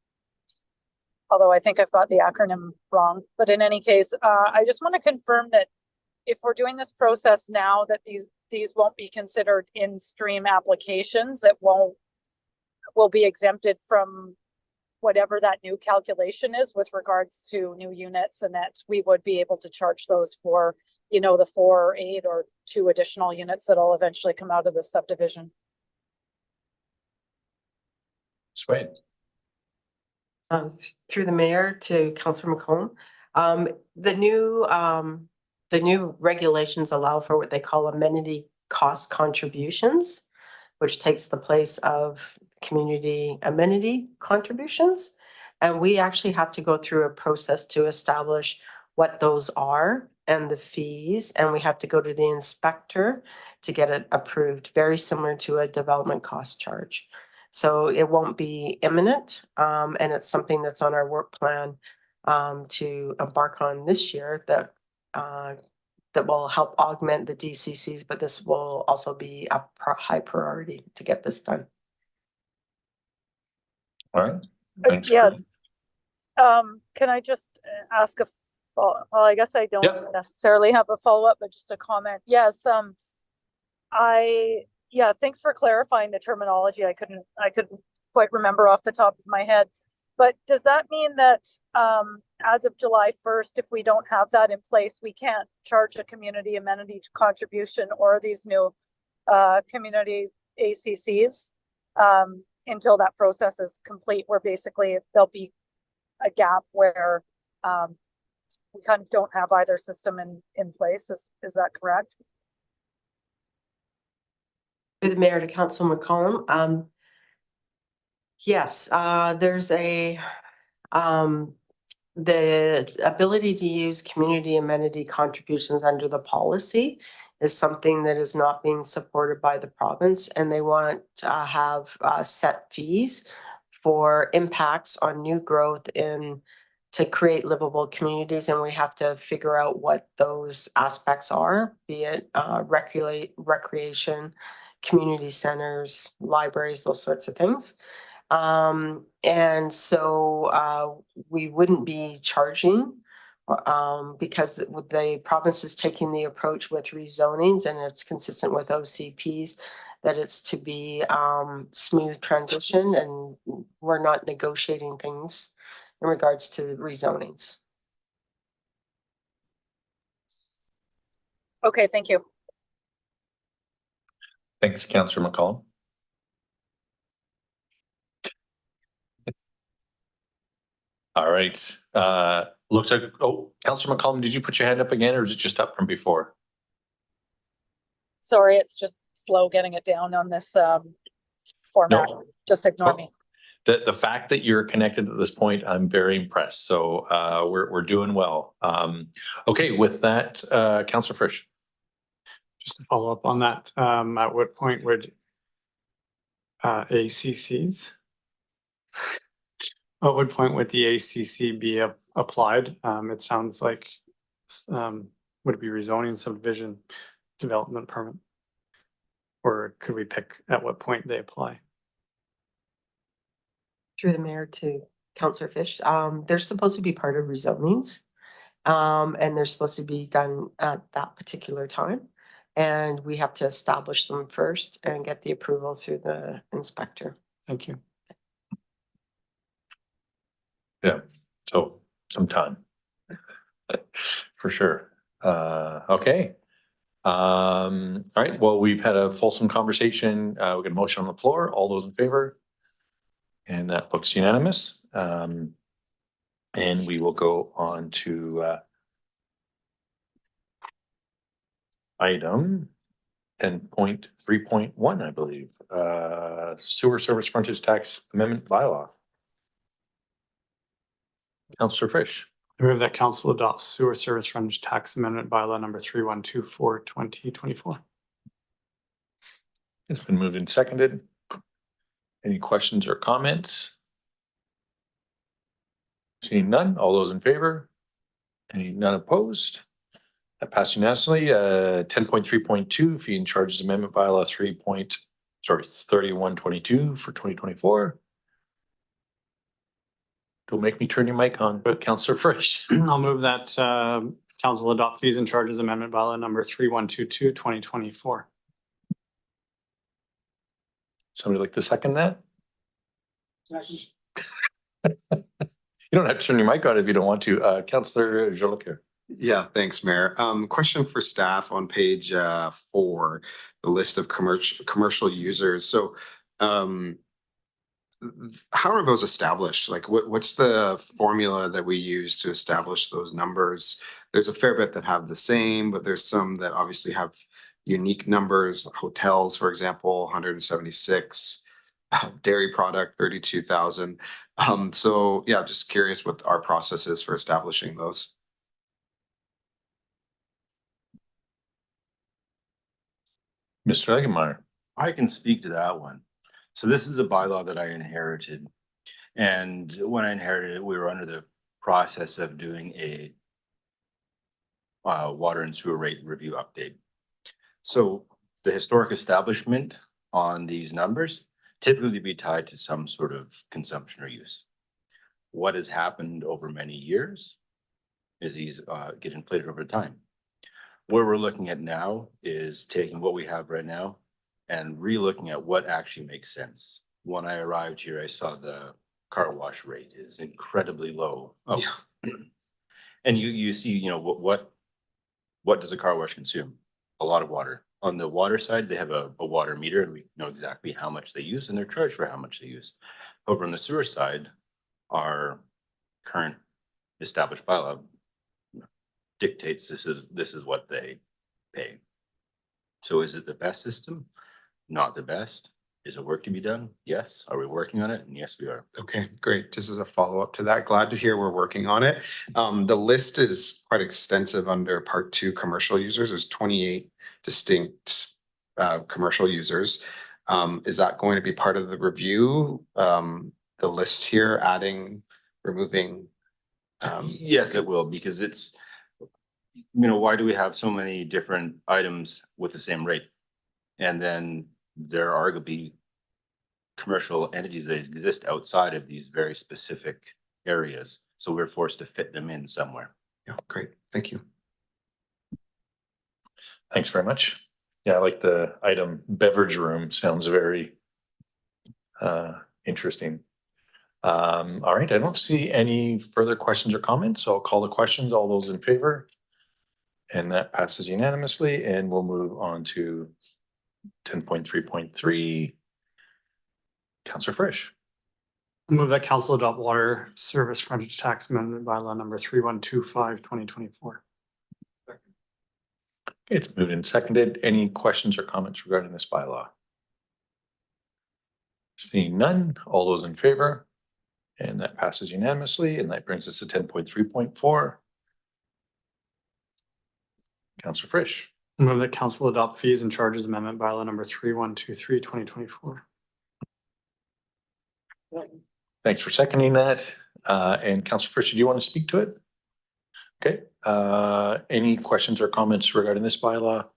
Although I think I've got the acronym wrong, but in any case, I just want to confirm that if we're doing this process now, that these won't be considered in-stream applications that will be exempted from whatever that new calculation is with regards to new units, and that we would be able to charge those for, you know, the 4 or 8 or 2 additional units that'll eventually come out of the subdivision. Sweet. Through the mayor to Councillor McComb, the new regulations allow for what they call amenity cost contributions, which takes the place of community amenity contributions. And we actually have to go through a process to establish what those are and the fees. And we have to go to the inspector to get it approved, very similar to a development cost charge. So it won't be imminent. And it's something that's on our work plan to embark on this year that will help augment the DCCs, but this will also be a high priority to get this done. All right. Thanks. Yeah. Can I just ask well, I guess I don't necessarily have a follow-up, but just a comment. Yes. Yeah, thanks for clarifying the terminology. I couldn't quite remember off the top of my head. But does that mean that as of July 1st, if we don't have that in place, we can't charge a community amenity contribution or these new community ACCs until that process is complete, where basically there'll be a gap where we kind of don't have either system in place? Is that correct? Through the mayor to Council McCollum, Yes, there's the ability to use community amenity contributions under the policy is something that is not being supported by the province, and they want to have set fees for impacts on new growth to create livable communities, and we have to figure out what those aspects are, be it recreation, community centers, libraries, those sorts of things. And so we wouldn't be charging because the province is taking the approach with rezonings, and it's consistent with OCPs that it's to be smooth transition, and we're not negotiating things in regards to rezonings. Okay, thank you. Thanks, Councillor McCollum. All right, looks like, oh, Councillor McCollum, did you put your hand up again, or is it just up from before? Sorry, it's just slow getting it down on this format. No. Just ignore me. The fact that you're connected at this point, I'm very impressed. So we're doing well. Okay, with that, Councillor Frisch. Just to follow up on that, at what point would ACCs? At what point would the ACC be applied? It sounds like, would it be rezoning, subdivision, development permit? Or could we pick at what point they apply? Through the mayor to Councillor Fish, they're supposed to be part of rezonings. And they're supposed to be done at that particular time. And we have to establish them first and get the approval through the inspector. Thank you. Yeah, so some time. For sure. Okay. All right, well, we've had a fulsome conversation. We got a motion on the floor. All those in favor? And that looks unanimous. And we will go on to item 10.3.1, I believe, sewer service frontage tax amendment bylaw. Councillor Frisch. I move that council adopts sewer service frontage tax amendment bylaw number 3124 2024. It's been moved and seconded. Any questions or comments? Seeing none, all those in favor? None opposed? That passed unanimously. 10.3.2 fee and charges amendment bylaw 3122 for 2024. Don't make me turn your mic on, but Councillor Frisch. I'll move that council adopt fees and charges amendment bylaw number 3122 2024. Somebody like to second that? You don't have to turn your mic on if you don't want to. Councillor Jolicoeur. Yeah, thanks, Mayor. Question for staff on page 4, the list of commercial users. So how are those established? Like what's the formula that we use to establish those numbers? There's a fair bit that have the same, but there's some that obviously have unique numbers. Hotels, for example, 176, dairy product, 32,000. So yeah, just curious what our process is for establishing those. Mr. Eggenmeyer. I can speak to that one. So this is a bylaw that I inherited. And when I inherited it, we were under the process of doing a water and sewer rate review update. So the historic establishment on these numbers typically be tied to some sort of consumption or use. What has happened over many years is these get inflated over time. What we're looking at now is taking what we have right now and re-looking at what actually makes sense. When I arrived here, I saw the car wash rate is incredibly low. Oh. Yeah. And you see, you know, what does a car wash consume? A lot of water. On the water side, they have a water meter, and we know exactly how much they use, and they're charged for how much they use. Over on the sewer side, our current established bylaw dictates this is what they pay. So is it the best system? Not the best. Is there work to be done? Yes. Are we working on it? And yes, we are. Okay, great. Just as a follow-up to that, glad to hear we're working on it. The list is quite extensive under part 2, commercial users. There's 28 distinct commercial users. Is that going to be part of the review? The list here, adding, removing? Yes, it will, because it's, why do we have so many different items with the same rate? And then there are arguably commercial entities that exist outside of these very specific areas. So we're forced to fit them in somewhere. Yeah, great. Thank you. Thanks very much. Yeah, I like the item beverage room. Sounds very interesting. All right, I don't see any further questions or comments, so I'll call the questions. All those in favor? And that passes unanimously, and we'll move on to 10.3.3. Councillor Frisch. Move that council adopt water service frontage tax amendment bylaw number 3125/2024. It's moved and seconded. Any questions or comments regarding this bylaw? Seeing none, all those in favor? And that passes unanimously, and that brings us to 10.3.4. Councillor Frisch. Move that council adopt fees and charges amendment bylaw number 3123/2024. Thanks for seconding that. And Councillor Frisch, do you want to speak to it? Okay. Any questions or comments regarding this bylaw?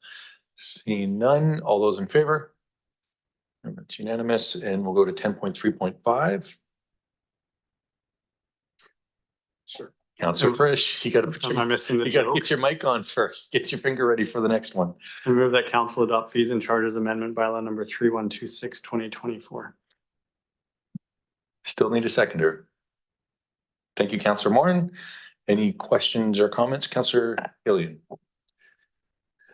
Seeing none, all those in favor? And that's unanimous, and we'll go to 10.3.5. Sure. Councillor Frisch, you gotta Am I missing the you gotta joke? get your mic on first. Get your finger ready for the next one. I move that council adopt fees and charges amendment bylaw number 3126/2024. Still need a seconder. Thank you, Councillor Moran. Any questions or comments, Councillor Gillian?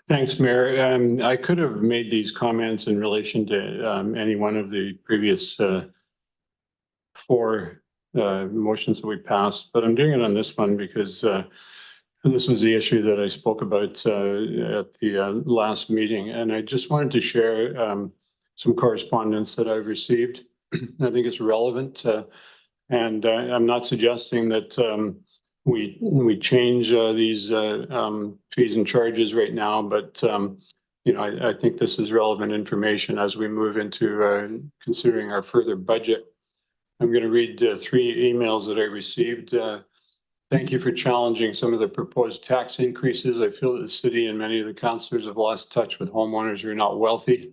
Thanks, Mayor. I could have made these comments in relation to any one of the previous 4 motions that we passed, but I'm doing it on this one because this was the issue that I spoke about at the last meeting, and I just wanted to share some correspondence that I've received. I think it's relevant, and I'm not suggesting that we change these fees and charges right now, but I think this is relevant information as we move into considering our further budget. I'm going to read 3 emails that I received. Thank you for challenging some of the proposed tax increases. I feel that the city and many of the councillors have lost touch with homeowners who are not wealthy.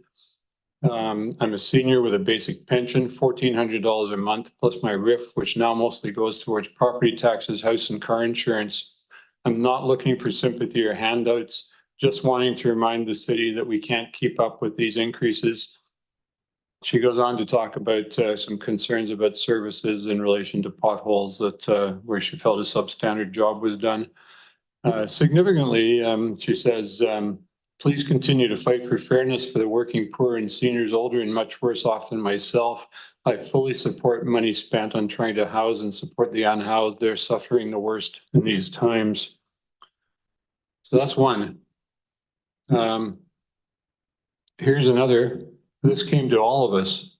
I'm a senior with a basic pension, $1,400 a month, plus my RIF, which now mostly goes towards property taxes, house and car insurance. I'm not looking for sympathy or handouts, just wanting to remind the city that we can't keep up with these increases. She goes on to talk about some concerns about services in relation to potholes that where she felt a substandard job was done. Significantly, she says, please continue to fight for fairness for the working poor and seniors older and much worse off than myself. I fully support money spent on trying to house and support the unhoused. They're suffering the worst in these times. So that's one. Here's another. This came to all of us.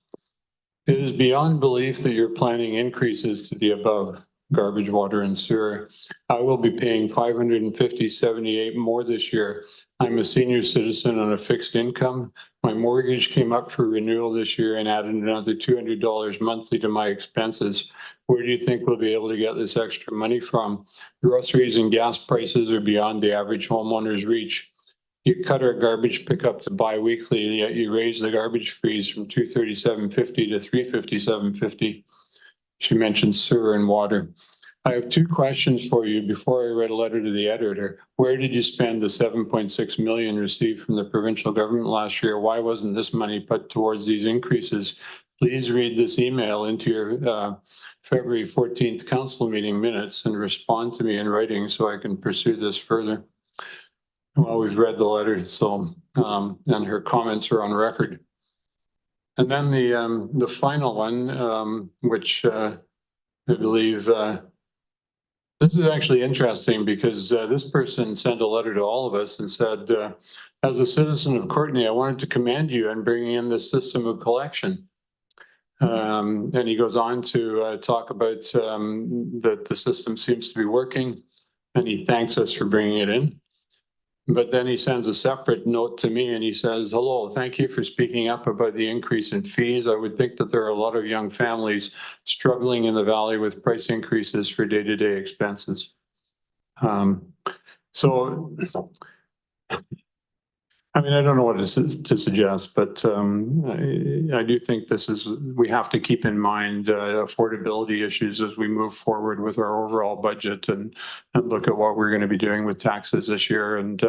It is beyond belief that you're planning increases to the above garbage, water, and sewer. I will be paying $550.78 more this year. I'm a senior citizen on a fixed income. My mortgage came up for renewal this year and added another $200 monthly to my expenses. Where do you think we'll be able to get this extra money from? Groceries and gas prices are beyond the average homeowner's reach. You cut our garbage pickup to bi-weekly, yet you raise the garbage fees from $237.50 to $357.50. She mentioned sewer and water. I have 2 questions for you before I read a letter to the editor. Where did you spend the $7.6 million received from the provincial government last year? Why wasn't this money put towards these increases? Please read this email into your February 14th council meeting minutes and respond to me in writing so I can pursue this further. Well, we've read the letter, so and her comments are on record. And then the final one, which I believe the This is actually interesting because this person sent a letter to all of us and said, as a citizen of Courtenay, I wanted to commend you on bringing in this system of collection. And he goes on to talk about that the system seems to be working, and he thanks us for bringing it in. But then he sends a separate note to me and he says, hello, thank you for speaking up about the increase in fees. I would think that there are a lot of young families struggling in the valley with price increases for day-to-day expenses. So, I mean, I don't know what to suggest, but I do think we have to keep in mind affordability issues as we move forward with our overall budget and look at what we're going to be doing with taxes this year. And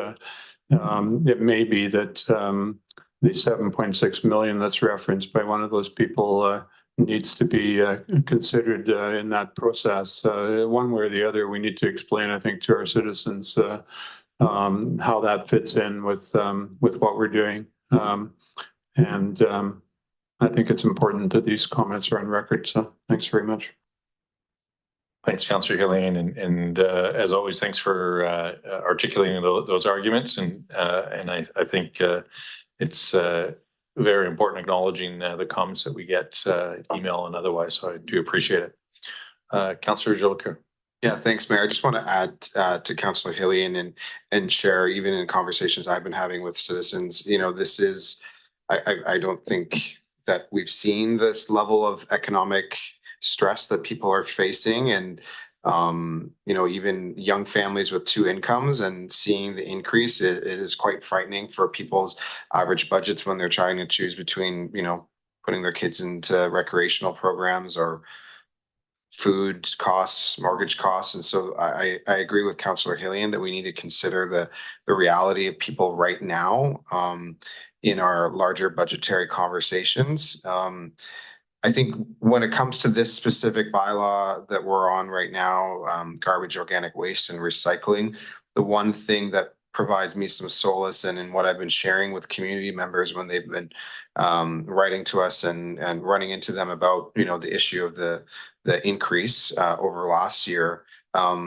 it may be that the 7.6 million that's referenced by one of those people needs to be considered in that process. One way or the other, we need to explain, I think, to our citizens how that fits in with what we're doing. And I think it's important that these comments are on record. So thanks very much. Thanks, Councillor Hillian, and as always, thanks for articulating those arguments. And I think it's very important acknowledging the comments that we get, email and otherwise. So I do appreciate it. Councillor Jolicoeur. Yeah, thanks, Mayor. I just want to add to Councillor Hillian and share, even in conversations I've been having with citizens, you know, this is, I don't think that we've seen this level of economic stress that people are facing, and you know, even young families with two incomes, and seeing the increase, it is quite frightening for people's average budgets when they're trying to choose between, you know, putting their kids into recreational programs or food costs, mortgage costs. And so I agree with Councillor Hillian that we need to consider the reality of people right now in our larger budgetary conversations. I think when it comes to this specific bylaw that we're on right now, garbage, organic waste and recycling, the one thing that provides me some solace and in what I've been sharing with community members when they've been writing to us and running into them about, you know, the issue of the increase over last year,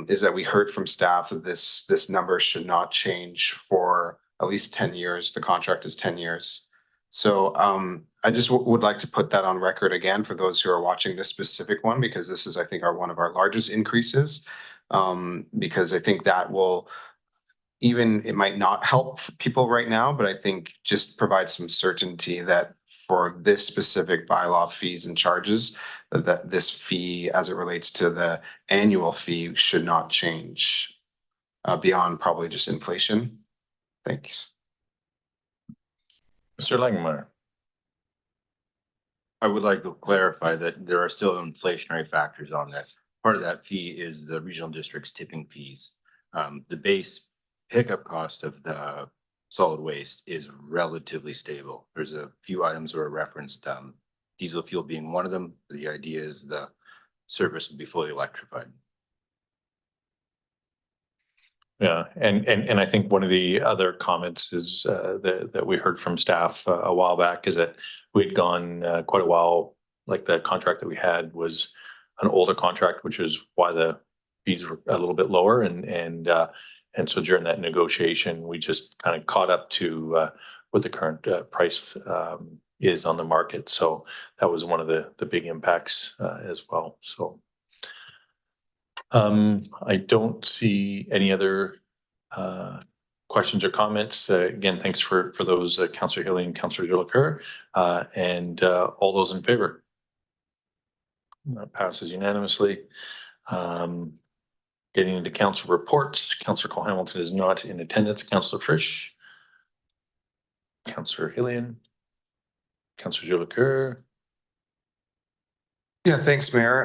is that we heard from staff that this number should not change for at least 10 years. The contract is 10 years. So I just would like to put that on record again for those who are watching this specific one, because this is, I think, one of our largest increases, because I think that will, even it might not help people right now, but I think just provide some certainty that for this specific bylaw fees and charges, that this fee as it relates to the annual fee should not change beyond probably just inflation. Thanks. Mr. Langenmeyer. I would like to clarify that there are still inflationary factors on that. Part of that fee is the regional district's tipping fees. The base pickup cost of the solid waste is relatively stable. There's a few items that are referenced, diesel fuel being one of them. The idea is the service will be fully electrified. Yeah, and I think one of the other comments is that we heard from staff a while back is that we'd gone quite a while, like the contract that we had was an older contract, which is why the fees were a little bit lower, and so during that negotiation, we just kind of caught up to what the current price is on the market. So that was one of the big impacts as well. So. I don't see any other questions or comments. Again, thanks for those, Councillor Hillian and Councillor Jolicoeur, and all those in favor. That passes unanimously. Getting into council reports, Councillor Cole Hamilton is not in attendance. Councillor Frisch, Councillor Hillian, Councillor Jolicoeur. Yeah, thanks, Mayor.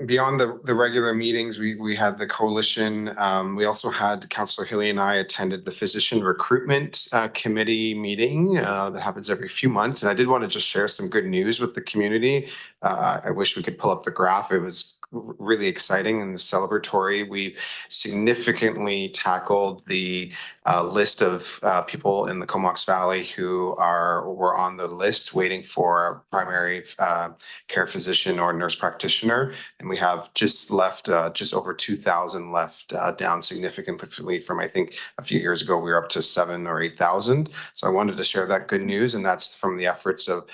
Beyond the regular meetings, we had the coalition. We also had Councillor Hillian and I attended the physician recruitment committee meeting that happens every few months. And I did want to just share some good news with the community. I wish we could pull up the graph. It was really exciting and celebratory. We significantly tackled the list of people in the Comox Valley who were on the list waiting for a primary care physician or nurse practitioner. And we have just left just over 2,000 left, down significantly from, I think, a few years ago, we were up to 7,000 or 8,000. So I wanted to share that good news, and that's from the efforts of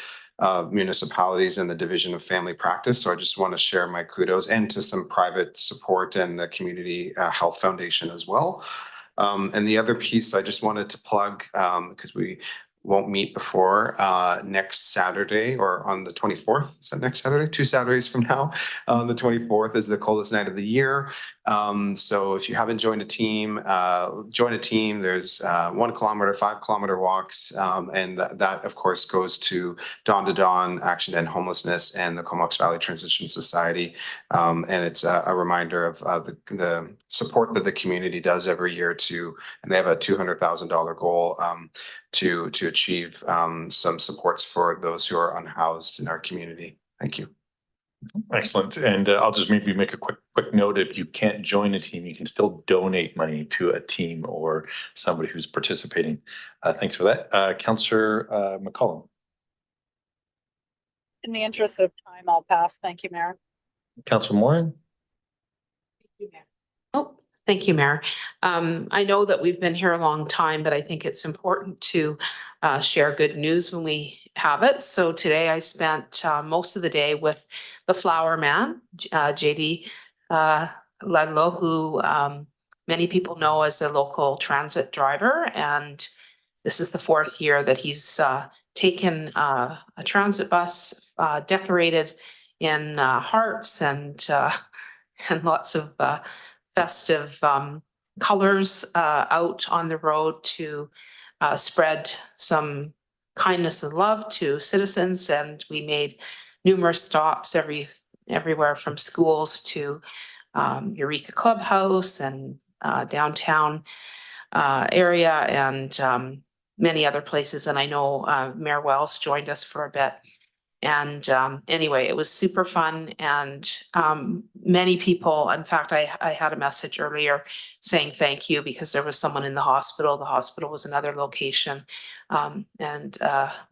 municipalities and the Division of Family Practice. So I just want to share my kudos, and to some private support and the Community Health Foundation as well. And the other piece I just wanted to plug, because we won't meet before next Saturday, or on the 24th. Is that next Saturday? 2 Saturdays from now. On the 24th is the coldest night of the year. So if you haven't joined a team, join a team. There's 1 kilometer, 5 kilometer walks. And that of course goes to Dawn to Dawn, Action to End Homelessness, and the Comox Valley Transition Society. And it's a reminder of the support that the community does every year and they have a $200,000 goal to achieve some supports for those who are unhoused in our community. Thank you. Excellent. And I'll just maybe make a quick note. If you can't join a team, you can still donate money to a team or somebody who's participating. Thanks for that. Councillor McCollum. In the interest of time, I'll pass. Thank you, Mayor. Councillor Morin. Oh, thank you, Mayor. I know that we've been here a long time, but I think it's important to share good news when we have it. So today I spent most of the day with the flower man, JD Ludlow, who many people know as a local transit driver. And this is the 4th year that he's taken a transit bus decorated in hearts and lots of festive colors out on the road to spread some kindness and love to citizens. And we made numerous stops everywhere from schools to Eureka Clubhouse and downtown area, and many other places. And I know Mayor Wells joined us for a bit. And anyway, it was super fun, and many people, in fact, I had a message earlier saying thank you because there was someone in the hospital. The hospital was another location, and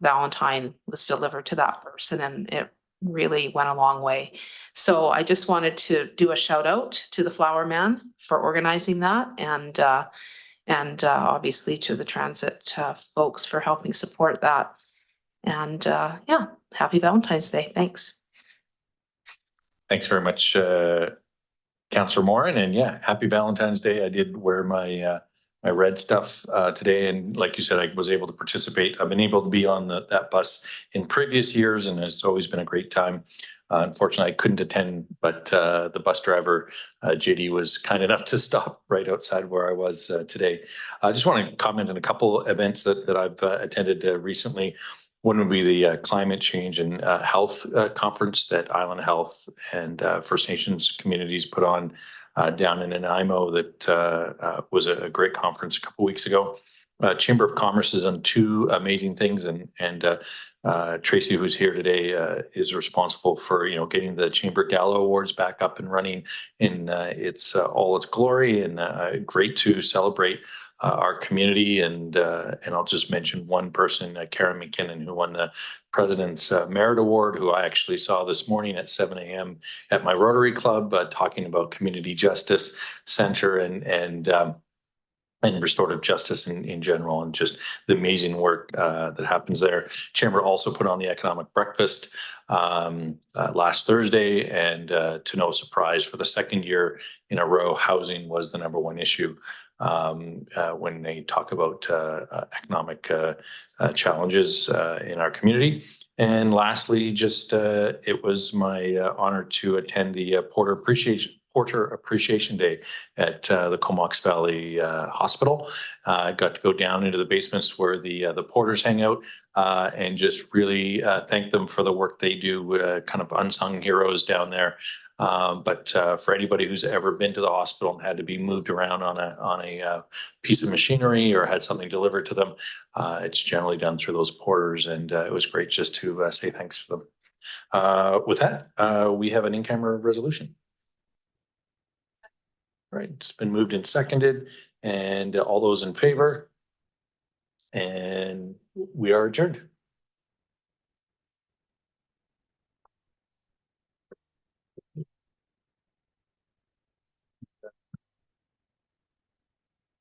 Valentine was delivered to that person, and it really went a long way. So I just wanted to do a shout out to the Flower Man for organizing that, and obviously to the transit folks for helping support that. And yeah, happy Valentine's Day. Thanks. Thanks very much, Councillor Morin. And yeah, happy Valentine's Day. I did wear my my red stuff today. And like you said, I was able to participate. I've been able to be on that bus in previous years, and it's always been a great time. Unfortunately, I couldn't attend, but the bus driver, JD, was kind enough to stop right outside where I was today. I just want to comment on a couple events that I've attended recently. One would be the Climate Change and Health Conference that Island Health and First Nations communities put on down in Nanaimo. That was a great conference a couple weeks ago. Chamber of Commerce has done 2 amazing things, and Tracy, who's here today, is responsible for getting the Chamber Gala Awards back up and running in all its glory, and great to celebrate our community. And I'll just mention one person, Karen McKinnon, who won the President's Merit Award, who I actually saw this morning at 7 a.m. at my Rotary Club, talking about Community Justice Center and restorative justice in general, and just the amazing work that happens there. Chamber also put on the economic breakfast last Thursday, and to no surprise, for the 2nd year in a row, housing was the #1 issue when they talk about economic challenges in our community. And lastly, just it was my honor to attend the Porter Appreciation Day at the Comox Valley Hospital. I got to go down into the basements where the porters hang out and just really thank them for the work they do, kind of unsung heroes down there. But for anybody who's ever been to the hospital and had to be moved around on a piece of machinery or had something delivered to them, it's generally done through those porters, and it was great just to say thanks to them. With that, we have an in-camera resolution. Right, it's been moved and seconded, and all those in favor? And we are adjourned.